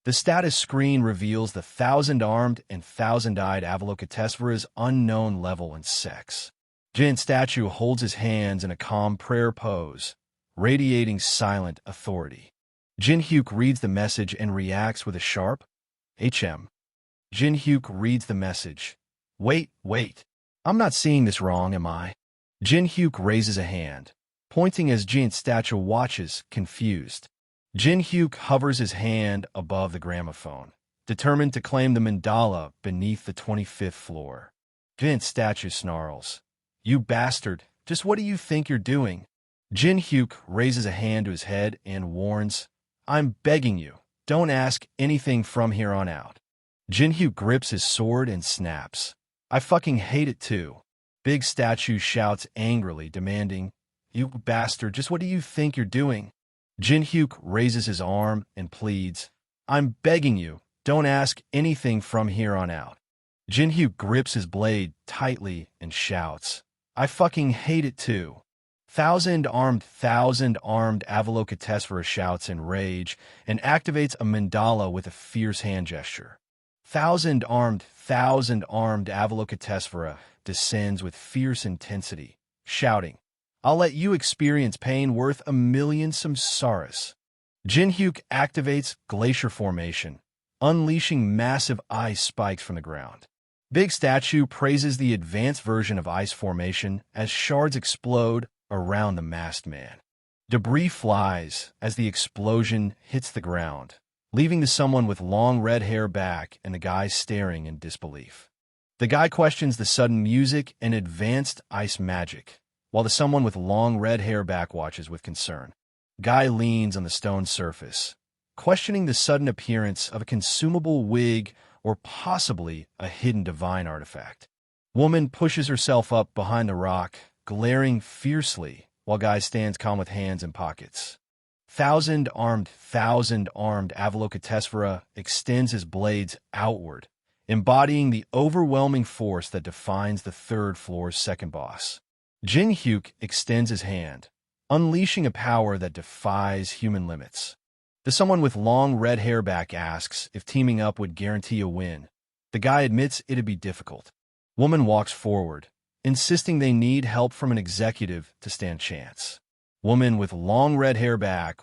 The status screen reveals the thousand-armed and thousand-eyed Avalokitesvara's unknown level and sex. Giant statue holds his hands in a calm prayer pose, radiating silent authority. Jinhyuk reads the message and reacts with a sharp HM. Jinhyuk reads the message. Wait. I'm not seeing this wrong, am I? Jinhyuk raises a hand, pointing as giant statue watches, confused. Jinhyuk hovers his hand above the gramophone, determined to claim the mandala beneath the 25th floor. Giant statue snarls. "You bastard, just what do you think you're doing?" Jinhyuk raises a hand to his head and warns, "I'm begging you, don't ask anything from here on out." Jinhyuk grips his sword and snaps. "I fucking hate it too." Big statue shouts angrily, demanding, "You bastard, just what do you think you're doing?" Jinhyuk raises his arm and pleads, "I'm begging you, don't ask anything from here on out." Jinhyuk grips his blade tightly and shouts, "I fucking hate it too." Thousand-armed Avalokitesvara shouts in rage and activates a mandala with a fierce hand gesture. Thousand-armed Avalokitesvara descends with fierce intensity, shouting, "I'll let you experience pain worth 1,000,000 samsaras." Jinhyuk activates Glacier Formation, unleashing massive ice spikes from the ground. Big Statue praises the advanced version of ice formation as shards explode around the masked man. Debris flies as the explosion hits the ground, leaving the someone with long red hair back and the guy staring in disbelief. The guy questions the sudden music and advanced ice magic, while the someone with long red hair back watches with concern. Guy leans on the stone surface, questioning the sudden appearance of a consumable wig or possibly a hidden divine artifact. Woman pushes herself up behind the rock, glaring fiercely, while guy stands calm with hands in pockets. Thousand-armed Avalokitesvara extends his blades outward, embodying the overwhelming force that defines the third floor's second boss. Jinhyuk extends his hand, unleashing a power that defies human limits. The someone with long red hair back asks if teaming up would guarantee a win. The guy admits it'd be difficult. Woman walks forward, insisting they need help from an executive to stand chance. Woman with long red hair back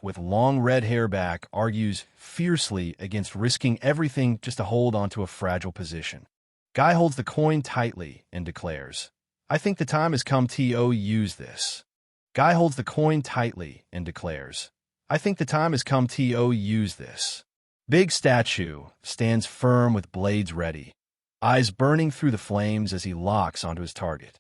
argues fiercely against risking everything just to hold onto a fragile position. Guy holds the coin tightly and declares, "I think the time has come to use this." Guy holds the coin tightly and declares, "I think the time has come to use this." Big Statue stands firm with blades ready, eyes burning through the flames as he locks onto his target.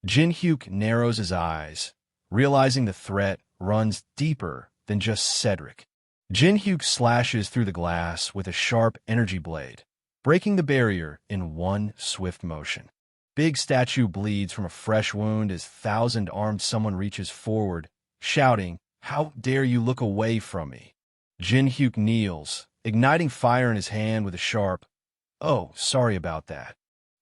Jinhyuk narrows his eyes, realizing the threat runs deeper than just Cedric. Jinhyuk slashes through the glass with a sharp energy blade, breaking the barrier in one swift motion. Big Statue bleeds from a fresh wound as thousand-armed someone reaches forward, shouting, "How dare you look away from me?" Jinhyuk kneels, igniting fire in his hand with a sharp, "Oh, sorry about that."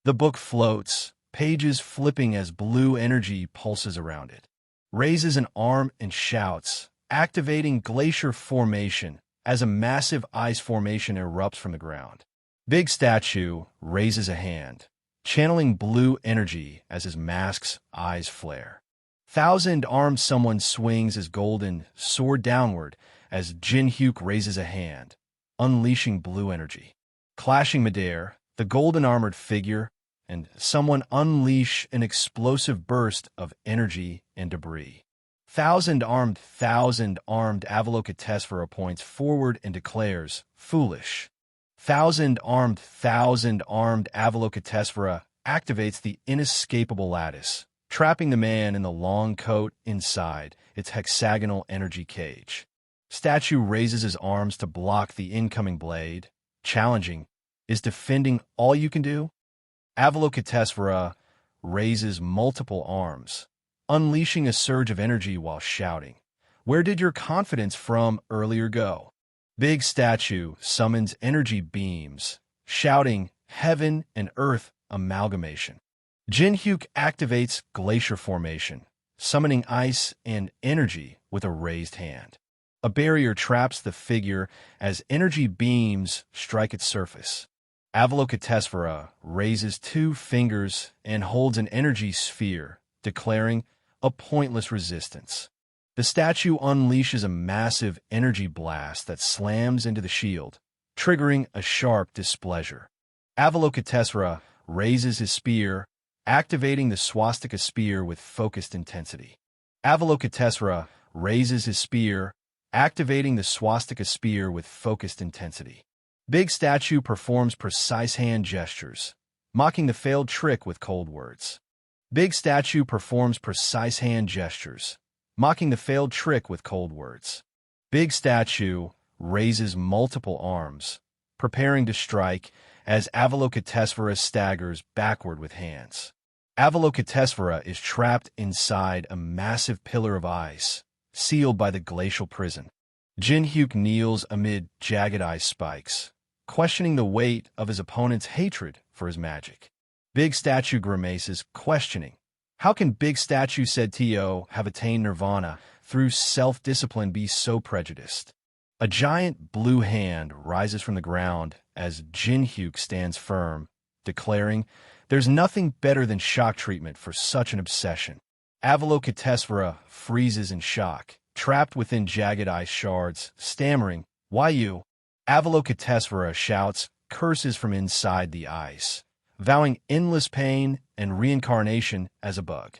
The book floats, pages flipping as blue energy pulses around it. Raises an arm and shouts, activating Glacier Formation as a massive ice formation erupts from the ground. Big Statue raises a hand, channeling blue energy as his mask's eyes flare. Thousand-armed someone swings his golden sword downward as Jinhyuk raises a hand, unleashing blue energy. Clashing midair, the golden-armored figure and someone unleash an explosive burst of energy and debris. Thousand-armed Avalokitesvara points forward and declares, "Foolish." Thousand-armed Avalokitesvara activates the inescapable lattice, trapping the man in the long coat inside its hexagonal energy cage. Statue raises his arms to block the incoming blade, challenging, "Is defending all you can do?" Avalokitesvara raises multiple arms, unleashing a surge of energy while shouting, "Where did your confidence from earlier go?" Big Statue summons energy beams, shouting heaven and earth amalgamation. Jin Hyuk activates glacier formation, summoning ice and energy with a raised hand. A barrier traps the figure as energy beams strike its surface. Avalokitesvara raises 2 fingers and holds an energy sphere, declaring a pointless resistance. The statue unleashes a massive energy blast that slams into the shield, triggering a sharp displeasure. Avalokitesvara raises his spear, activating the swastika spear with focused intensity. Avalokitesvara raises his spear, activating the swastika spear with focused intensity. Big statue performs precise hand gestures, mocking the failed trick with cold words. Big statue performs precise hand gestures, mocking the failed trick with cold words. Big statue raises multiple arms, preparing to strike as Avalokitesvara staggers backward with hands. Avalokitesvara is trapped inside a massive pillar of ice, sealed by the glacial prison. Jin Hyuk kneels amid jagged ice spikes, questioning the weight of his opponent's hatred for his magic. Big statue grimaces, questioning, how can Big statue said To have attained nirvana through self-discipline be so prejudiced? A giant blue hand rises from the ground as Jin Hyuk stands firm, declaring, there's nothing better than shock treatment for such an obsession. Avalokitesvara freezes in shock, trapped within jagged ice shards, stammering, why you? Avalokitesvara shouts curses from inside the ice, vowing endless pain and reincarnation as a bug.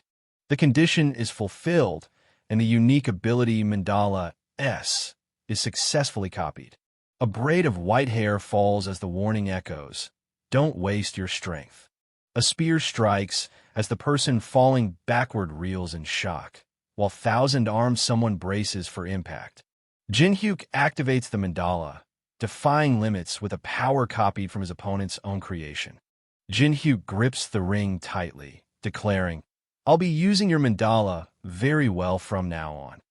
The condition is fulfilled, and the unique ability Mandala S is successfully copied. A braid of white hair falls as the warning echoes, don't waste your strength. A spear strikes as the person falling backward reels in shock, while thousand-armed someone braces for impact. Jin Hyuk activates the mandala, defying limits with a power copied from his opponent's own creation. Jin Hyuk grips the ring tightly, declaring, I'll be using your mandala very well from now on.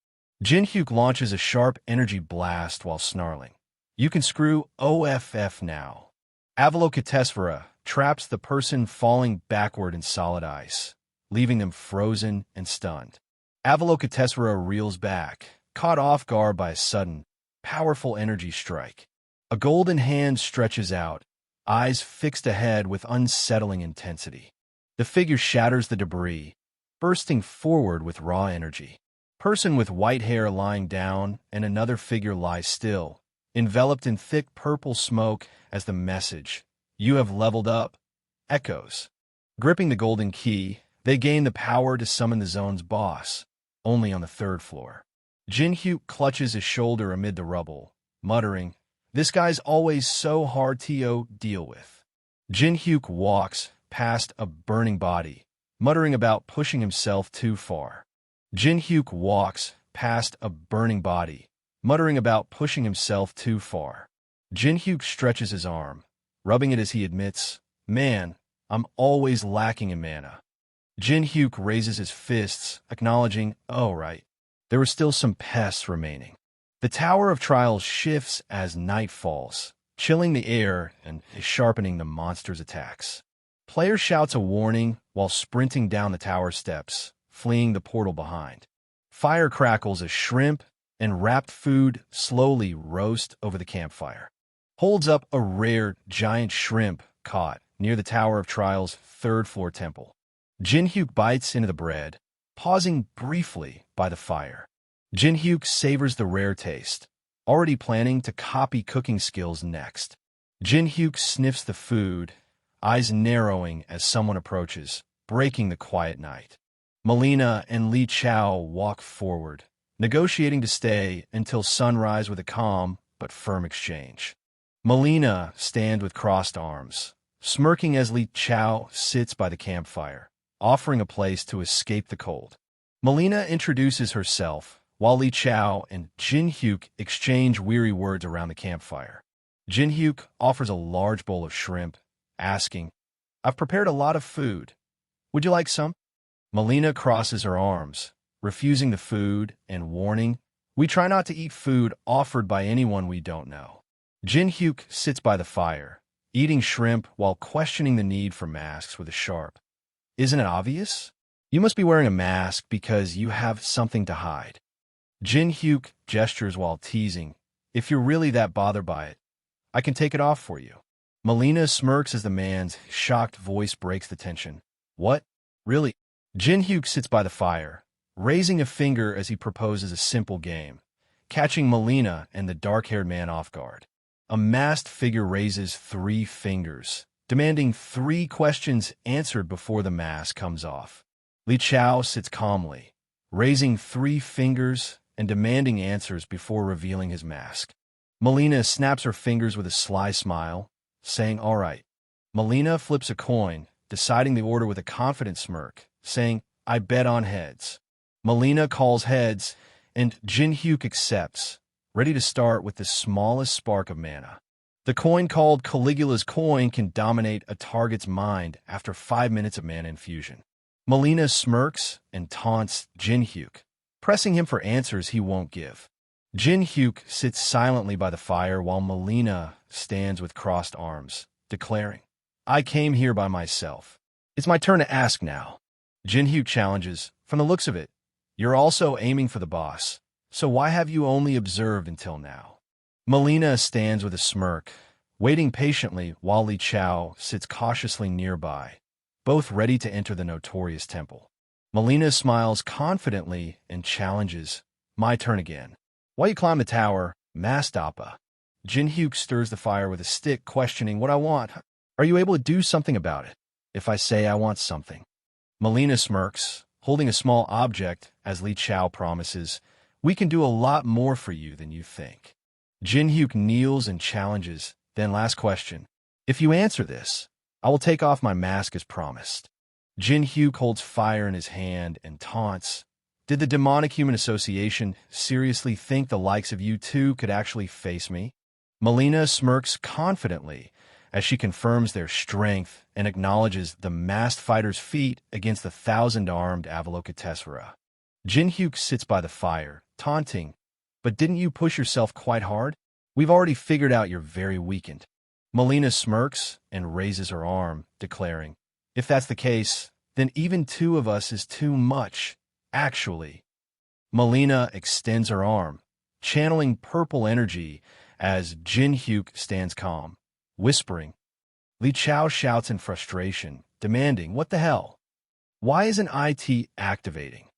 Jin Hyuk launches a sharp energy blast while snarling. You can screw OFF now. Avalokitesvara traps the person falling backward in solid ice, leaving them frozen and stunned. Avalokitesvara reels back, caught off guard by a sudden, powerful energy strike. A golden hand stretches out, eyes fixed ahead with unsettling intensity. The figure shatters the debris, bursting forward with raw energy. Person with white hair lying down and another figure lies still, enveloped in thick purple smoke as the message, you have leveled up, echoes. Gripping the golden key, they gain the power to summon the zone's boss, only on the 3rd floor. Jin Hyuk clutches his shoulder amid the rubble, muttering, this guy's always so hard to deal with. Jin Hyuk walks past a burning body, muttering about pushing himself too far. Jin Hyuk walks past a burning body, muttering about pushing himself too far. Jin Hyuk stretches his arm, rubbing it as he admits, man, I'm always lacking in mana. Jin Hyuk raises his fists, acknowledging, oh right, there were still some pests remaining. The Tower of Trials shifts as night falls, chilling the air and sharpening the monster's attacks. Player shouts a warning while sprinting down the tower steps, fleeing the portal behind. Fire crackles as shrimp and wrapped food slowly roast over the campfire. Holds up a rare giant shrimp caught near the Tower of Trials' 3rd floor temple. Jin Hyuk bites into the bread, pausing briefly by the fire. Jin Hyuk savors the rare taste, already planning to copy cooking skills next. Jin Hyuk sniffs the food, eyes narrowing as someone approaches, breaking the quiet night. Melina and Li Chao walk forward, negotiating to stay until sunrise with a calm but firm exchange. Melina stands with crossed arms, smirking as Li Chao sits by the campfire, offering a place to escape the cold. Melina introduces herself, while Li Chao and Jin Hyuk exchange weary words around the campfire. Jin Hyuk offers a large bowl of shrimp, asking, I've prepared a lot of food. Would you like some? Melina crosses her arms, refusing the food and warning, we try not to eat food offered by anyone we don't know. Jin Hyuk sits by the fire, eating shrimp while questioning the need for masks with a sharp. Isn't it obvious? You must be wearing a mask because you have something to hide. Jin Hyuk gestures while teasing. If you're really that bothered by it, I can take it off for you. Melina smirks as the man's shocked voice breaks the tension. What? Really? Jin Hyuk sits by the fire, raising a finger as he proposes a simple game, catching Melina and the dark-haired man off guard. A masked figure raises 3 fingers, demanding 3 questions answered before the mask comes off. Li Chao sits calmly, raising 3 fingers and demanding answers before revealing his mask. Melina snaps her fingers with a sly smile, saying, "All right." Melina flips a coin, deciding the order with a confident smirk, saying, "I bet on heads." Melina calls heads, and Jin Hyuk accepts, ready to start with the smallest spark of mana. The coin called Caligula's coin can dominate a target's mind after 5 minutes of mana infusion. Melina smirks and taunts Jin Hyuk, pressing him for answers he won't give. Jin Hyuk sits silently by the fire while Melina stands with crossed arms, declaring, "I came here by myself. It's my turn to ask now." Jin Hyuk challenges, "From the looks of it, you're also aiming for the boss, so why have you only observed until now?" Melina stands with a smirk, waiting patiently while Li Chao sits cautiously nearby, both ready to enter the notorious temple. Melina smiles confidently and challenges, "My turn again. Why you climb the tower, Mastapa?" Jin Hyuk stirs the fire with a stick, questioning, "What I want? Are you able to do something about it? If I say I want something." Melina smirks, holding a small object as Li Chao promises, "We can do a lot more for you than you think." Jin Hyuk kneels and challenges, then last question, "If you answer this, I will take off my mask as promised." Jin Hyuk holds fire in his hand and taunts, "Did the demonic human association seriously think the likes of you two could actually face me?" Melina smirks confidently as she confirms their strength and acknowledges the masked fighter's feat against the 1,000-armed Avalokitesvara. Jin Hyuk sits by the fire, taunting, "But didn't you push yourself quite hard? We've already figured out you're very weakened." Melina smirks and raises her arm, declaring, "If that's the case, then even 2 of us is too much, actually." Melina extends her arm, channeling purple energy as Jin Hyuk stands calm, whispering. Li Chao shouts in frustration, demanding, "What the hell? Why isn't IT activating?"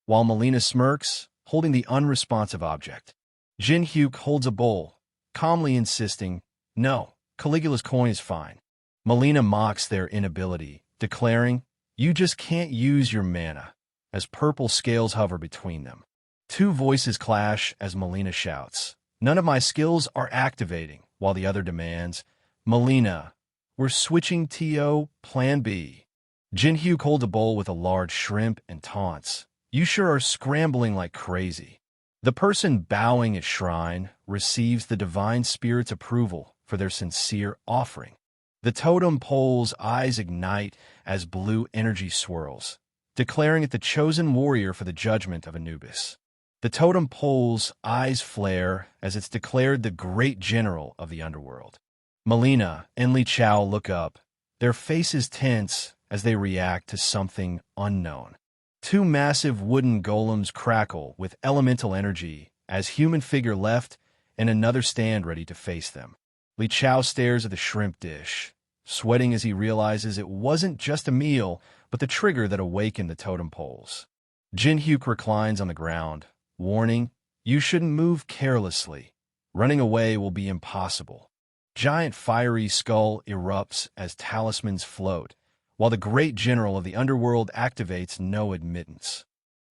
While Melina smirks, holding the unresponsive object. Jin Hyuk holds a bowl, calmly insisting, "No, Caligula's coin is fine." Melina mocks their inability, declaring, "You just can't use your mana," as purple scales hover between them. 2 voices clash as Melina shouts, "None of my skills are activating," while the other demands, "Melina, we're switching TO Plan B." Jin Hyuk holds a bowl with a large shrimp and taunts, "You sure are scrambling like crazy." The person bowing at shrine receives the divine spirit's approval for their sincere offering. The totem pole's eyes ignite as blue energy swirls, declaring it the chosen warrior for the judgment of Anubis. The totem pole's eyes flare as it's declared the great general of the underworld. Melina and Li Chao look up, their faces tense as they react to something unknown. 2 massive wooden golems crackle with elemental energy as human figure left and another stand ready to face them. Li Chao stares at the shrimp dish, sweating as he realizes it wasn't just a meal, but the trigger that awakened the totem poles. Jin Hyuk reclines on the ground, warning, "You shouldn't move carelessly. Running away will be impossible." Giant fiery skull erupts as talismans float, while the great general of the underworld activates no admittance.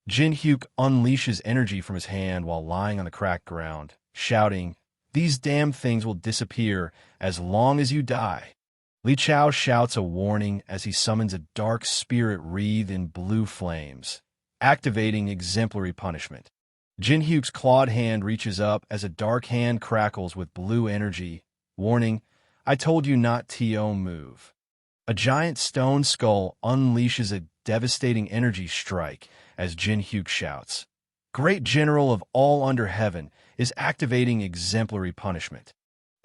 Jin Hyuk unleashes energy from his hand while lying on the cracked ground, shouting, "These damn things will disappear as long as you die." Li Chao shouts a warning as he summons a dark spirit wreathed in blue flames, activating exemplary punishment. Jin Hyuk's clawed hand reaches up as a dark hand crackles with blue energy, warning, "I told you not to move." A giant stone skull unleashes a devastating energy strike as Jin Hyuk shouts, "Great General of all under heaven is activating exemplary punishment."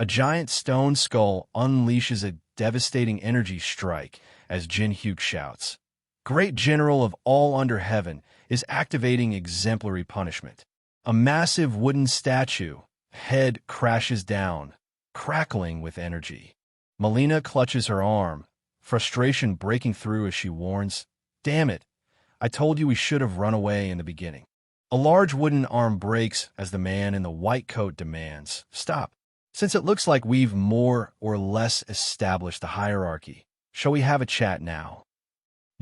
A giant stone skull unleashes a devastating energy strike as Jin-hyuk shouts. Great General of all under heaven is activating exemplary punishment. A massive wooden statue, head crashes down, crackling with energy. Melina clutches her arm, frustration breaking through as she warns, "Damn it, I told you we should have run away in the beginning." A large wooden arm breaks as the man in the white coat demands, "Stop. Since it looks like we've more or less established the hierarchy, shall we have a chat now?"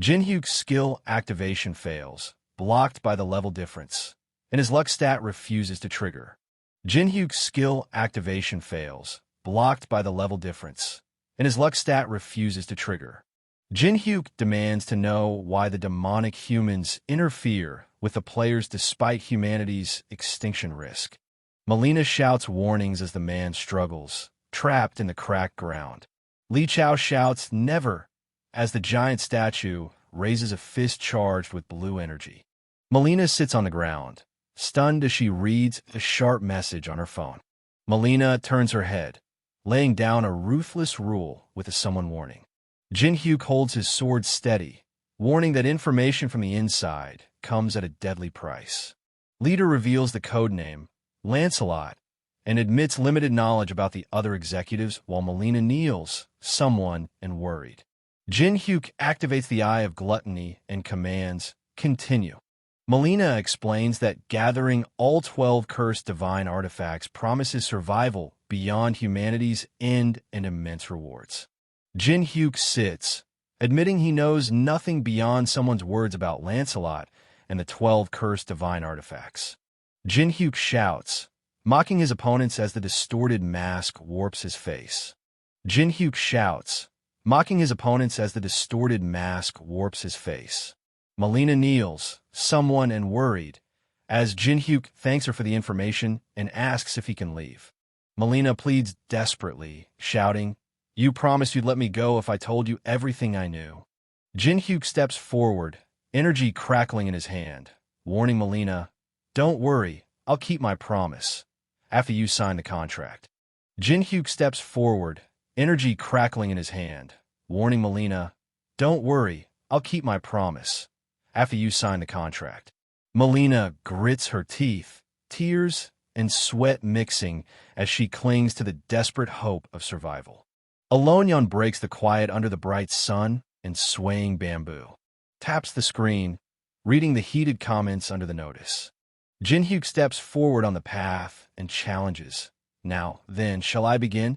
Jin-hyuk's skill activation fails, blocked by the level difference, and his luck stat refuses to trigger. Jin-hyuk's skill activation fails, blocked by the level difference, and his luck stat refuses to trigger. Jin-hyuk demands to know why the demonic humans interfere with the players despite humanity's extinction risk. Melina shouts warnings as the man struggles, trapped in the cracked ground. Li Chao shouts, "Never," as the giant statue raises a fist charged with blue energy. Melina sits on the ground, stunned as she reads a sharp message on her phone. Melina turns her head, laying down a ruthless rule with a summon warning. Jin-hyuk holds his sword steady, warning that information from the inside comes at a deadly price. Leader reveals the codename, Lancelot, and admits limited knowledge about the other executives while Melina kneels, someone and worried. Jin-hyuk activates the Eye of Gluttony and commands, "Continue." Melina explains that gathering all 12 cursed divine artifacts promises survival beyond humanity's end and immense rewards. Jin-hyuk sits, admitting he knows nothing beyond someone's words about Lancelot and the 12 cursed divine artifacts. Jin-hyuk shouts, mocking his opponents as the distorted mask warps his face. Jin-hyuk shouts, mocking his opponents as the distorted mask warps his face. Melina kneels, someone and worried, as Jin-hyuk thanks her for the information and asks if he can leave. Melina pleads desperately, shouting, "You promised you'd let me go if I told you everything I knew." Jin-hyuk steps forward, energy crackling in his hand, warning Melina, "Don't worry, I'll keep my promise, after you sign the contract." Jin-hyuk steps forward, energy crackling in his hand, warning Melina, "Don't worry, I'll keep my promise, after you sign the contract." Melina grits her teeth, tears and sweat mixing as she clings to the desperate hope of survival. Alonyon breaks the quiet under the bright sun and swaying bamboo, taps the screen, reading the heated comments under the notice. Jin-hyuk steps forward on the path and challenges, "Now, then, shall I begin?"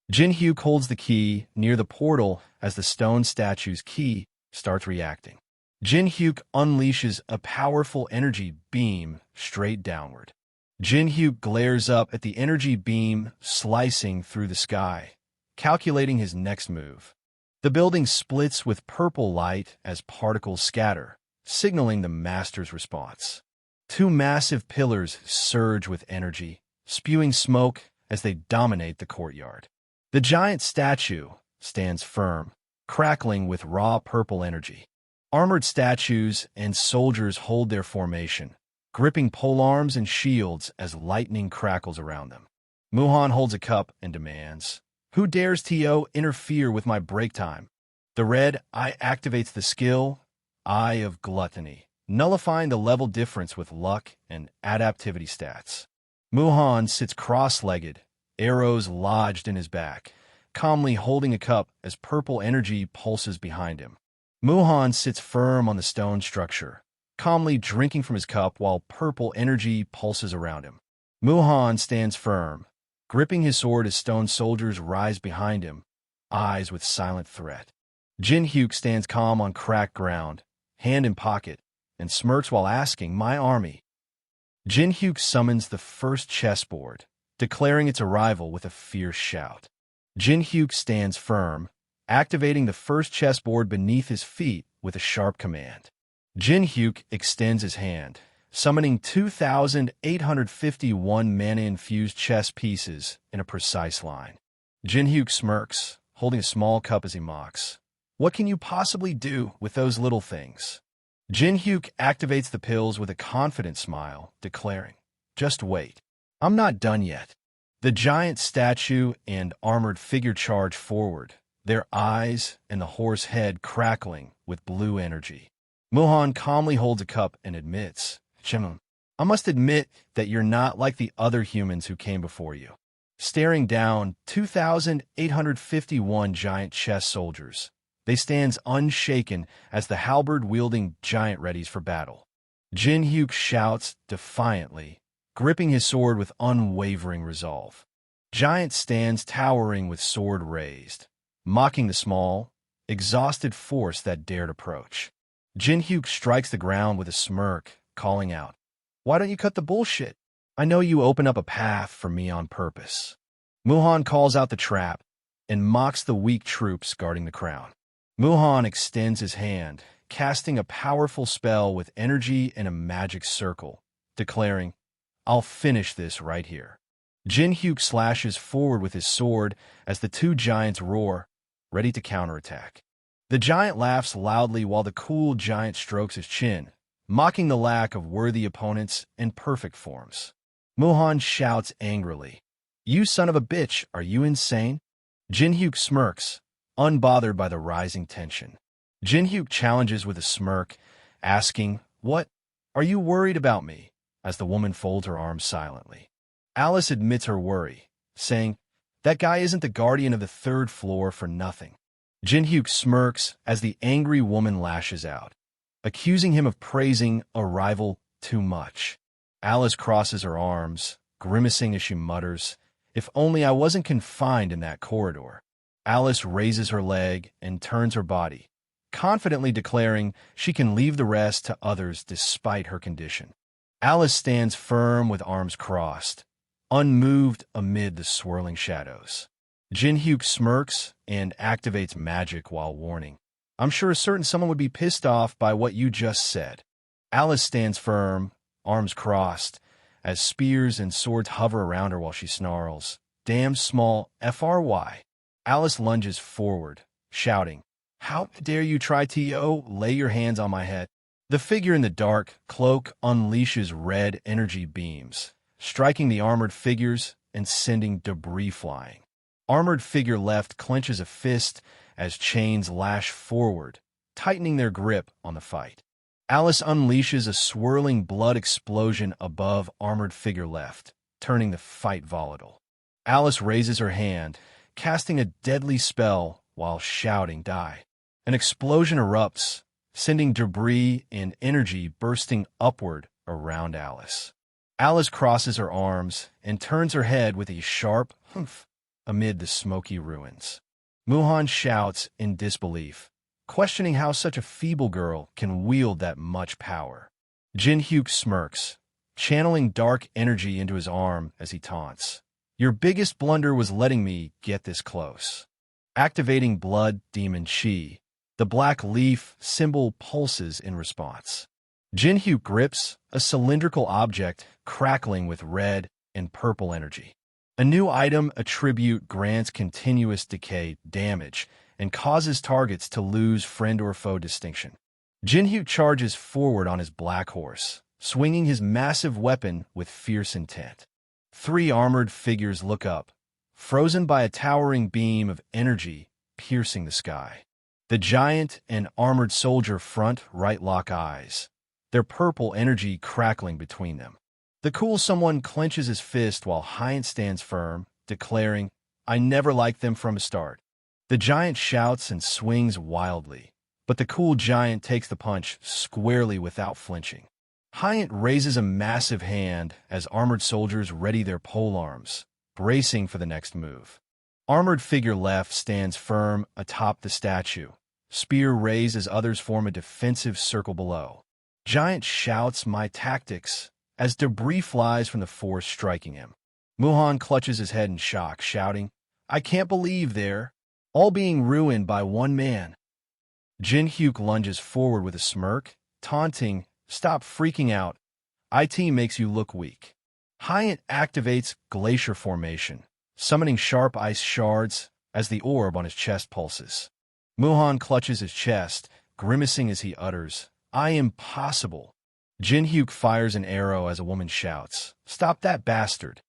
Jin-hyuk holds the key near the portal as the stone statue's key starts reacting. Jin-hyuk unleashes a powerful energy beam straight downward. Jin-hyuk glares up at the energy beam slicing through the sky, calculating his next move. The building splits with purple light as particles scatter, signaling the master's response. Two massive pillars surge with energy, spewing smoke as they dominate the courtyard. The giant statue stands firm, crackling with raw purple energy. Armored statues and soldiers hold their formation, gripping polearms and shields as lightning crackles around them. Muhan holds a cup and demands, "Who dares to interfere with my break time?" The red eye activates the skill, Eye of Gluttony, nullifying the level difference with luck and adaptivity stats. Muhan sits cross-legged, arrows lodged in his back, calmly holding a cup as purple energy pulses behind him. Muhan sits firm on the stone structure, calmly drinking from his cup while purple energy pulses around him. Muhan stands firm, gripping his sword as stone soldiers rise behind him, eyes with silent threat. Jin-hyuk stands calm on cracked ground, hand in pocket, and smirks while asking, "My army?" Jin-hyuk summons the first chessboard, declaring its arrival with a fierce shout. Jin-hyuk stands firm, activating the first chessboard beneath his feet with a sharp command. Jin-hyuk extends his hand, summoning 2,851 mana-infused chess pieces in a precise line. Jin-hyuk smirks, holding a small cup as he mocks, "What can you possibly do with those little things?" Jin-hyuk activates the pills with a confident smile, declaring, "Just wait. I'm not done yet." The giant statue and armored figure charge forward, their eyes and the horse head crackling with blue energy. Muhan calmly holds a cup and admits, "Chimum, I must admit that you're not like the other humans who came before you." Staring down 2,851 giant chess soldiers, they stands unshaken as the halberd-wielding giant readies for battle. Jin Hyuk shouts defiantly, gripping his sword with unwavering resolve. Giant stands towering with sword raised, mocking the small, exhausted force that dared approach. Jin Hyuk strikes the ground with a smirk, calling out, "Why don't you cut the bullshit? I know you open up a path for me on purpose." Muhan calls out the trap and mocks the weak troops guarding the crown. Muhan extends his hand, casting a powerful spell with energy and a magic circle, declaring, "I'll finish this right here." Jin Hyuk slashes forward with his sword as the two giants roar, ready to counterattack. The giant laughs loudly while the cool giant strokes his chin, mocking the lack of worthy opponents and perfect forms. Muhan shouts angrily, "You son of a bitch, are you insane?" Jin Hyuk smirks, unbothered by the rising tension. Jin Hyuk challenges with a smirk, asking, "What? Are you worried about me?" as the woman folds her arms silently. Alice admits her worry, saying, "That guy isn't the guardian of the third floor for nothing." Jin Hyuk smirks as the angry woman lashes out, accusing him of praising a rival too much. Alice crosses her arms, grimacing as she mutters, "If only I wasn't confined in that corridor." Alice raises her leg and turns her body, confidently declaring she can leave the rest to others despite her condition. Alice stands firm with arms crossed, unmoved amid the swirling shadows. Jin Hyuk smirks and activates magic while warning, "I'm sure a certain someone would be pissed off by what you just said." Alice stands firm, arms crossed, as spears and swords hover around her while she snarls, "Damn small FRY." Alice lunges forward, shouting, "How dare you try to lay your hands on my head?" The figure in the dark cloak unleashes red energy beams, striking the armored figures and sending debris flying. Armored figure left clenches a fist as chains lash forward, tightening their grip on the fight. Alice unleashes a swirling blood explosion above armored figure left, turning the fight volatile. Alice raises her hand, casting a deadly spell while shouting, "Die." An explosion erupts, sending debris and energy bursting upward around Alice. Alice crosses her arms and turns her head with a sharp humph amid the smoky ruins. Muhan shouts in disbelief, questioning how such a feeble girl can wield that much power. Jin Hyuk smirks, channeling dark energy into his arm as he taunts, "Your biggest blunder was letting me get this close." Activating Blood Demon Chi, the black leaf symbol pulses in response. Jin Hyuk grips a cylindrical object crackling with red and purple energy. A new item attribute grants continuous decay damage and causes targets to lose friend or foe distinction. Jin Hyuk charges forward on his black horse, swinging his massive weapon with fierce intent. Three armored figures look up, frozen by a towering beam of energy piercing the sky. The giant and armored soldier front right lock eyes, their purple energy crackling between them. The cool someone clenches his fist while Hyant stands firm, declaring, "I never liked them from the start." The giant shouts and swings wildly, but the cool giant takes the punch squarely without flinching. Hyant raises a massive hand as armored soldiers ready their polearms, bracing for the next move. Armored figure left stands firm atop the statue, spear raised as others form a defensive circle below. Giant shouts, "My tactics," as debris flies from the force striking him. Muhan clutches his head in shock, shouting, "I can't believe they're all being ruined by one man." Jin Hyuk lunges forward with a smirk, taunting, "Stop freaking out. IT makes you look weak." Hyant activates Glacier Formation, summoning sharp ice shards as the orb on his chest pulses. Muhan clutches his chest, grimacing as he utters, "I am possible." Jin Hyuk fires an arrow as a woman shouts, "Stop that bastard."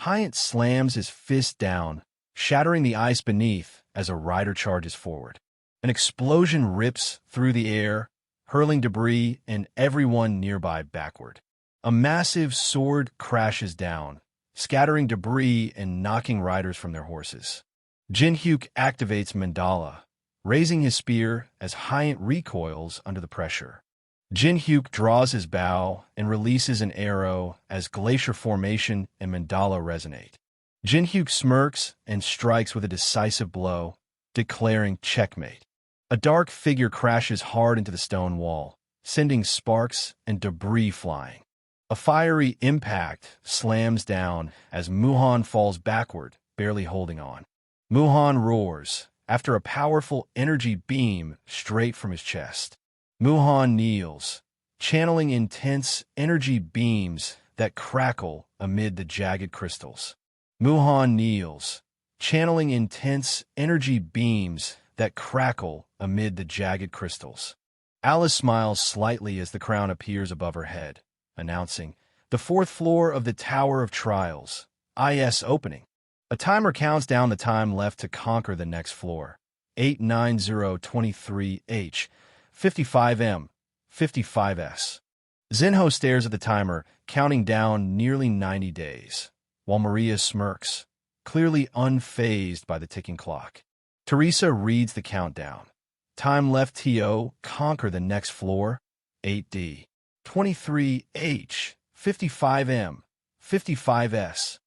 Hyant slams his fist down, shattering the ice beneath as a rider charges forward. An explosion rips through the air, hurling debris and everyone nearby backward. A massive sword crashes down, scattering debris and knocking riders from their horses. Jinhyuk activates Mandala, raising his spear as Hyant recoils under the pressure. Jinhyuk draws his bow and releases an arrow as Glacier Formation and Mandala resonate. Jinhyuk smirks and strikes with a decisive blow, declaring checkmate. A dark figure crashes hard into the stone wall, sending sparks and debris flying. A fiery impact slams down as Muhan falls backward, barely holding on. Muhan roars after a powerful energy beam straight from his chest. Muhan kneels, channeling intense energy beams that crackle amid the jagged crystals. Muhan kneels, channeling intense energy beams that crackle amid the jagged crystals. Alice smiles slightly as the crown appears above her head, announcing, "The fourth floor of the Tower of Trials, IS opening." A timer counts down the time left to conquer the next floor. 89023H, 55M, 55S. Zinho stares at the timer, counting down nearly 90 days, while Maria smirks, clearly unfazed by the ticking clock. Teresa reads the countdown. Time left TO, conquer the next floor, 8D. 23H, 55M, 55S.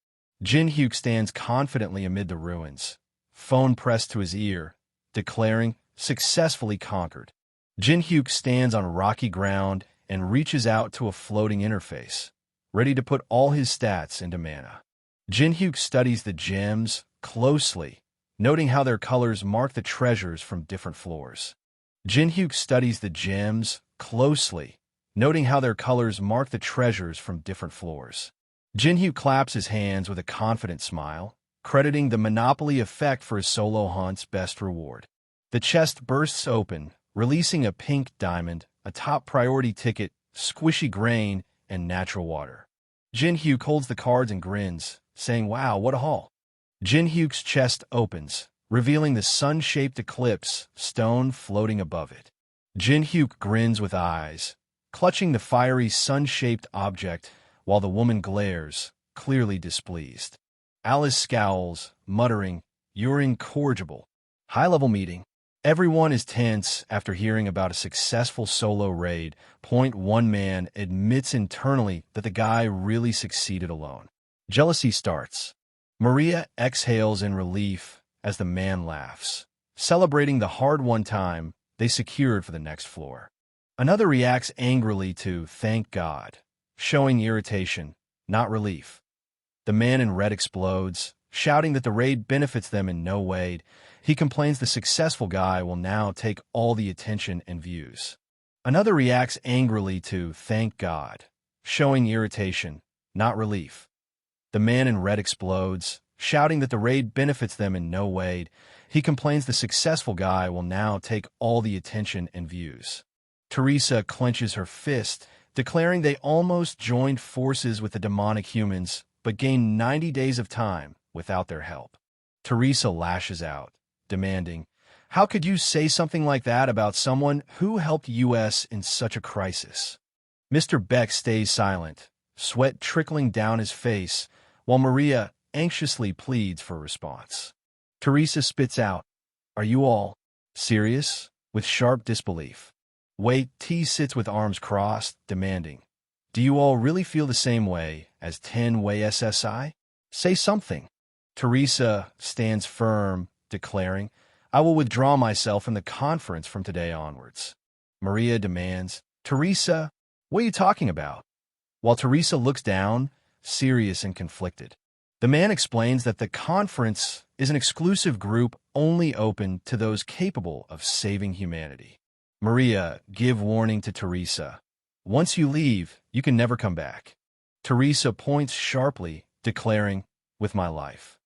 Jinhyuk stands confidently amid the ruins, phone pressed to his ear, declaring, successfully conquered. Jinhyuk stands on rocky ground and reaches out to a floating interface, ready to put all his stats into mana. Jinhyuk studies the gems closely, noting how their colors mark the treasures from different floors. Jinhyuk studies the gems closely, noting how their colors mark the treasures from different floors. Jinhyuk claps his hands with a confident smile, crediting the Monopoly effect for his solo hunt's best reward. The chest bursts open, releasing a pink diamond, a top priority ticket, squishy grain, and natural water. Jinhyuk holds the cards and grins, saying, "Wow, what a haul." Jinhyuk's chest opens, revealing the sun-shaped eclipse stone floating above it. Jinhyuk grins with eyes, clutching the fiery sun-shaped object, while the woman glares, clearly displeased. Alice scowls, muttering, "You're incorrigible." High-level meeting. Everyone is tense after hearing about a successful solo raid. One man admits internally that the guy really succeeded alone. Jealousy starts. Maria exhales in relief as the man laughs, celebrating the hard-won time they secured for the next floor. Another reacts angrily to "thank God," showing irritation, not relief. The man in red explodes, shouting that the raid benefits them in no way. He complains the successful guy will now take all the attention and views. Another reacts angrily to "thank God," showing irritation, not relief. The man in red explodes, shouting that the raid benefits them in no way. He complains the successful guy will now take all the attention and views. Teresa clenches her fist, declaring they almost joined forces with the demonic humans, but gained 90 days of time without their help. Teresa lashes out, demanding, "How could you say something like that about someone who helped US in such a crisis?" Mr. Beck stays silent, sweat trickling down his face, while Maria anxiously pleads for a response. Teresa spits out, "Are you all serious?" with sharp disbelief. Wait, T sits with arms crossed, demanding, "Do you all really feel the same way as 10-way SSI? Say something." Teresa stands firm, declaring, "I will withdraw myself from the conference from today onwards." Maria demands, "Teresa, what are you talking about?" While Teresa looks down, serious and conflicted. The man explains that the conference is an exclusive group only open to those capable of saving humanity. Maria, give warning to Teresa. Once you leave, you can never come back. Teresa points sharply, declaring, "With my life."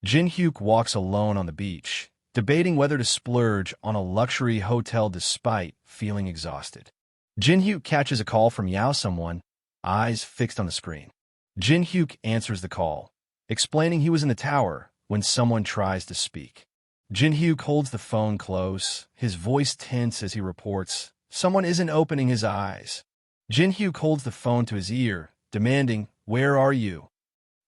Jinhyuk walks alone on the beach, debating whether to splurge on a luxury hotel despite feeling exhausted. Jinhyuk catches a call from Yao someone, eyes fixed on the screen. Jinhyuk answers the call, explaining he was in the tower when someone tries to speak. Jin-hyuk holds the phone close, his voice tense as he reports, "Someone isn't opening his eyes." Jin-hyuk holds the phone to his ear, demanding, "Where are you?"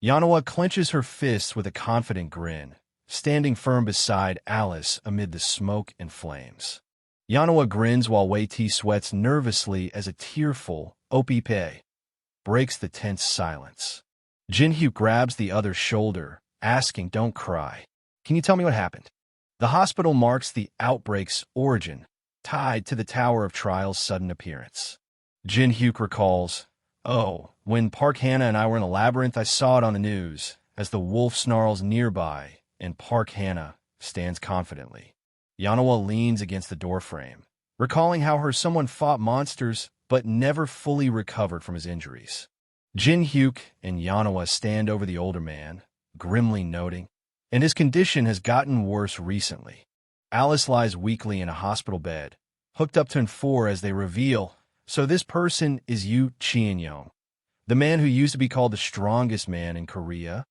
Yanawa clenches her fists with a confident grin, standing firm beside Alice amid the smoke and flames. Yanawa grins while Wei-T sweats nervously as a tearful "Opp" breaks the tense silence. Jin-hyuk grabs the other's shoulder, asking, "Don't cry. Can you tell me what happened?" The hospital marks the outbreak's origin, tied to the Tower of Trial's sudden appearance. Jin-hyuk recalls, "Oh, when Park Hannah and I were in the labyrinth, I saw it on the news, as the wolf snarls nearby, and Park Hannah stands confidently." Yanawa leans against the doorframe, recalling how her someone fought monsters but never fully recovered from his injuries. Jin-hyuk and Yanawa stand over the older man, grimly noting, "And his condition has gotten worse recently." Alice lies weakly in a hospital bed, hooked up to N4 as they reveal, "So this person is Yu Chien-yong, the man who used to be called the strongest man in Korea?"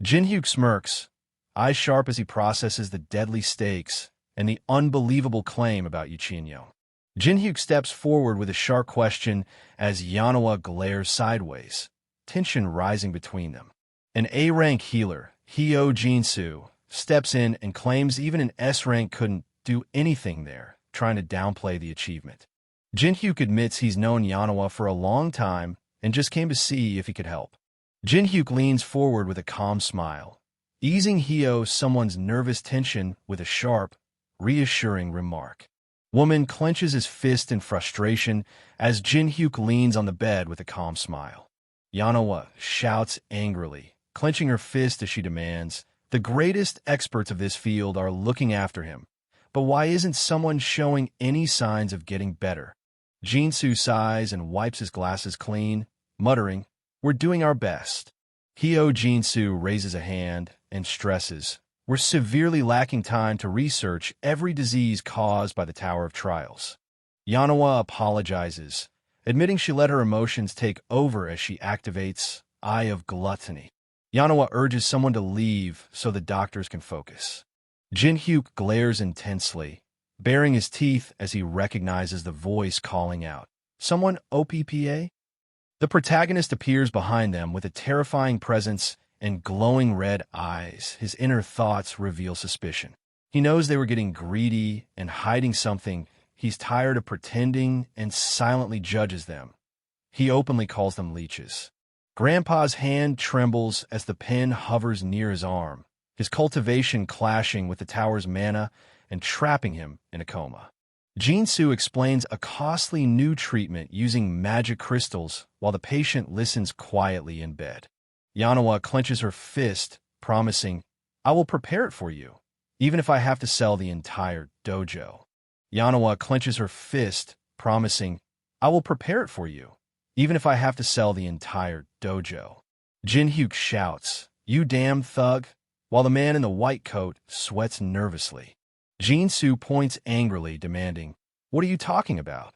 Jin-hyuk smirks, eyes sharp as he processes the deadly stakes and the unbelievable claim about Yu Chien-yong. Jin-hyuk steps forward with a sharp question as Yanawa glares sideways, tension rising between them. An A-rank healer, Hyo Jin-soo, steps in and claims even an S-rank couldn't do anything there, trying to downplay the achievement. Jin-hyuk admits he's known Yanawa for a long time and just came to see if he could help. Jin-hyuk leans forward with a calm smile, easing someone's nervous tension with a sharp, reassuring remark. Woman clenches his fist in frustration as Jin-hyuk leans on the bed with a calm smile. Yanawa shouts angrily, clenching her fist as she demands, "The greatest experts of this field are looking after him, but why isn't someone showing any signs of getting better?" Jin-soo sighs and wipes his glasses clean, muttering, "We're doing our best." Hyo Jin-soo raises a hand and stresses, "We're severely lacking time to research every disease caused by the Tower of Trials." Yanawa apologizes, admitting she let her emotions take over as she activates Eye of Gluttony. Yanawa urges someone to leave so the doctors can focus. Jin-hyuk glares intensely, baring his teeth as he recognizes the voice calling out, "Someone OPPA?" The protagonist appears behind them with a terrifying presence and glowing red eyes. His inner thoughts reveal suspicion. He knows they were getting greedy and hiding something. He's tired of pretending and silently judges them. He openly calls them leeches. Grandpa's hand trembles as the pen hovers near his arm, his cultivation clashing with the tower's mana and trapping him in a coma. Jin-soo explains a costly new treatment using magic crystals while the patient listens quietly in bed. Yanawa clenches her fist, promising, "I will prepare it for you, even if I have to sell the entire dojo." Yanawa clenches her fist, promising, "I will prepare it for you, even if I have to sell the entire dojo." Jin-hyuk shouts, "You damn thug," while the man in the white coat sweats nervously. Jin-soo points angrily, demanding, "What are you talking about?"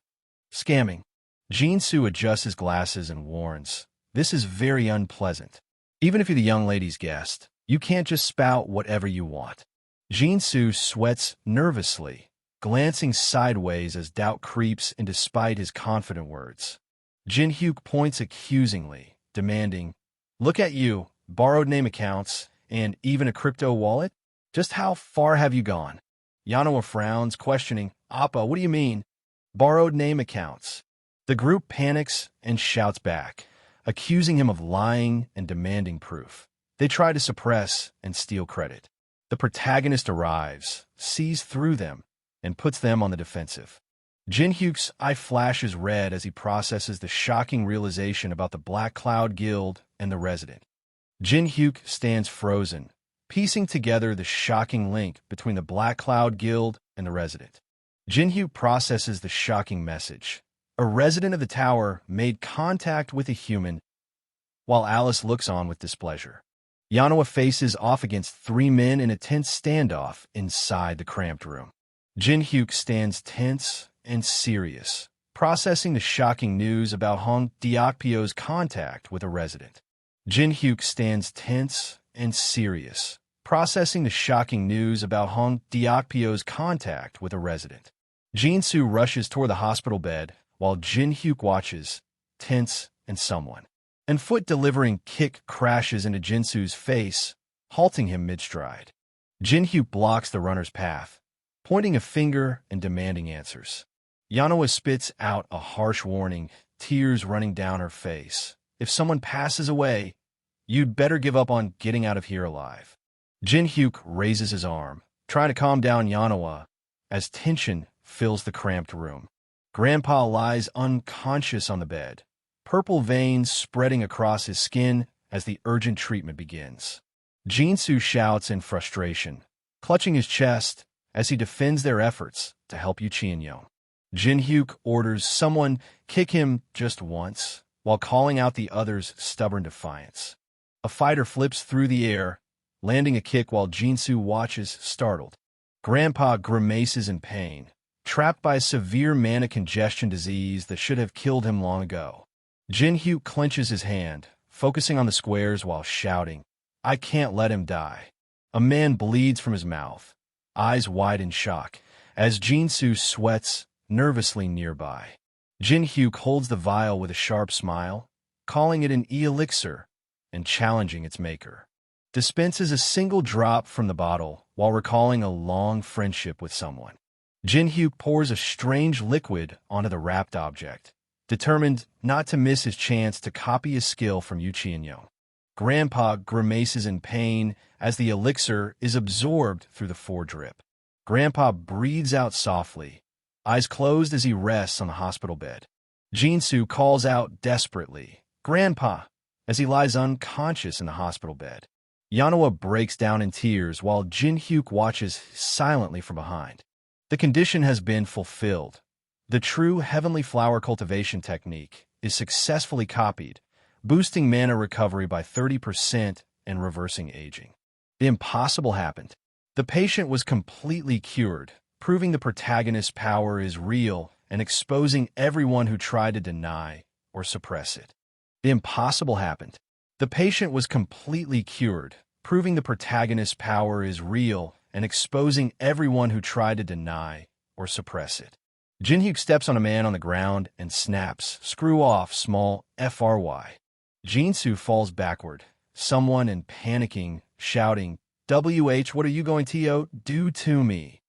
"Scamming." Jin-soo adjusts his glasses and warns, "This is very unpleasant. Even if you're the young lady's guest, you can't just spout whatever you want." Jin-soo sweats nervously, glancing sideways as doubt creeps in despite his confident words. Jin-hyuk points accusingly, demanding, "Look at you, borrowed name accounts, and even a crypto wallet? Just how far have you gone?" Yanawa frowns, questioning, "Appa, what do you mean?" "Borrowed name accounts." The group panics and shouts back, accusing him of lying and demanding proof. They try to suppress and steal credit. The protagonist arrives, sees through them, and puts them on the defensive. Jin-hyuk's eye flashes red as he processes the shocking realization about the Black Cloud Guild and the resident. Jin-hyuk stands frozen, piecing together the shocking link between the Black Cloud Guild and the resident. Jin-hyuk processes the shocking message. A resident of the tower made contact with a human, while Alice looks on with displeasure. Yanawa faces off against three men in a tense standoff inside the cramped room. Jin-hyuk stands tense and serious, processing the shocking news about Hong Deokpyo's contact with a resident. Jin-hyuk stands tense and serious, processing the shocking news about Hong Diokpyo's contact with a resident. Jinsu rushes toward the hospital bed while Jin Hyuk watches, tense and someone. And foot delivering kick crashes into Jinsu's face, halting him mid-stride. Jin Hyuk blocks the runner's path, pointing a finger and demanding answers. Yanoa spits out a harsh warning, tears running down her face. If someone passes away, you'd better give up on getting out of here alive. Jin Hyuk raises his arm, trying to calm down Yanoa, as tension fills the cramped room. Grandpa lies unconscious on the bed, purple veins spreading across his skin as the urgent treatment begins. Jinsu shouts in frustration, clutching his chest as he defends their efforts to help Yu Chien-yo. Jin Hyuk orders someone kick him just once, while calling out the other's stubborn defiance. A fighter flips through the air, landing a kick while Jinsu watches, startled. Grandpa grimaces in pain, trapped by a severe mana congestion disease that should have killed him long ago. Jin Hyuk clenches his hand, focusing on the squares while shouting, "I can't let him die." A man bleeds from his mouth, eyes wide in shock, as Jinsu sweats nervously nearby. Jin Hyuk holds the vial with a sharp smile, calling it an elixir and challenging its maker. Dispenses a single drop from the bottle while recalling a long friendship with someone. Jin Hyuk pours a strange liquid onto the wrapped object, determined not to miss his chance to copy his skill from Yu Chien-yo. Grandpa grimaces in pain as the elixir is absorbed through the foredrip. Grandpa breathes out softly, eyes closed as he rests on the hospital bed. Jinsu calls out desperately, "Grandpa," as he lies unconscious in the hospital bed. Yanoa breaks down in tears while Jin Hyuk watches silently from behind. The condition has been fulfilled. The true heavenly flower cultivation technique is successfully copied, boosting mana recovery by 30% and reversing aging. The impossible happened. The patient was completely cured, proving the protagonist's power is real and exposing everyone who tried to deny or suppress it. The impossible happened. The patient was completely cured, proving the protagonist's power is real and exposing everyone who tried to deny or suppress it. Jin Hyuk steps on a man on the ground and snaps, "Screw off, small FRY." Jinsu falls backward, someone in panicking, shouting, "WH, what are you going to do to me?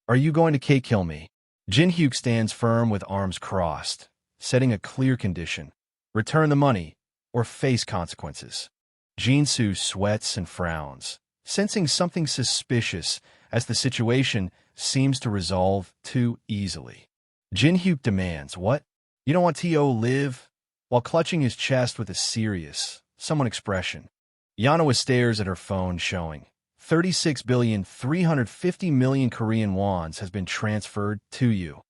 Are you going to kill me?" Jin Hyuk stands firm with arms crossed, setting a clear condition: return the money or face consequences. Jinsu sweats and frowns, sensing something suspicious as the situation seems to resolve too easily. Jin Hyuk demands, "What? You don't want to live?" while clutching his chest with a serious, someone expression. Yanoa stares at her phone showing 36,350,000,000 Korean wons has been transferred to you.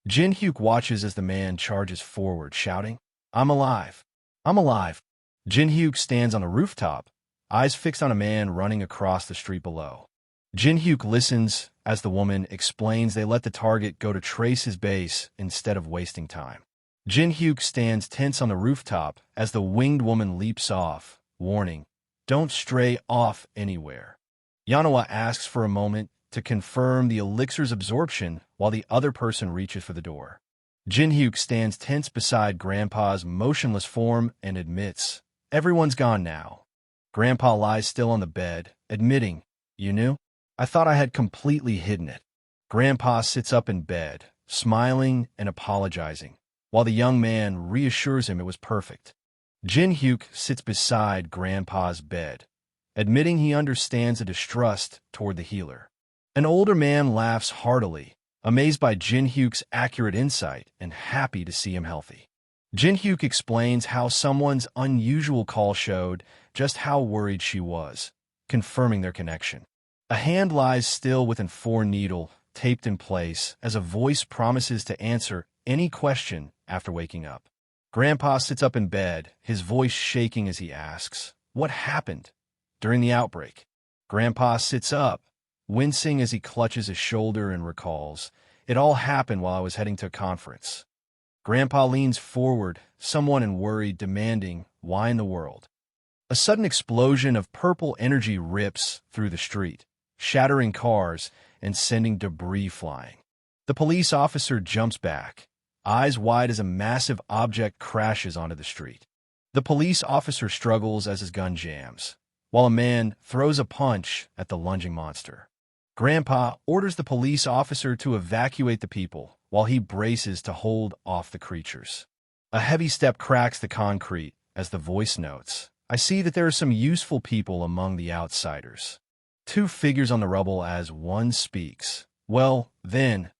Jin Hyuk watches as the man charges forward, shouting, "I'm alive! I'm alive!" Jin Hyuk stands on the rooftop, eyes fixed on a man running across the street below. Jin Hyuk listens as the woman explains they let the target go to trace his base instead of wasting time. Jin Hyuk stands tense on the rooftop as the winged woman leaps off, warning, "Don't stray off anywhere." Yanoa asks for a moment to confirm the elixir's absorption while the other person reaches for the door. Jin Hyuk stands tense beside Grandpa's motionless form and admits, "Everyone's gone now." Grandpa lies still on the bed, admitting, "You knew? I thought I had completely hidden it." Grandpa sits up in bed, smiling and apologizing, while the young man reassures him it was perfect. Jin Hyuk sits beside Grandpa's bed, admitting he understands the distrust toward the healer. An older man laughs heartily, amazed by Jin Hyuk's accurate insight and happy to see him healthy. Jin Hyuk explains how someone's unusual call showed just how worried she was, confirming their connection. A hand lies still with an 4 needle taped in place as a voice promises to answer any question after waking up. Grandpa sits up in bed, his voice shaking as he asks, "What happened during the outbreak?" Grandpa sits up, wincing as he clutches his shoulder and recalls, "It all happened while I was heading to a conference." Grandpa leans forward, someone in worry demanding, "Why in the world?" A sudden explosion of purple energy rips through the street, shattering cars and sending debris flying. The police officer jumps back, eyes wide as a massive object crashes onto the street. The police officer struggles as his gun jams, while a man throws a punch at the lunging monster. Grandpa orders the police officer to evacuate the people while he braces to hold off the creatures. A heavy step cracks the concrete as the voice notes, "I see that there are some useful people among the outsiders." Two figures on the rubble as one speaks. Well, then,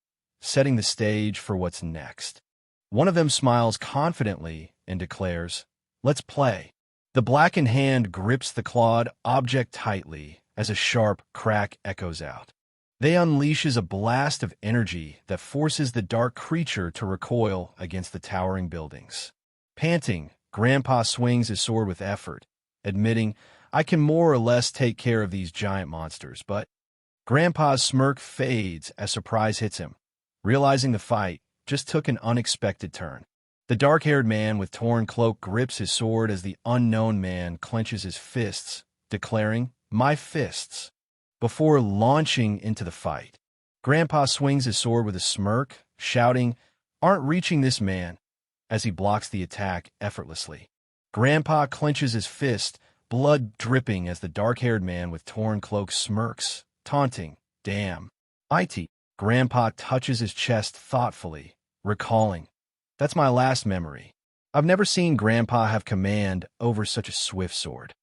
setting the stage for what's next. One of them smiles confidently and declares, "Let's play." The blackened hand grips the clawed object tightly as a sharp crack echoes out. They unleashes a blast of energy that forces the dark creature to recoil against the towering buildings. Panting, Grandpa swings his sword with effort, admitting, "I can more or less take care of these giant monsters," but Grandpa's smirk fades as surprise hits him, realizing the fight just took an unexpected turn. The dark-haired man with torn cloak grips his sword as the unknown man clenches his fists, declaring, "My fists," before launching into the fight. Grandpa swings his sword with a smirk, shouting, "Aren't reaching this man," as he blocks the attack effortlessly. Grandpa clenches his fist, blood dripping as the dark-haired man with torn cloak smirks, taunting, "Damn. IT." Grandpa touches his chest thoughtfully, recalling, "That's my last memory. I've never seen Grandpa have command over such a swift sword."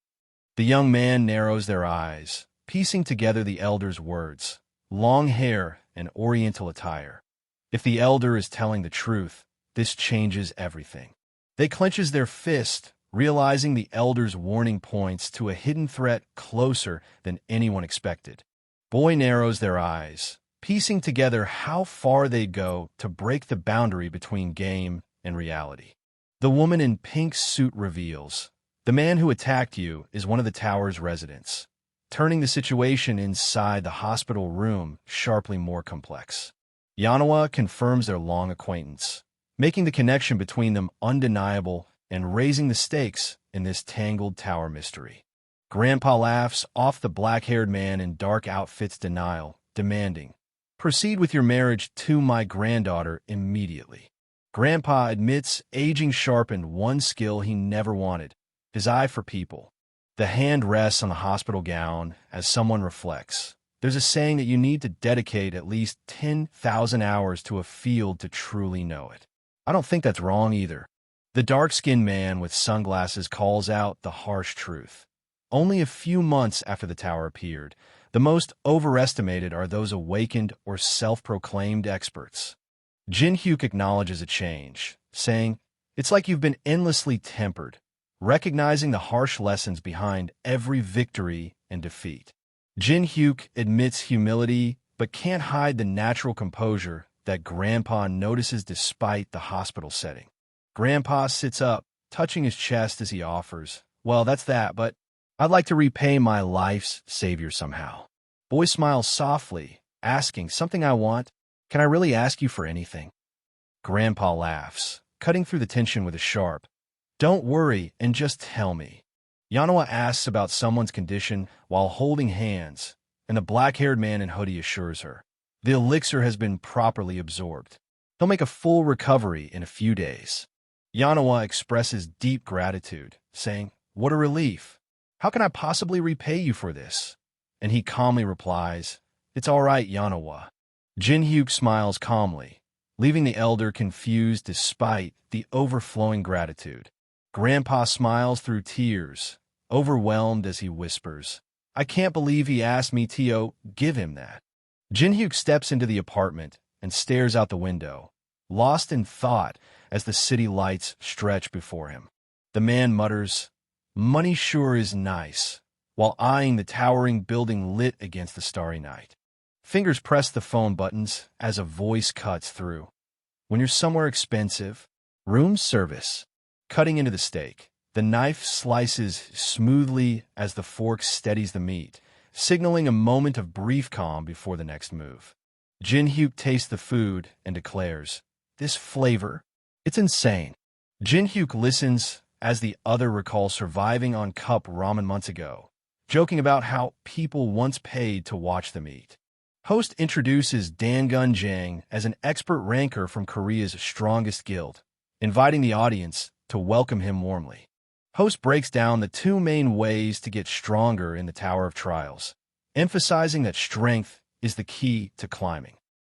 The young man narrows their eyes, piecing together the elder's words, long hair and oriental attire. If the elder is telling the truth, this changes everything. They clenches their fist, realizing the elder's warning points to a hidden threat closer than anyone expected. Boy narrows their eyes, piecing together how far they'd go to break the boundary between game and reality. The woman in pink suit reveals, "The man who attacked you is one of the tower's residents," turning the situation inside the hospital room sharply more complex. Yanawa confirms their long acquaintance, making the connection between them undeniable and raising the stakes in this tangled tower mystery. Grandpa laughs off the black-haired man in dark outfit's denial, demanding, "Proceed with your marriage to my granddaughter immediately." Grandpa admits aging sharpened one skill he never wanted, his eye for people. The hand rests on the hospital gown as someone reflects. There's a saying that you need to dedicate at least 10,000 hours to a field to truly know it. I don't think that's wrong either. The dark-skinned man with sunglasses calls out the harsh truth. Only a few months after the tower appeared, the most overestimated are those awakened or self-proclaimed experts. Jin-hyuk acknowledges a change, saying, "It's like you've been endlessly tempered," recognizing the harsh lessons behind every victory and defeat. Jin-hyuk admits humility, but can't hide the natural composure that Grandpa notices despite the hospital setting. Grandpa sits up, touching his chest as he offers, "Well, that's that, but I'd like to repay my life's savior somehow." Boy smiles softly, asking, "Something I want? Can I really ask you for anything?" Grandpa laughs, cutting through the tension with a sharp, "Don't worry and just tell me." Yanawa asks about someone's condition while holding hands, and the black-haired man in hoodie assures her, the elixir has been properly absorbed. He'll make a full recovery in a few days. Yanawa expresses deep gratitude, saying, "What a relief. How can I possibly repay you for this?" And he calmly replies, "It's all right, Yanawa." Jin-hyuk smiles calmly, leaving the elder confused despite the overflowing gratitude. Grandpa smiles through tears, overwhelmed as he whispers, "I can't believe he asked me to give him that." Jin-hyuk steps into the apartment and stares out the window, lost in thought as the city lights stretch before him. The man mutters, "Money sure is nice," while eyeing the towering building lit against the starry night. Fingers press the phone buttons as a voice cuts through. "When you're somewhere expensive, room service." Cutting into the steak, the knife slices smoothly as the fork steadies the meat, signaling a moment of brief calm before the next move. Jin-hyuk tastes the food and declares, "This flavor, it's insane." Jin-hyuk listens as the other recalls surviving on cup ramen months ago, joking about how people once paid to watch them eat. Host introduces Dangun Jang as an expert ranker from Korea's strongest guild, inviting the audience to welcome him warmly. Host breaks down the two main ways to get stronger in the Tower of Trials, emphasizing that strength is the key to climbing.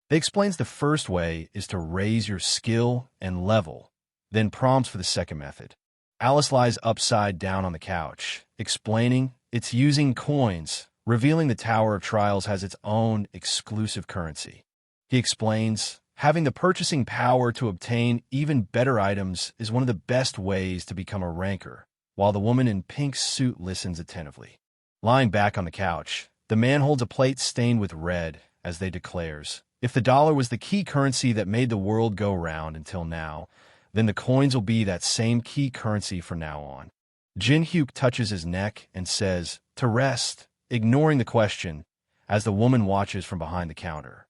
They explains the first way is to raise your skill and level, then prompts for the second method. Alice lies upside down on the couch, explaining it's using coins, revealing the Tower of Trials has its own exclusive currency. He explains, having the purchasing power to obtain even better items is one of the best ways to become a ranker, while the woman in pink suit listens attentively. Lying back on the couch, the man holds a plate stained with red as they declares, if the dollar was the key currency that made the world go round until now, then the coins will be that same key currency from now on. Jin Hyuk touches his neck and says, to rest, ignoring the question, as the woman watches from behind the counter.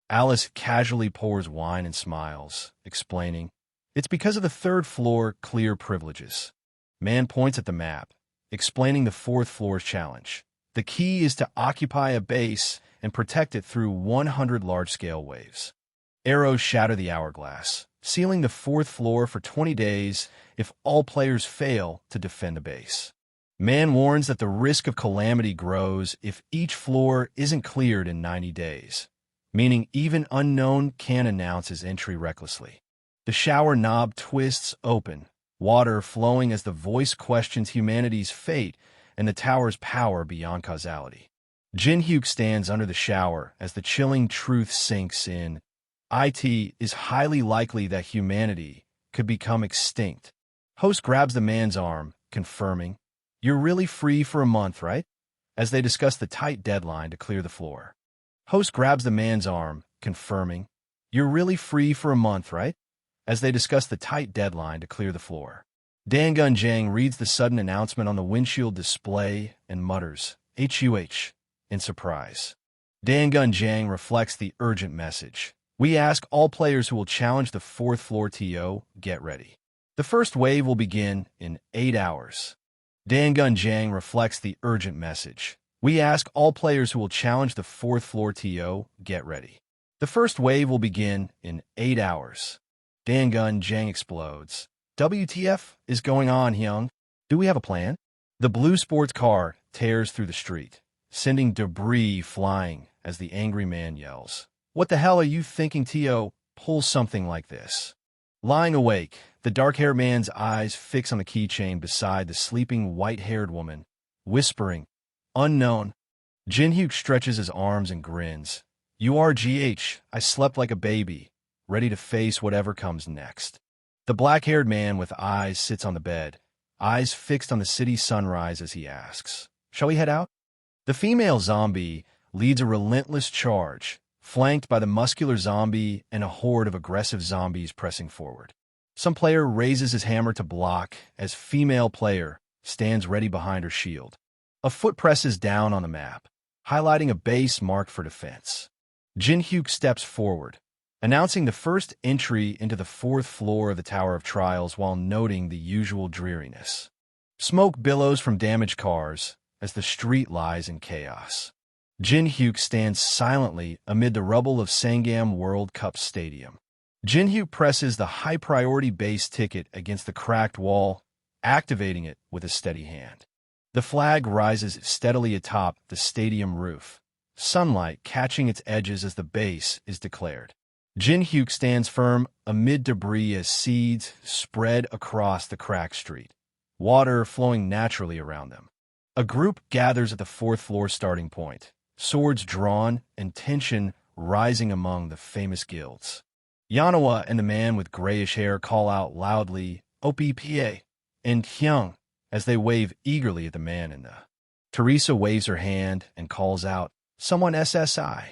Alice casually pours wine and smiles, explaining, it's because of the third floor clear privileges. Man points at the map, explaining the fourth floor's challenge. The key is to occupy a base and protect it through 100 large-scale waves. Arrows shatter the hourglass, sealing the fourth floor for 20 days if all players fail to defend a base. Man warns that the risk of calamity grows if each floor isn't cleared in 90 days, meaning even unknown can announce his entry recklessly. The shower knob twists open, water flowing as the voice questions humanity's fate and the tower's power beyond causality. Jin Hyuk stands under the shower as the chilling truth sinks in. It is highly likely that humanity could become extinct. Host grabs the man's arm, confirming, you're really free for a month, right? As they discuss the tight deadline to clear the floor. Host grabs the man's arm, confirming, you're really free for a month, right? As they discuss the tight deadline to clear the floor. Dangun Jang reads the sudden announcement on the windshield display and mutters, HUH, in surprise. Dangun Jang reflects the urgent message. We ask all players who will challenge the fourth floor TO, get ready. The first wave will begin in 8 hours. Dangun Jang reflects the urgent message. We ask all players who will challenge the fourth floor TO, get ready. The first wave will begin in 8 hours. Dangun Jang explodes. WTF is going on, Hyung? Do we have a plan? The blue sports car tears through the street, sending debris flying as the angry man yells. What the hell are you thinking, T.O.? Pull something like this. Lying awake, the dark-haired man's eyes fix on the keychain beside the sleeping white-haired woman, whispering, unknown. Jin Hyuk stretches his arms and grins. You are GH. I slept like a baby, ready to face whatever comes next. The black-haired man with eyes sits on the bed, eyes fixed on the city sunrise as he asks, shall we head out? The female zombie leads a relentless charge, flanked by the muscular zombie and a horde of aggressive zombies pressing forward. Some player raises his hammer to block as female player stands ready behind her shield. A foot presses down on the map, highlighting a base marked for defense. Jin Hyuk steps forward, announcing the first entry into the fourth floor of the Tower of Trials while noting the usual dreariness. Smoke billows from damaged cars as the street lies in chaos. Jin Hyuk stands silently amid the rubble of Sangam World Cup Stadium. Jin Hyuk presses the high-priority base ticket against the cracked wall, activating it with a steady hand. The flag rises steadily atop the stadium roof, sunlight catching its edges as the base is declared. Jin Hyuk stands firm amid debris as seeds spread across the cracked street, water flowing naturally around them. A group gathers at the fourth floor starting point, swords drawn and tension rising among the famous guilds. Yanawa and the man with grayish hair call out loudly, OPPA, and Hyung, as they wave eagerly at the man in the. Teresa waves her hand and calls out, someone SSI.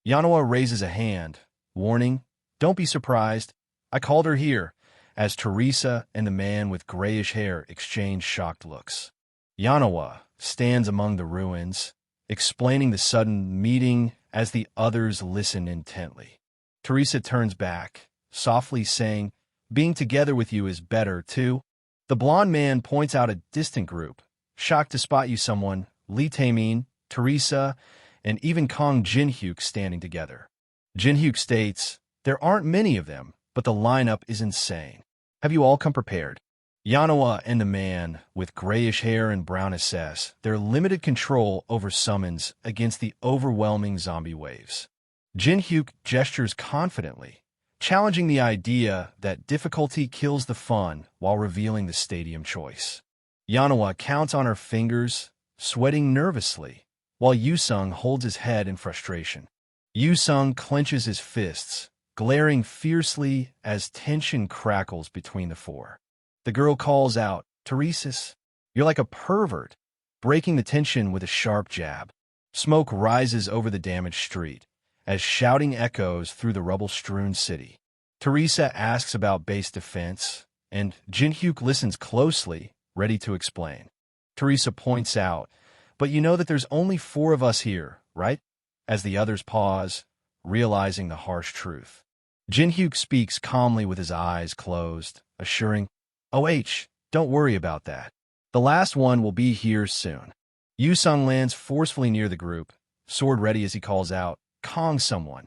Yanawa raises a hand, warning, don't be surprised, I called her here, as Teresa and the man with grayish hair exchange shocked looks. Yanawa stands among the ruins, explaining the sudden meeting as the others listen intently. Teresa turns back, softly saying, being together with you is better, too. The blond man points out a distant group, shocked to spot you someone, Lee Taemin, Teresa, and even Kong Jin-hyuk standing together. Jin-hyuk states, "There aren't many of them, but the lineup is insane. Have you all come prepared?" Yanawa and the man with grayish hair and brown assess their limited control over summons against the overwhelming zombie waves. Jin-hyuk gestures confidently, challenging the idea that difficulty kills the fun while revealing the stadium choice. Yanawa counts on her fingers, sweating nervously, while Yusung holds his head in frustration. Yusung clenches his fists, glaring fiercely as tension crackles between the four. The girl calls out, "Teresis, you're like a pervert," breaking the tension with a sharp jab. Smoke rises over the damaged street as shouting echoes through the rubble-strewn city. Teresa asks about base defense, and Jin-hyuk listens closely, ready to explain. Teresa points out, "But you know that there's only 4 of us here, right?" As the others pause, realizing the harsh truth. Jin-hyuk speaks calmly with his eyes closed, assuring, "OH, don't worry about that. The last one will be here soon." Yusung lands forcefully near the group, sword ready as he calls out, "Kong someone."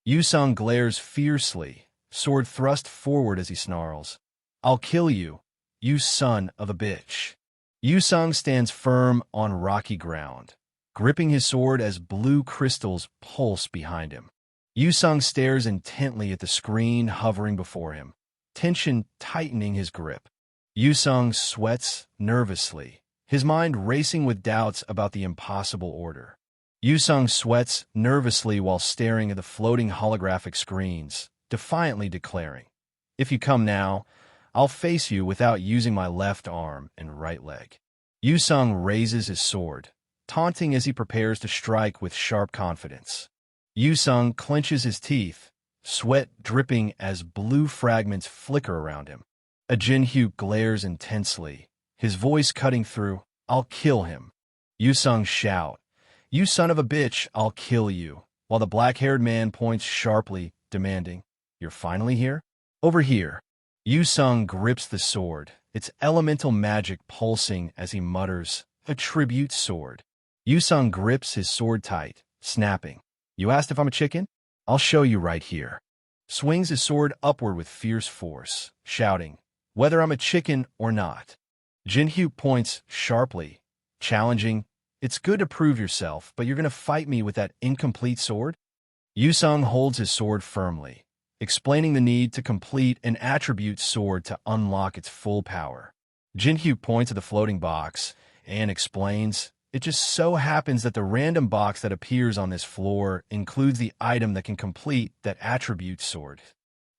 Yusung glares fiercely, sword thrust forward as he snarls, "I'll kill you, you son of a bitch." Yusung stands firm on rocky ground, gripping his sword as blue crystals pulse behind him. Yusung stares intently at the screen hovering before him, tension tightening his grip. Yusung sweats nervously, his mind racing with doubts about the impossible order. Yusung sweats nervously while staring at the floating holographic screens, defiantly declaring, "If you come now, I'll face you without using my left arm and right leg." Yusung raises his sword, taunting as he prepares to strike with sharp confidence. Yusung clenches his teeth, sweat dripping as blue fragments flicker around him. Jin-hyuk glares intensely, his voice cutting through, "I'll kill him." Yusung shout, "You son of a bitch, I'll kill you," while the black-haired man points sharply, demanding, "You're finally here? Over here." Yusung grips the sword, its elemental magic pulsing as he mutters, "A tribute sword." Yusung grips his sword tight, snapping, "You asked if I'm a chicken? I'll show you right here." Swings his sword upward with fierce force, shouting, "Whether I'm a chicken or not." Jin-hyuk points sharply, challenging, "It's good to prove yourself, but you're going to fight me with that incomplete sword?" Yusung holds his sword firmly, explaining the need to complete an attribute sword to unlock its full power. Jin-hyuk points at the floating box and explains, "It just so happens that the random box that appears on this floor includes the item that can complete that attribute sword."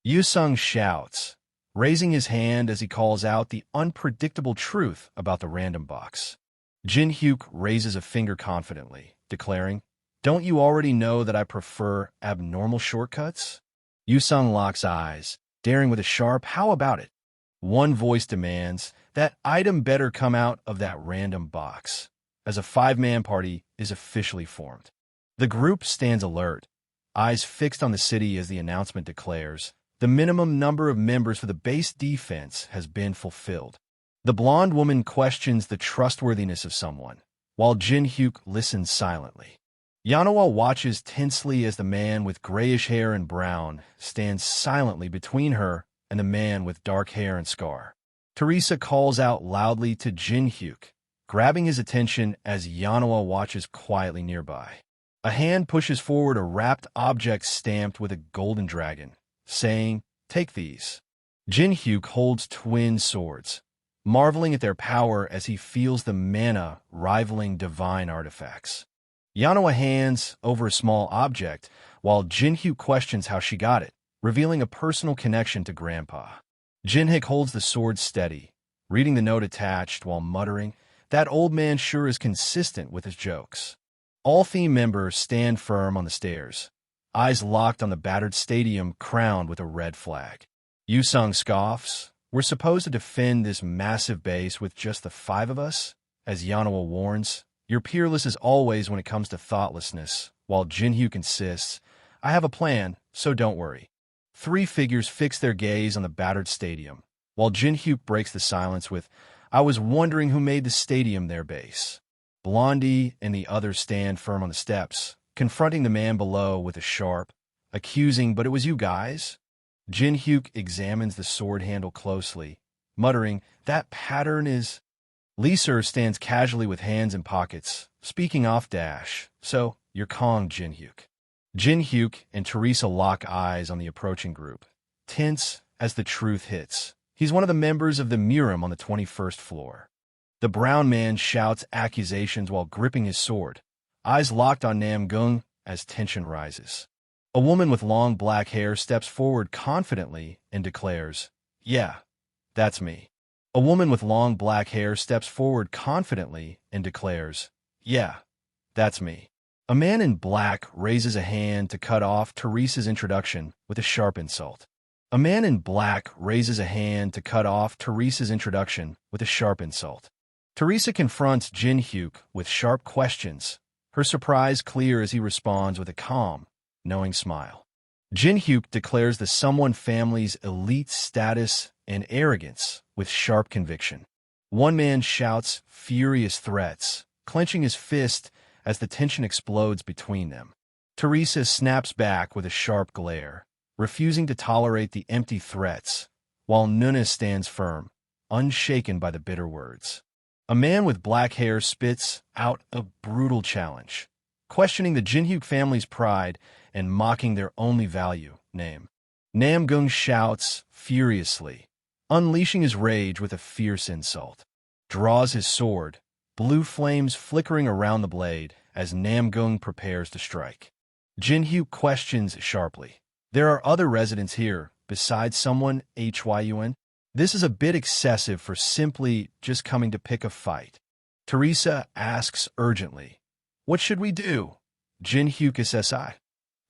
Yusung shouts, raising his hand as he calls out the unpredictable truth about the random box. Jin-hyuk raises a finger confidently, declaring, "Don't you already know that I prefer abnormal shortcuts?" Yusung locks eyes, daring with a sharp, "How about it?" One voice demands, "That item better come out of that random box," as a 5-man party is officially formed. The group stands alert, eyes fixed on the city as the announcement declares, the minimum number of members for the base defense has been fulfilled. The blonde woman questions the trustworthiness of someone, while Jin-hyuk listens silently. Yanawa watches tensely as the man with grayish hair and brown stands silently between her and the man with dark hair and scar. Teresa calls out loudly to Jin-hyuk, grabbing his attention as Yanawa watches quietly nearby. A hand pushes forward a wrapped object stamped with a golden dragon, saying, "Take these." Jin-hyuk holds twin swords, marveling at their power as he feels the mana rivaling divine artifacts. Yanawa hands over a small object, while Jin-hyuk questions how she got it, revealing a personal connection to Grandpa. Jin-hyuk holds the sword steady, reading the note attached while muttering, "That old man sure is consistent with his jokes." All theme members stand firm on the stairs, eyes locked on the battered stadium crowned with a red flag. Yusung scoffs, "We're supposed to defend this massive base with just the 5 of us?" As Yanawa warns, "You're peerless as always when it comes to thoughtlessness," while Jin-hyuk insists, "I have a plan, so don't worry." 3 figures fix their gaze on the battered stadium, while Jin Hyuk breaks the silence with, "I was wondering who made the stadium their base." Blondie and the others stand firm on the steps, confronting the man below with a sharp, accusing, "But it was you guys?" Jin Hyuk examines the sword handle closely, muttering, "That pattern is—" Lee Sir stands casually with hands in pockets, speaking off dash. "So, you're Kong, Jin Hyuk." Jin Hyuk and Teresa lock eyes on the approaching group, tense as the truth hits. He's one of the members of the Murim on the 21st floor. The brown man shouts accusations while gripping his sword, eyes locked on Nam Gung as tension rises. A woman with long black hair steps forward confidently and declares, "Yeah, that's me." A woman with long black hair steps forward confidently and declares, "Yeah, that's me." A man in black raises a hand to cut off Teresa's introduction with a sharp insult. A man in black raises a hand to cut off Teresa's introduction with a sharp insult. Teresa confronts Jin Hyuk with sharp questions, her surprise clear as he responds with a calm, knowing smile. Jin Hyuk declares the Someone family's elite status and arrogance with sharp conviction. One man shouts furious threats, clenching his fist as the tension explodes between them. Teresa snaps back with a sharp glare, refusing to tolerate the empty threats, while Nuna stands firm, unshaken by the bitter words. A man with black hair spits out a brutal challenge, questioning the Jin Hyuk family's pride and mocking their only value, name. Nam Gung shouts furiously, unleashing his rage with a fierce insult. Draws his sword, blue flames flickering around the blade as Nam Gung prepares to strike. Jin Hyuk questions sharply, "There are other residents here, besides Someone, Hyun? This is a bit excessive for simply just coming to pick a fight." Teresa asks urgently, "What should we do?" Jin Hyuk SSI.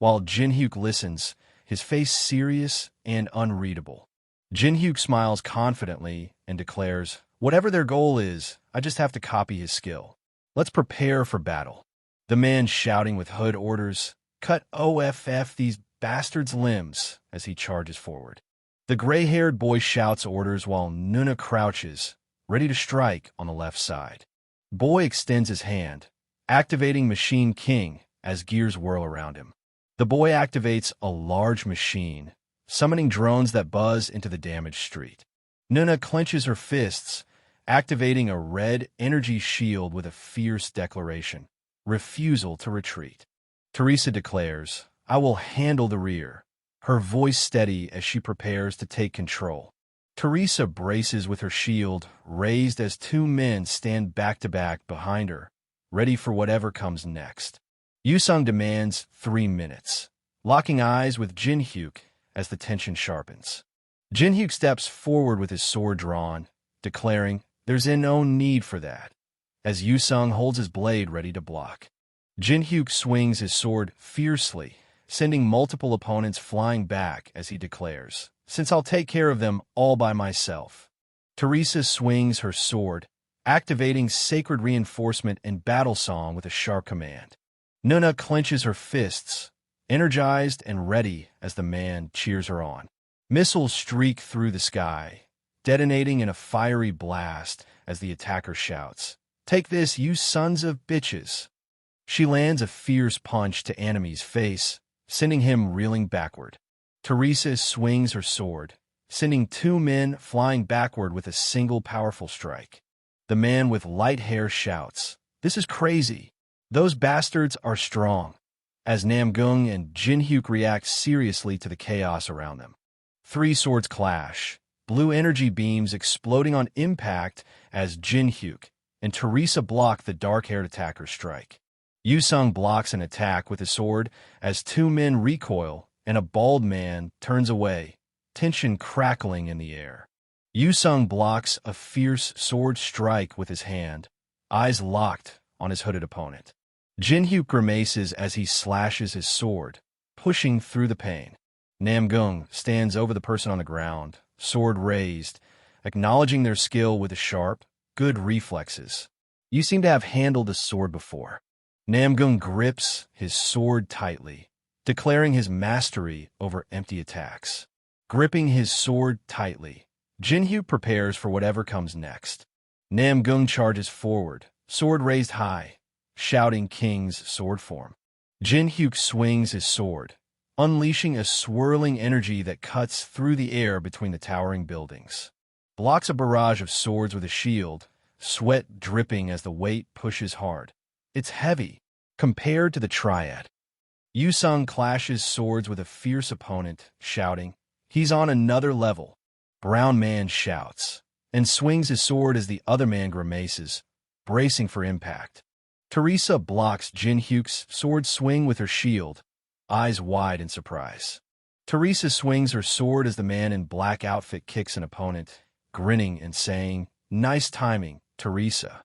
While Jin Hyuk listens, his face serious and unreadable. Jin Hyuk smiles confidently and declares, "Whatever their goal is, I just have to copy his skill. Let's prepare for battle." The man shouting with hood orders, "Cut off these bastards' limbs," as he charges forward. The gray-haired boy shouts orders while Nuna crouches, ready to strike on the left side. Boy extends his hand, activating Machine King as gears whirl around him. The boy activates a large machine, summoning drones that buzz into the damaged street. Nuna clenches her fists, activating a red energy shield with a fierce declaration, refusal to retreat. Teresa declares, "I will handle the rear," her voice steady as she prepares to take control. Teresa braces with her shield raised as two men stand back-to-back behind her, ready for whatever comes next. Yusung demands 3 minutes, locking eyes with Jin Hyuk as the tension sharpens. Jin Hyuk steps forward with his sword drawn, declaring, "There's no need for that," as Yusung holds his blade ready to block. Jin Hyuk swings his sword fiercely, sending multiple opponents flying back as he declares, "Since I'll take care of them all by myself." Teresa swings her sword, activating Sacred Reinforcement and Battle Song with a sharp command. Nuna clenches her fists, energized and ready as the man cheers her on. Missiles streak through the sky, detonating in a fiery blast as the attacker shouts, "Take this, you sons of bitches." She lands a fierce punch to Enemy's face, sending him reeling backward. Teresa swings her sword, sending 2 men flying backward with a single powerful strike. The man with light hair shouts, "This is crazy. Those bastards are strong," as Nam Gung and Jin Hyuk react seriously to the chaos around them. 3 swords clash, blue energy beams exploding on impact as Jin Hyuk and Teresa block the dark-haired attacker's strike. Yusung blocks an attack with his sword as 2 men recoil and a bald man turns away, tension crackling in the air. Yusung blocks a fierce sword strike with his hand, eyes locked on his hooded opponent. Jin Hyuk grimaces as he slashes his sword, pushing through the pain. Nam Gung stands over the person on the ground, sword raised, acknowledging their skill with a sharp, good reflexes. "You seem to have handled a sword before." Nam Gung grips his sword tightly, declaring his mastery over empty attacks. Gripping his sword tightly, Jinhyuk prepares for whatever comes next. Namgung charges forward, sword raised high, shouting King's sword form. Jinhyuk swings his sword, unleashing a swirling energy that cuts through the air between the towering buildings. Blocks a barrage of swords with a shield, sweat dripping as the weight pushes hard. It's heavy, compared to the triad. Yusung clashes swords with a fierce opponent, shouting, "He's on another level." Brown Man shouts, and swings his sword as the other man grimaces, bracing for impact. Teresa blocks Jinhyuk's sword swing with her shield, eyes wide in surprise. Teresa swings her sword as the man in black outfit kicks an opponent, grinning and saying, "Nice timing, Teresa."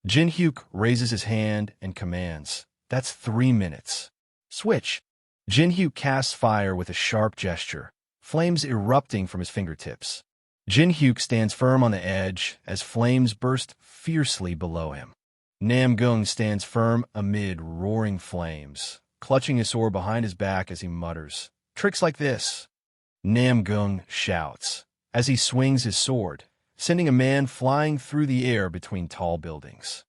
Jinhyuk raises his hand and commands, "That's 3 minutes. Switch." Jinhyuk casts fire with a sharp gesture, flames erupting from his fingertips. Jinhyuk stands firm on the edge as flames burst fiercely below him. Namgung stands firm amid roaring flames, clutching his sword behind his back as he mutters, "Tricks like this." Namgung shouts as he swings his sword, sending a man flying through the air between tall buildings.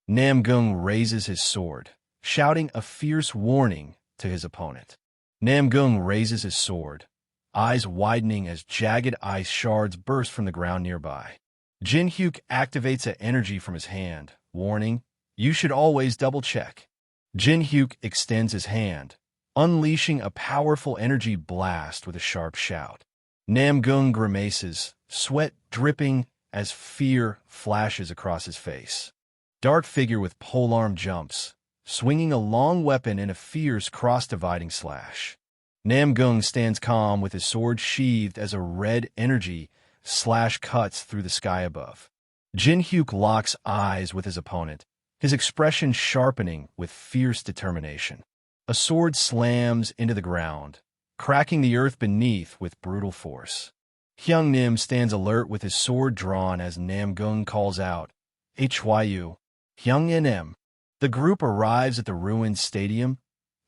Namgung raises his sword, shouting a fierce warning to his opponent. Namgung raises his sword, eyes widening as jagged ice shards burst from the ground nearby. Jinhyuk activates an energy from his hand, warning, "You should always double-check." Jinhyuk extends his hand, unleashing a powerful energy blast with a sharp shout. Namgung grimaces, sweat dripping as fear flashes across his face. Dark figure with polearm jumps, swinging a long weapon in a fierce cross-dividing slash. Namgung stands calm with his sword sheathed as a red energy slash cuts through the sky above. Jinhyuk locks eyes with his opponent, his expression sharpening with fierce determination. A sword slams into the ground, cracking the earth beneath with brutal force. Hyung Nim stands alert with his sword drawn as Namgung calls out, "Hyu, Hyung Nim." The group arrives at the ruined stadium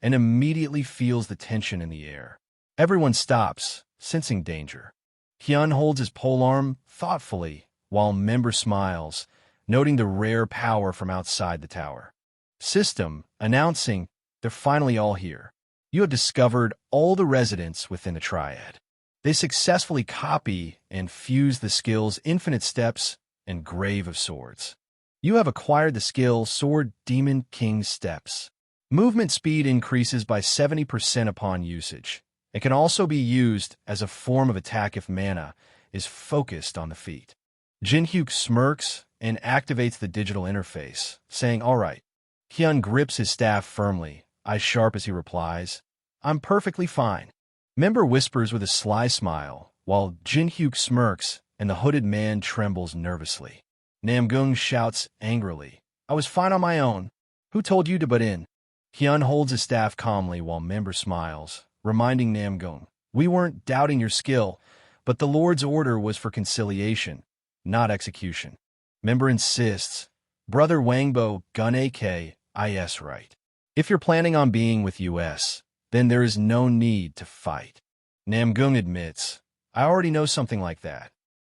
and immediately feels the tension in the air. Everyone stops, sensing danger. Hyun holds his polearm thoughtfully, while Member smiles, noting the rare power from outside the tower. System, announcing, "They're finally all here. You have discovered all the residents within the triad. They successfully copy and fuse the skills Infinite Steps and Grave of Swords. You have acquired the skill Sword Demon King Steps. Movement speed increases by 70% upon usage. It can also be used as a form of attack if mana is focused on the feat." Jinhyuk smirks and activates the digital interface, saying, "All right." Hyun grips his staff firmly, eyes sharp as he replies, "I'm perfectly fine." Member whispers with a sly smile, while Jinhyuk smirks and the hooded man trembles nervously. Namgung shouts angrily, "I was fine on my own. Who told you to butt in?" Hyun holds his staff calmly while Member smiles, reminding Namgung, "We weren't doubting your skill, but the Lord's order was for conciliation, not execution." Member insists, "Brother Wangbo gun AK, IS right. If you're planning on being with US, then there is no need to fight." Namgung admits, "I already know something like that."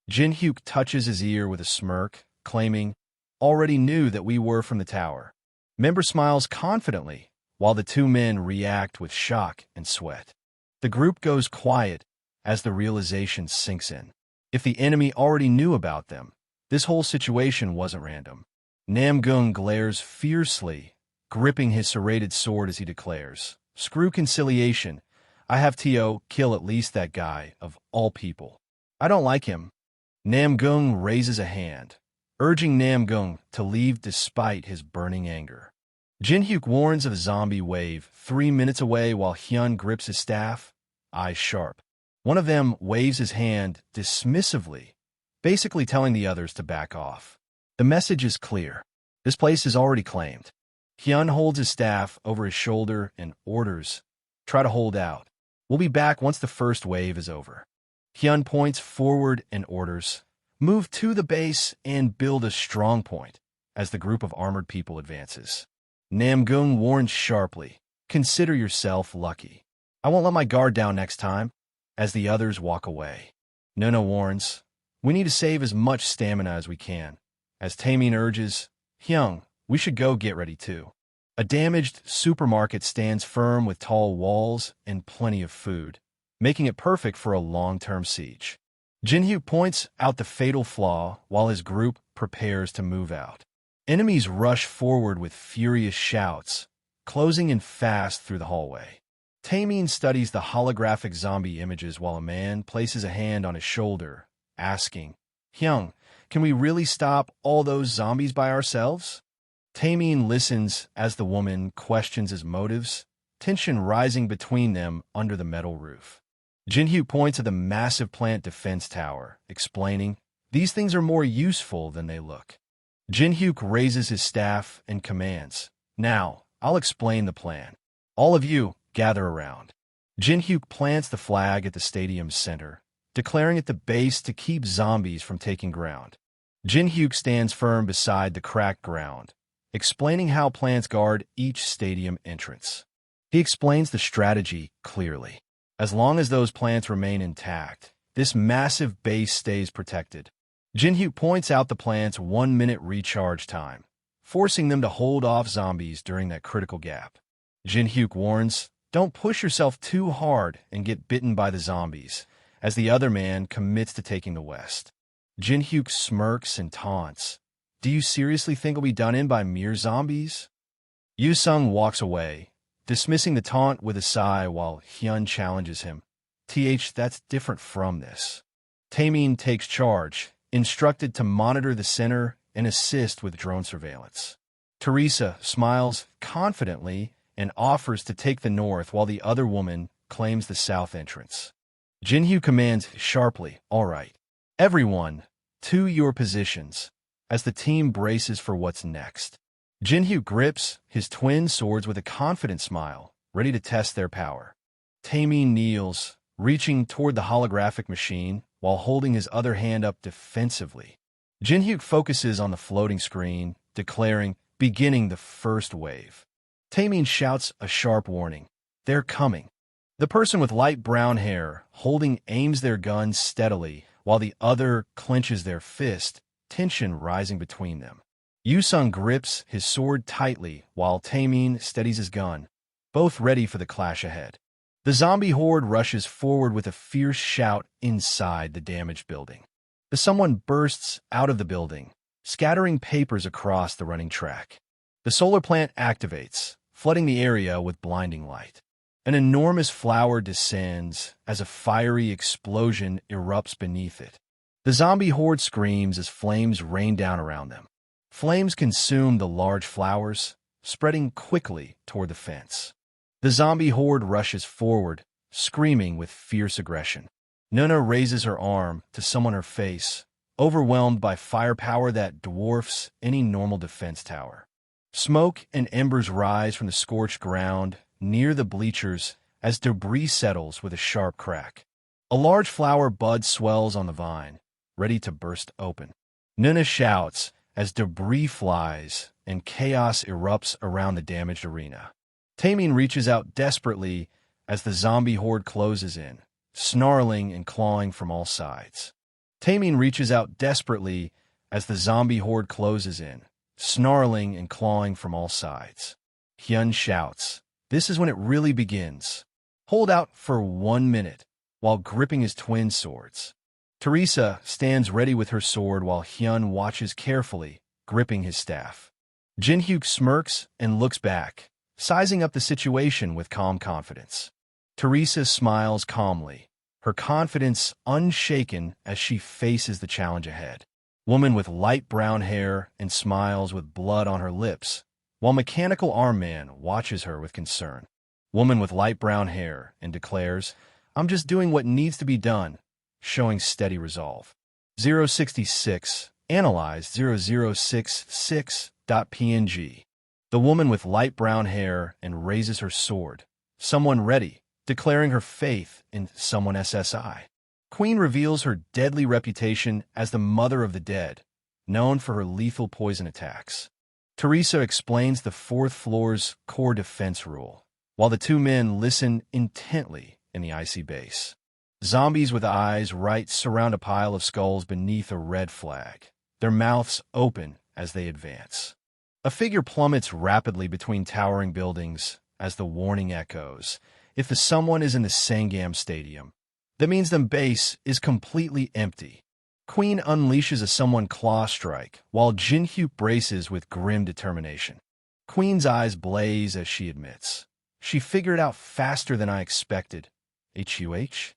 Jinhyuk touches his ear with a smirk, claiming, "Already knew that we were from the tower." Member smiles confidently, while the two men react with shock and sweat. The group goes quiet as the realization sinks in. If the enemy already knew about them, this whole situation wasn't random. Namgung glares fiercely, gripping his serrated sword as he declares, "Screw conciliation. I have to kill at least that guy, of all people. I don't like him." Namgung raises a hand, urging Namgung to leave despite his burning anger. Jinhyuk warns of a zombie wave 3 minutes away while Hyun grips his staff, eyes sharp. One of them waves his hand dismissively, basically telling the others to back off. The message is clear. This place is already claimed. Hyun holds his staff over his shoulder and orders, "Try to hold out. We'll be back once the first wave is over." Hyun points forward and orders, "Move to the base and build a strong point," as the group of armored people advances. Namgung warns sharply, "Consider yourself lucky. I won't let my guard down next time," as the others walk away. Nona warns, We need to save as much stamina as we can. As Taemin urges, Hyung, we should go get ready too. A damaged supermarket stands firm with tall walls and plenty of food, making it perfect for a long-term siege. Jinhyuk points out the fatal flaw while his group prepares to move out. Enemies rush forward with furious shouts, closing in fast through the hallway. Taemin studies the holographic zombie images while a man places a hand on his shoulder, asking, Hyung, can we really stop all those zombies by ourselves? Taemin listens as the woman questions his motives, tension rising between them under the metal roof. Jinhyuk points at the massive plant defense tower, explaining, these things are more useful than they look. Jinhyuk raises his staff and commands, now, I'll explain the plan. All of you, gather around. Jinhyuk plants the flag at the stadium's center, declaring at the base to keep zombies from taking ground. Jinhyuk stands firm beside the cracked ground, explaining how plants guard each stadium entrance. He explains the strategy clearly. As long as those plants remain intact, this massive base stays protected. Jinhyuk points out the plant's 1-minute recharge time, forcing them to hold off zombies during that critical gap. Jinhyuk warns, don't push yourself too hard and get bitten by the zombies, as the other man commits to taking the West. Jinhyuk smirks and taunts, do you seriously think we'll be done in by mere zombies? Yoo-sung walks away, dismissing the taunt with a sigh while Hyun challenges him. That's different from this. Taemin takes charge, instructed to monitor the center and assist with drone surveillance. Teresa smiles confidently and offers to take the north while the other woman claims the south entrance. Jinhyuk commands sharply, all right, everyone, to your positions, as the team braces for what's next. Jinhyuk grips his twin swords with a confident smile, ready to test their power. Taemin kneels, reaching toward the holographic machine while holding his other hand up defensively. Jinhyuk focuses on the floating screen, declaring, beginning the first wave. Taemin shouts a sharp warning. They're coming. The person with light brown hair, holding aims their gun steadily, while the other clenches their fist, tension rising between them. Yoo-sung grips his sword tightly while Taemin steadies his gun, both ready for the clash ahead. The zombie horde rushes forward with a fierce shout inside the damaged building. Someone bursts out of the building, scattering papers across the running track. The solar plant activates, flooding the area with blinding light. An enormous flower descends as a fiery explosion erupts beneath it. The zombie horde screams as flames rain down around them. Flames consume the large flowers, spreading quickly toward the fence. The zombie horde rushes forward, screaming with fierce aggression. Nuna raises her arm to summon her face, overwhelmed by firepower that dwarfs any normal defense tower. Smoke and embers rise from the scorched ground near the bleachers as debris settles with a sharp crack. A large flower bud swells on the vine, ready to burst open. Nuna shouts as debris flies and chaos erupts around the damaged arena. Taemin reaches out desperately as the zombie horde closes in, snarling and clawing from all sides. Taemin reaches out desperately as the zombie horde closes in, snarling and clawing from all sides. Hyun shouts, this is when it really begins. Hold out for 1 minute, while gripping his twin swords. Teresa stands ready with her sword while Hyun watches carefully, gripping his staff. Jinhyuk smirks and looks back, sizing up the situation with calm confidence. Teresa smiles calmly, her confidence unshaken as she faces the challenge ahead. Woman with light brown hair and smiles with blood on her lips, while Mechanical Arm Man watches her with concern. Woman with light brown hair and declares, I'm just doing what needs to be done, showing steady resolve. 066, analyzed 0066.png. The woman with light brown hair and raises her sword, someone ready, declaring her faith in someone SSI. Queen reveals her deadly reputation as the mother of the dead, known for her lethal poison attacks. Teresa explains the fourth floor's core defense rule, while the two men listen intently in the icy base. Zombies with eyes right surround a pile of skulls beneath a red flag, their mouths open as they advance. A figure plummets rapidly between towering buildings as the warning echoes. If the someone is in the Sangam Stadium, that means the base is completely empty. Queen unleashes a someone claw strike, while Jinhyuk braces with grim determination. Queen's eyes blaze as she admits, "She figured it out faster than I expected." HUH?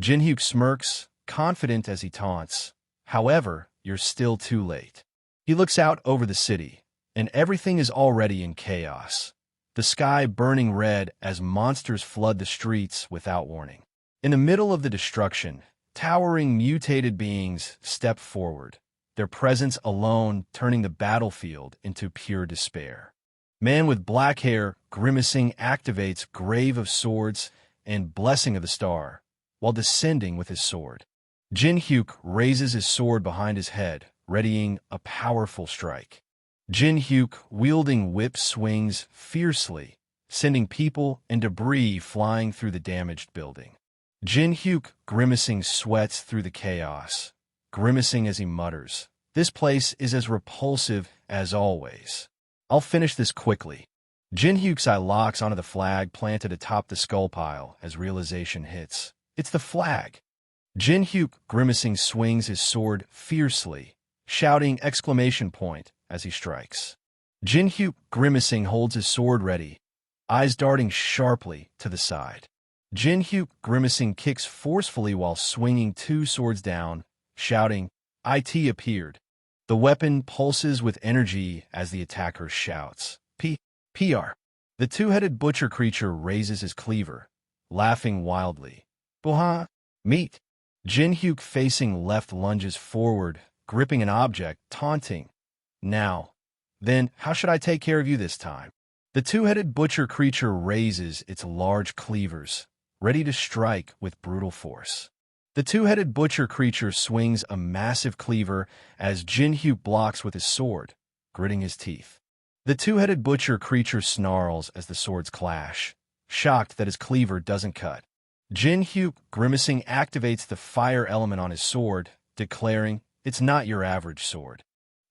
Jinhyuk smirks, confident as he taunts, "However, you're still too late." He looks out over the city, and everything is already in chaos. The sky burning red as monsters flood the streets without warning. In the middle of the destruction, towering mutated beings step forward, their presence alone turning the battlefield into pure despair. Man with black hair, grimacing, activates Grave of Swords and Blessing of the Star, while descending with his sword. Jinhyuk raises his sword behind his head, readying a powerful strike. Jinhyuk, wielding whip, swings fiercely, sending people and debris flying through the damaged building. Jinhyuk, grimacing, sweats through the chaos, grimacing as he mutters, "This place is as repulsive as always. I'll finish this quickly." Jinhyuk's eye locks onto the flag planted atop the skull pile as realization hits. It's the flag. Jinhyuk, grimacing, swings his sword fiercely, shouting exclamation point as he strikes. Jinhyuk, grimacing, holds his sword ready, eyes darting sharply to the side. Jinhyuk, grimacing, kicks forcefully while swinging two swords down, shouting, "IT appeared." The weapon pulses with energy as the attacker shouts, PR. The two-headed butcher creature raises his cleaver, laughing wildly. "Buha, meat." Jinhyuk, facing left, lunges forward, gripping an object, taunting, "Now, then, how should I take care of you this time?" The two-headed butcher creature raises its large cleavers, ready to strike with brutal force. The two-headed butcher creature swings a massive cleaver as Jinhyuk blocks with his sword, gritting his teeth. The two-headed butcher creature snarls as the swords clash, shocked that his cleaver doesn't cut. Jinhyuk, grimacing, activates the fire element on his sword, declaring, "It's not your average sword."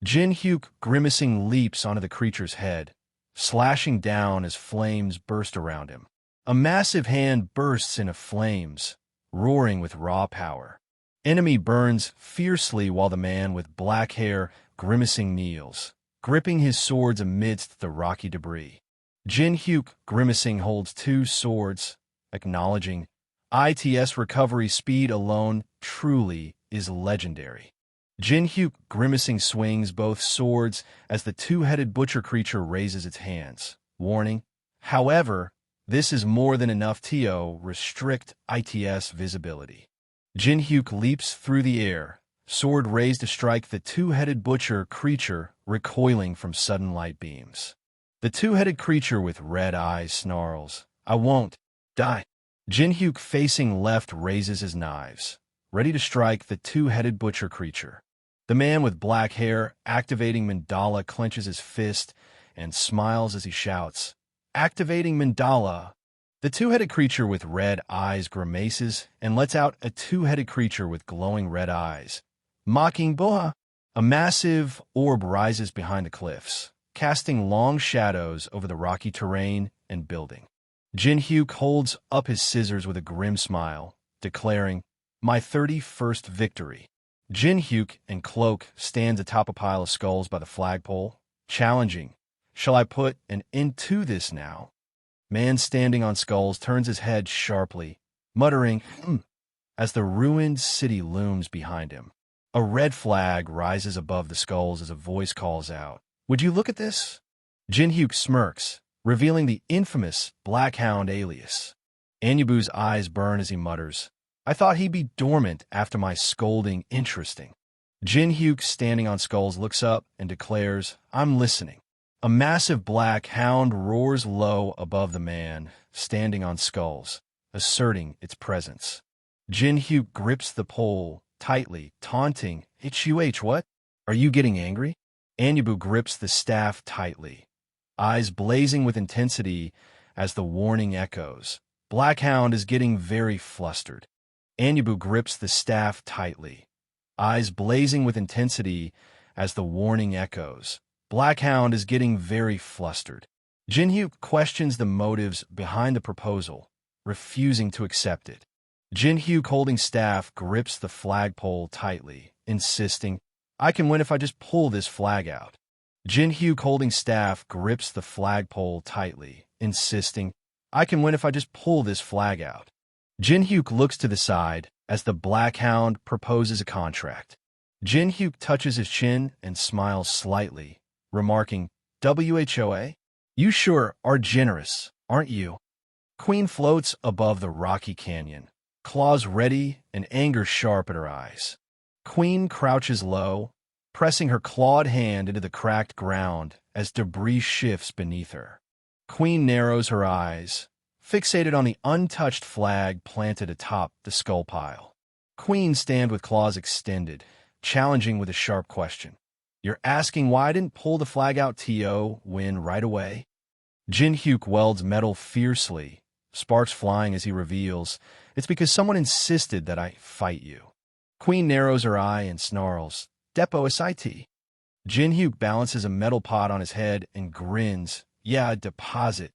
Jinhyuk, grimacing, leaps onto the creature's head, slashing down as flames burst around him. A massive hand bursts into flames, roaring with raw power. Enemy burns fiercely while the man with black hair, grimacing, kneels, gripping his swords amidst the rocky debris. Jinhyuk, grimacing, holds two swords, acknowledging, "IT's recovery speed alone truly is legendary." Jinhyuk, grimacing, swings both swords as the two-headed butcher creature raises its hands, warning, "However, this is more than enough to restrict IT's visibility." Jinhyuk leaps through the air, sword raised to strike the two-headed butcher creature, recoiling from sudden light beams. The two-headed creature with red eyes snarls, "I won't die." Jinhyuk, facing left, raises his knives, ready to strike the two-headed butcher creature. The man with black hair, activating mandala, clenches his fist and smiles as he shouts, "Activating mandala." The two-headed creature with red eyes grimaces and lets out a two-headed creature with glowing red eyes, mocking Boha. A massive orb rises behind the cliffs, casting long shadows over the rocky terrain and building. Jinhyuk holds up his scissors with a grim smile, declaring, "My 31st victory." Jinhyuk, in cloak, stands atop a pile of skulls by the flagpole, challenging, "Shall I put an end to this now?" Man standing on skulls turns his head sharply, muttering, as the ruined city looms behind him. A red flag rises above the skulls as a voice calls out, "Would you look at this?" Jinhyuk smirks, revealing the infamous Black Hound alias. Anyabu's eyes burn as he mutters, "I thought he'd be dormant after my scolding. Interesting." Jinhyuk, standing on skulls, looks up and declares, "I'm listening." A massive black hound roars low above the man, standing on skulls, asserting its presence. Jinhyuk grips the pole tightly, taunting, "HUH, what? Are you getting angry?" Anyabu grips the staff tightly, eyes blazing with intensity as the warning echoes. Black Hound is getting very flustered. Anyabu grips the staff tightly, eyes blazing with intensity as the warning echoes. Blackhound is getting very flustered. Jinhyuk questions the motives behind the proposal, refusing to accept it. Jinhyuk, holding staff, grips the flagpole tightly, insisting, "I can win if I just pull this flag out." Jinhyuk, holding staff, grips the flagpole tightly, insisting, "I can win if I just pull this flag out." Jinhyuk looks to the side as the Blackhound proposes a contract. Jinhyuk touches his chin and smiles slightly, remarking, "WHOA? You sure are generous, aren't you?" Queen floats above the rocky canyon, claws ready and anger sharp at her eyes. Queen crouches low, pressing her clawed hand into the cracked ground as debris shifts beneath her. Queen narrows her eyes, fixated on the untouched flag planted atop the skull pile. Queen stands with claws extended, challenging with a sharp question. "You're asking why I didn't pull the flag out when right away?" Jinhyuk welds metal fiercely, sparks flying as he reveals, "It's because someone insisted that I fight you." Queen narrows her eye and snarls, "Depo SIT." Jinhyuk balances a metal pot on his head and grins, "Yeah, a deposit."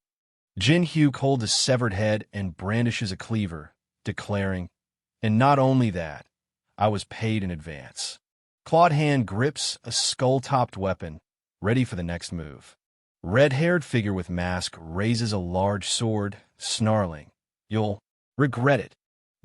Jinhyuk holds a severed head and brandishes a cleaver, declaring, "And not only that, I was paid in advance." Clawed hand grips a skull-topped weapon, ready for the next move. Red-haired figure with mask raises a large sword, snarling, "You'll regret it."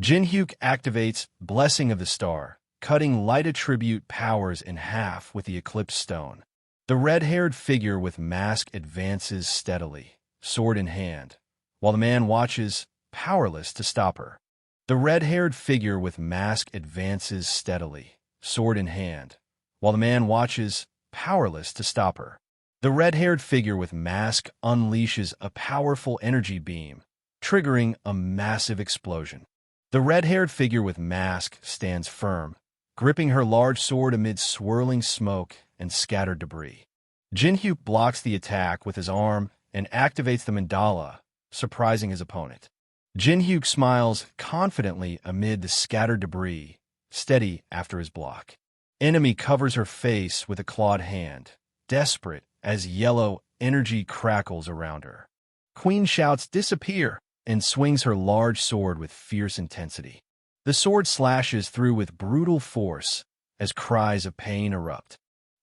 Jinhyuk activates Blessing of the Star, cutting light attribute powers in half with the Eclipse Stone. The red-haired figure with mask advances steadily, sword in hand, while the man watches, powerless to stop her. The red-haired figure with mask advances steadily, sword in hand, while the man watches, powerless to stop her. The red-haired figure with mask unleashes a powerful energy beam, triggering a massive explosion. The red-haired figure with mask stands firm, gripping her large sword amid swirling smoke and scattered debris. Jinhyuk blocks the attack with his arm and activates the mandala, surprising his opponent. Jinhyuk smiles confidently amid the scattered debris, steady after his block. Enemy covers her face with a clawed hand, desperate as yellow energy crackles around her. Queen shouts, "Disappear!" and swings her large sword with fierce intensity. The sword slashes through with brutal force as cries of pain erupt.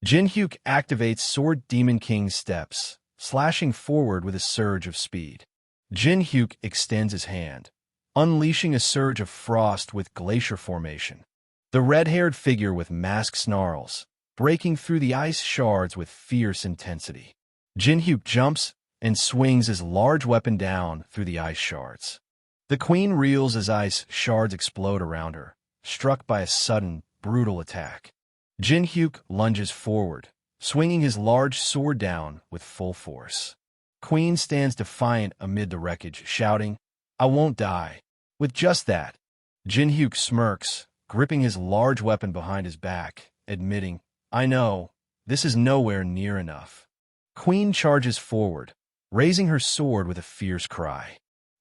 Jinhyuk activates Sword Demon King's steps, slashing forward with a surge of speed. Jinhyuk extends his hand, unleashing a surge of frost with glacier formation. The red-haired figure with mask snarls, breaking through the ice shards with fierce intensity. Jinhyuk jumps and swings his large weapon down through the ice shards. The queen reels as ice shards explode around her, struck by a sudden, brutal attack. Jinhyuk lunges forward, swinging his large sword down with full force. Queen stands defiant amid the wreckage, shouting, "I won't die." With just that, Jinhyuk smirks, gripping his large weapon behind his back, admitting, "I know, this is nowhere near enough." Queen charges forward, raising her sword with a fierce cry.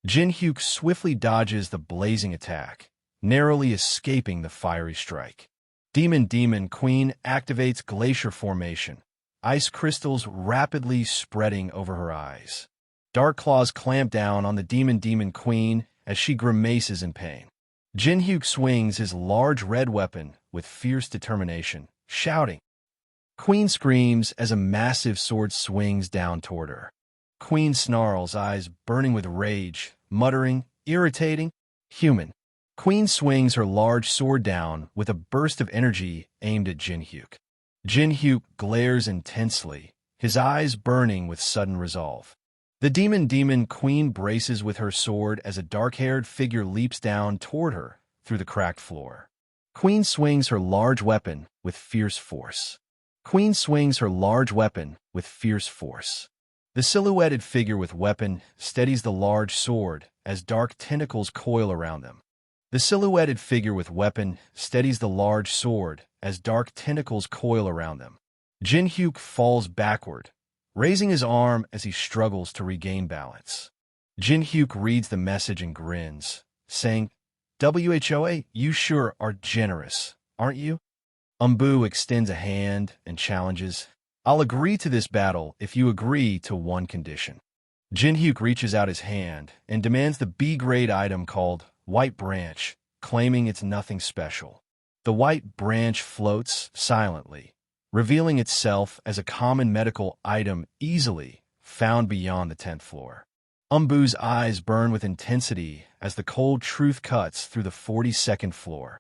Jinhyuk swiftly dodges the blazing attack, narrowly escaping the fiery strike. Demon Queen activates glacier formation, ice crystals rapidly spreading over her eyes. Dark claws clamp down on the Demon Queen as she grimaces in pain. Jinhyuk swings his large red weapon with fierce determination, shouting. Queen screams as a massive sword swings down toward her. Queen snarls, eyes burning with rage, muttering, irritating, "Human." Queen swings her large sword down with a burst of energy aimed at Jinhyuk. Jinhyuk glares intensely, his eyes burning with sudden resolve. The Demon Queen braces with her sword as a dark-haired figure leaps down toward her through the cracked floor. Queen swings her large weapon with fierce force. Queen swings her large weapon with fierce force. The silhouetted figure with weapon steadies the large sword as dark tentacles coil around them. The silhouetted figure with weapon steadies the large sword as dark tentacles coil around them. Jinhyuk falls backward, raising his arm as he struggles to regain balance. Jinhyuk reads the message and grins, saying, WHOA, you sure are generous, aren't you? Umbu extends a hand and challenges, I'll agree to this battle if you agree to one condition. Jinhyuk reaches out his hand and demands the B-grade item called White Branch, claiming it's nothing special. The white branch floats silently, revealing itself as a common medical item easily found beyond the 10th floor. Umbu's eyes burn with intensity as the cold truth cuts through the 42nd floor.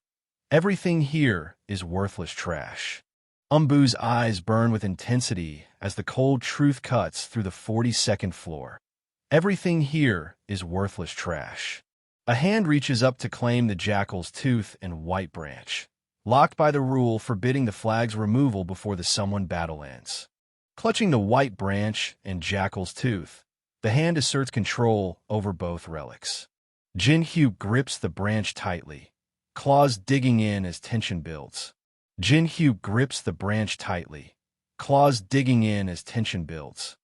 Everything here is worthless trash. Umbu's eyes burn with intensity as the cold truth cuts through the 42nd floor. Everything here is worthless trash. A hand reaches up to claim the jackal's tooth and white branch, locked by the rule forbidding the flag's removal before the someone battle ends. Clutching the white branch and jackal's tooth, the hand asserts control over both relics. Jinhyuk grips the branch tightly, claws digging in as tension builds. Jinhyuk grips the branch tightly, claws digging in as tension builds.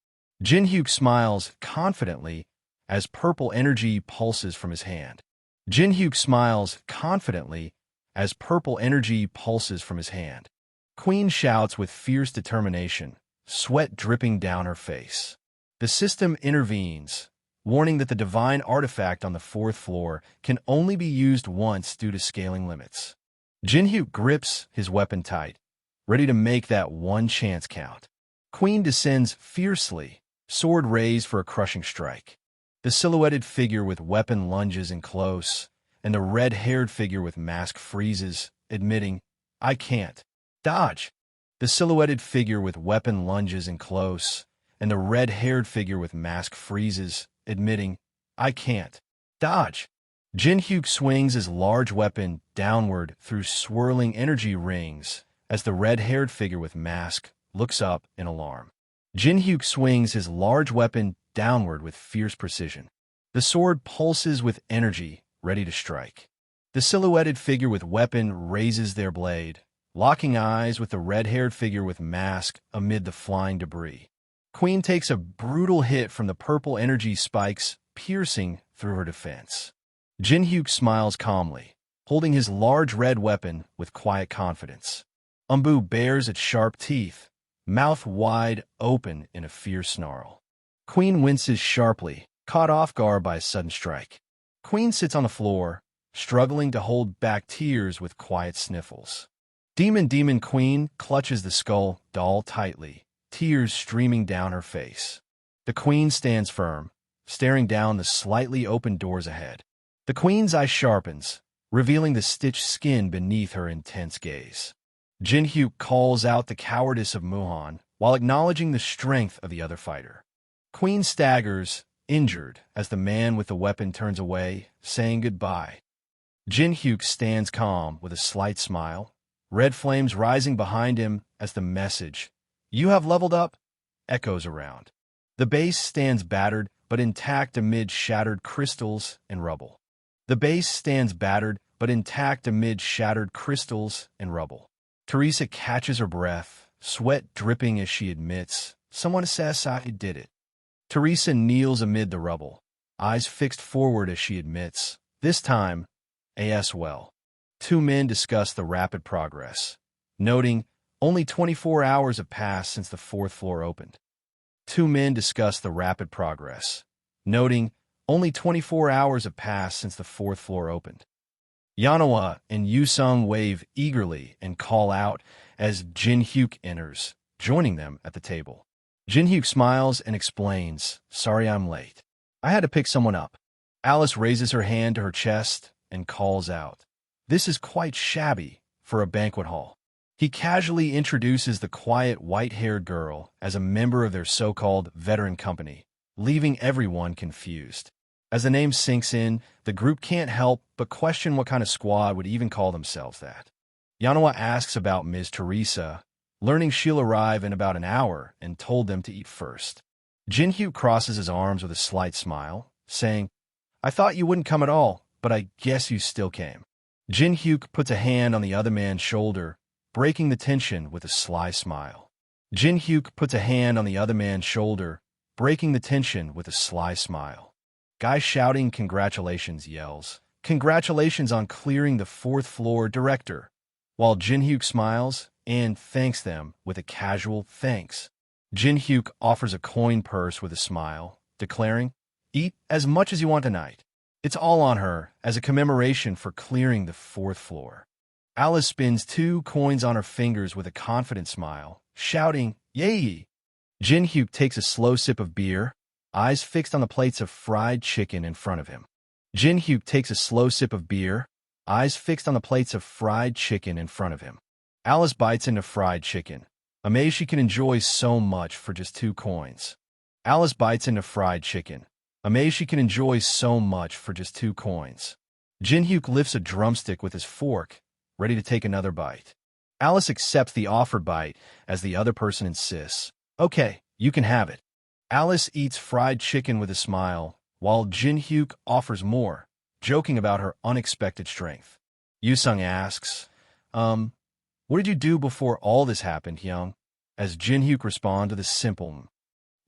Jinhyuk smiles confidently as purple energy pulses from his hand. Jinhyuk smiles confidently as purple energy pulses from his hand. Queen shouts with fierce determination, sweat dripping down her face. The system intervenes, warning that the divine artifact on the 4th floor can only be used once due to scaling limits. Jinhyuk grips his weapon tight, ready to make that one chance count. Queen descends fiercely, sword raised for a crushing strike. The silhouetted figure with weapon lunges in close, and the red-haired figure with mask freezes, admitting, I can't. Dodge! The silhouetted figure with weapon lunges in close, and the red-haired figure with mask freezes, admitting, I can't. Dodge! Jinhyuk swings his large weapon downward through swirling energy rings as the red-haired figure with mask looks up in alarm. Jinhyuk swings his large weapon downward with fierce precision. The sword pulses with energy, ready to strike. The silhouetted figure with weapon raises their blade, locking eyes with the red-haired figure with mask amid the flying debris. Queen takes a brutal hit from the purple energy spikes, piercing through her defense. Jinhyuk smiles calmly, holding his large red weapon with quiet confidence. Umbu bares its sharp teeth, mouth wide open in a fierce snarl. Queen winces sharply, caught off guard by a sudden strike. Queen sits on the floor, struggling to hold back tears with quiet sniffles. Demon Queen clutches the skull doll tightly, tears streaming down her face. The Queen stands firm, staring down the slightly open doors ahead. The Queen's eye sharpens, revealing the stitched skin beneath her intense gaze. Jinhyuk calls out the cowardice of Muhan while acknowledging the strength of the other fighter. Queen staggers, injured, as the man with the weapon turns away, saying goodbye. Jinhyuk stands calm with a slight smile, red flames rising behind him as the message, "You have leveled up," echoes around. The base stands battered but intact amid shattered crystals and rubble. The base stands battered but intact amid shattered crystals and rubble. Teresa catches her breath, sweat dripping as she admits, "Someone says I did it." Teresa kneels amid the rubble, eyes fixed forward as she admits, "This time, as well." Two men discuss the rapid progress, noting, "Only 24 hours have passed since the 4th floor opened." Two men discuss the rapid progress, noting, "Only 24 hours have passed since the 4th floor opened." Yanawa and Yusung wave eagerly and call out as Jinhyuk enters, joining them at the table. Jinhyuk smiles and explains, "Sorry I'm late. I had to pick someone up." Alice raises her hand to her chest and calls out, "This is quite shabby for a banquet hall." He casually introduces the quiet white-haired girl as a member of their so-called veteran company, leaving everyone confused. As the name sinks in, the group can't help but question what kind of squad would even call themselves that. Yanawa asks about Ms. Teresa, learning she'll arrive in about an hour, and told them to eat first. Jinhyuk crosses his arms with a slight smile, saying, "I thought you wouldn't come at all, but I guess you still came." Jinhyuk puts a hand on the other man's shoulder, breaking the tension with a sly smile. Jinhyuk puts a hand on the other man's shoulder, breaking the tension with a sly smile. Guy shouting congratulations yells, Congratulations on clearing the fourth floor, director. While Jin-hyuk smiles and thanks them with a casual thanks. Jin-hyuk offers a coin purse with a smile, declaring, "Eat as much as you want tonight. It's all on her as a commemoration for clearing the fourth floor." Alice spins 2 coins on her fingers with a confident smile, shouting, "Yay!" Jin-hyuk takes a slow sip of beer, eyes fixed on the plates of fried chicken in front of him. Jin-hyuk takes a slow sip of beer, eyes fixed on the plates of fried chicken in front of him. Alice bites into fried chicken, amazed she can enjoy so much for just 2 coins. Alice bites into fried chicken, amazed she can enjoy so much for just 2 coins. Jin-hyuk lifts a drumstick with his fork, ready to take another bite. Alice accepts the offered bite as the other person insists, "Okay, you can have it." Alice eats fried chicken with a smile, while Jin-hyuk offers more, joking about her unexpected strength. Yoo-sung asks, "What did you do before all this happened, Hyung?" As Jin-hyuk responds with a simple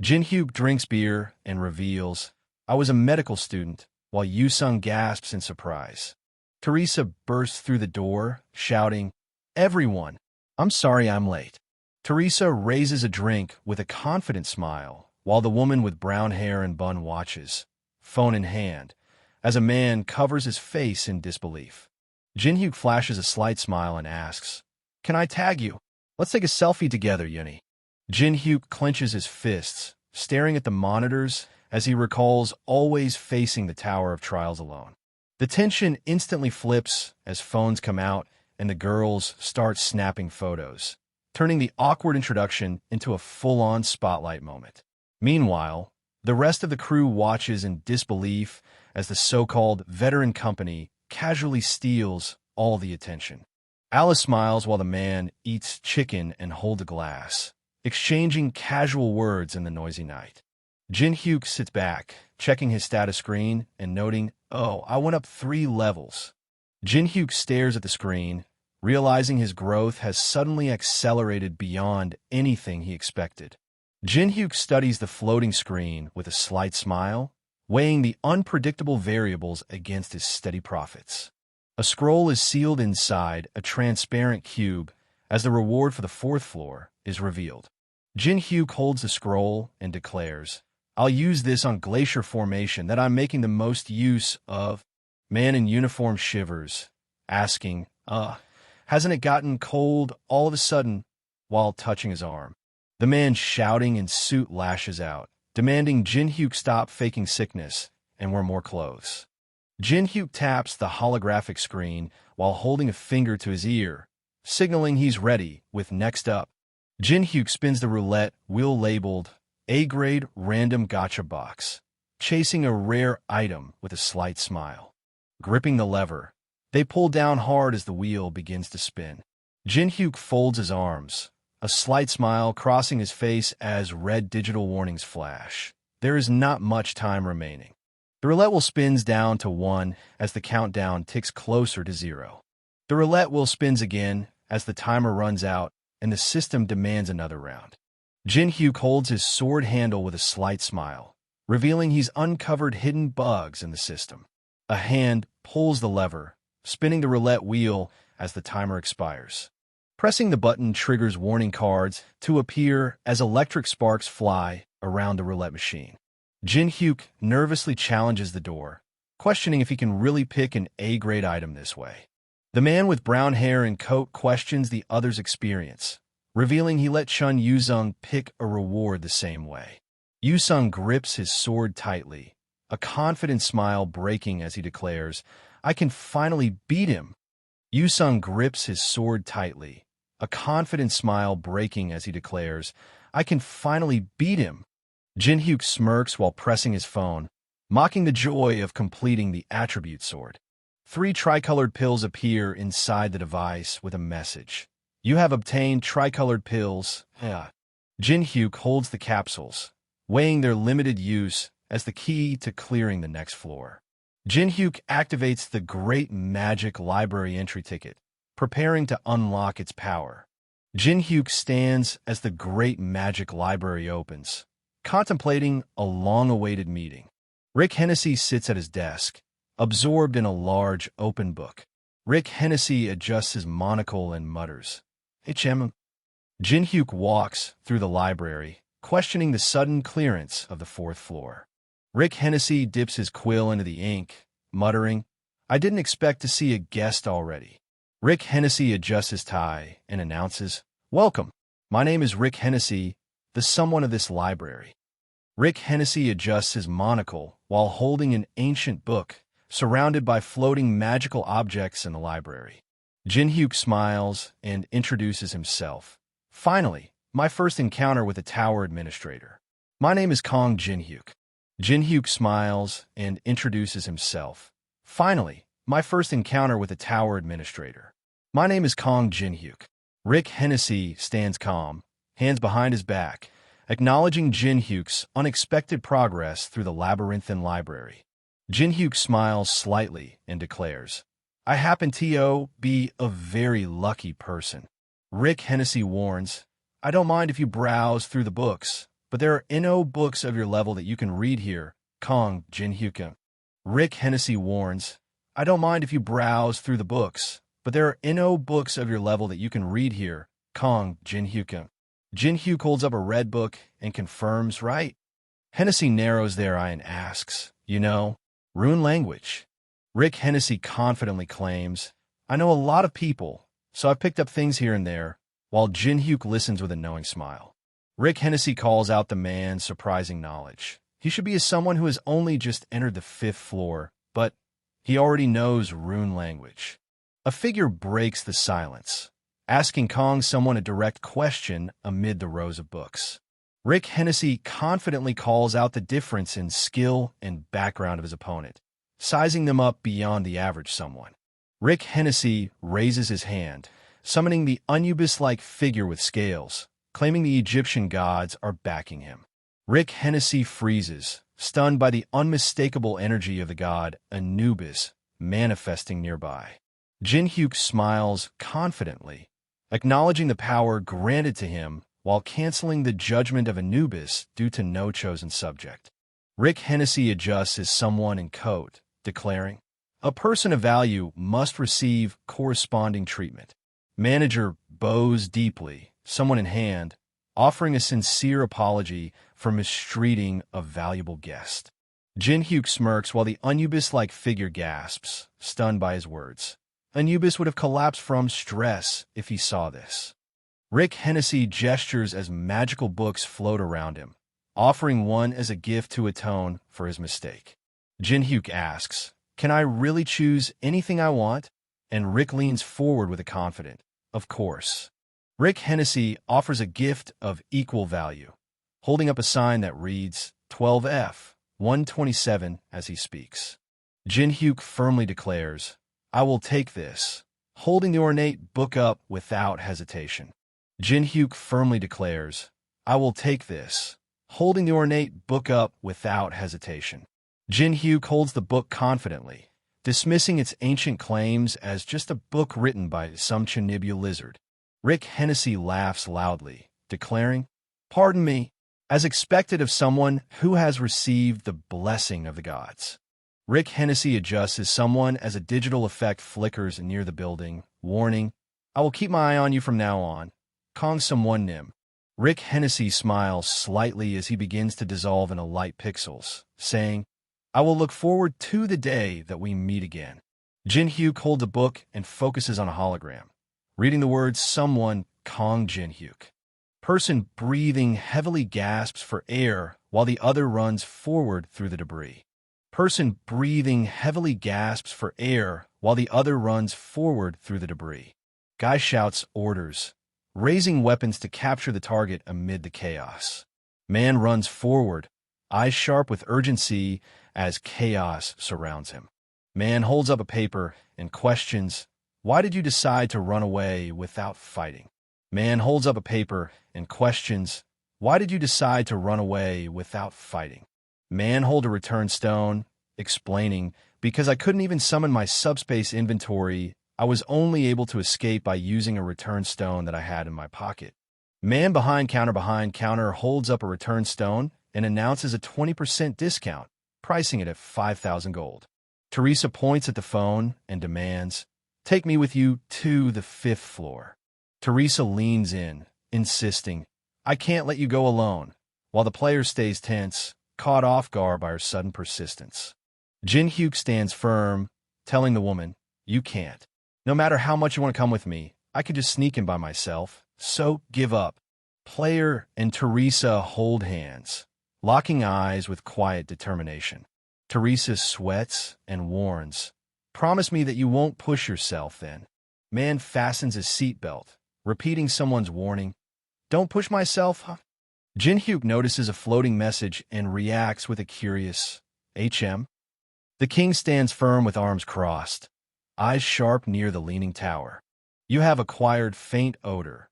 Jin-hyuk drinks beer and reveals, "I was a medical student," while Yoo-sung gasps in surprise. Teresa bursts through the door, shouting, "Everyone, I'm sorry I'm late." Teresa raises a drink with a confident smile, while the woman with brown hair and bun watches, phone in hand, as a man covers his face in disbelief. Jin-hyuk flashes a slight smile and asks, "Can I tag you? Let's take a selfie together, Yuni." Jin-hyuk clenches his fists, staring at the monitors as he recalls always facing the Tower of Trials alone. The tension instantly flips as phones come out and the girls start snapping photos, turning the awkward introduction into a full-on spotlight moment. Meanwhile, the rest of the crew watches in disbelief as the so-called veteran company casually steals all the attention. Alice smiles while the man eats chicken and holds a glass, exchanging casual words in the noisy night. Jin-hyuk sits back, checking his status screen and noting, "Oh, I went up 3 levels." Jin-hyuk stares at the screen, realizing his growth has suddenly accelerated beyond anything he expected. Jin-hyuk studies the floating screen with a slight smile, weighing the unpredictable variables against his steady profits. A scroll is sealed inside a transparent cube as the reward for the 4th floor is revealed. Jin-hyuk holds the scroll and declares, "I'll use this on glacier formation that I'm making the most use of." Man in uniform shivers, asking, hasn't it gotten cold all of a sudden?" while touching his arm. The man shouting in suit lashes out, demanding Jin-hyuk stop faking sickness and wear more clothes. Jin-hyuk taps the holographic screen while holding a finger to his ear, signaling he's ready with "next up." Jin-hyuk spins the roulette wheel labeled A-grade random gacha box, chasing a rare item with a slight smile. Gripping the lever, they pull down hard as the wheel begins to spin. Jin-hyuk folds his arms, a slight smile crossing his face as red digital warnings flash. There is not much time remaining. The roulette wheel spins down to 1 as the countdown ticks closer to 0. The roulette wheel spins again as the timer runs out and the system demands another round. Jin-hyuk holds his sword handle with a slight smile, revealing he's uncovered hidden bugs in the system. A hand pulls the lever, spinning the roulette wheel as the timer expires. Pressing the button triggers warning cards to appear as electric sparks fly around the roulette machine. Jin-hyuk nervously challenges the door, questioning if he can really pick an A-grade item this way. The man with brown hair and coat questions the other's experience, revealing he let Chun Yoo-sung pick a reward the same way. Yoo-sung grips his sword tightly, a confident smile breaking as he declares, "I can finally beat him." Yoo-sung grips his sword tightly, a confident smile breaking as he declares, "I can finally beat him." Jin-hyuk smirks while pressing his phone, mocking the joy of completing the attribute sword. 3 tricolored pills appear inside the device with a message. "You have obtained tricolored pills." Jin-hyuk holds the capsules, weighing their limited use as the key to clearing the next floor. Jin-hyuk activates the Great Magic Library entry ticket, preparing to unlock its power. Jin-hyuk stands as the Great Magic Library opens, contemplating a long-awaited meeting. Rick Hennessy sits at his desk, absorbed in a large, open book. Rick Hennessy adjusts his monocle and mutters, "HM." Jin-hyuk walks through the library, questioning the sudden clearance of the fourth floor. Rick Hennessy dips his quill into the ink, muttering, "I didn't expect to see a guest already." Rick Hennessy adjusts his tie and announces, "Welcome. My name is Rick Hennessy, the someone of this library." Rick Hennessy adjusts his monocle while holding an ancient book surrounded by floating magical objects in the library. Jin-hyuk smiles and introduces himself. "Finally, my first encounter with a tower administrator. My name is Kong Jin-hyuk." Jin-hyuk smiles and introduces himself. "Finally, my first encounter with a tower administrator. My name is Kong Jin-hyuk." Rick Hennessy stands calm, hands behind his back, acknowledging Jin-hyuk's unexpected progress through the labyrinthine library. Jin-hyuk smiles slightly and declares, "I happen to be a very lucky person." Rick Hennessy warns, "I don't mind if you browse through the books, but there are no books of your level that you can read here, Kong Jin-hyuk." Rick Hennessy warns, "I don't mind if you browse through the books, but there are no books of your level that you can read here, Kong Jin-hyuk." Jin-hyuk holds up a red book and confirms, "Right." Hennessy narrows their eye and asks, "You know, rune language?" Rick Hennessy confidently claims, "I know a lot of people, so I've picked up things here and there," while Jin-hyuk listens with a knowing smile. Rick Hennessy calls out the man's surprising knowledge. He should be someone who has only just entered the 5th floor, but he already knows rune language. A figure breaks the silence, asking Kong someone a direct question amid the rows of books. Rick Hennessy confidently calls out the difference in skill and background of his opponent, sizing them up beyond the average someone. Rick Hennessy raises his hand, summoning the Anubis-like figure with scales, claiming the Egyptian gods are backing him. Rick Hennessy freezes, stunned by the unmistakable energy of the god Anubis manifesting nearby. Jin-hyuk smiles confidently, acknowledging the power granted to him while canceling the judgment of Anubis due to no chosen subject. Rick Hennessy adjusts his someone in coat, declaring, "A person of value must receive corresponding treatment." Manager bows deeply, someone in hand, offering a sincere apology for mistreating a valuable guest. Jin-hyuk smirks while the Anubis-like figure gasps, stunned by his words. Anubis would have collapsed from stress if he saw this. Rick Hennessy gestures as magical books float around him, offering one as a gift to atone for his mistake. Jin-hyuk asks, "Can I really choose anything I want?" And Rick leans forward with a confident, "Of course." Rick Hennessy offers a gift of equal value, holding up a sign that reads 12F 127 as he speaks. Jin-hyuk firmly declares, "I will take this," holding the ornate book up without hesitation. Jin-hyuk firmly declares, "I will take this," holding the ornate book up without hesitation. Jin-hyuk holds the book confidently, dismissing its ancient claims as just a book written by some Chinibu lizard. Rick Hennessy laughs loudly, declaring, "Pardon me," as expected of someone who has received the blessing of the gods. Rick Hennessy adjusts his someone as a digital effect flickers near the building, warning, "I will keep my eye on you from now on, Kong someone Nim." Rick Hennessy smiles slightly as he begins to dissolve into light pixels, saying, "I will look forward to the day that we meet again." Jin-hyuk holds a book and focuses on a hologram, reading the words "Someone, Kong Jin-hyuk." Person breathing heavily gasps for air while the other runs forward through the debris. Person breathing heavily gasps for air while the other runs forward through the debris. Guy shouts orders, raising weapons to capture the target amid the chaos. Man runs forward, eyes sharp with urgency as chaos surrounds him. Man holds up a paper and questions, "Why did you decide to run away without fighting?" Man holds up a paper and questions, "Why did you decide to run away without fighting?" Man hold a return stone, explaining, "Because I couldn't even summon my subspace inventory, I was only able to escape by using a return stone that I had in my pocket." Man behind counter holds up a return stone and announces a 20% discount, pricing it at 5,000 gold. Teresa points at the phone and demands, "Take me with you to the 5th floor." Teresa leans in, insisting, "I can't let you go alone," while the player stays tense, caught off guard by her sudden persistence. Jin-hyuk stands firm, telling the woman, "You can't. No matter how much you want to come with me, I could just sneak in by myself, so give up." Player and Teresa hold hands, locking eyes with quiet determination. Teresa sweats and warns, "Promise me that you won't push yourself then." Man fastens his seatbelt, repeating someone's warning, "Don't push myself, huh?" Jin-hyuk notices a floating message and reacts with a curious, "HM?" The king stands firm with arms crossed, eyes sharp near the leaning tower. "You have acquired faint odor,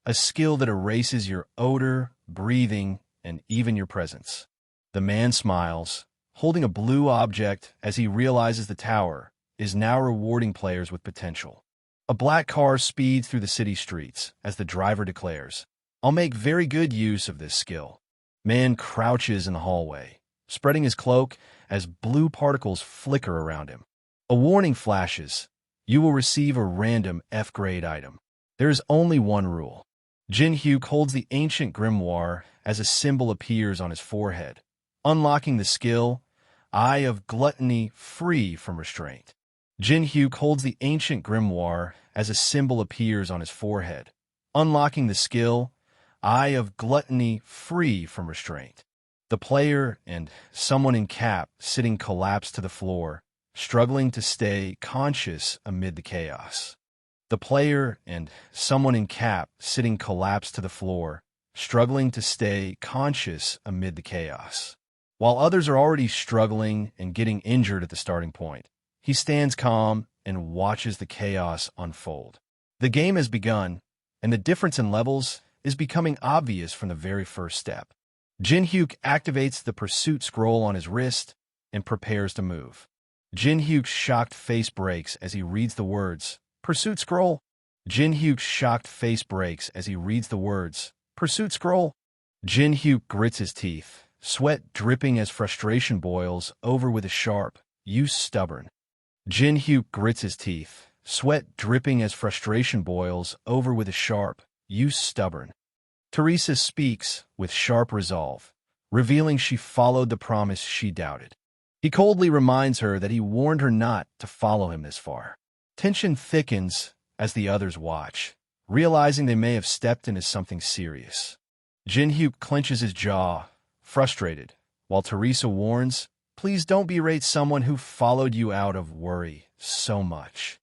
a skill that erases your odor, breathing, and even your presence." The man smiles, holding a blue object as he realizes the tower is now rewarding players with potential. A black car speeds through the city streets as the driver declares, "I'll make very good use of this skill." Man crouches in the hallway, spreading his cloak as blue particles flicker around him. A warning flashes, "You will receive a random F-grade item." There is only one rule. Jin-hyuk holds the ancient grimoire as a symbol appears on his forehead, unlocking the skill, Eye of Gluttony, free from restraint. Jin-hyuk holds the ancient grimoire as a symbol appears on his forehead, unlocking the skill, Eye of Gluttony, free from restraint. The player and someone in cap sitting collapse to the floor, struggling to stay conscious amid the chaos. The player and someone in cap sitting collapse to the floor, struggling to stay conscious amid the chaos. While others are already struggling and getting injured at the starting point, he stands calm and watches the chaos unfold. The game has begun, and the difference in levels is becoming obvious from the very first step. Jin-hyuk activates the pursuit scroll on his wrist and prepares to move. Jin-hyuk's shocked face breaks as he reads the words, "Pursuit scroll." Jin-hyuk's shocked face breaks as he reads the words, "Pursuit scroll." Jin-hyuk grits his teeth, sweat dripping as frustration boils over with a sharp, "You stubborn." Jin-hyuk grits his teeth, sweat dripping as frustration boils over with a sharp, "You stubborn." Teresa speaks with sharp resolve, revealing she followed the promise she doubted. He coldly reminds her that he warned her not to follow him this far. Tension thickens as the others watch, realizing they may have stepped into something serious. Jin-hyuk clenches his jaw, frustrated, while Teresa warns, "Please don't berate someone who followed you out of worry so much."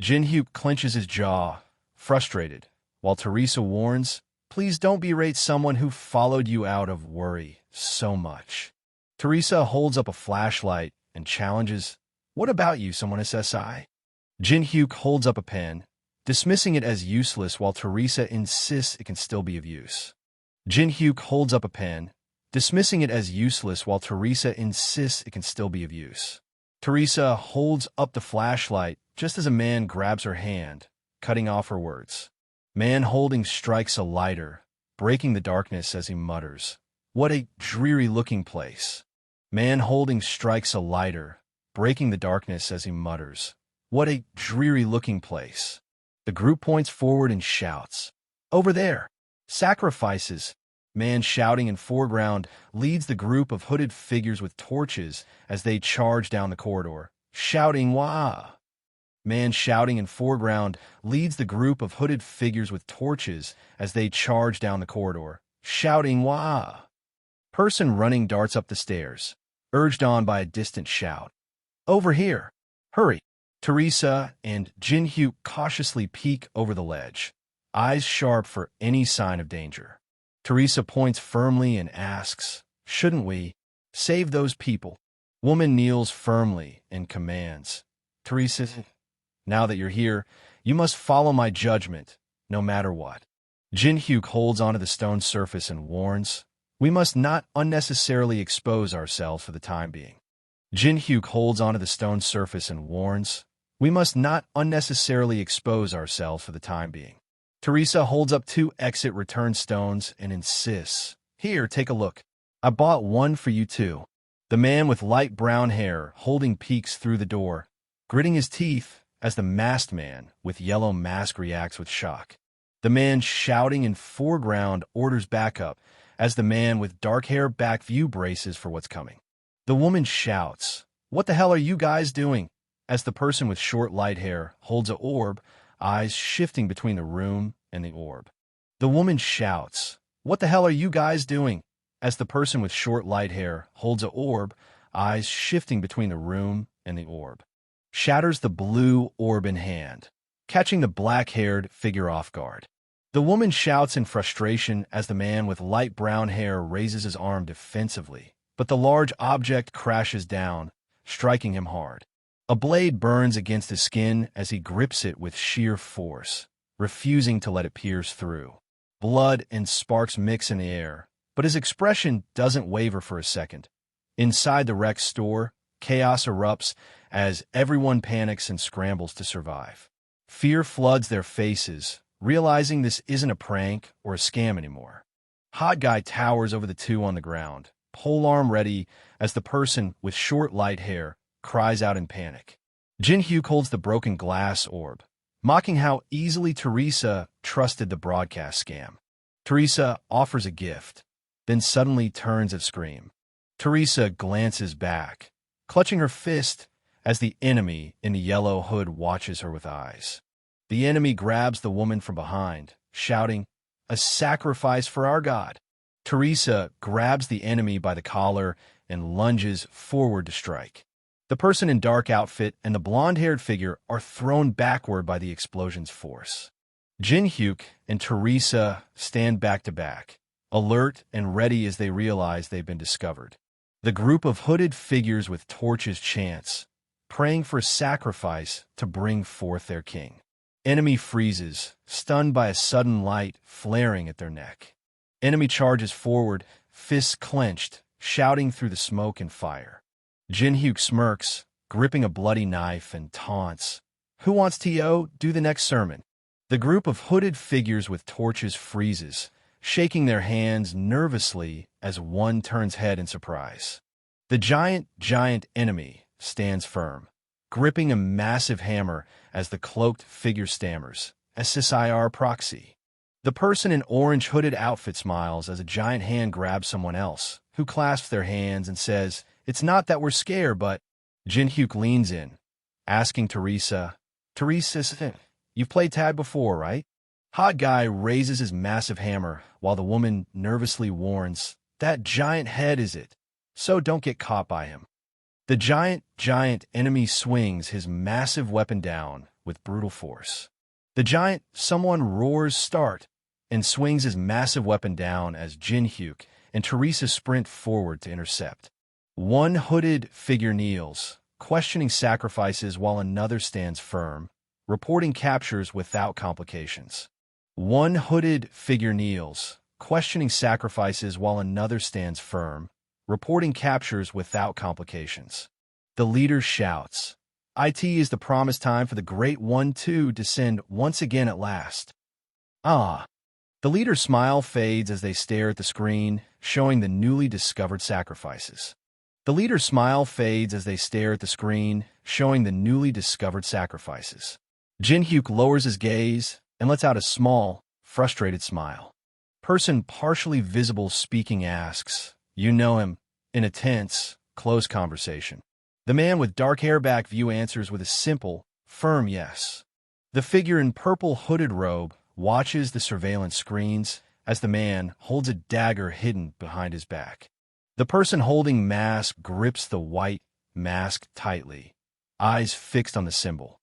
Jin-hyuk clenches his jaw, frustrated, while Teresa warns, "Please don't berate someone who followed you out of worry so much." Teresa holds up a flashlight and challenges, "What about you, someone SSI?" Jin-hyuk holds up a pen, dismissing it as useless while Teresa insists it can still be of use. Jin-hyuk holds up a pen, dismissing it as useless while Teresa insists it can still be of use. Teresa holds up the flashlight just as a man grabs her hand, cutting off her words. Man holding strikes a lighter, breaking the darkness as he mutters, "What a dreary-looking place." Man holding strikes a lighter, breaking the darkness as he mutters, "What a dreary-looking place." The group points forward and shouts, "Over there! Sacrifices!" Man shouting in foreground leads the group of hooded figures with torches as they charge down the corridor, shouting, "Wah!" Man shouting in foreground leads the group of hooded figures with torches as they charge down the corridor, shouting, "Wah!" Person running darts up the stairs, urged on by a distant shout. "Over here! Hurry!" Teresa and Jin-hyuk cautiously peek over the ledge, eyes sharp for any sign of danger. Teresa points firmly and asks, "Shouldn't we save those people?" Woman kneels firmly and commands, "Teresa, now that you're here, you must follow my judgment, no matter what." Jin-hyuk holds onto the stone surface and warns, "We must not unnecessarily expose ourselves for the time being." Jin-hyuk holds onto the stone surface and warns, "We must not unnecessarily expose ourselves for the time being." Teresa holds up 2 exit return stones and insists, "Here, take a look. I bought one for you too." The man with light brown hair holding peeks through the door, gritting his teeth as the masked man with yellow mask reacts with shock. The man shouting in foreground orders backup as the man with dark hair back view braces for what's coming. The woman shouts, "What the hell are you guys doing?" as the person with short light hair holds a orb, eyes shifting between the room and the orb. The woman shouts, "What the hell are you guys doing?" as the person with short light hair holds a orb, eyes shifting between the room and the orb. Shatters the blue orb in hand, catching the black-haired figure off guard. The woman shouts in frustration as the man with light brown hair raises his arm defensively, but the large object crashes down, striking him hard. A blade burns against his skin as he grips it with sheer force, refusing to let it pierce through. Blood and sparks mix in the air, but his expression doesn't waver for a second. Inside the wrecked store, chaos erupts as everyone panics and scrambles to survive. Fear floods their faces, realizing this isn't a prank or a scam anymore. Hot Guy towers over the two on the ground, polearm ready as the person with short light hair cries out in panic. Jin-hyuk holds the broken glass orb, mocking how easily Teresa trusted the broadcast scam. Teresa offers a gift, then suddenly turns at scream. Teresa glances back, clutching her fist as the enemy in the yellow hood watches her with eyes. The enemy grabs the woman from behind, shouting, "A sacrifice for our god." Teresa grabs the enemy by the collar and lunges forward to strike. The person in dark outfit and the blonde-haired figure are thrown backward by the explosion's force. Jin-hyuk and Teresa stand back to back, alert and ready as they realize they've been discovered. The group of hooded figures with torches chants, praying for a sacrifice to bring forth their king. Enemy freezes, stunned by a sudden light flaring at their neck. Enemy charges forward, fists clenched, shouting through the smoke and fire. Jin-hyuk smirks, gripping a bloody knife, and taunts, "Who wants to do the next sermon?" The group of hooded figures with torches freezes, shaking their hands nervously as one turns head in surprise. The giant enemy stands firm, gripping a massive hammer as the cloaked figure stammers, "SSIR proxy." The person in orange hooded outfit smiles as a giant hand grabs someone else, who clasps their hands and says, "It's not that we're scared, but—" Jin-hyuk leans in, asking Teresa, "Teresa, you've played tag before, right?" Hot Guy raises his massive hammer while the woman nervously warns, "That giant head is it, so don't get caught by him." The giant enemy swings his massive weapon down with brutal force. Someone roars start and swings his massive weapon down as Jin-hyuk and Teresa sprint forward to intercept. One hooded figure kneels, questioning sacrifices while another stands firm, reporting captures without complications. One hooded figure kneels, questioning sacrifices while another stands firm, reporting captures without complications. The leader shouts, "IT is the promised time for the great 1-2 descend once again at last." Ah! The leader's smile fades as they stare at the screen, showing the newly discovered sacrifices. The leader's smile fades as they stare at the screen, showing the newly discovered sacrifices. Jin-hyuk lowers his gaze and lets out a small, frustrated smile. Person partially visible speaking asks, "You know him?" in a tense, close conversation. The man with dark hair back view answers with a simple, firm yes. The figure in purple hooded robe watches the surveillance screens as the man holds a dagger hidden behind his back. The person holding mask grips the white mask tightly, eyes fixed on the symbol.